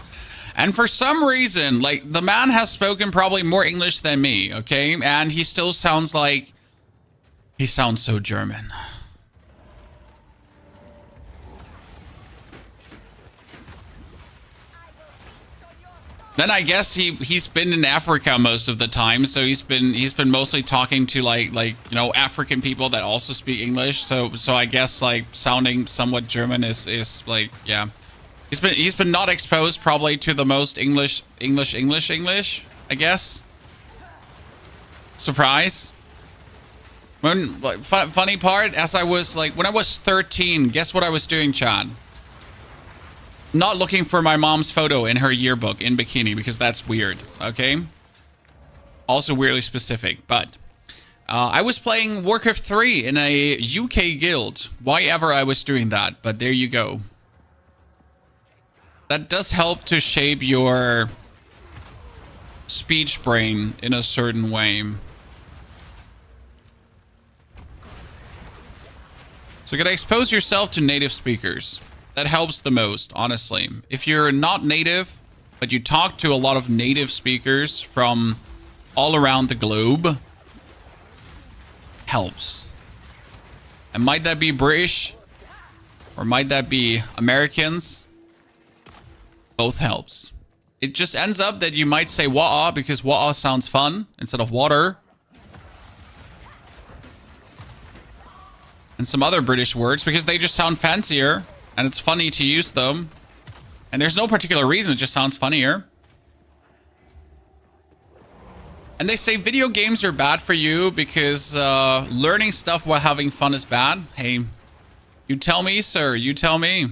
And for some reason, like, the man has spoken probably more English than me, okay? And he still sounds like he sounds so German. Then I guess he's been in Africa most of the time, so he's been mostly talking to like you know, African people that also speak English. So I guess like sounding somewhat German is like, yeah. He's been not exposed probably to the most English, I guess. Surprise. Funny part, as I was like, when I was 13, guess what I was doing, Chad? Not looking for my mom's photo in her yearbook in bikini, because that's weird, okay? Also weirdly specific, but I was playing Warcraft 3 in a UK guild. Why ever I was doing that, but there you go. That does help to shape your speech brain in a certain way. So you gotta expose yourself to native speakers. That helps the most, honestly. If you're not native, but you talk to a lot of native speakers from all around the globe, helps. And might that be British? Or might that be Americans? Both helps. It just ends up that you might say wa'a because wa'a sounds fun instead of water. And some other British words because they just sound fancier and it's funny to use them. And there's no particular reason, it just sounds funnier. And they say video games are bad for you because learning stuff while having fun is bad. Hey, you tell me, sir, you tell me.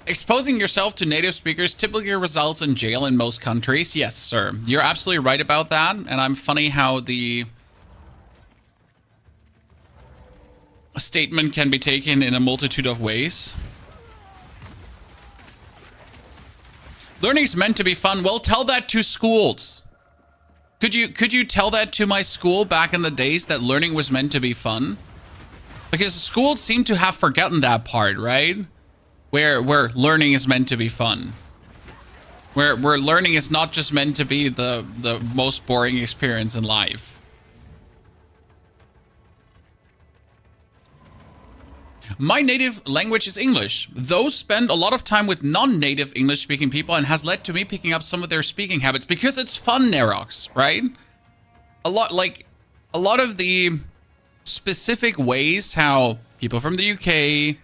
Exposing yourself to native speakers typically results in jail in most countries. Yes, sir. You're absolutely right about that. And I'm funny how the statement can be taken in a multitude of ways. Learning is meant to be fun. Well, tell that to schools. Could you tell that to my school back in the days that learning was meant to be fun? Because schools seem to have forgotten that part, right? Where learning is meant to be fun. Where learning is not just meant to be the most boring experience in life. My native language is English, though spend a lot of time with non-native English-speaking people and has led to me picking up some of their speaking habits because it's fun, Nerox, right? A lot of the specific ways how people from the UK,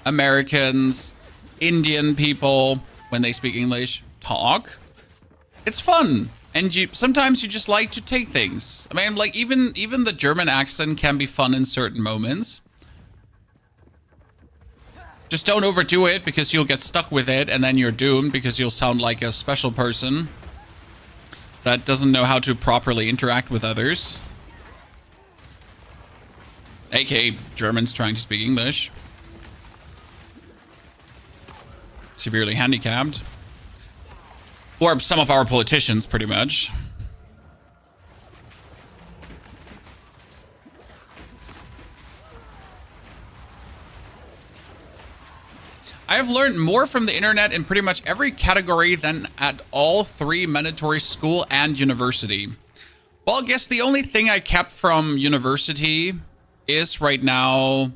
Americans, Indian people, when they speak English, talk. It's fun. And sometimes you just like to take things. I mean, like even the German accent can be fun in certain moments. Just don't overdo it because you'll get stuck with it and then you're doomed because you'll sound like a special person that doesn't know how to properly interact with others. AKA Germans trying to speak English. Severely handicapped. Or some of our politicians, pretty much. I have learned more from the internet in pretty much every category than at all three mandatory school and university. Well, I guess the only thing I kept from university is right now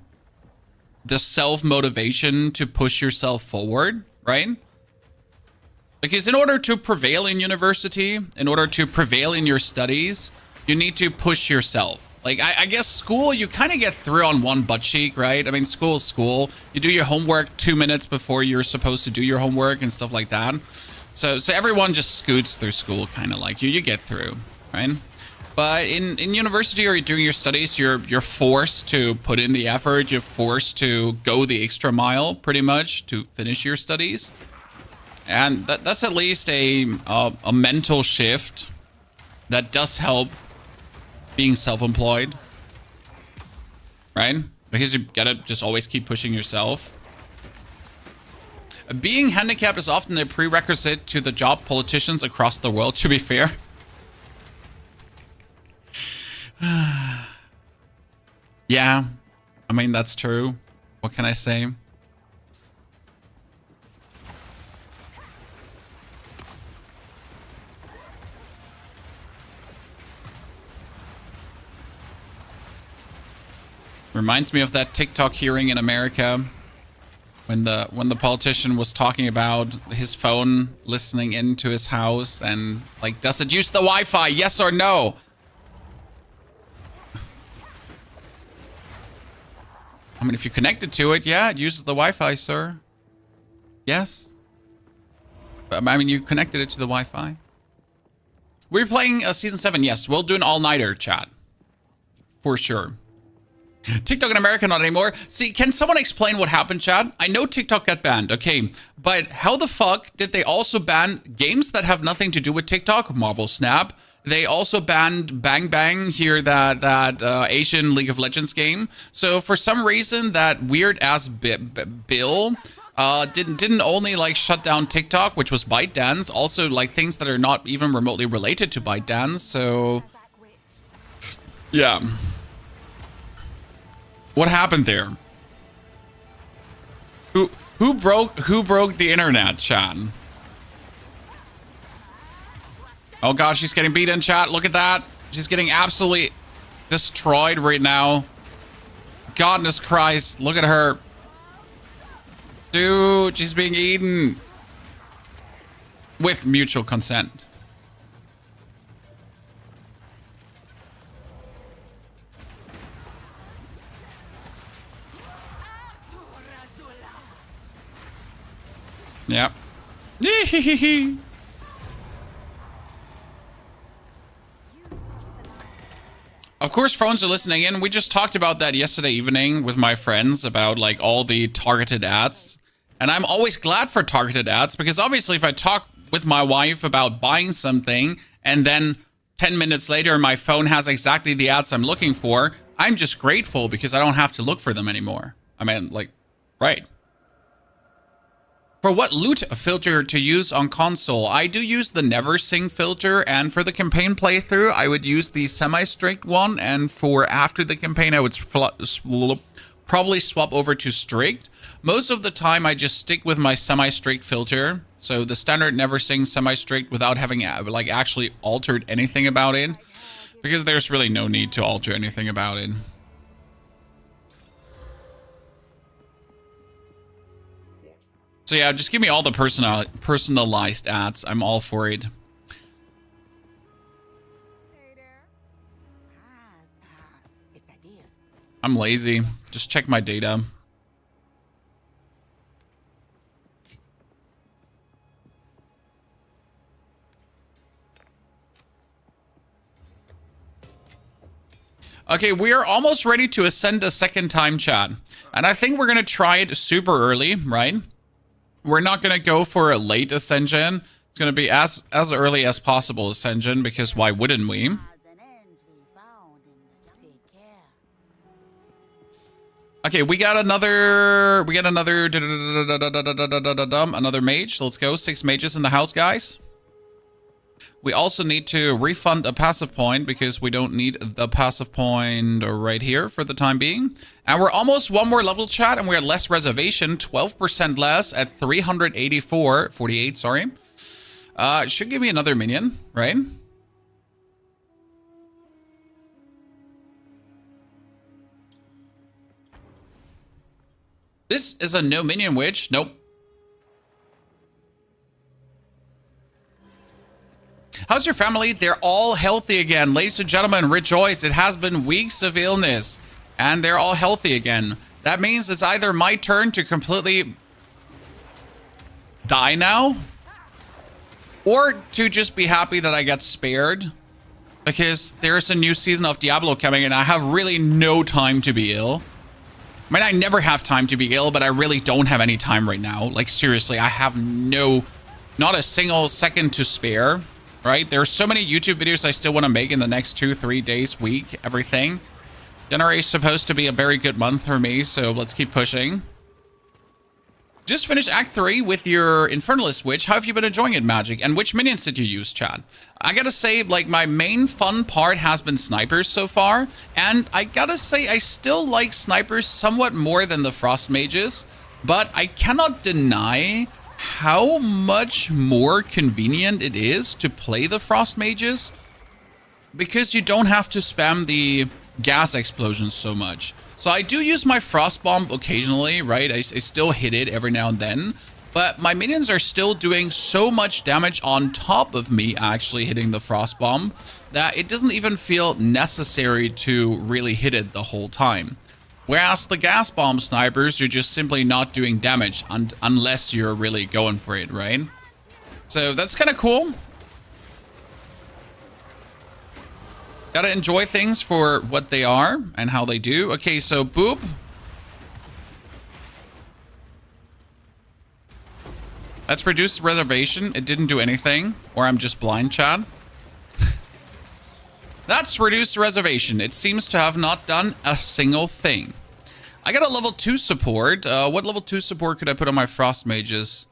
the self-motivation to push yourself forward, right? Because in order to prevail in university, in order to prevail in your studies, you need to push yourself. Like, I guess school, you kind of get through on one butt cheek, right? I mean, school is school. You do your homework 2 minutes before you're supposed to do your homework and stuff like that. So everyone just scoots through school kind of like you. You get through, right? But in university or doing your studies, you're forced to put in the effort. You're forced to go the extra mile, pretty much, to finish your studies. And that's at least a mental shift that does help being self-employed, right? Because you gotta just always keep pushing yourself. Being handicapped is often a prerequisite to the job politicians across the world, to be fair. Yeah, I mean, that's true. What can I say? Reminds me of that TikTok hearing in America when the politician was talking about his phone listening into his house and like, does it use the Wi-Fi? Yes or no? I mean, if you connect it to it, yeah, it uses the Wi-Fi, sir. Yes. But, I mean, you connected it to the Wi-Fi. We're playing Season 7, yes. We'll do an all-nighter, chat. For sure. TikTok in America, not anymore. See, can someone explain what happened, chat? I know TikTok got banned, okay. But how the fuck did they also ban games that have nothing to do with TikTok? Marvel Snap. They also banned Bang Bang here, that Asian League of Legends game. So for some reason, that weird ass bill didn't only like shut down TikTok, which was ByteDance, also like things that are not even remotely related to ByteDance. So yeah. What happened there? Who broke the internet, chat? Oh gosh, she's getting beaten, chat. Look at that. She's getting absolutely destroyed right now. Goodness Christ, look at her. Dude, she's being eaten. With mutual consent. Yep. Of course, phones are listening in. We just talked about that yesterday evening with my friends about like all the targeted ads And I'm always glad for targeted ads because obviously if I talk with my wife about buying something and then 10 minutes later my phone has exactly the ads I'm looking for, I'm just grateful because I don't have to look for them anymore. I mean, like, right. For what loot filter to use on console, I do use the never sing filter, and for the campaign playthrough, I would use the semi-strict one, and for after the campaign, I would probably swap over to strict. Most of the time, I just stick with my semi-strict filter, so the standard never sing semi-strict without having like actually altered anything about it, because there's really no need to alter anything about it. So yeah, just give me all the personalized ads. I'm all for it. I'm lazy. Just check my data. Okay, we are almost ready to ascend a second time, chat. And I think we're going to try it super early, right? We're not going to go for a late ascension. It's going to be as early as possible ascension, because why wouldn't we? Okay, we got another mage. Let's go. 6 mages in the house, guys. We also need to refund a passive point because we don't need the passive point right here for the time being. And we're almost one more level, chat, and we're at less reservation, 12% less at 48, sorry. It should give me another minion, right? This is a no minion witch. Nope. How's your family? They're all healthy again. Ladies and gentlemen, rejoice. It has been weeks of illness, and they're all healthy again. That means it's either my turn to completely die now, or to just be happy that I got spared, because there's a new season of Diablo coming, and I have really no time to be ill. I mean, I never have time to be ill, but I really don't have any time right now. Like, seriously, I have not a single second to spare. Right? There are so many YouTube videos I still want to make in the next 2-3 days, week, everything. January is supposed to be a very good month for me, so let's keep pushing. Just finished Act 3 with your Infernalist Witch. How have you been enjoying it, Magic? And which minions did you use, Chad? I gotta say, like, my main fun part has been snipers so far. And I gotta say, I still like snipers somewhat more than the frost mages. But I cannot deny how much more convenient it is to play the frost mages, because you don't have to spam the gas explosions so much. So I do use my frost bomb occasionally, right? I still hit it every now and then, but my minions are still doing so much damage on top of me actually hitting the frost bomb that it doesn't even feel necessary to really hit it the whole time. Whereas the gas bomb snipers, you're just simply not doing damage unless you're really going for it, right? So that's kind of cool. Gotta enjoy things for what they are and how they do. Okay, so boop. Let's reduce reservation. It didn't do anything. Or I'm just blind, Chad. That's reduced reservation. It seems to have not done a single thing. I got a level 2 support. What level 2 support could I put on my frost mages?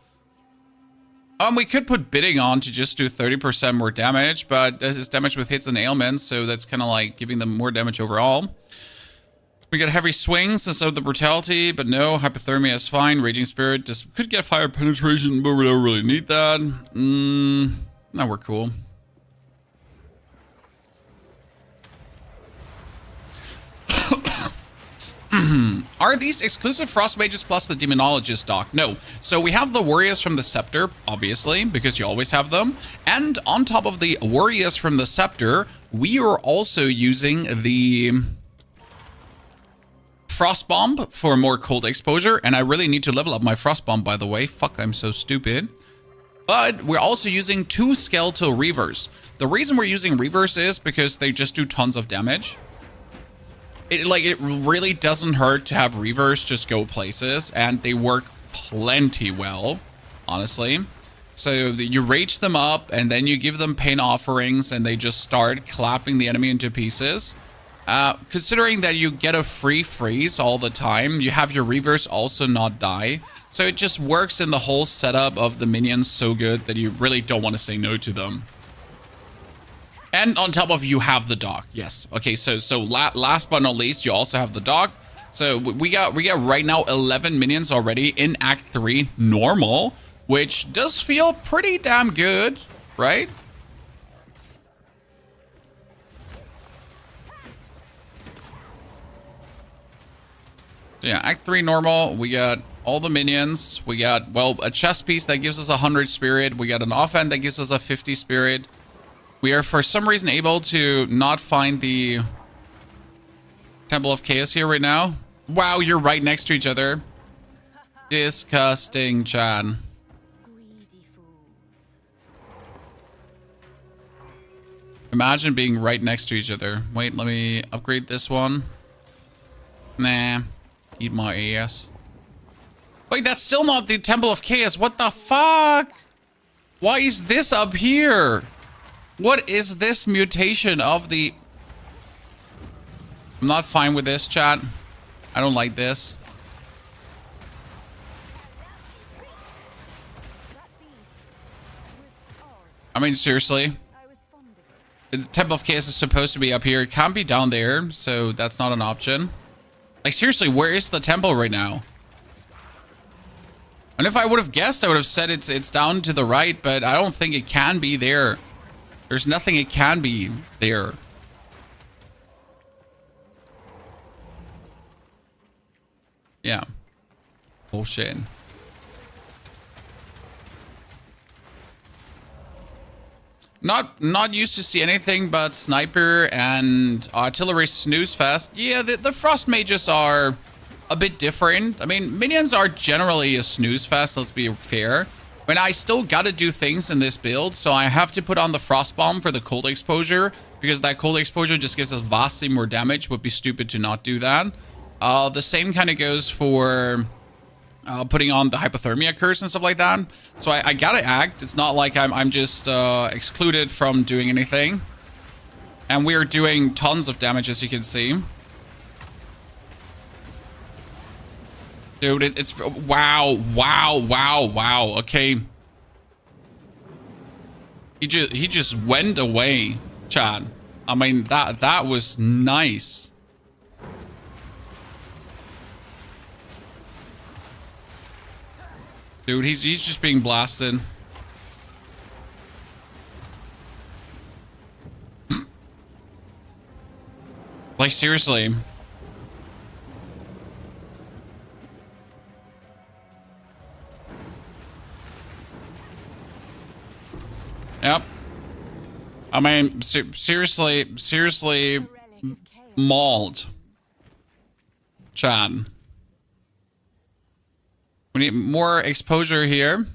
We could put bidding on to just do 30% more damage, but this is damage with hits and ailments, so that's kind of like giving them more damage overall. We got heavy swings instead of the brutality, but no, hypothermia is fine. Raging spirit just could get fire penetration, but we don't really need that. No, we're cool. Are these exclusive frost mages plus the demonologist, Doc? No. So we have the warriors from the scepter, obviously, because you always have them. And on top of the warriors from the scepter, we are also using the frost bomb for more cold exposure. And I really need to level up my frost bomb, by the way. Fuck, I'm so stupid. But we're also using 2 skeletal reavers. The reason we're using reavers is because they just do tons of damage. It really doesn't hurt to have reavers just go places, and they work plenty well, honestly. So you rage them up, and then you give them pain offerings, and they just start clapping the enemy into pieces. Considering that you get a free freeze all the time, you have your reavers also not die. So it just works in the whole setup of the minions so good that you really don't want to say no to them. And on top of you have the dog. Yes. Okay, so last but not least, you also have the dog. So we got right now 11 minions already in Act 3 normal, which does feel pretty damn good, right? Yeah, Act 3 normal. We got all the minions. We got, well, a chest piece that gives us 100 spirit. We got an offhand that gives us a 50 spirit. We are, for some reason, able to not find the Temple of Chaos here right now. Wow, you're right next to each other. Disgusting, Chan. Greedy fools. Imagine being right next to each other. Wait, let me upgrade this one. Nah. Eat my ass. Wait, that's still not the Temple of Chaos. What the fuck? Why is this up here? What is this mutation of the... I'm not fine with this, chat. I don't like this. I mean, seriously. The Temple of Chaos is supposed to be up here. It can't be down there, so that's not an option. Like, seriously, where is the temple right now? And if I would have guessed, I would have said it's down to the right, but I don't think it can be there. There's nothing it can be there. Yeah. Bullshit. Not used to see anything but sniper and artillery snooze fest. Yeah, the frost mages are a bit different. I mean, minions are generally a snooze fest, let's be fair. But I still gotta do things in this build, so I have to put on the frost bomb for the cold exposure, because that cold exposure just gives us vastly more damage. Would be stupid to not do that. The same kind of goes for putting on the hypothermia curse and stuff like that. So I gotta act. It's not like I'm just excluded from doing anything. And we're doing tons of damage, as you can see. Dude, it's wow. Okay. He just went away, Chad. I mean, that was nice. Dude, he's just being blasted. Like, seriously. Yep. I mean, seriously mauled. Chad. We need more exposure here.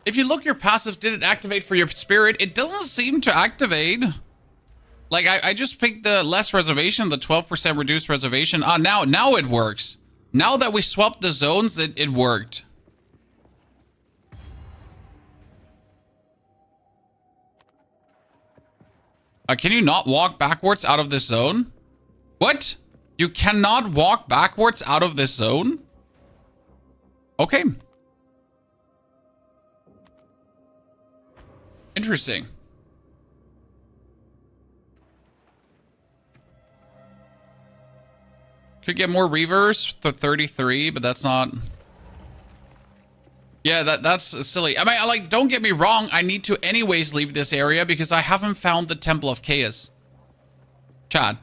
If you look your passive, did it activate for your spirit? It doesn't seem to activate. Like, I just picked the less reservation, the 12% reduced reservation. Ah, now it works. Now that we swapped the zones, it worked. Can you not walk backwards out of this zone? What? You cannot walk backwards out of this zone? Okay. Interesting. Could get more reavers for 33, but that's not... Yeah, that's silly. I mean, like, don't get me wrong. I need to anyways leave this area because I haven't found the Temple of Chaos. Chad.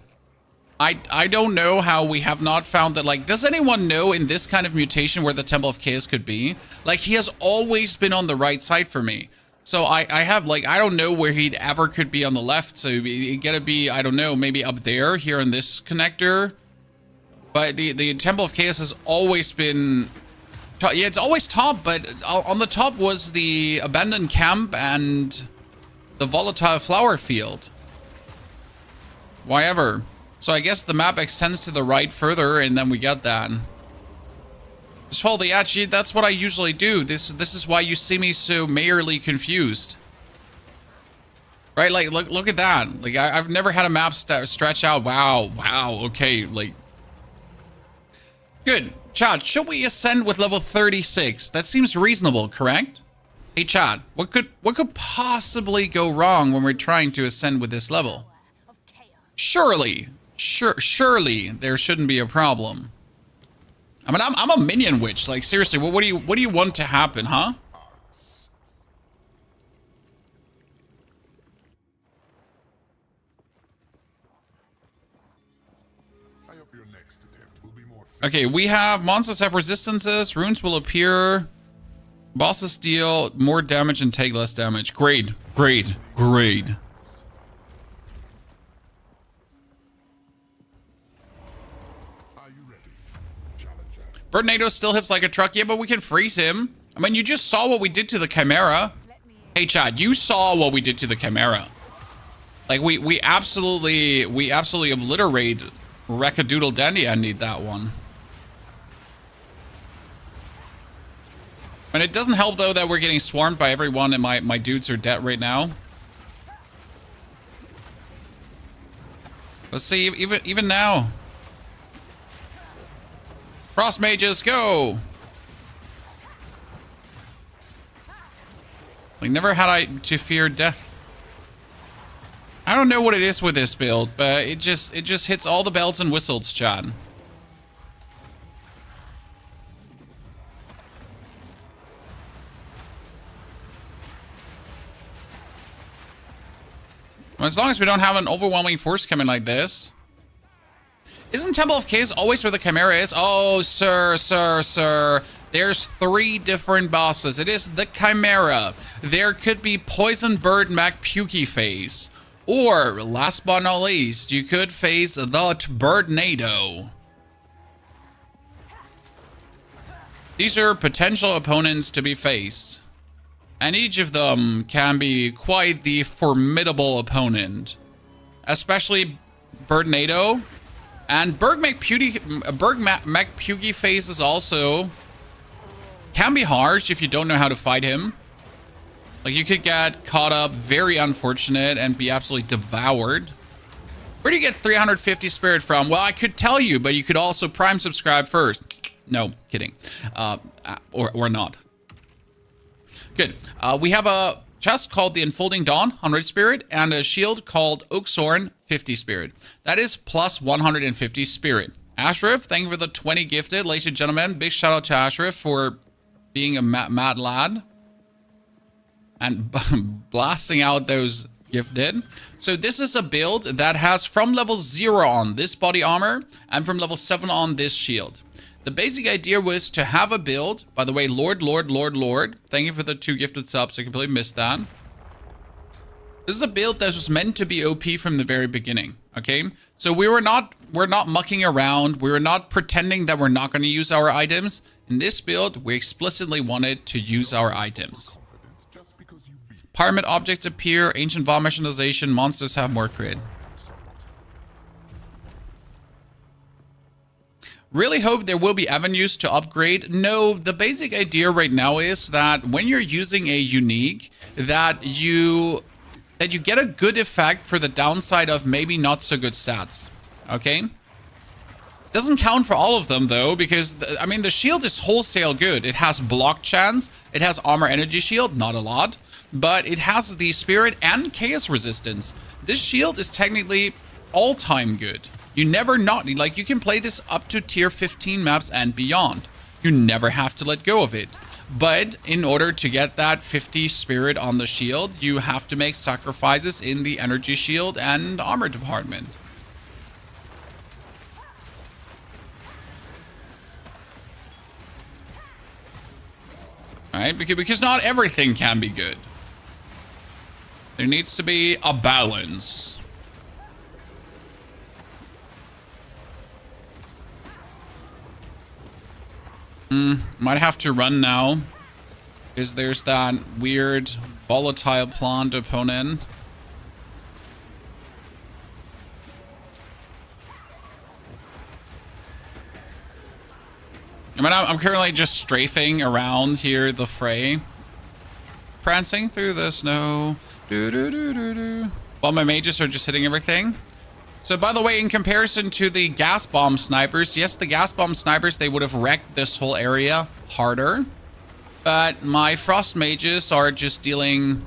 I don't know how we have not found that. Like, does anyone know in this kind of mutation where the Temple of Chaos could be? Like, he has always been on the right side for me. So I have, like, I don't know where he'd ever could be on the left. So you gotta be, I don't know, maybe up there, here in this connector. But the Temple of Chaos has always been... Yeah, it's always top, but on the top was the abandoned camp and the volatile flower field. Why ever? So I guess the map extends to the right further, and then we get that. Just hold the actually, that's what I usually do. This is why you see me so majorly confused. Right, like, look at that. Like, I've never had a map stretch out. Wow, okay, like. Good. Chat, should we ascend with level 36? That seems reasonable, correct? Hey, chat, what could possibly go wrong when we're trying to ascend with this level? of chaos. Surely there shouldn't be a problem. I mean, I'm a minion witch. Like, seriously, what do you want to happen, huh? I hope your next attempt will be more Okay, we have monsters have resistances, runes will appear, bosses deal more damage and take less damage. Great. Are you ready? Challenger. Birdnado still hits like a truck, yeah, but we can freeze him. I mean, you just saw what we did to the Chimera. Hey, Chad, you saw what we did to the Chimera. Like, we absolutely obliterate Wreckadoodle Dandy. I need that one. And it doesn't help, though, that we're getting swarmed by everyone and my dudes are dead right now. Let's see, even now. Frost mages, go! Like, never had I to fear death. I don't know what it is with this build, but it just hits all the bells and whistles, Chad. As long as we don't have an overwhelming force coming like this. Isn't Temple of Chaos always where the Chimera is? Oh, sir. There's 3 different bosses. It is the Chimera. There could be Poison Bird Mac Pukey phase. Or, last but not least, you could face the Birdnado. These are potential opponents to be faced. And each of them can be quite the formidable opponent. Especially Birdnado. And Berg McPukey phases also can be harsh if you don't know how to fight him. Like, you could get caught up, very unfortunate, and be absolutely devoured. Where do you get 350 spirit from? Well, I could tell you, but you could also Prime subscribe first. No, kidding. Or not. Good. We have a chest called the Unfolding Dawn, 100 spirit, and a shield called Oaksorn, 50 spirit. That is plus 150 spirit. Ashraf, thank you for the 20 gifted. Ladies and gentlemen, big shout out to Ashraf for being a mad lad. And blasting out those gifted. So this is a build that has from level 0 on this body armor and from level 7 on this shield. The basic idea was to have a build. By the way, Lord. Thank you for the 2 gifted subs. I completely missed that. This is a build that was meant to be OP from the very beginning. Okay, so we're not mucking around. We were not pretending that we're not going to use our items. In this build, we explicitly wanted to use our items. Pyramid objects appear, ancient vow machinization, monsters have more crit. Really hope there will be avenues to upgrade. No, the basic idea right now is that when you're using a unique, that you get a good effect for the downside of maybe not so good stats. Okay? Doesn't count for all of them though, because I mean the shield is wholesale good. It has block chance, it has armor energy shield, not a lot. But it has the spirit and chaos resistance. This shield is technically all-time good. You never not, like, you can play this up to tier 15 maps and beyond. You never have to let go of it. But in order to get that 50 spirit on the shield, you have to make sacrifices in the energy shield and armor department. Alright, because not everything can be good. There needs to be a balance. Might have to run now. Because there's that weird volatile plant opponent. I mean, I'm currently just strafing around here, the fray. Prancing through the snow. While my mages are just hitting everything. So, by the way, in comparison to the gas bomb snipers, yes, the gas bomb snipers, they would have wrecked this whole area harder. But my frost mages are just dealing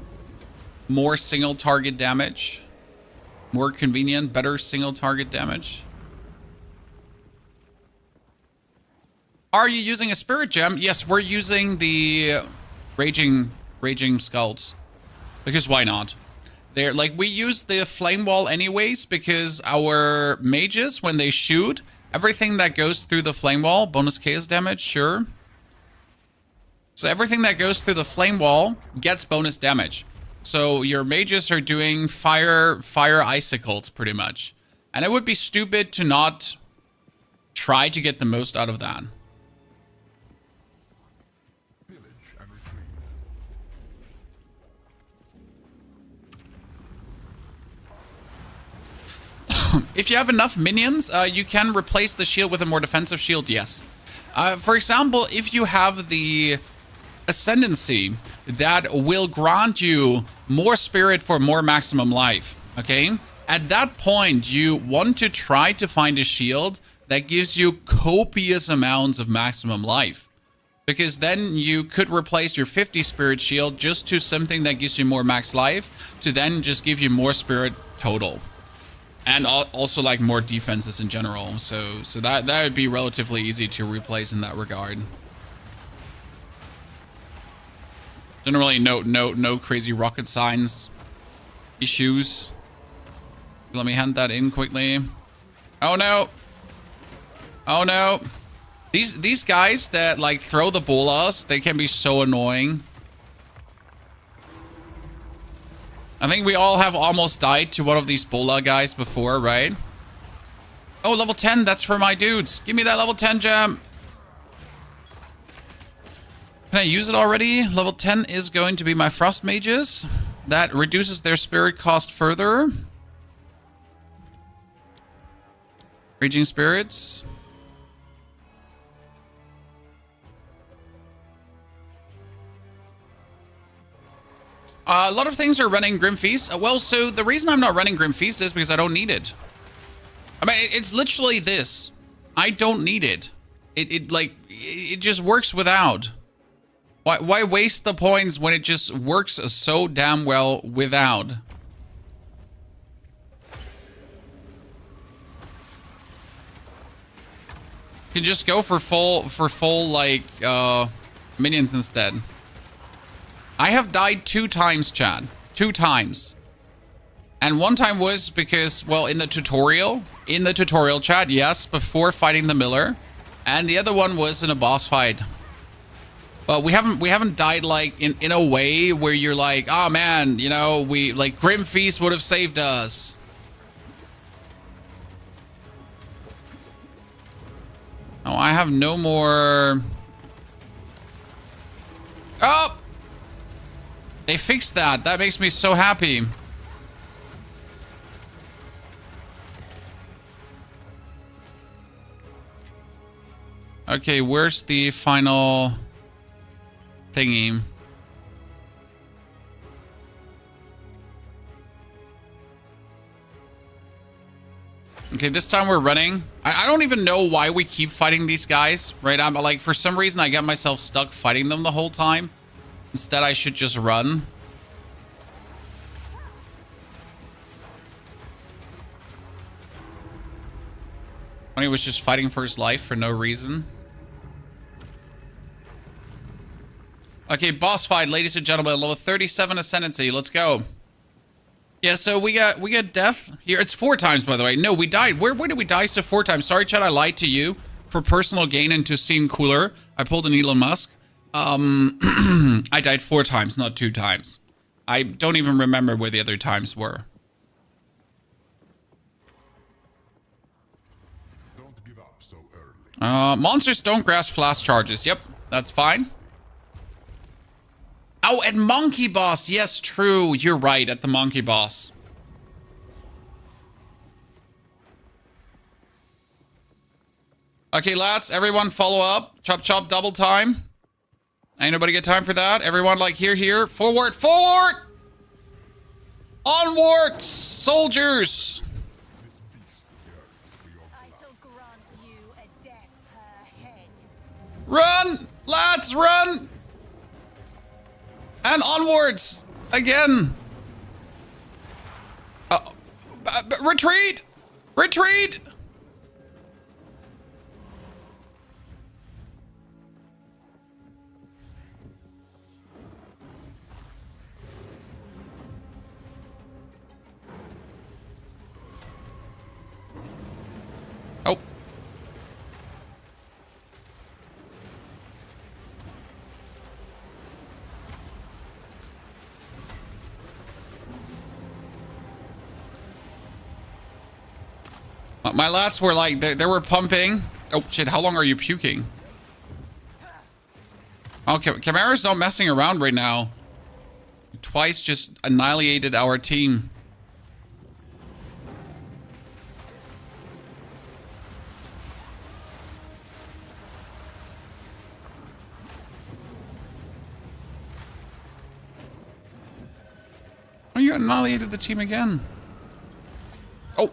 more single target damage. More convenient, better single target damage. Are you using a spirit gem? Yes, we're using the raging skulls. Because why not? They're like, we use the flame wall anyways because our mages, when they shoot, everything that goes through the flame wall, bonus chaos damage, sure. So everything that goes through the flame wall gets bonus damage. So your mages are doing fire icicles pretty much. And it would be stupid to not try to get the most out of that. Pillage and retrieve. If you have enough minions, you can replace the shield with a more defensive shield, yes. For example, if you have the ascendancy, that will grant you more spirit for more maximum life, okay? At that point, you want to try to find a shield that gives you copious amounts of maximum life. Because then you could replace your 50 spirit shield just to something that gives you more max life, to then just give you more spirit total. And also like more defenses in general. So that would be relatively easy to replace in that regard. Generally no crazy rocket science issues. Let me hand that in quickly. Oh no. Oh no. These guys that like throw the bolas, they can be so annoying. I think we all have almost died to one of these bola guys before, right? Oh, level 10, that's for my dudes. Give me that level 10 gem. Can I use it already? Level 10 is going to be my frost mages. That reduces their spirit cost further. Raging spirits. A lot of things are running Grim Feast. Well, so the reason I'm not running Grim Feast is because I don't need it. I mean, it's literally this. I don't need it. It just works without. Why waste the points when it just works so damn well without? You can just go for full like minions instead. I have died 2 times, Chad. 2 times. And one time was because, well, in the tutorial chat, yes, before fighting the Miller. And the other one was in a boss fight. But we haven't died like in a way where you're like, oh man, you know, we like Grim Feast would have saved us. Oh, I have no more. Oh! They fixed that. That makes me so happy. Okay, where's the final thingy? Okay, this time we're running. I don't even know why we keep fighting these guys, right? I'm like, for some reason I got myself stuck fighting them the whole time. Instead, I should just run. When he was just fighting for his life for no reason. Okay, boss fight, ladies and gentlemen. Level 37 Ascendancy. Let's go. Yeah, so we got death here. It's 4 times, by the way. No, we died. Where did we die? So 4 times. Sorry, Chad, I lied to you. For personal gain and to seem cooler, I pulled an Elon Musk. I died 4 times, not 2 times. I don't even remember where the other times were. Don't give up so early. Monsters don't grasp flash charges. Yep, that's fine. Oh, at Monkey Boss. Yes, true. You're right, at the Monkey Boss. Okay, lads, everyone follow up. Chop, chop, double time. Ain't nobody get time for that. Everyone, like, here. Forward, forward! Onward, soldiers! I shall grant you a death per head. Run, lads, run! And onwards, again. Retreat! Retreat! Oh. My lats were like, they were pumping. Oh shit, how long are you puking? Okay, Chimera's not messing around right now. Twice just annihilated our team. Oh, you annihilated the team again. Oh.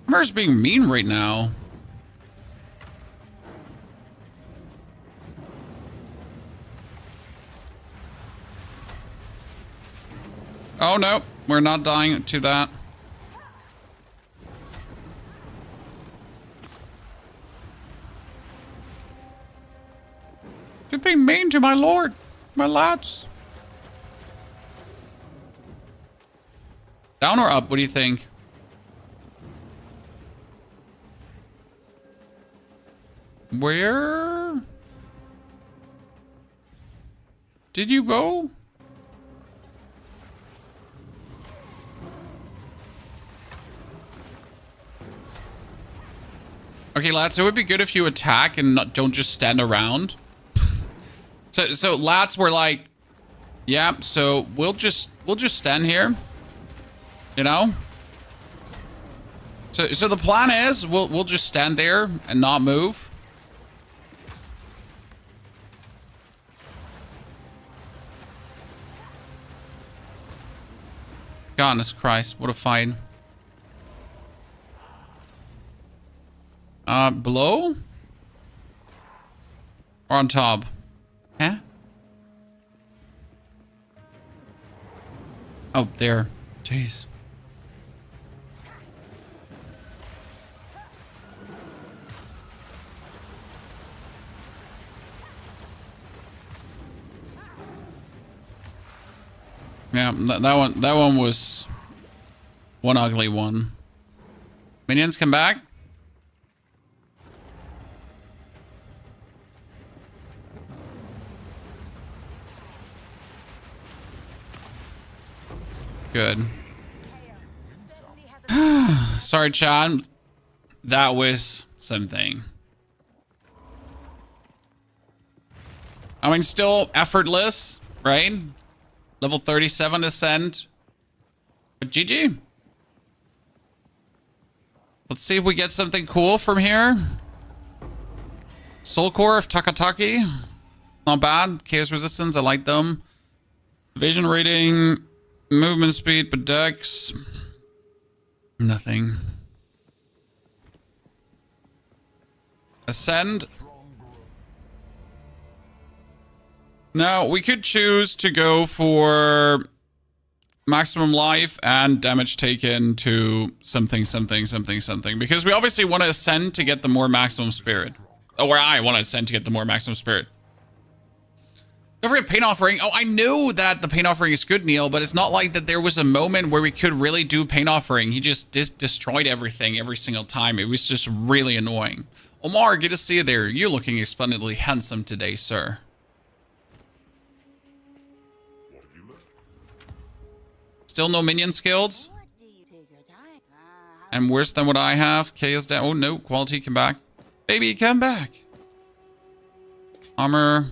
Chimera's being mean right now. Oh no, we're not dying to that. You're being mean to my lord, my lads. Down or up? What do you think? Where did you go? Okay, lads, it would be good if you attack and don't just stand around. So lads were like, yeah, so we'll just stand here. You know? So the plan is we'll just stand there and not move. Goodness Christ, what a fight. Below? Or on top? Huh? Oh, there. Jeez. Yeah, that one was one ugly one. Minions come back. Good. Sorry, Chad. That was something. I mean, still effortless, right? Level 37 ascent. But GG. Let's see if we get something cool from here. Soul Core of Takataki. Not bad. Chaos Resistance, I like them. Vision rating. Movement speed, but dex. Nothing. Ascend. Now, we could choose to go for maximum life and damage taken to something, because we obviously want to ascend to get the more maximum spirit. Or I want to ascend to get the more maximum spirit. Don't forget Pain Offering. Oh, I know that the Pain Offering is good, Neil, but it's not like that there was a moment where we could really do Pain Offering. He just destroyed everything every single time. It was just really annoying. Omar, good to see you there. You're looking splendidly handsome today, sir. Still no minion skills? And worse than what I have. K is down. Oh, no. Quality, come back. Baby, come back. Armor.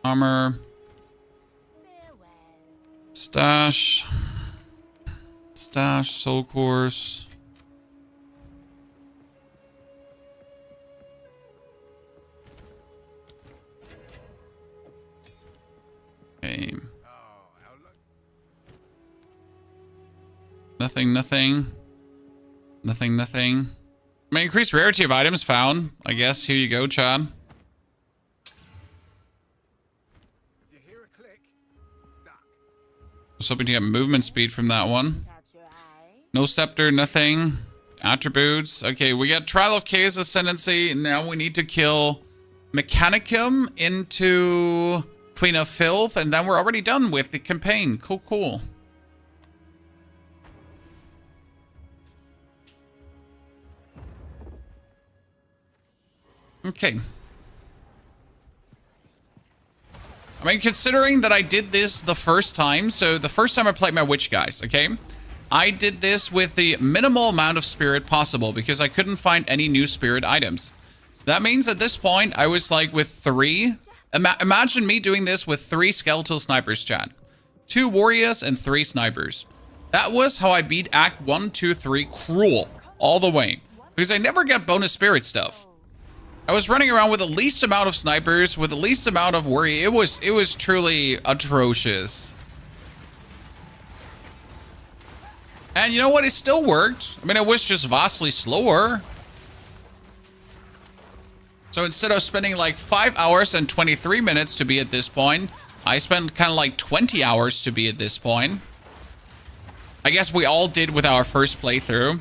Armor. Stash. Stash. Soul Cores. Nothing. I mean, increased rarity of items found. I guess. Here you go, Chad. Just hoping to get movement speed from that one. No scepter, nothing. Attributes. Okay, we got Trial of Chaos Ascendancy. Now we need to kill Mechanicum into Queen of Filth, and then we're already done with the campaign. Cool. Okay. I mean, considering that I did this the first time, so the first time I played my Witch guys, okay? I did this with the minimal amount of spirit possible because I couldn't find any new spirit items. That means at this point, I was like with 3. Imagine me doing this with 3 skeletal snipers, chat. 2 warriors and 3 snipers. That was how I beat Act 1, 2, 3 cruel all the way. Because I never got bonus spirit stuff. I was running around with the least amount of snipers, with the least amount of worry. It was truly atrocious. And you know what? It still worked. I mean, it was just vastly slower. So instead of spending like 5 hours and 23 minutes to be at this point, I spent kind of like 20 hours to be at this point. I guess we all did with our first playthrough.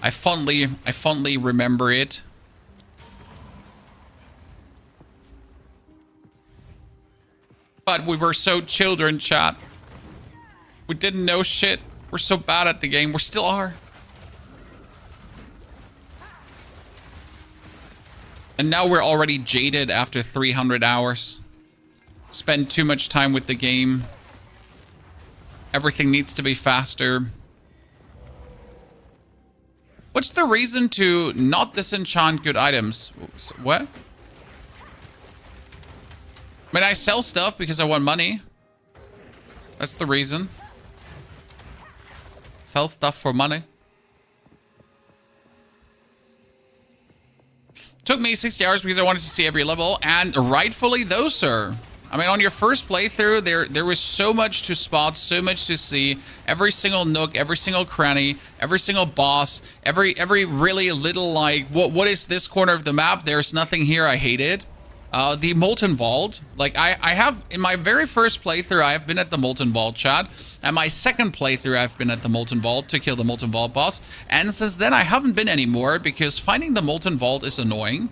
I fondly remember it. But we were so children, chat. We didn't know shit. We're so bad at the game. We still are. And now we're already jaded after 300 hours. Spend too much time with the game. Everything needs to be faster. What's the reason to not disenchant good items? What? I mean, I sell stuff because I want money. That's the reason. Sell stuff for money. Took me 60 hours because I wanted to see every level, and rightfully though, sir. I mean, on your first playthrough, there was so much to spot, so much to see. Every single nook, every single cranny, every single boss, every really little, like, what is this corner of the map? There's nothing here, I hate it. The Molten Vault, like I have, in my very first playthrough, I have been at the Molten Vault, chat. And my second playthrough, I've been at the Molten Vault to kill the Molten Vault boss. And since then, I haven't been anymore because finding the Molten Vault is annoying.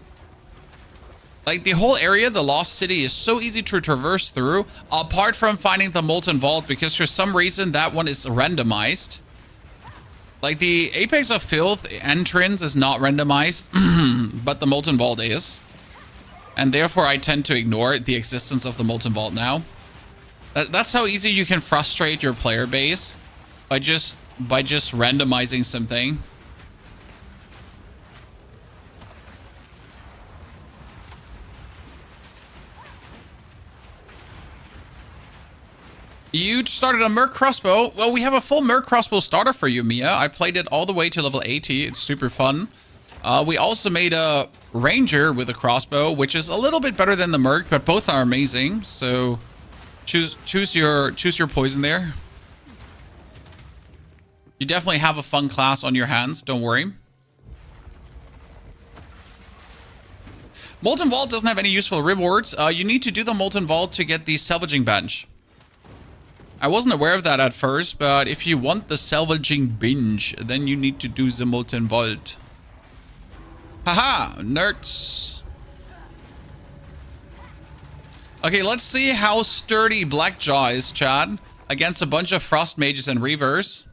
Like, the whole area, the Lost City, is so easy to traverse through, apart from finding the Molten Vault, because for some reason, that one is randomized. Like, the Apex of Filth entrance is not randomized, but the Molten Vault is. And therefore, I tend to ignore the existence of the Molten Vault now. That's how easy you can frustrate your player base by just randomizing something. You started a Merc crossbow. Well, we have a full Merc crossbow starter for you, Mia. I played it all the way to level 80. It's super fun. We also made a Ranger with a crossbow, which is a little bit better than the Merc, but both are amazing. So choose your poison there. You definitely have a fun class on your hands. Don't worry. Molten Vault doesn't have any useful rewards. You need to do the Molten Vault to get the salvaging bench. I wasn't aware of that at first, but if you want the salvaging binge, then you need to do the Molten Vault. Haha, nerds. Okay, let's see how sturdy Blackjaw is, Chad, against a bunch of Frost Mages and Reavers.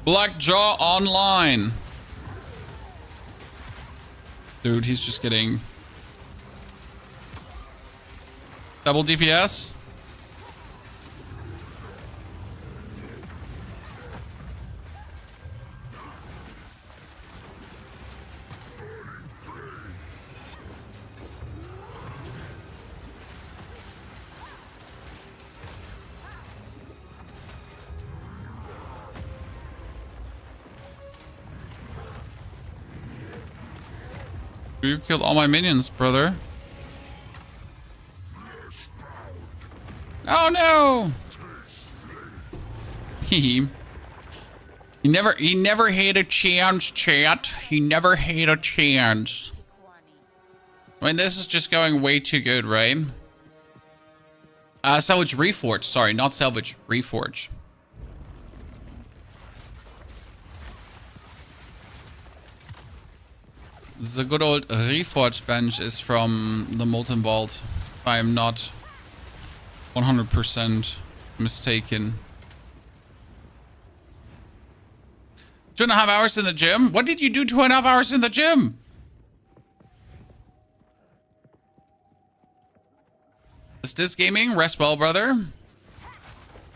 Blackjaw online. Dude, he's just getting double DPS. You killed all my minions, brother. He never had a chance, chat. He never had a chance. I mean, this is just going way too good, right? Salvage Reforge. Sorry, not Salvage Reforge. The good old Reforge bench is from the Molten Vault. If I am not 100% mistaken. 2.5 hours in the gym? What did you do 2.5 hours in the gym? Is this gaming? Rest well, brother.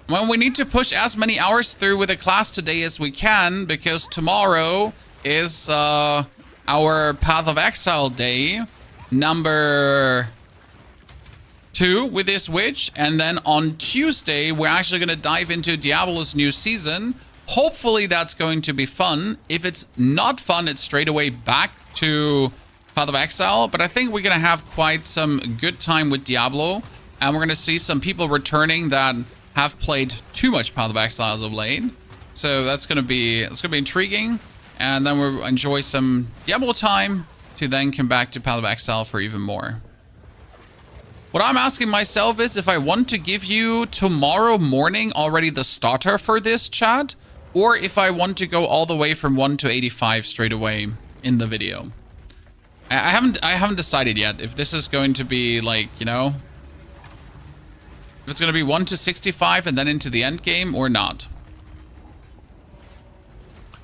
Well, we need to push as many hours through with a class today as we can, because tomorrow is our Path of Exile day, number 2 with this witch, and then on Tuesday we're actually going to dive into Diablo's new season. Hopefully that's going to be fun. If it's not fun, it's straight away back to Path of Exile, but I think we're going to have quite some good time with Diablo, and we're going to see some people returning that have played too much Path of Exile as of late. So that's going to be intriguing, and then we'll enjoy some Diablo time to then come back to Path of Exile for even more. What I'm asking myself is if I want to give you tomorrow morning already the starter for this, chat, or if I want to go all the way from 1 to 85 straight away in the video. I haven't decided yet if this is going to be like, you know, if it's going to be 1 to 65 and then into the end game or not.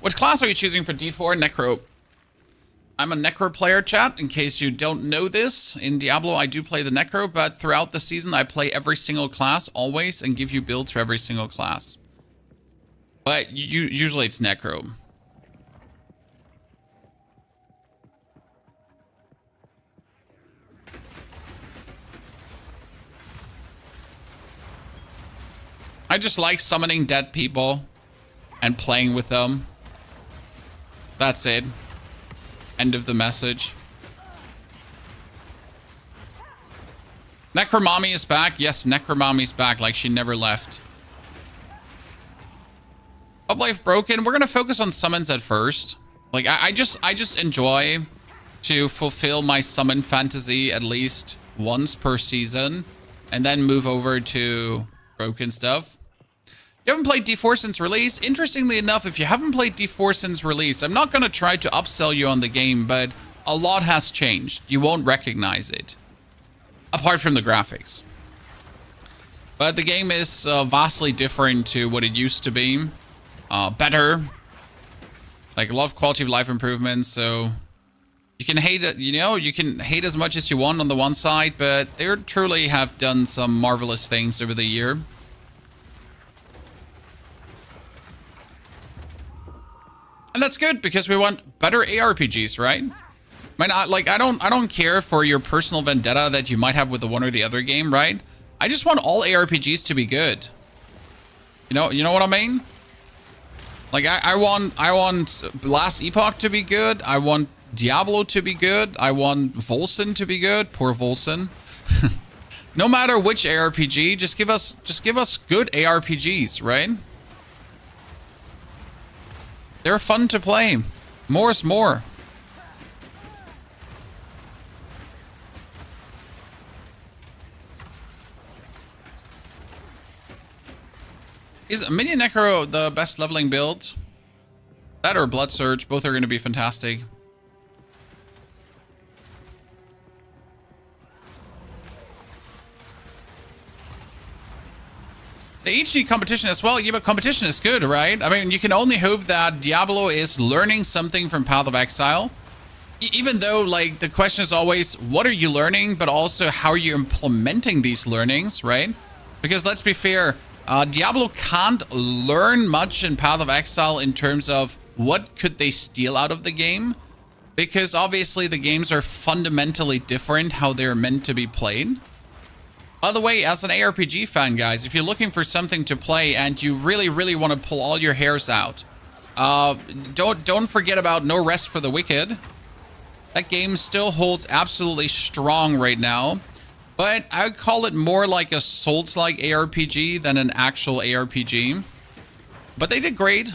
What class are you choosing for D4? Necro. I'm a Necro player, chat, in case you don't know this. In Diablo, I do play the Necro, but throughout the season, I play every single class, always, and give you builds for every single class. But usually it's Necro. I just like summoning dead people and playing with them. That's it. End of the message. Necromami is back. Yes, Necromami's back like she never left. Up Life Broken. We're going to focus on summons at first. Like, I just enjoy to fulfill my summon fantasy at least once per season. And then move over to broken stuff. You haven't played D4 since release? Interestingly enough, if you haven't played D4 since release, I'm not going to try to upsell you on the game, but a lot has changed. You won't recognize it. Apart from the graphics. But the game is vastly different to what it used to be. Better. Like a lot of quality of life improvements, so... You can hate it, you know, you can hate as much as you want on the one side, but they truly have done some marvelous things over the year. And that's good because we want better ARPGs, right? I mean, I don't care for your personal vendetta that you might have with the one or the other game, right? I just want all ARPGs to be good. You know what I mean? Like I want Last Epoch to be good. I want Diablo to be good. I want Volson to be good. Poor Volson. No matter which ARPG, just give us good ARPGs, right? They're fun to play. More is more. Is Minion Necro the best leveling build? That or Blood Surge, both are going to be fantastic. They each need competition as well. Yeah, but competition is good, right? I mean, you can only hope that Diablo is learning something from Path of Exile. Even though, like, the question is always, what are you learning? But also, how are you implementing these learnings, right? Because let's be fair, Diablo can't learn much in Path of Exile in terms of what could they steal out of the game. Because obviously the games are fundamentally different how they're meant to be played. By the way, as an ARPG fan, guys, if you're looking for something to play and you really, really want to pull all your hairs out, don't forget about No Rest for the Wicked. That game still holds absolutely strong right now, but I would call it more like a Souls-like ARPG than an actual ARPG. But they did great.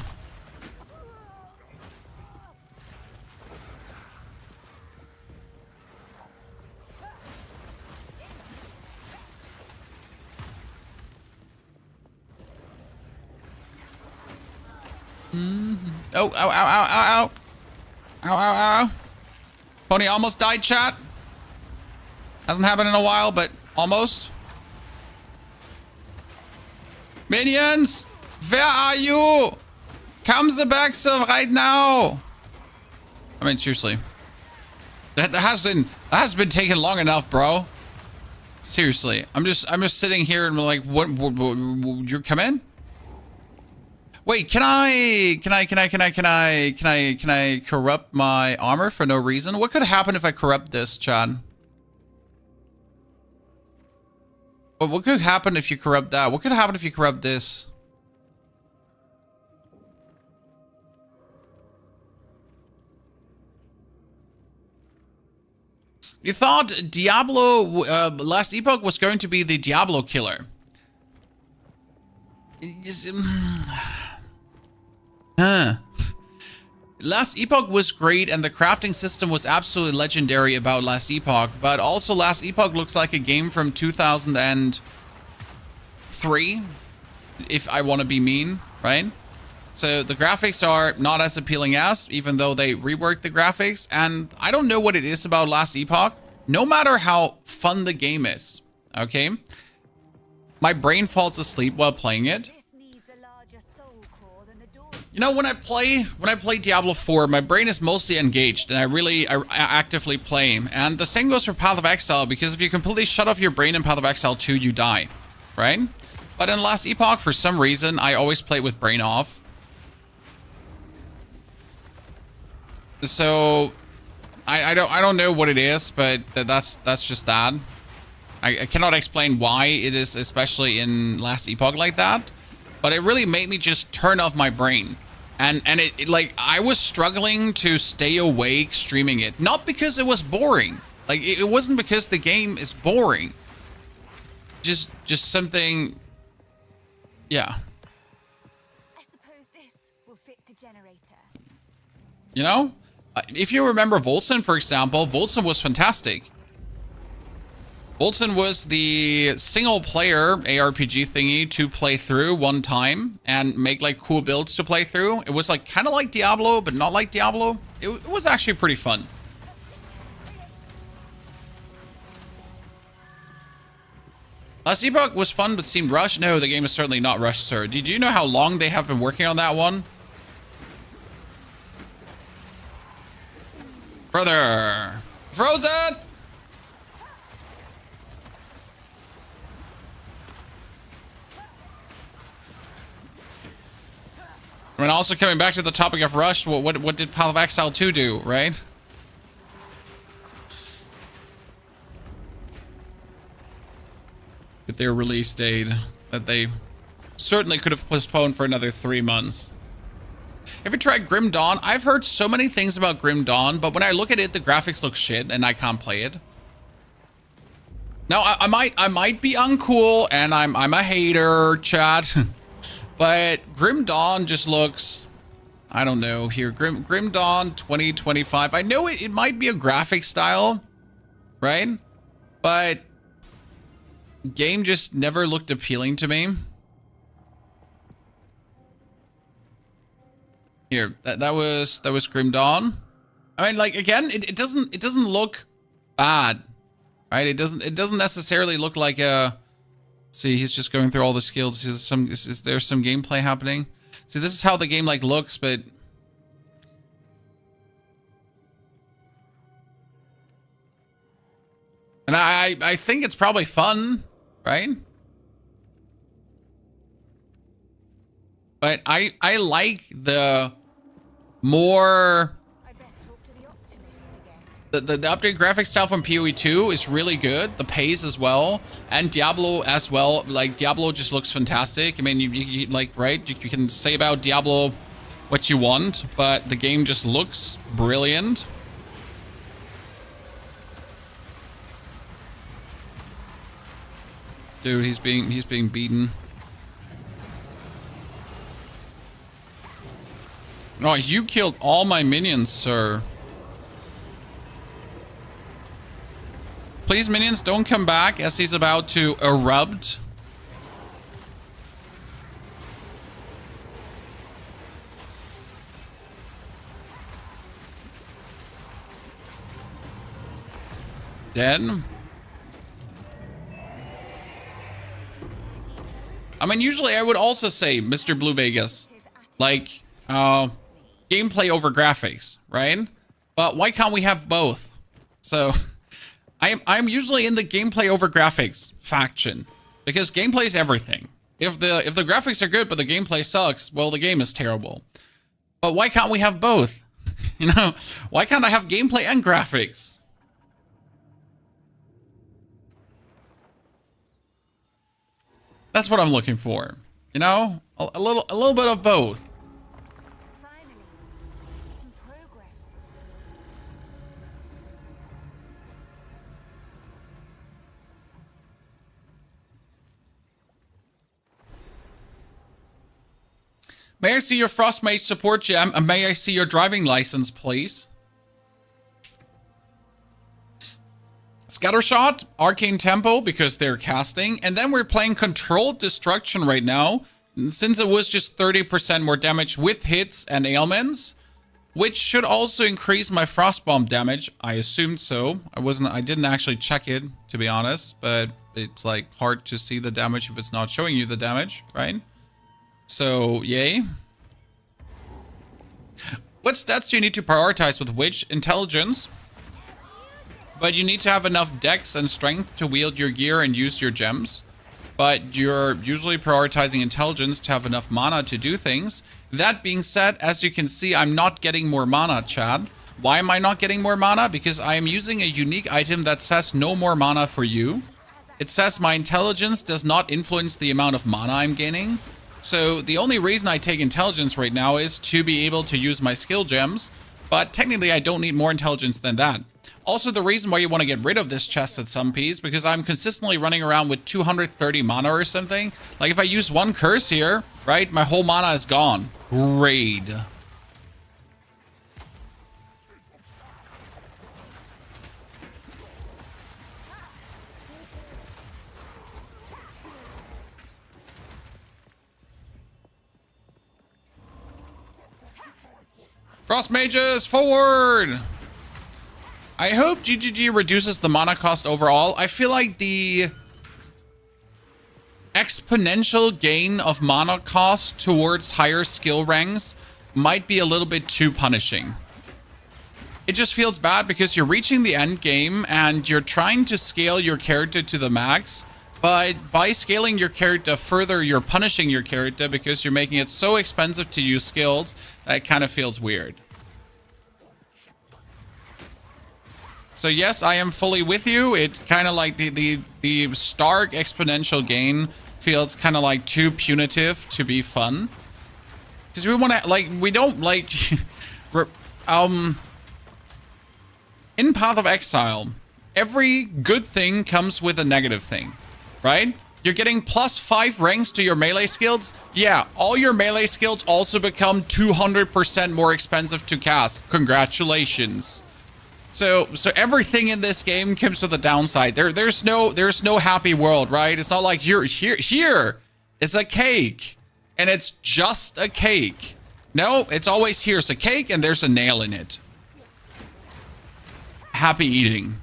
Oh, ow, ow, ow, ow, ow. Ow, ow, ow. Pony almost died, chat. Hasn't happened in a while, but almost. Minions, where are you? Come the back right now. I mean, seriously. That has been taking long enough, bro. Seriously. I'm just sitting here and we're like, what you're coming? Wait, can I corrupt my armor for no reason? What could happen if I corrupt this, Chad? But what could happen if you corrupt that? What could happen if you corrupt this? You thought Diablo, Last Epoch was going to be the Diablo killer. Last Epoch was great and the crafting system was absolutely legendary about Last Epoch, but also Last Epoch looks like a game from 2003, if I want to be mean, right? So the graphics are not as appealing as, even though they reworked the graphics, and I don't know what it is about Last Epoch. No matter how fun the game is, okay? My brain falls asleep while playing it. You know, when I play Diablo 4, my brain is mostly engaged and I actively play. And the same goes for Path of Exile, because if you completely shut off your brain in Path of Exile 2, you die, right? But in Last Epoch, for some reason, I always play with brain off. So I don't know what it is, but that's just that. I cannot explain why it is, especially in Last Epoch like that. But it really made me just turn off my brain. And it like, I was struggling to stay awake streaming it. Not because it was boring. Like, it wasn't because the game is boring. Just something, yeah. I suppose this will fit the generator. You know? If you remember Voltson, for example, Voltson was fantastic. Voltson was the single player ARPG thingy to play through one time and make like cool builds to play through. It was like kind of like Diablo, but not like Diablo. It was actually pretty fun. Last Epoch was fun, but seemed rushed. No, the game is certainly not rushed, sir. Did you know how long they have been working on that one? Brother! Frozen! I mean, also coming back to the topic of Rush, what did Path of Exile 2 do, right? With their release date that they certainly could have postponed for another 3 months. Have you tried Grim Dawn? I've heard so many things about Grim Dawn, but when I look at it, the graphics look shit and I can't play it. Now, I might be uncool and I'm a hater, chat. But Grim Dawn just looks, I don't know here. Grim Dawn 2025. I know it might be a graphic style, right? But game just never looked appealing to me. Here, that was Grim Dawn. I mean, like, again, it doesn't look bad, right? It doesn't necessarily look like a. See, he's just going through all the skills. Is there some gameplay happening? See, this is how the game like looks, but and I think it's probably fun, right? But I like the more. The updated graphic style from PoE 2 is really good. The pace as well. And Diablo as well. Like, Diablo just looks fantastic. I mean, you like, right? You can say about Diablo what you want, but the game just looks brilliant. Dude, he's being beaten. Oh, you killed all my minions, sir. Please, minions, don't come back as he's about to erupt. Dead. I mean, usually I would also say Mr. Blue Vegas, like, gameplay over graphics, right? But why can't we have both? So, I'm usually in the gameplay over graphics faction because gameplay is everything. If the graphics are good but the gameplay sucks, well, the game is terrible. But why can't we have both? You know, why can't I have gameplay and graphics? That's what I'm looking for. You know, a little bit of both. Finally, some progress. May I see your Frost Mage support gem, and may I see your driving license, please? Scattershot, Arcane Tempo, because they're casting, and then we're playing Controlled Destruction right now, since it was just 30% more damage with hits and ailments, which should also increase my Frostbomb damage. I assumed so. I didn't actually check it, to be honest, but it's like hard to see the damage if it's not showing you the damage, right? So, yay. What stats do you need to prioritize with Witch? Intelligence. But you need to have enough dex and strength to wield your gear and use your gems. But you're usually prioritizing intelligence to have enough mana to do things. That being said, as you can see, I'm not getting more mana, Chad. Why am I not getting more mana? Because I am using a unique item that says no more mana for you. It says my intelligence does not influence the amount of mana I'm gaining. So the only reason I take intelligence right now is to be able to use my skill gems. But technically I don't need more intelligence than that. Also, the reason why you want to get rid of this chest at some piece, because I'm consistently running around with 230 mana or something. Like, if I use one curse here, right, my whole mana is gone. Great. Frost mages, forward! I hope GGG reduces the mana cost overall. I feel like the exponential gain of mana cost towards higher skill ranks might be a little bit too punishing. It just feels bad because you're reaching the end game and you're trying to scale your character to the max, but by scaling your character further, you're punishing your character because you're making it so expensive to use skills that it kind of feels weird. So yes, I am fully with you. It kind of like the stark exponential gain feels kind of like too punitive to be fun. Because we want to, like, we don't like, in Path of Exile, every good thing comes with a negative thing, right? You're getting +5 ranks to your melee skills. Yeah, all your melee skills also become 200% more expensive to cast. Congratulations. So everything in this game comes with a downside. There's no happy world, right? It's not like you're here is a cake and it's just a cake. No, it's always here's a cake and there's a nail in it. Happy eating.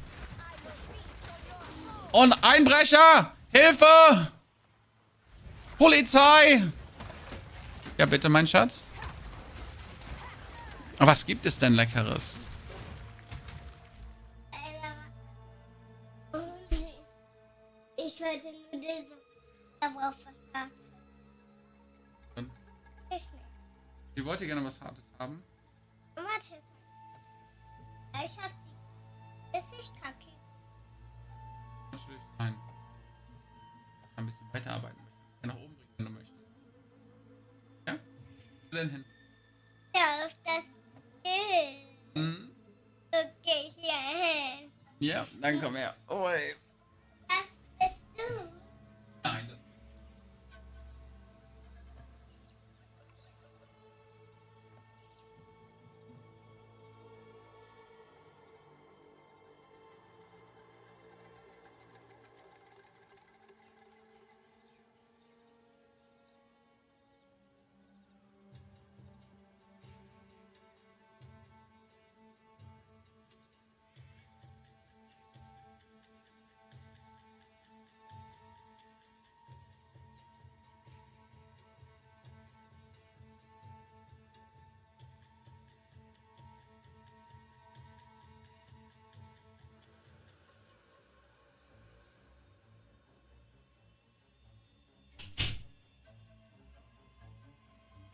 Und Einbrecher! Hilfe! Polizei! Ja, bitte, mein Schatz. Was gibt es denn Leckeres? Ich wollte nur diese, aber auf was Hartes. Ich nicht. Sie wollte gerne was Hartes haben? Warte. Ich hab sie. Bis ich kacke. Natürlich, nein. Ein bisschen weiterarbeiten möchte. Nach oben bringen, wenn du möchtest. Ja? Wo denn hin? Ja, auf das Bild. Hm? Okay, hier hin. Ja, dann komm her. Oh, ey. Das bist du. Nein, das.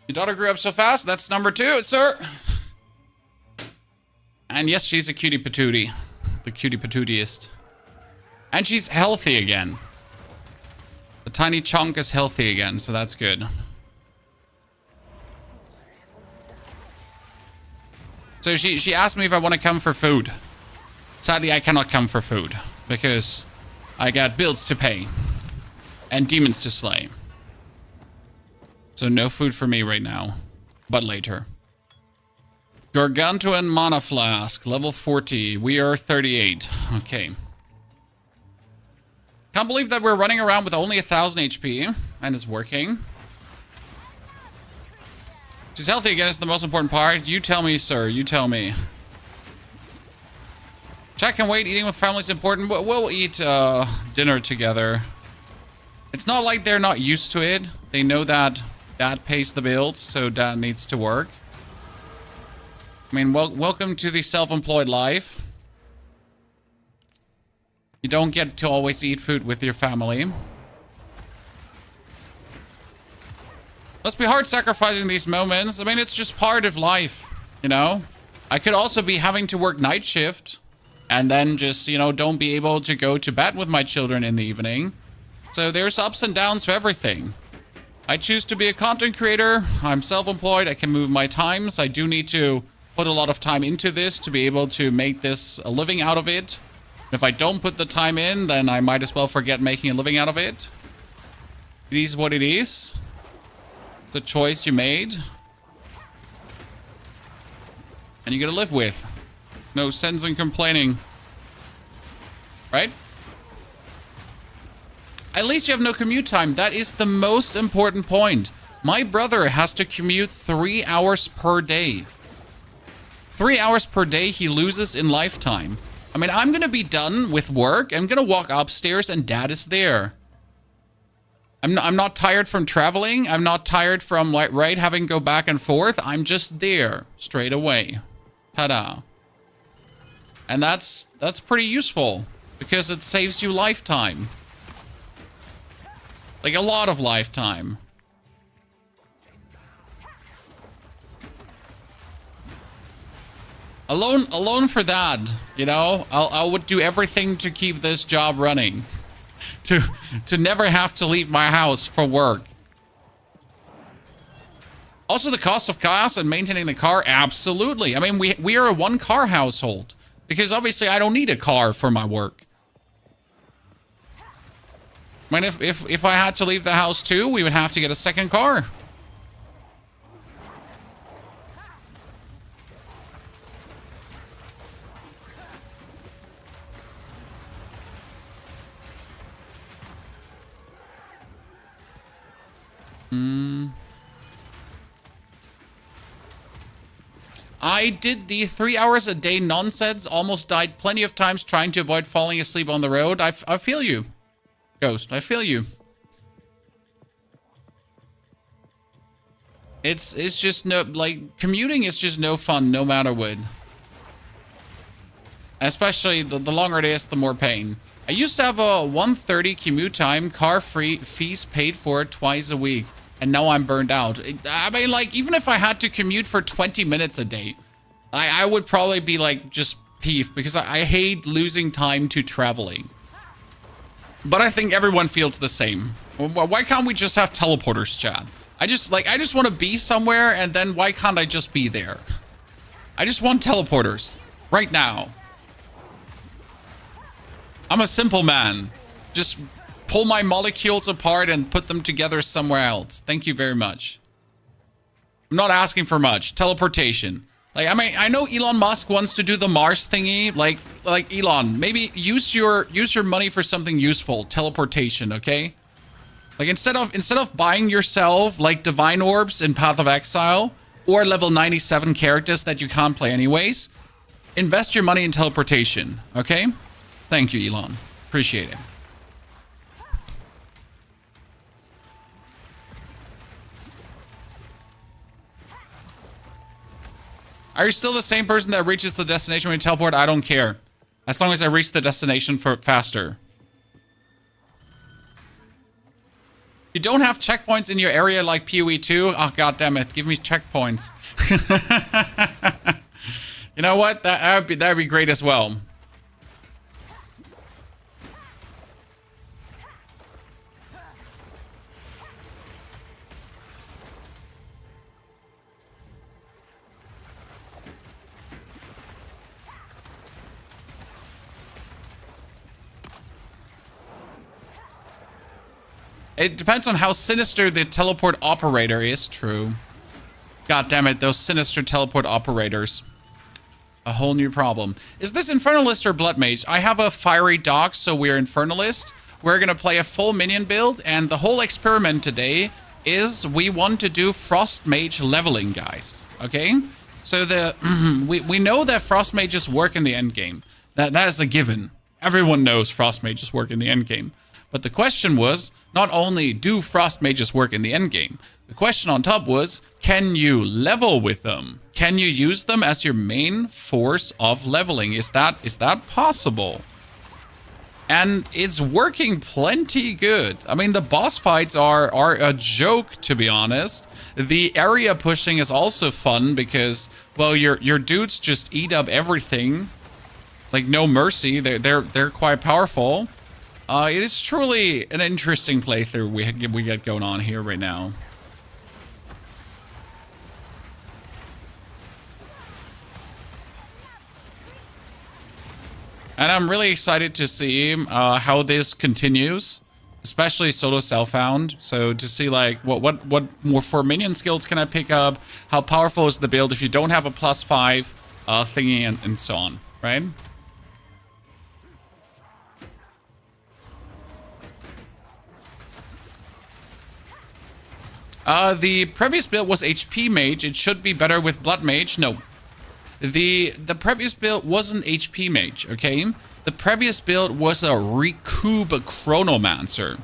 Your daughter grew up so fast. That's number 2, sir. And yes, she's a cutie patootie. The cutie patootiest. And she's healthy again. The tiny chunk is healthy again, so that's good. So she asked me if I want to come for food. Sadly, I cannot come for food because I got bills to pay and demons to slay. So no food for me right now, but later. Gargantuan Mana Flask, level 40. We are 38. Okay. Can't believe that we're running around with only 1,000 HP and it's working. She's healthy again is the most important part. You tell me, sir. You tell me. Chat can wait. Eating with family is important. We'll eat dinner together. It's not like they're not used to it. They know that Dad pays the bills, so Dad needs to work. I mean, welcome to the self-employed life. You don't get to always eat food with your family. Must be hard sacrificing these moments. I mean, it's just part of life, you know? I could also be having to work night shift and then just, you know, don't be able to go to bed with my children in the evening. So there's ups and downs for everything. I choose to be a content creator. I'm self-employed. I can move my times. I do need to put a lot of time into this to be able to make this a living out of it. If I don't put the time in, then I might as well forget making a living out of it. It is what it is. The choice you made. And you gotta live with. No sense in complaining. Right? At least you have no commute time. That is the most important point. My brother has to commute 3 hours per day. 3 hours per day he loses in lifetime. I mean, I'm gonna be done with work. I'm gonna walk upstairs and Dad is there. I'm not tired from traveling. I'm not tired from, like, right, having to go back and forth. I'm just there straight away. Ta-da. And that's pretty useful because it saves you lifetime. Like a lot of lifetime. Alone for that, you know? I would do everything to keep this job running. To never have to leave my house for work. Also, the cost of gas and maintaining the car, absolutely. I mean, we are a 1-car household. Because obviously I don't need a car for my work. I mean, if I had to leave the house too, we would have to get a second car. I did the 3 hours a day nonsense, almost died plenty of times trying to avoid falling asleep on the road. I feel you, Ghost. I feel you. It's just no, like, commuting is just no fun no matter what. Especially the longer it is, the more pain. I used to have a 1:30 commute time, car free, fees paid for twice a week. And now I'm burned out. I mean, like, even if I had to commute for 20 minutes a day, I would probably be, like, just peeved because I hate losing time to traveling. But I think everyone feels the same. Why can't we just have teleporters, Chad? I just want to be somewhere, and then why can't I just be there? I just want teleporters. Right now. I'm a simple man. Just pull my molecules apart and put them together somewhere else. Thank you very much. I'm not asking for much. Teleportation. Like, I mean, I know Elon Musk wants to do the Mars thingy. Like Elon, maybe use your money for something useful. Teleportation, okay? Like, instead of buying yourself like divine orbs in Path of Exile or level 97 characters that you can't play anyways, invest your money in teleportation, okay? Thank you, Elon. Appreciate it. Are you still the same person that reaches the destination when you teleport? I don't care. As long as I reach the destination faster. You don't have checkpoints in your area like PoE 2? Oh, god damn it. Give me checkpoints. You know what? That'd be great as well. It depends on how sinister the teleport operator is. True. God damn it, those sinister teleport operators. A whole new problem. Is this Infernalist or Blood Mage? I have a fiery dog, so we're Infernalist. We're gonna play a full minion build, and the whole experiment today is we want to do Frost Mage leveling, guys. Okay? So we know that Frost Mages work in the endgame. That is a given. Everyone knows Frost Mages work in the endgame. But the question was, not only do Frost Mages work in the endgame, the question on top was, can you level with them? Can you use them as your main force of leveling? Is that possible? And it's working plenty good. I mean, the boss fights are a joke, to be honest. The area pushing is also fun because, well, your dudes just eat up everything. Like, no mercy. They're quite powerful. It is truly an interesting playthrough we get going on here right now. And I'm really excited to see how this continues, especially solo self-found. So to see like what more for minion skills can I pick up? How powerful is the build if you don't have a +5 thingy and so on, right? The previous build was HP Mage. It should be better with Blood Mage. No. The previous build wasn't HP Mage, okay? The previous build was a Recoup Chronomancer.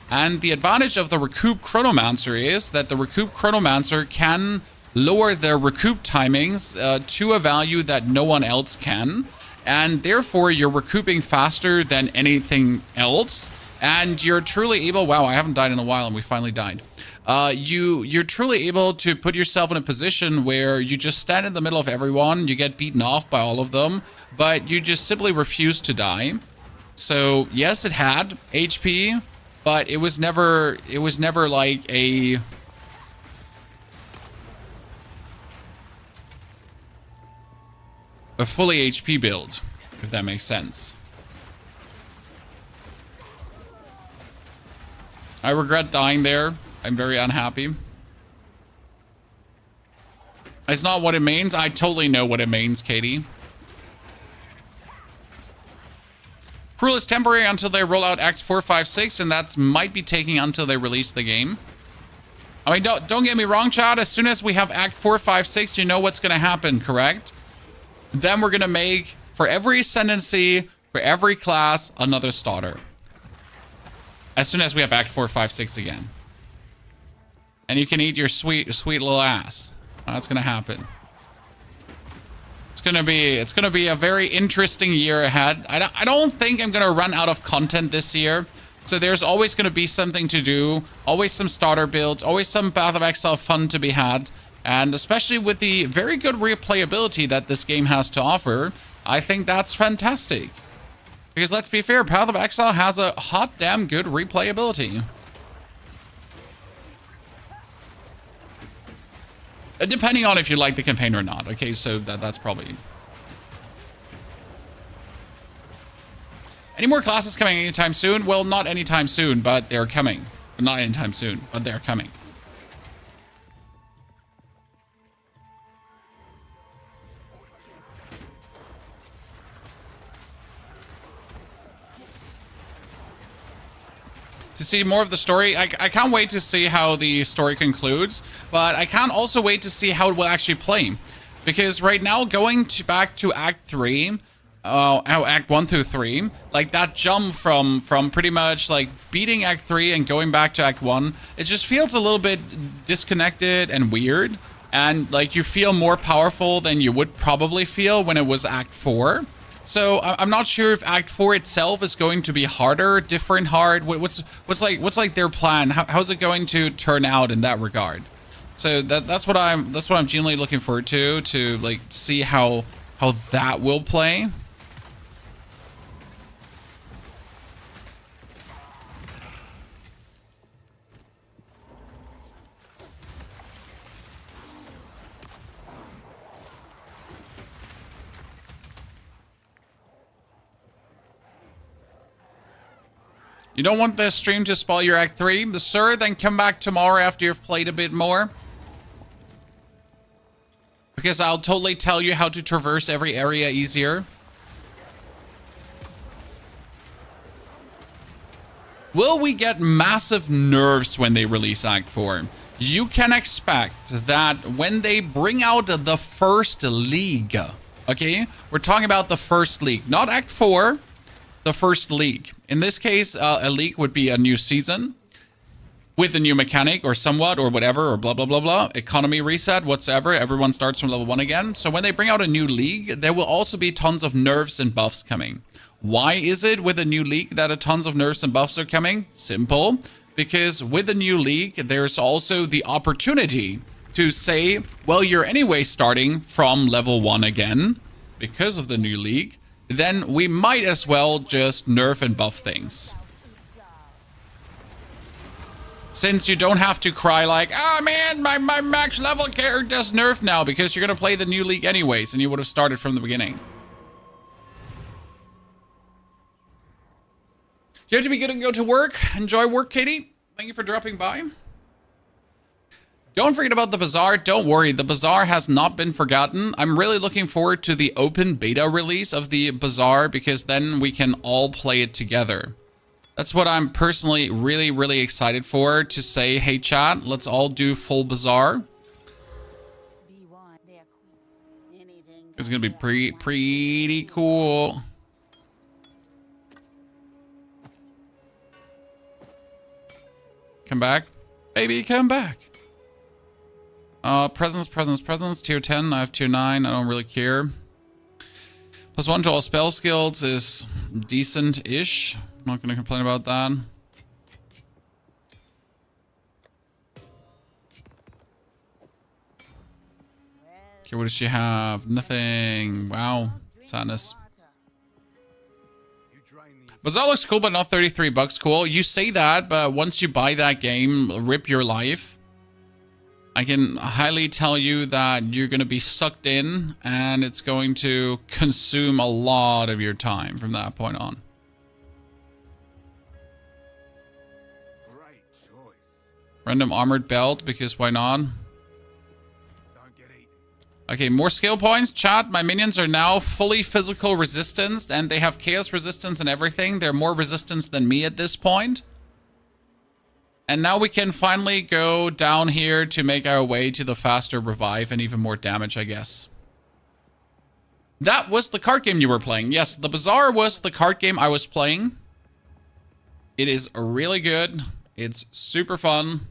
And the advantage of the Recoup Chronomancer is that the Recoup Chronomancer can lower their recoup timings to a value that no one else can. And therefore, you're recouping faster than anything else. And you're truly able... Wow, I haven't died in a while and we finally died. You're truly able to put yourself in a position where you just stand in the middle of everyone, you get beaten off by all of them, but you just simply refuse to die. So yes, it had HP, but it was never like a fully HP build, if that makes sense. I regret dying there. I'm very unhappy. It's not what it means. I totally know what it means, Katie. Cruel is temporary until they roll out Acts 4, 5, 6, and that might be taking until they release the game. I mean, don't get me wrong, Chad. As soon as we have Act 4, 5, 6, you know what's going to happen, correct? Then we're going to make, for every ascendancy, for every class, another starter. As soon as we have Act 4, 5, 6 again. And you can eat your sweet little ass. That's gonna happen. It's gonna be a very interesting year ahead. I don't think I'm gonna run out of content this year. So there's always gonna be something to do. Always some starter builds. Always some Path of Exile fun to be had. And especially with the very good replayability that this game has to offer, I think that's fantastic. Because let's be fair, Path of Exile has a hot damn good replayability. Depending on if you like the campaign or not. Okay, so that's probably... Any more classes coming anytime soon? Well, not anytime soon, but they're coming. Not anytime soon, but they're coming. To see more of the story. I can't wait to see how the story concludes, but I can't also wait to see how it will actually play. Because right now, going back to Act 3, Act 1 through 3, like that jump from pretty much like beating Act 3 and going back to Act 1, it just feels a little bit disconnected and weird. And like you feel more powerful than you would probably feel when it was Act 4. So I'm not sure if Act 4 itself is going to be harder, different hard. What's like their plan? How's it going to turn out in that regard? So that's what I'm genuinely looking forward to like see how that will play. You don't want the stream to spoil your Act 3? Sir, then come back tomorrow after you've played a bit more. Because I'll totally tell you how to traverse every area easier. Will we get massive nerfs when they release Act 4? You can expect that when they bring out the first league, okay? We're talking about the first league, not Act 4. The first league. In this case, a league would be a new season with a new mechanic or somewhat or whatever or blah, blah, blah, blah. Economy reset, whatsoever. Everyone starts from level 1 again. So when they bring out a new league, there will also be tons of nerfs and buffs coming. Why is it with a new league that a tons of nerfs and buffs are coming? Simple. Because with a new league, there's also the opportunity to say, well, you're anyway starting from level 1 again because of the new league. Then we might as well just nerf and buff things. Since you don't have to cry like, oh man, my max level character does nerf now, because you're going to play the new league anyways, and you would have started from the beginning. You have to be good and go to work. Enjoy work, Katie. Thank you for dropping by. Don't forget about the Bazaar. Don't worry, the Bazaar has not been forgotten. I'm really looking forward to the open beta release of the Bazaar, because then we can all play it together. That's what I'm personally really, really excited for, to say, hey chat, let's all do full Bazaar. It's gonna be pretty cool. Come back. Baby, come back. Presence, tier 10, I have tier 9, I don't really care. +1 to all spell skills is decent-ish. I'm not gonna complain about that. Okay, what does she have? Nothing. Wow, sadness. Bazaar looks cool, but not 33 bucks cool. You say that, but once you buy that game, rip your life. I can highly tell you that you're going to be sucked in, and it's going to consume a lot of your time from that point on. Right choice. Random armored belt, because why not? Don't get eaten. Okay, more skill points. Chat, my minions are now fully physical resistance, and they have chaos resistance and everything. They're more resistance than me at this point. And now we can finally go down here to make our way to the faster revive and even more damage, I guess. That was the card game you were playing. Yes, the Bazaar was the card game I was playing. It is really good. It's super fun.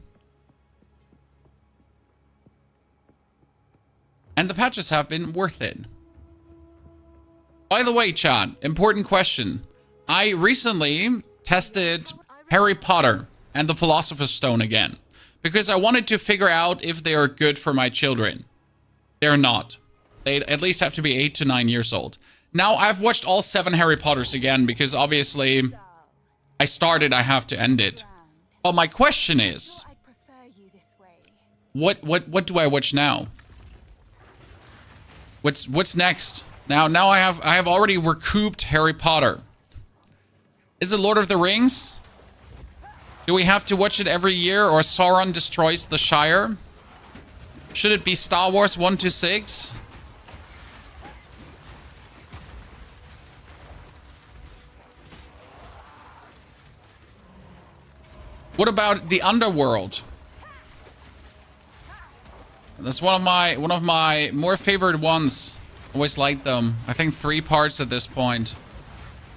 And the patches have been worth it. By the way, chat, important question. I recently tested Harry Potter and the Philosopher's Stone again, because I wanted to figure out if they are good for my children. They're not. They at least have to be 8 to 9 years old. Now, I've watched all 7 Harry Potters again, because obviously I started, I have to end it. But my question is, what do I watch now? What's next? Now I have already recouped Harry Potter. Is it Lord of the Rings? Do we have to watch it every year, or Sauron destroys the Shire? Should it be Star Wars 1 to 6? What about the Underworld? That's one of my more favorite ones. Always liked them. I think 3 parts at this point.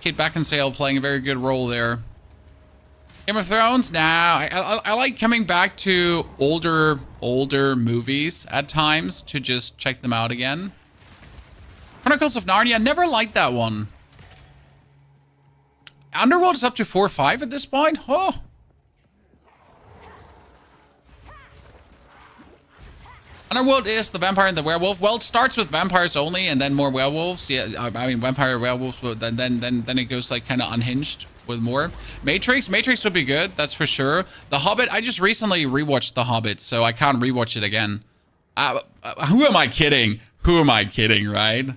Kate Beckinsale playing a very good role there. Game of Thrones? Nah, I like coming back to older movies at times to just check them out again. Chronicles of Narnia, never liked that one. Underworld is up to 4 or 5 at this point? Oh. Underworld is the vampire and the werewolf. Well, it starts with vampires only and then more werewolves. Yeah, I mean vampire werewolves, but then it goes like kind of unhinged with more. Matrix would be good, that's for sure. The Hobbit, I just recently rewatched The Hobbit, so I can't rewatch it again. Who am I kidding? Who am I kidding, right?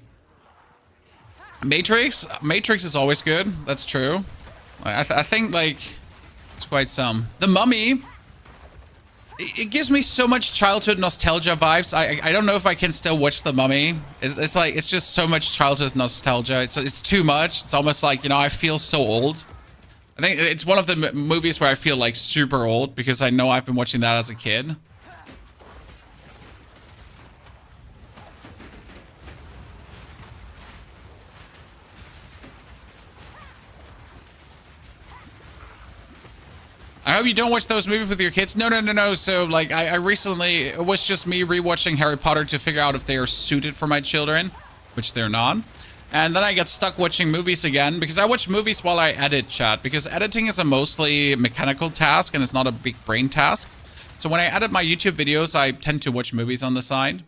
Matrix is always good. That's true. I think like it's quite some. The Mummy. It gives me so much childhood nostalgia vibes. I don't know if I can still watch The Mummy. It's like, it's just so much childhood nostalgia. It's too much. It's almost like, you know, I feel so old. I think it's one of the movies where I feel like super old because I know I've been watching that as a kid. I hope you don't watch those movies with your kids. No. So, like, I recently, it was just me rewatching Harry Potter to figure out if they are suited for my children, which they're not. And then I got stuck watching movies again because I watch movies while I edit, chat, because editing is a mostly mechanical task and it's not a big brain task. So when I edit my YouTube videos, I tend to watch movies on the side.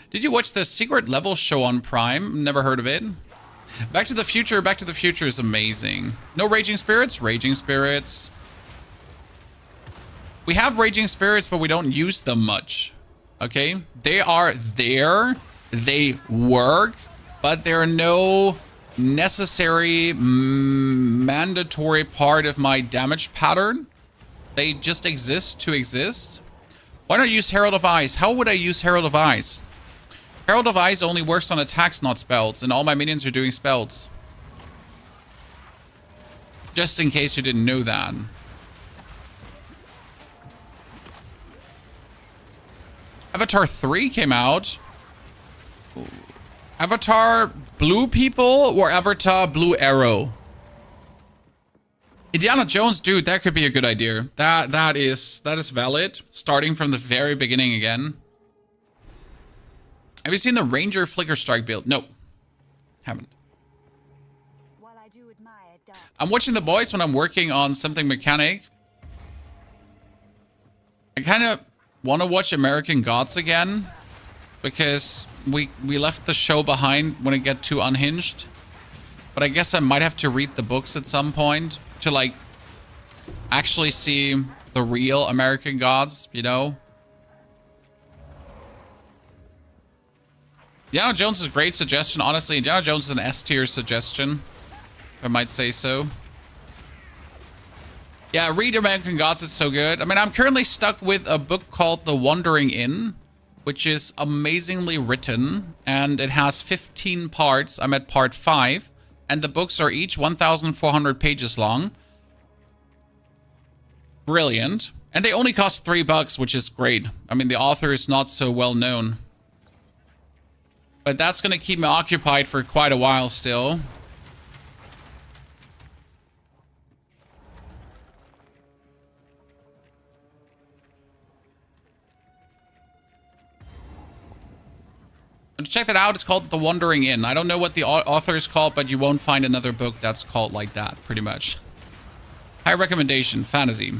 Did you watch the Secret Level show on Prime? Never heard of it. Back to the Future is amazing. No Raging Spirits? Raging Spirits. We have Raging Spirits, but we don't use them much. Okay? They are there. They work. But they're no necessary, mandatory part of my damage pattern. They just exist to exist. Why not use Herald of Ice? How would I use Herald of Ice? Herald of Ice only works on attacks, not spells, and all my minions are doing spells. Just in case you didn't know that. Avatar 3 came out. Avatar Blue People or Avatar Blue Arrow? Indiana Jones, dude, that could be a good idea. That is valid. Starting from the very beginning again. Have you seen the Ranger Flicker Strike build? Nope. Haven't. While I do admire dark, I'm watching The Boys when I'm working on something mechanic. I kind of want to watch American Gods again. Because we left the show behind when it got too unhinged. But I guess I might have to read the books at some point. To like actually see the real American Gods, you know? Indiana Jones is a great suggestion. Honestly, Indiana Jones is an S-tier suggestion, if I might say so. Yeah, read American Gods. It's so good. I mean, I'm currently stuck with a book called The Wandering Inn, which is amazingly written, and it has 15 parts. I'm at part 5, and the books are each 1,400 pages long. Brilliant. And they only cost $3, which is great. I mean, the author is not so well known. But that's going to keep me occupied for quite a while still. And check that out. It's called The Wandering Inn. I don't know what the author is called, but you won't find another book that's called like that, pretty much. High recommendation, fantasy.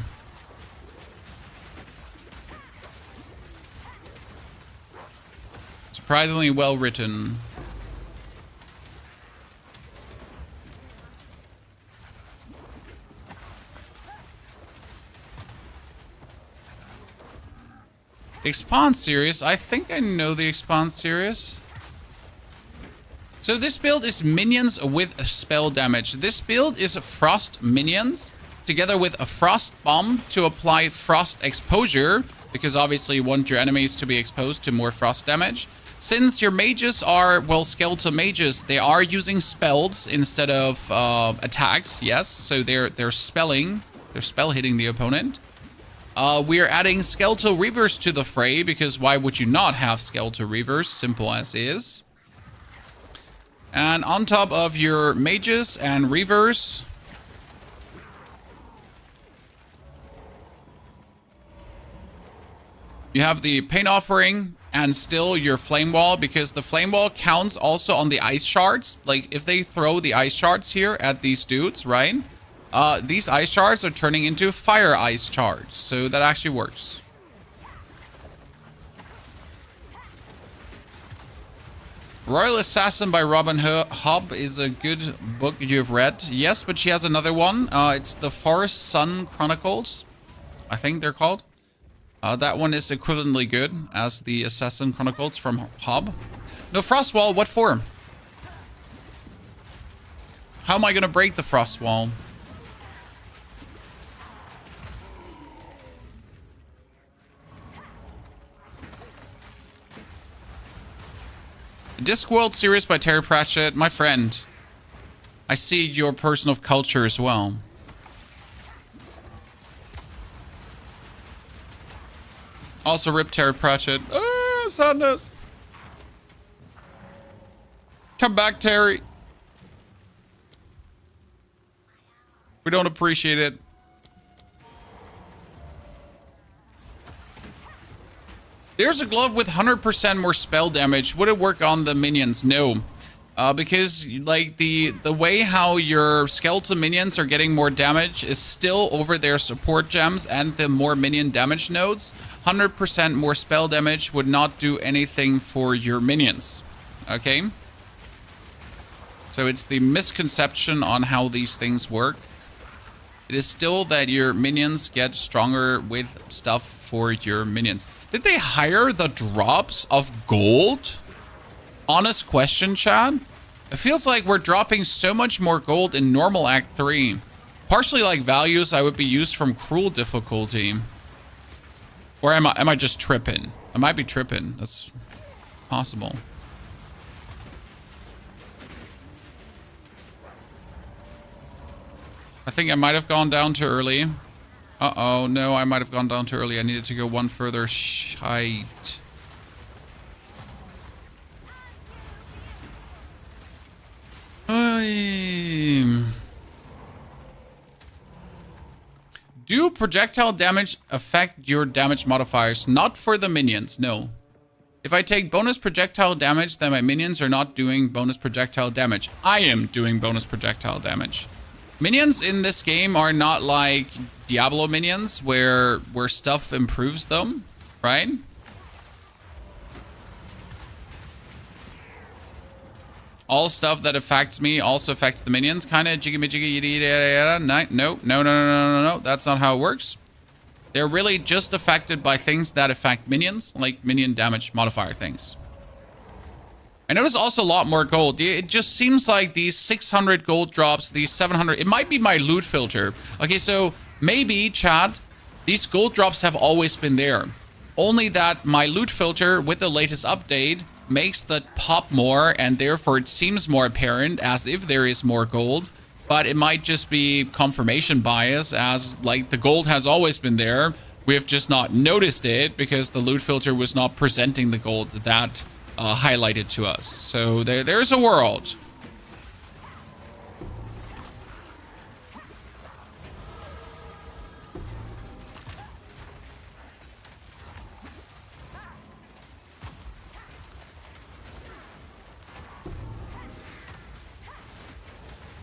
Surprisingly well written. The Expanse series. I think I know the Expanse series. So this build is minions with spell damage. This build is Frost Minions together with a Frost Bomb to apply Frost Exposure, because obviously you want your enemies to be exposed to more Frost damage. Since your mages are, well, skeletal mages, they are using spells instead of attacks, yes. So they're spelling, they're spell hitting the opponent. We are adding Skeletal Reavers to the fray, because why would you not have Skeletal Reavers? Simple as is. And on top of your mages and Reavers, You have the pain offering and still your flame wall, because the flame wall counts also on the ice shards. Like if they throw the ice shards here at these dudes, right? These ice shards are turning into fire ice shards. So that actually works. Royal Assassin by Robin Hobb is a good book you've read. Yes, but she has another one. It's the Forest Sun Chronicles, I think they're called. That one is equivalently good as the Assassin Chronicles from Hobb. No Frost Wall, what for? How am I gonna break the Frost Wall? Discworld series by Terry Pratchett. My friend, I see your person of culture as well. Also rip Terry Pratchett. Ah, sadness. Come back, Terry. We don't appreciate it. There's a glove with 100% more spell damage. Would it work on the minions? No. Because like the way how your skeleton minions are getting more damage is still over their support gems and the more minion damage nodes. 100% more spell damage would not do anything for your minions. Okay? So it's the misconception on how these things work. It is still that your minions get stronger with stuff for your minions. Did they hire the drops of gold? Honest question, Chad. It feels like we're dropping so much more gold in normal Act 3. Partially like values I would be used from cruel difficulty. Or am I just tripping? I might be tripping. That's possible. I think I might have gone down too early. Uh-oh, no, I might have gone down too early. I needed to go one further. Shite. Do projectile damage affect your damage modifiers? Not for the minions, no. If I take bonus projectile damage, then my minions are not doing bonus projectile damage. I am doing bonus projectile damage. Minions in this game are not like Diablo minions where stuff improves them, right? All stuff that affects me also affects the minions, kind of jiggy jiggy yada. No. That's not how it works. They're really just affected by things that affect minions, like minion damage modifier things. I notice also a lot more gold. It just seems like these 600 gold drops, these 700, it might be my loot filter. Okay, so maybe, Chad, these gold drops have always been there. Only that my loot filter with the latest update makes that pop more, and therefore it seems more apparent as if there is more gold. But it might just be confirmation bias, as like the gold has always been there. We have just not noticed it because the loot filter was not presenting the gold that highlighted to us. So there's a world.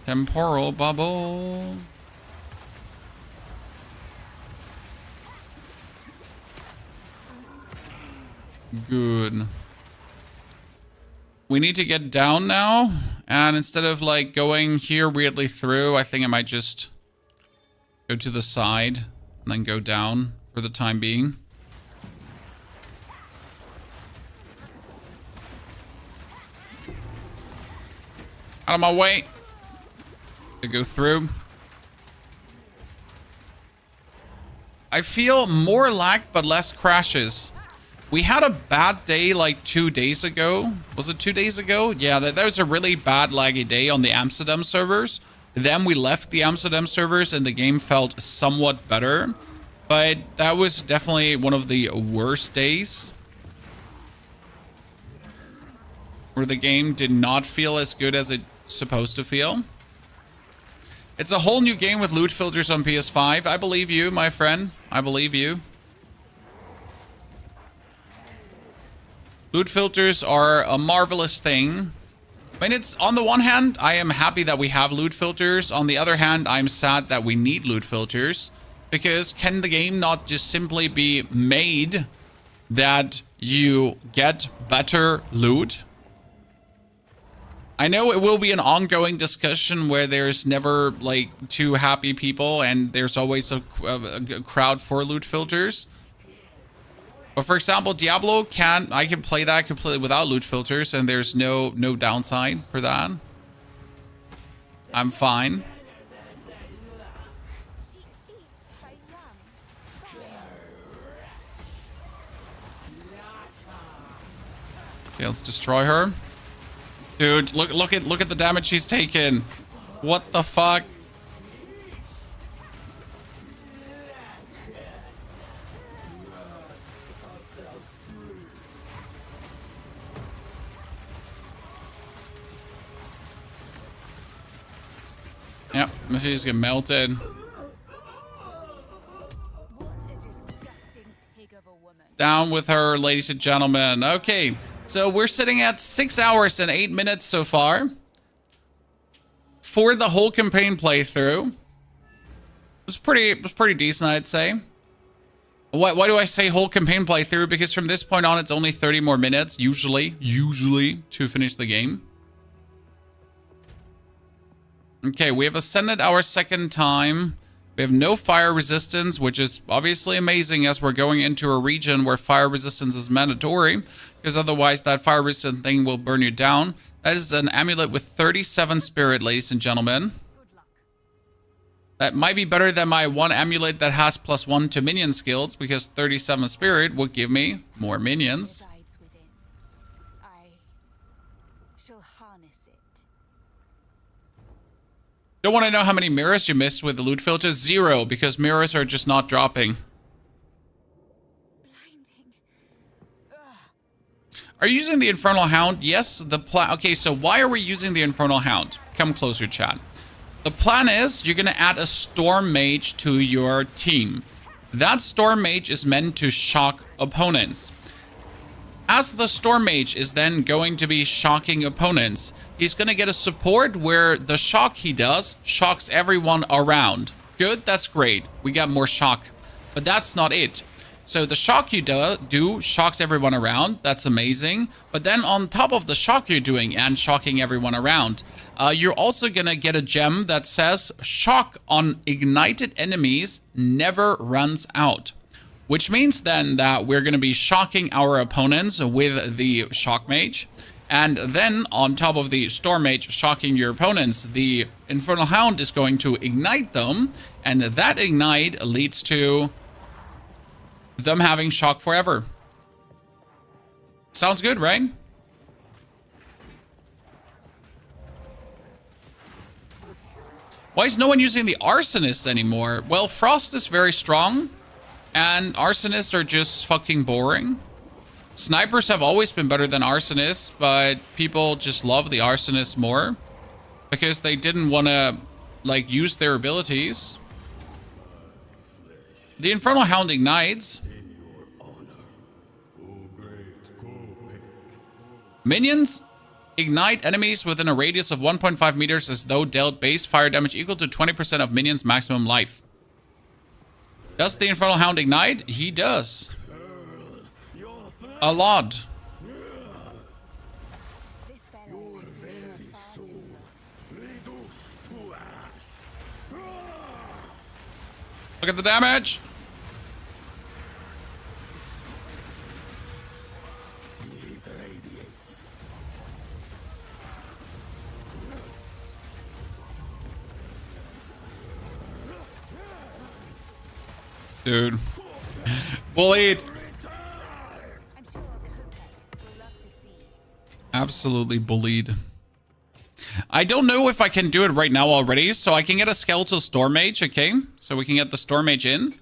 Temporal bubble. Good. We need to get down now, and instead of like going here weirdly through, I think I might just go to the side and then go down for the time being. Out of my way. To go through. I feel more lag but less crashes. We had a bad day like 2 days ago. Was it 2 days ago? Yeah, that was a really bad laggy day on the Amsterdam servers. Then we left the Amsterdam servers and the game felt somewhat better. But that was definitely one of the worst days. Where the game did not feel as good as it's supposed to feel. It's a whole new game with loot filters on PS5. I believe you, my friend. I believe you. Loot filters are a marvelous thing. I mean, it's on the one hand, I am happy that we have loot filters. On the other hand, I'm sad that we need loot filters. Because can the game not just simply be made that you get better loot? I know it will be an ongoing discussion where there's never like two happy people and there's always a crowd for loot filters. But for example, Diablo I can play that completely without loot filters and there's no downside for that. I'm fine. She eats her young. Okay, let's destroy her. Dude, look at the damage she's taken. What the fuck? Yep, she's getting melted. What a disgusting pig of a woman. Down with her, ladies and gentlemen. Okay, so we're sitting at 6 hours and 8 minutes so far for the whole campaign playthrough. It was pretty decent, I'd say. Why do I say whole campaign playthrough? Because from this point on, it's only 30 more minutes, usually, to finish the game. Okay, we have ascended our second time. We have no fire resistance, which is obviously amazing as we're going into a region where fire resistance is mandatory, because otherwise that fire resistant thing will burn you down. That is an amulet with 37 spirit, ladies and gentlemen. That might be better than my one amulet that has +1 to minion skills, because 37 spirit would give me more minions. Resides within. I shall harness it. Don't want to know how many mirrors you missed with the loot filter? 0, because mirrors are just not dropping. Blinding. Are you using the Infernal Hound? Yes, okay, so why are we using the Infernal Hound? Come closer, chat. The plan is you're going to add a Storm Mage to your team. That Storm Mage is meant to shock opponents. As the Storm Mage is then going to be shocking opponents, he's going to get a support where the shock he does shocks everyone around. Good, that's great. We got more shock. But that's not it. So the shock you do shocks everyone around. That's amazing. But then on top of the shock you're doing and shocking everyone around, you're also going to get a gem that says shock on ignited enemies never runs out. Which means then that we're going to be shocking our opponents with the Shock Mage. And then on top of the Storm Mage shocking your opponents, the Infernal Hound is going to ignite them. And that ignite leads to them having shock forever. Sounds good, right? Why is no one using the Arsonists anymore? Well, Frost is very strong. And Arsonists are just fucking boring. Snipers have always been better than Arsonists, but people just love the Arsonists more because they didn't want to, like, use their abilities. The Infernal Hound ignites. Minions ignite enemies within a radius of 1.5 meters as though dealt base fire damage equal to 20% of minions' maximum life. Does the Infernal Hound ignite? He does. A lot. This fellow is far too low. Look at the damage. Dude. Bullied. I'm sure Kotek will love to see. Absolutely bullied. I don't know if I can do it right now already, so I can get a Skeletal Storm Mage, okay? So we can get the Storm Mage in.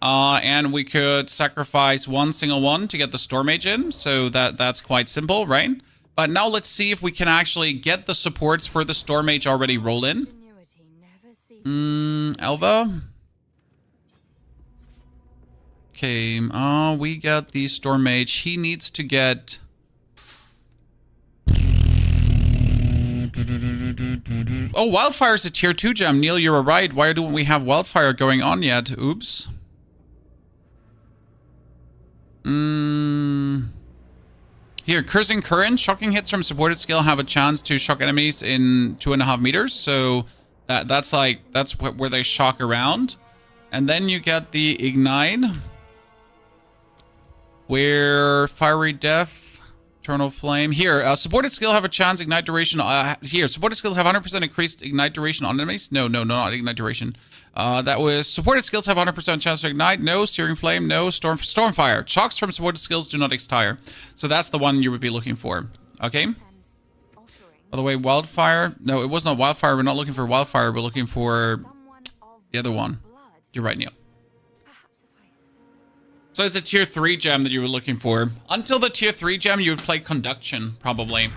And we could sacrifice one single one to get the Storm Mage in, so that's quite simple, right? But now let's see if we can actually get the supports for the Storm Mage already roll in. Ingenuity never ceases. Elva? Okay, we got the Storm Mage. He needs to get Oh, Wildfire's a tier 2 gem. Neil, you were right. Why don't we have Wildfire going on yet? Oops. Here, Cursing Current. Shocking hits from supported skill have a chance to shock enemies in 2.5 meters. So that's where they shock around. And then you get the Ignite, where Fiery Death, Eternal Flame. Here, supported skill have a chance, Ignite duration. Here, supported skills have 100% increased Ignite duration on enemies. No, not Ignite duration. That was supported skills have 100% chance to ignite. No, Searing Flame. No, Stormfire. Shocks from supported skills do not expire. So that's the one you would be looking for. Okay. By the way, Wildfire. No, it was not Wildfire. We're not looking for Wildfire. We're looking for the other one. You're right, Neil. So it's a tier 3 gem that you were looking for. Until the tier 3 gem, you would play Conduction, probably.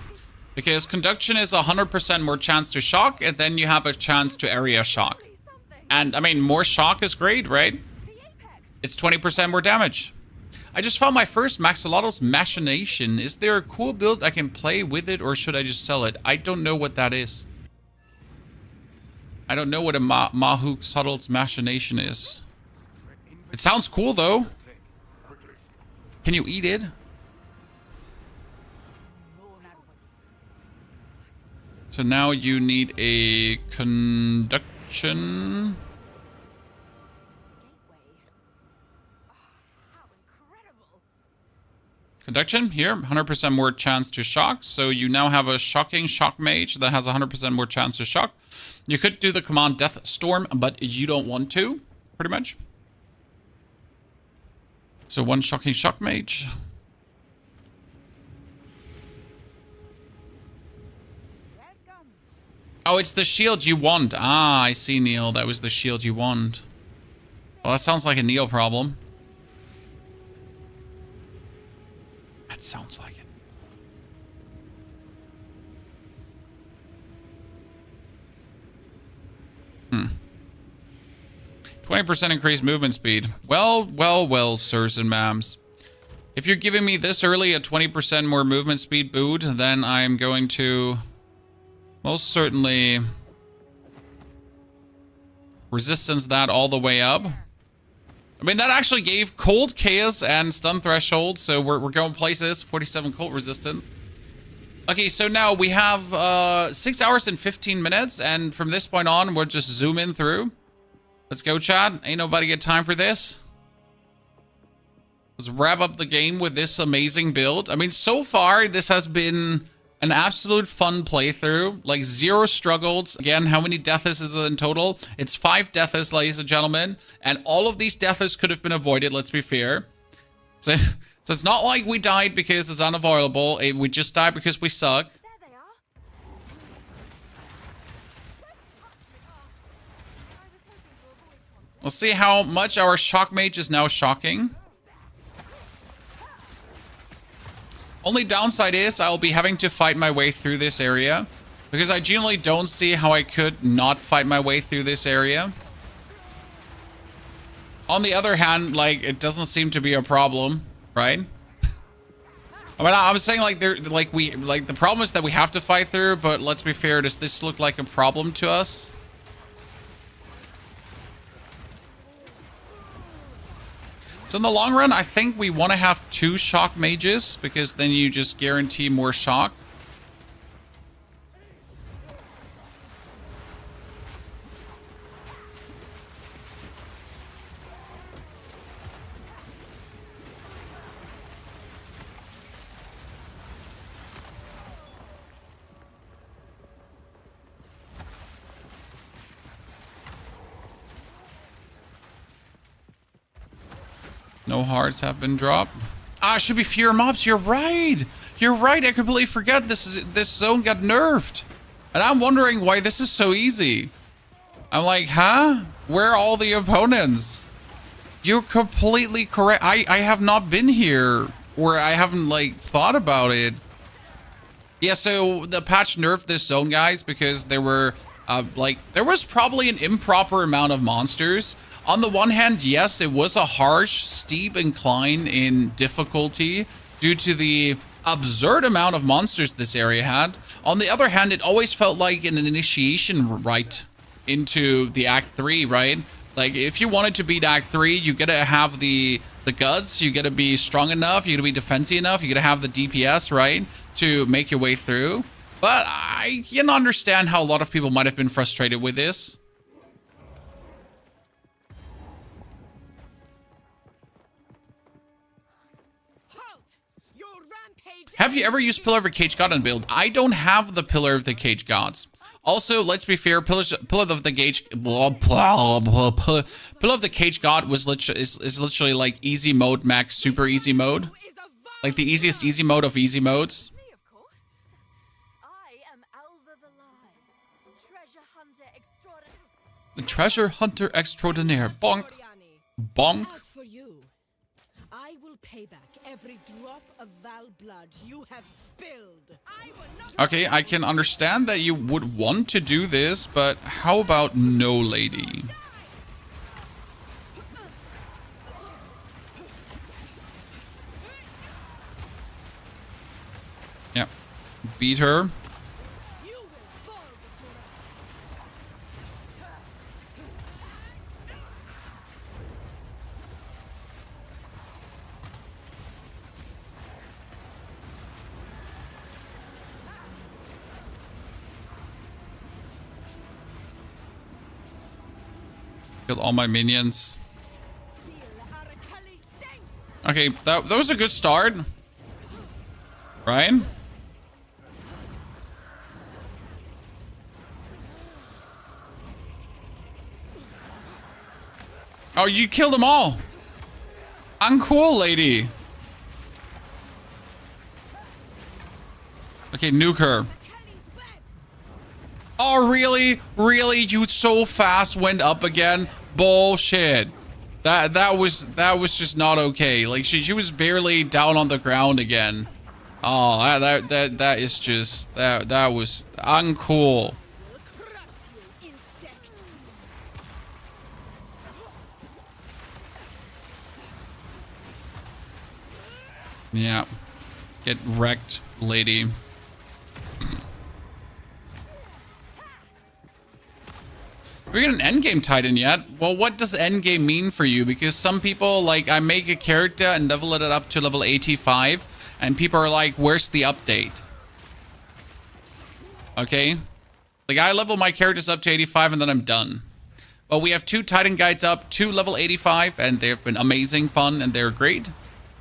Because Conduction is 100% more chance to shock, and then you have a chance to area shock. And, I mean, more shock is great, right? It's 20% more damage. I just found my first Maxolotl's Machination. Is there a cool build I can play with it, or should I just sell it? I don't know what that is. I don't know what a Maxolotl's Machination is. It sounds cool, though. Can you eat it? So now you need a Conduction. Conduction, here, 100% more chance to shock. So you now have a shocking shock mage that has 100% more chance to shock. You could do the command Death Storm, but you don't want to, pretty much. So one shocking shock mage. Oh, it's the shield you want. Ah, I see, Neil. That was the shield you want. Well, that sounds like a Neil problem. That sounds like it. Hmm. 20% increased movement speed. Well, sirs and ma'ams. If you're giving me this early a 20% more movement speed boot, then I'm going to most certainly resistance that all the way up. I mean, that actually gave cold, chaos, and stun threshold, so we're going places. 47 cold resistance. Okay, so now we have 6 hours and 15 minutes, and from this point on, we'll just zoom in through. Let's go, chat. Ain't nobody got time for this. Let's wrap up the game with this amazing build. I mean, so far, this has been an absolute fun playthrough. Like, 0 struggles. Again, how many deaths is it in total? It's 5 deaths, ladies and gentlemen. And all of these deaths could have been avoided, let's be fair. So it's not like we died because it's unavoidable. We just died because we suck. We'll see how much our shock mage is now shocking. Only downside is I'll be having to fight my way through this area, because I genuinely don't see how I could not fight my way through this area. On the other hand, like, it doesn't seem to be a problem, right? I mean, I'm saying like the problem is that we have to fight through, but let's be fair, does this look like a problem to us? So in the long run, I think we want to have 2 shock mages, because then you just guarantee more shock. No hearts have been dropped. Ah, should be fewer mobs. You're right. You're right. I completely forgot this zone got nerfed. And I'm wondering why this is so easy. I'm like, huh? Where are all the opponents? You're completely correct. I have not been here, or I haven't like thought about it. Yeah, so the patch nerfed this zone, guys, because there were there was probably an improper amount of monsters. On the one hand, yes, it was a harsh, steep incline in difficulty due to the absurd amount of monsters this area had. On the other hand, it always felt like an initiation right into the Act 3, right? Like, if you wanted to beat Act 3, you gotta have the guts, you gotta be strong enough, you gotta be defensive enough, you gotta have the DPS, right? To make your way through. But I can understand how a lot of people might have been frustrated with this. Halt! Your rampage. Have you ever used Pillar of the Cage God on build? I don't have the Pillar of the Cage Gods. Also, let's be fair, Pillar of the Cage, Pillar of the Cage God was is literally like easy mode, max super easy mode, like the easiest easy mode of easy modes. Me, of course. I am Alva the Lie, treasure hunter extraordinaire. The Treasure Hunter Extraordinaire. Bonk, bonk. As for you, I will pay back every drop of Val blood you have spilled. I will not. Okay, I can understand that you would want to do this, but how about no, lady? Yeah, beat her. You will fall before us. Kill all my minions. Okay, that was a good start. Right? Oh, you killed them all. Uncool, lady. Okay, nuke her. Oh, really? Really? You so fast went up again? Bullshit. That was just not okay. Like she was barely down on the ground again. Oh, that is just that was uncool. Yeah. Get wrecked, lady. We got an endgame titan yet? Well, what does endgame mean for you? Because some people, like, I make a character and level it up to level 85, and people are like, where's the update? Okay? Like, I level my characters up to 85 and then I'm done. Well, we have 2 titan guides up to level 85, and they've been amazing, fun, and they're great.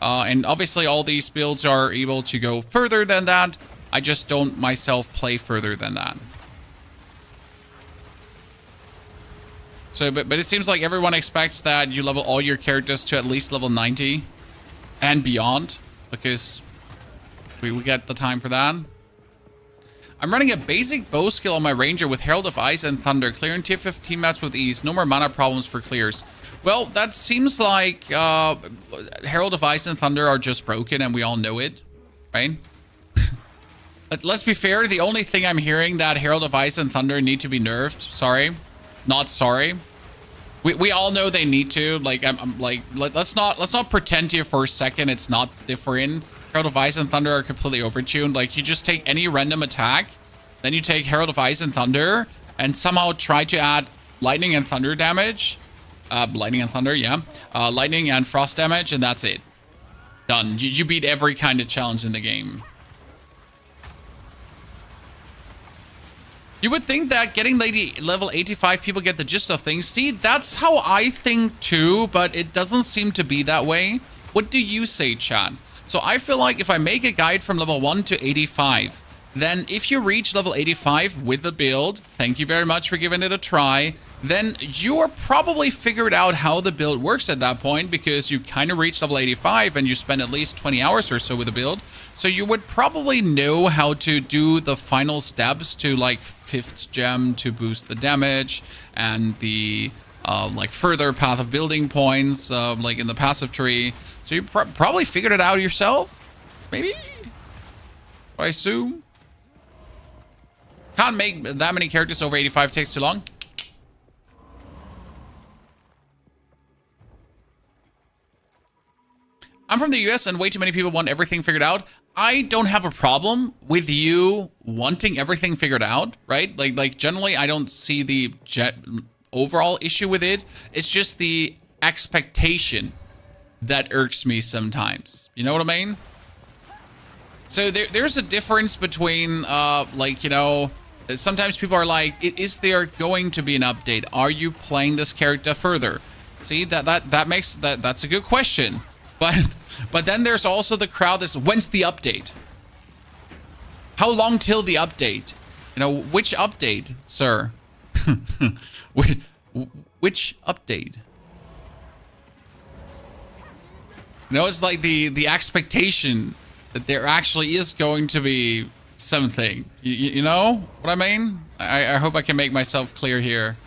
And obviously all these builds are able to go further than that. I just don't myself play further than that. So, but it seems like everyone expects that you level all your characters to at least level 90 and beyond, because we get the time for that. I'm running a basic bow skill on my ranger with Herald of Ice and Thunder, clearing tier 15 maps with ease. No more mana problems for clears. Well, that seems like Herald of Ice and Thunder are just broken, and we all know it, right? Let's be fair. The only thing I'm hearing that Herald of Ice and Thunder need to be nerfed. Sorry, not sorry. We all know they need to. Like I'm like let's not pretend here for a second it's not different. Herald of Ice and Thunder are completely overtuned. Like, you just take any random attack, then you take Herald of Ice and Thunder, and somehow try to add lightning and thunder damage. Lightning and thunder, yeah. Lightning and frost damage, and that's it. Done. You beat every kind of challenge in the game. You would think that getting level 85 people get the gist of things. See, that's how I think too, but it doesn't seem to be that way. What do you say, chat? So I feel like if I make a guide from level 1 to 85, then if you reach level 85 with the build, thank you very much for giving it a try, then you are probably figured out how the build works at that point, because you kind of reached level 85 and you spend at least 20 hours or so with the build. So you would probably know how to do the final steps to, like, 5th gem to boost the damage, and the like further path of building points, like in the passive tree. So you probably figured it out yourself, maybe? I assume. Can't make that many characters over 85, takes too long. I'm from the US and way too many people want everything figured out. I don't have a problem with you wanting everything figured out, right? Like generally, I don't see the overall issue with it. It's just the expectation that irks me sometimes. You know what I mean? So there's a difference between, like, you know, sometimes people are like, is there going to be an update? Are you playing this character further? See, that's a good question. But then there's also the crowd that's, when's the update? How long till the update? You know, which update, sir? Which update? You know, it's like the expectation that there actually is going to be something. You know what I mean? I hope I can make myself clear here.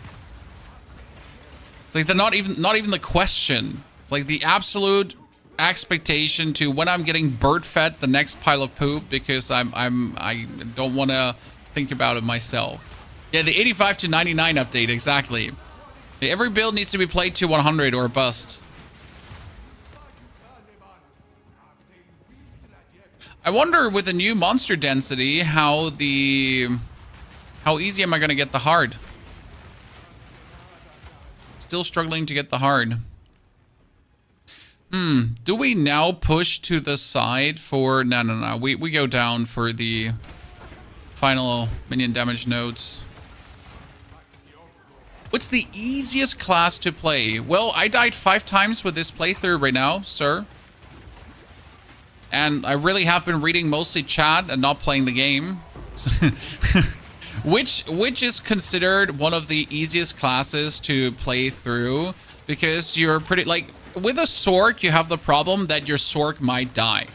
Like, they're not even the question. Like the absolute expectation to when I'm getting bird fed the next pile of poop because I don't want to think about it myself. Yeah, the 85 to 99 update, exactly. Every build needs to be played to 100 or bust. I wonder with the new monster density how easy am I gonna get the hard? Still struggling to get the hard. Do we now push to the side for... No. We go down for the final minion damage nodes. What's the easiest class to play? Well, I died 5 times with this playthrough right now, sir. And I really have been reading mostly chat and not playing the game. Which is considered one of the easiest classes to play through. Because you're pretty... like... with a Sork, you have the problem that your Sork might die.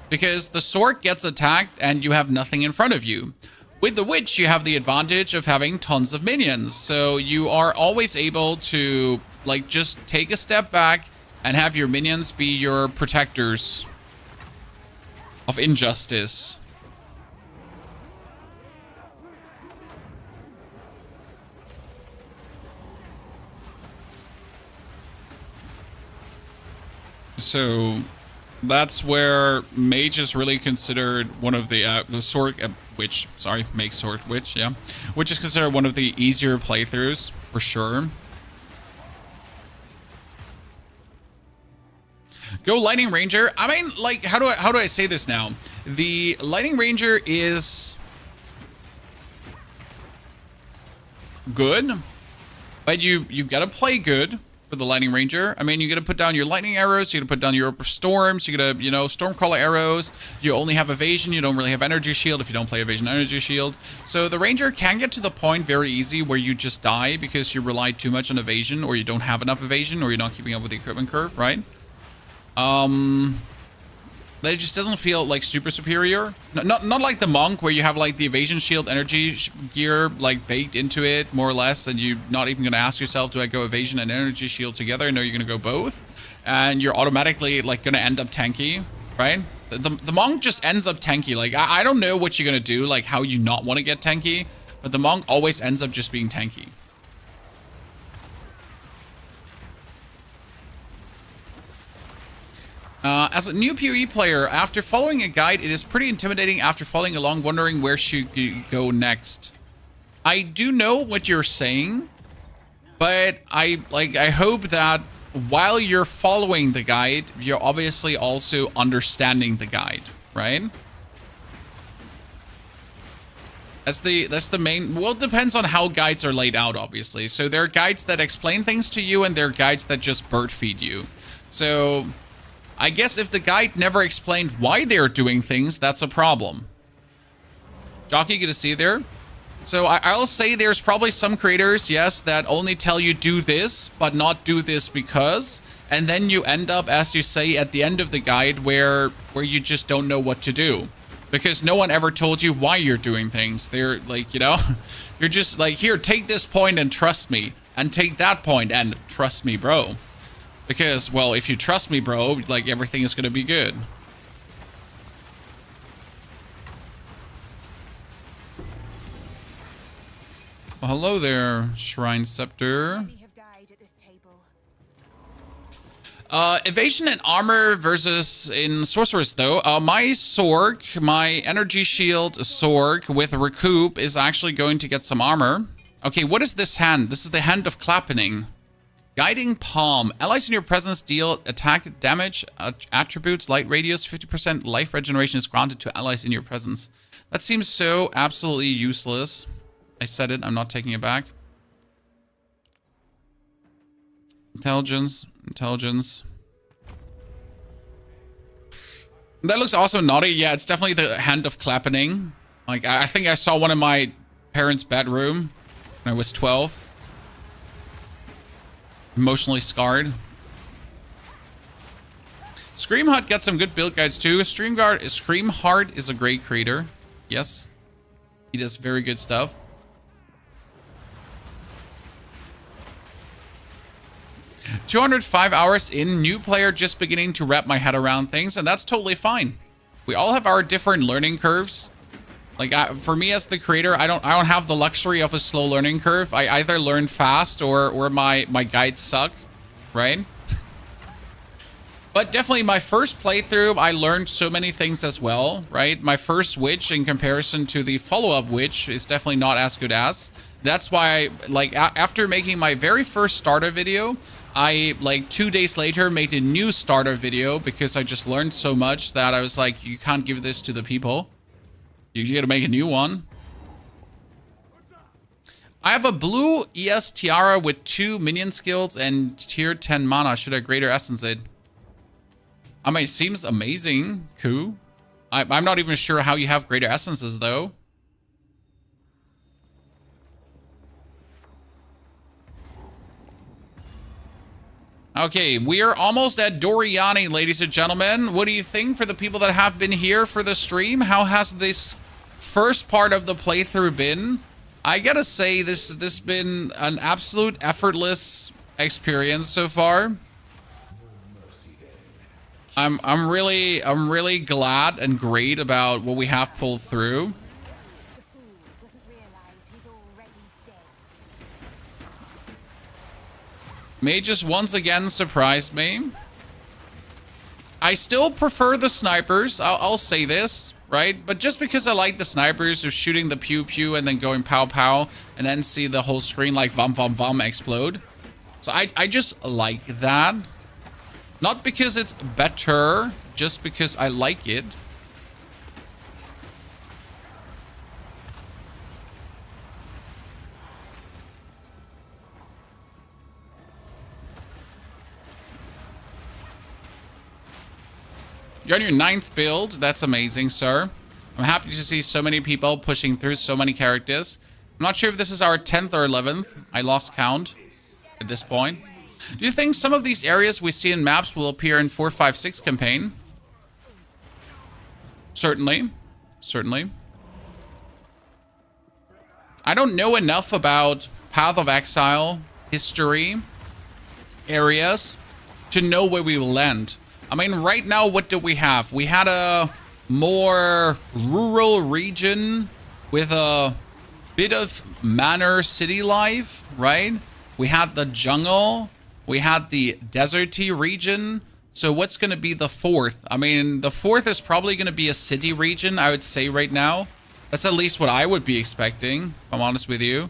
Because the Sork gets attacked and you have nothing in front of you. With the Witch, you have the advantage of having tons of minions. So you are always able to, like, just take a step back and have your minions be your protectors of injustice. So that's where mage is really considered one of the Sork witch, sorry, make Sork witch, yeah, which is considered one of the easier playthroughs for sure. Go Lightning Ranger. I mean, like, how do I say this now? The Lightning Ranger is good, but you gotta play good for the Lightning Ranger. I mean, you gotta put down your lightning arrows, you gotta put down your storms, you gotta, you know, Stormcaller arrows. You only have evasion, you don't really have energy shield if you don't play evasion energy shield. So the Ranger can get to the point very easy where you just die because you rely too much on evasion, or you don't have enough evasion, or you're not keeping up with the equipment curve, right? But it just doesn't feel like super superior. Not like the Monk where you have like the evasion shield energy gear like baked into it more or less, and you're not even gonna ask yourself, do I go evasion and energy shield together? No, you're gonna go both, and you're automatically like gonna end up tanky, right? The Monk just ends up tanky. Like I don't know what you're gonna do, like how you not want to get tanky, but the Monk always ends up just being tanky. As a new PoE player, after following a guide, it is pretty intimidating after following along, wondering where should you go next. I do know what you're saying, but I hope that while you're following the guide, you're obviously also understanding the guide, right? That's the main... well, it depends on how guides are laid out, obviously. So there are guides that explain things to you, and there are guides that just bird feed you. So I guess if the guide never explained why they're doing things, that's a problem. Jockey, good to see you there. So I'll say there's probably some creators, yes, that only tell you do this, but not do this because, and then you end up, as you say, at the end of the guide where you just don't know what to do. Because no one ever told you why you're doing things. They're like, you know, you're just like, here, take this point and trust me, and take that point and trust me, bro. Because, well, if you trust me, bro, like, everything is going to be good. Well, hello there, Shrine Scepter. Evasion and armor versus in sorceress though. My Sork, my energy shield Sork with recoup is actually going to get some armor. Okay, what is this hand? This is the Hand of Clappening. Guiding Palm. Allies in your presence deal attack damage, attributes, light radius, 50% life regeneration is granted to allies in your presence. That seems so absolutely useless. I said it, I'm not taking it back. Intelligence. That looks also naughty. Yeah, it's definitely the Hand of Clappening. Like, I think I saw one in my parents' bedroom when I was 12. Emotionally scarred. Screamheart got some good build guides too. Screamheart is a great creator. Yes. He does very good stuff. "205 hours in, new player just beginning to wrap my head around things," and that's totally fine. We all have our different learning curves. Like for me as the creator, I don't have the luxury of a slow learning curve. I either learn fast or my guides suck, right? But definitely my first playthrough, I learned so many things as well, right? My first witch in comparison to the follow-up witch is definitely not as good as. That's why, like, after making my very first starter video, I, like, 2 days later made a new starter video because I just learned so much that I was like, you can't give this to the people. You gotta make a new one. I have a blue ES Tiara with 2 minion skills and tier 10 mana. Should I greater essence it? I mean, it seems amazing. Cool. I'm not even sure how you have greater essences, though. Okay, we are almost at Doriani, ladies and gentlemen. What do you think for the people that have been here for the stream? How has this first part of the playthrough been? I gotta say, this has been an absolute effortless experience so far. I'm really glad and great about what we have pulled through. The fool doesn't realize he's already dead. Mages once again surprised me. I still prefer the snipers. I'll say this, right? But just because I like the snipers of shooting the pew pew and then going pow pow and then see the whole screen like vom vom vom explode. So I just like that. Not because it's better, just because I like it. You're on your 9th build. That's amazing, sir. I'm happy to see so many people pushing through so many characters. I'm not sure if this is our 10th or 11th. I lost count at this point. Do you think some of these areas we see in maps will appear in 4.5.6 campaign? Certainly. Certainly. I don't know enough about Path of Exile, history, areas, to know where we will land. I mean, right now, what do we have? We had a more rural region with a bit of manor city life, right? We had the jungle. We had the deserty region. So what's going to be the 4th? I mean, the 4th is probably going to be a city region, I would say right now. That's at least what I would be expecting, if I'm honest with you.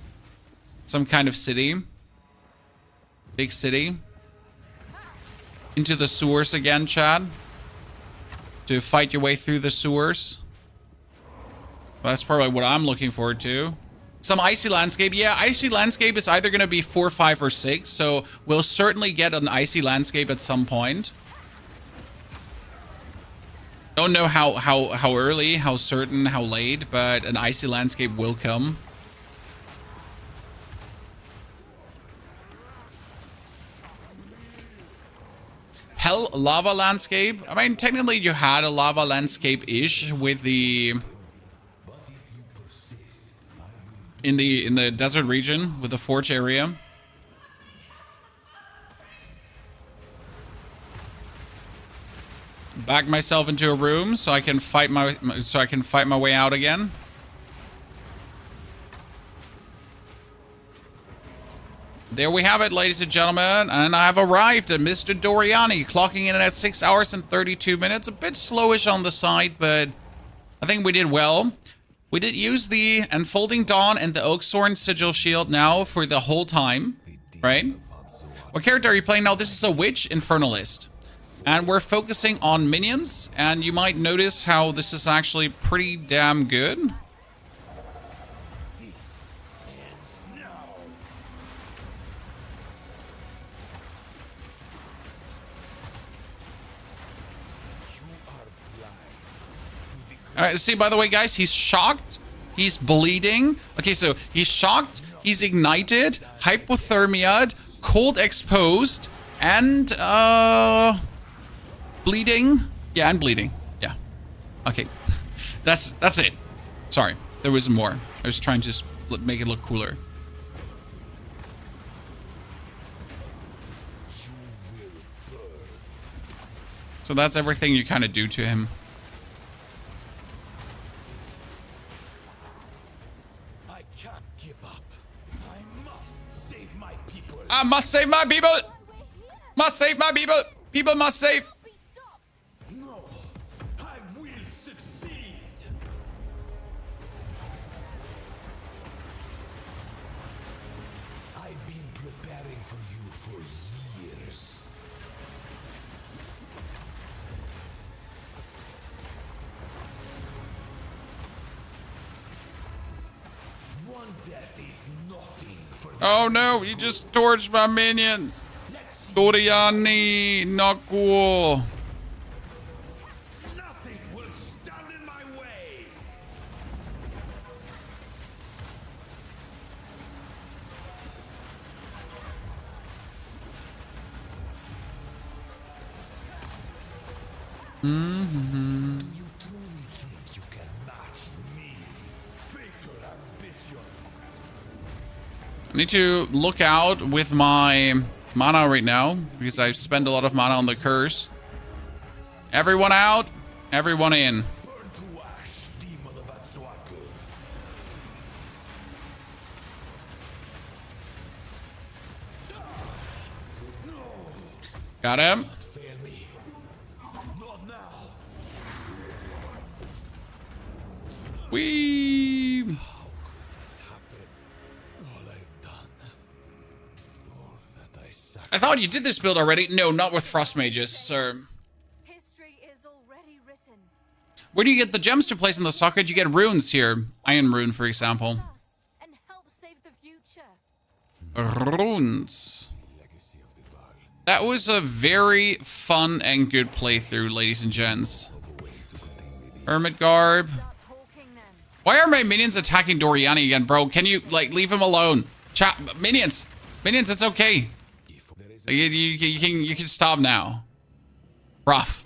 Some kind of city. Big city. Into the sewers again, Chad. To fight your way through the sewers. That's probably what I'm looking forward to. Some icy landscape. Yeah, icy landscape is either going to be 4, 5, or 6. So we'll certainly get an icy landscape at some point. Don't know how early, how certain, how late, but an icy landscape will come. Hell lava landscape. I mean, technically you had a lava landscape-ish with the in the desert region with the forge area. Back myself into a room so I can fight my way out again. There we have it, ladies and gentlemen, and I have arrived at Mr. Doriani, clocking in at 6 hours and 32 minutes. A bit slowish on the side, but I think we did well. We did use the Enfolding Dawn and the Oakthorn Sigil Shield now for the whole time, right? What character are you playing now? This is a Witch Infernalist. And we're focusing on minions, and you might notice how this is actually pretty damn good. Alright, see, by the way, guys, he's shocked. He's bleeding. Okay, so he's shocked. He's ignited. Hypothermiaed. Cold exposed. And, bleeding. Yeah, and bleeding. Yeah. Okay. That's it. Sorry. There was more. I was trying to just make it look cooler. So that's everything you kind of do to him. I must save my people! Must save my people! People must save! No, I will succeed. I've been preparing for you for years. One death is nothing for Oh no, you just torched my minions! Doriani, not cool. nothing will stand in my way. Mm-hmm. Do you truly think you can match me? Fatal ambition. I need to look out with my mana right now because I've spent a lot of mana on the curse. Everyone out, everyone in. Burn to ash, demon of Atsuatl. Got him. Fail me. Not now. Whee! This happened. All I've done. All that I sacrificed. I thought you did this build already. No, not with frost mages, sir. History is already written. Where do you get the gems to place in the socket? You get runes here. Iron rune, for example. Us and help save the future. Runes. That was a very fun and good playthrough, ladies and gents. Hermit Garb. Start talking then. Why are my minions attacking Doriani again, bro? Can you, like, leave him alone? Minions! Minions, it's okay. You can stop now. Ruff,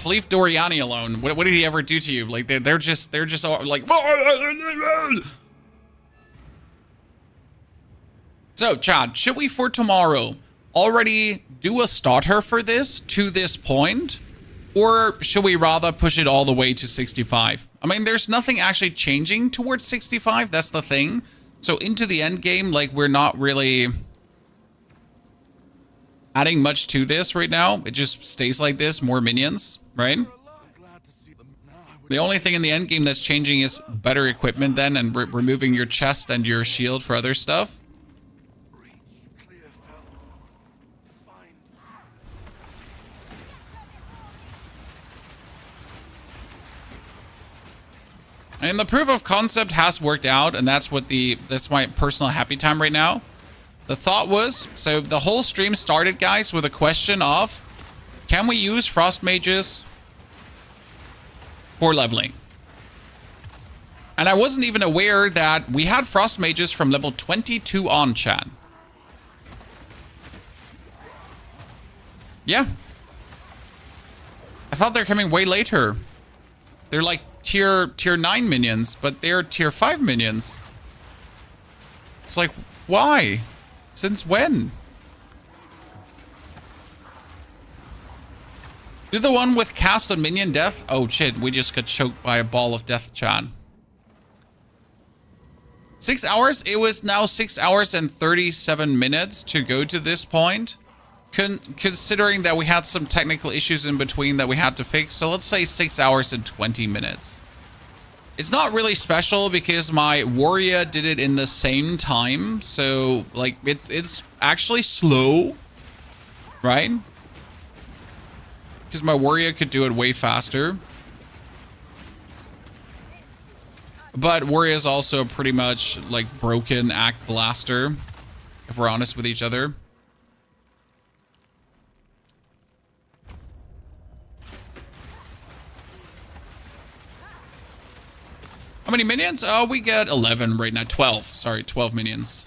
leave Doriani alone. What did he ever do to you? Like, they're just all, like... So, Chad, should we for tomorrow already do a starter for this to this point? Or should we rather push it all the way to 65? I mean, there's nothing actually changing towards 65. That's the thing. So into the end game, like, we're not really adding much to this right now. It just stays like this, more minions, right? The only thing in the end game that's changing is better equipment then and removing your chest and your shield for other stuff. And the proof of concept has worked out, and that's my personal happy time right now. The thought was, so the whole stream started, guys, with a question of, can we use frost mages for leveling? And I wasn't even aware that we had frost mages from level 22 on, chat. Yeah. I thought they're coming way later. They're like tier 9 minions, but they're tier 5 minions. It's like, why? Since when? You're the one with cast on minion death? Oh shit, we just got choked by a ball of death, Chan. 6 hours? It was now 6 hours and 37 minutes to go to this point. Considering that we had some technical issues in between that we had to fix. So let's say 6 hours and 20 minutes. It's not really special because my warrior did it in the same time. So like it's actually slow, right? Because my warrior could do it way faster. But warrior is also pretty much like broken act blaster, if we're honest with each other. How many minions? Oh, we get 11 right now. 12. Sorry, 12 minions.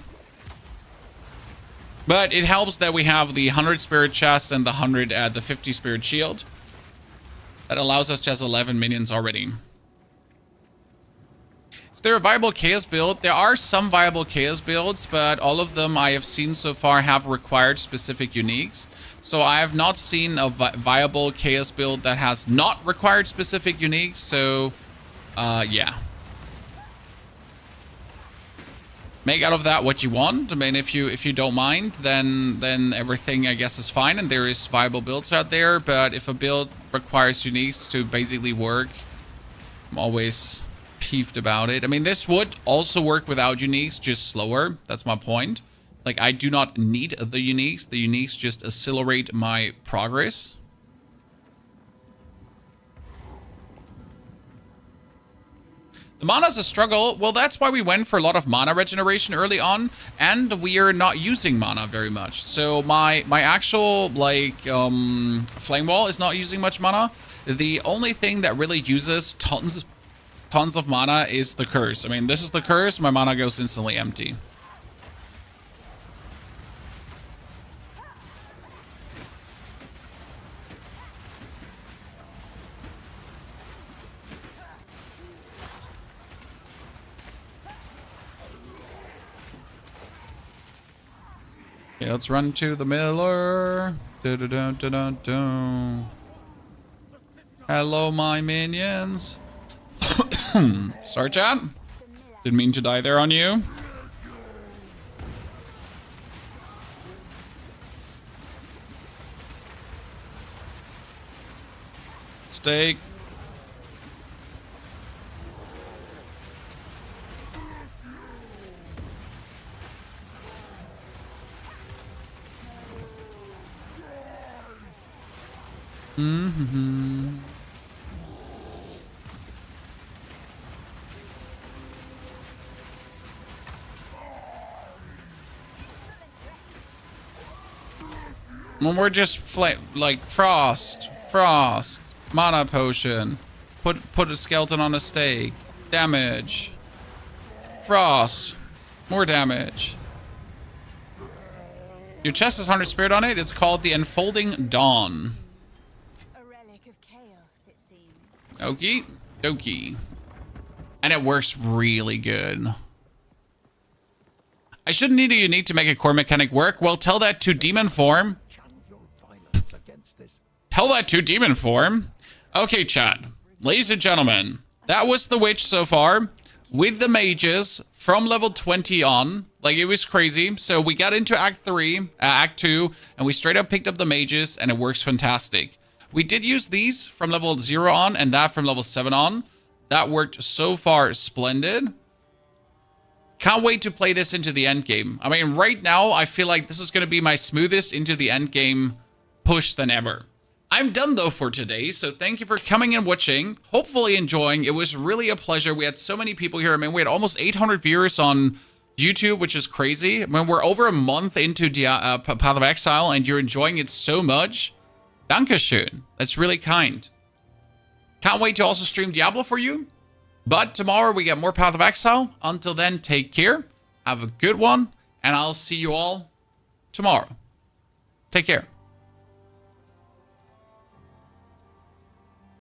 But it helps that we have the 100 spirit chest and the 50 spirit shield. That allows us to have 11 minions already. Is there a viable chaos build? There are some viable chaos builds, but all of them I have seen so far have required specific uniques. So I have not seen a viable chaos build that has not required specific uniques. So, yeah. Make out of that what you want. I mean, if you don't mind, then everything I guess is fine, and there is viable builds out there. But if a build requires uniques to basically work, I'm always peeved about it. I mean, this would also work without uniques, just slower. That's my point. Like, I do not need the uniques. The uniques just accelerate my progress. The mana's a struggle. Well, that's why we went for a lot of mana regeneration early on, and we are not using mana very much. So my actual like flame wall is not using much mana. The only thing that really uses tons of mana is the curse. I mean, this is the curse. My mana goes instantly empty. Okay, let's run to the miller. Hello, my minions. Sorry, chat. Didn't mean to die there on you. Steak. Mm-hmm. When we're just like frost, mana potion, put a skeleton on a stake, damage, frost, more damage. Your chest has 100 spirit on it. It's called the Enfolding Dawn. A relic of chaos, it seems. Okie dokie. And it works really good. I shouldn't need a unique to make a core mechanic work. Well, tell that to demon form. Tell that to demon form. Okay, chat. Ladies and gentlemen, that was the witch so far. With the mages from level 20 on. Like, it was crazy. So we got into Act 2, and we straight up picked up the mages, and it works fantastic. We did use these from level 0 on, and that from level 7 on. That worked so far splendid. Can't wait to play this into the end game. I mean, right now, I feel like this is going to be my smoothest into the end game push than ever. I'm done, though, for today, so thank you for coming and watching. Hopefully enjoying. It was really a pleasure. We had so many people here. I mean, we had almost 800 viewers on YouTube, which is crazy. I mean, we're over a month into Path of Exile, and you're enjoying it so much. Dankeschön. That's really kind. Can't wait to also stream Diablo for you. But tomorrow we get more Path of Exile. Until then, take care. Have a good one. And I'll see you all tomorrow. Take care.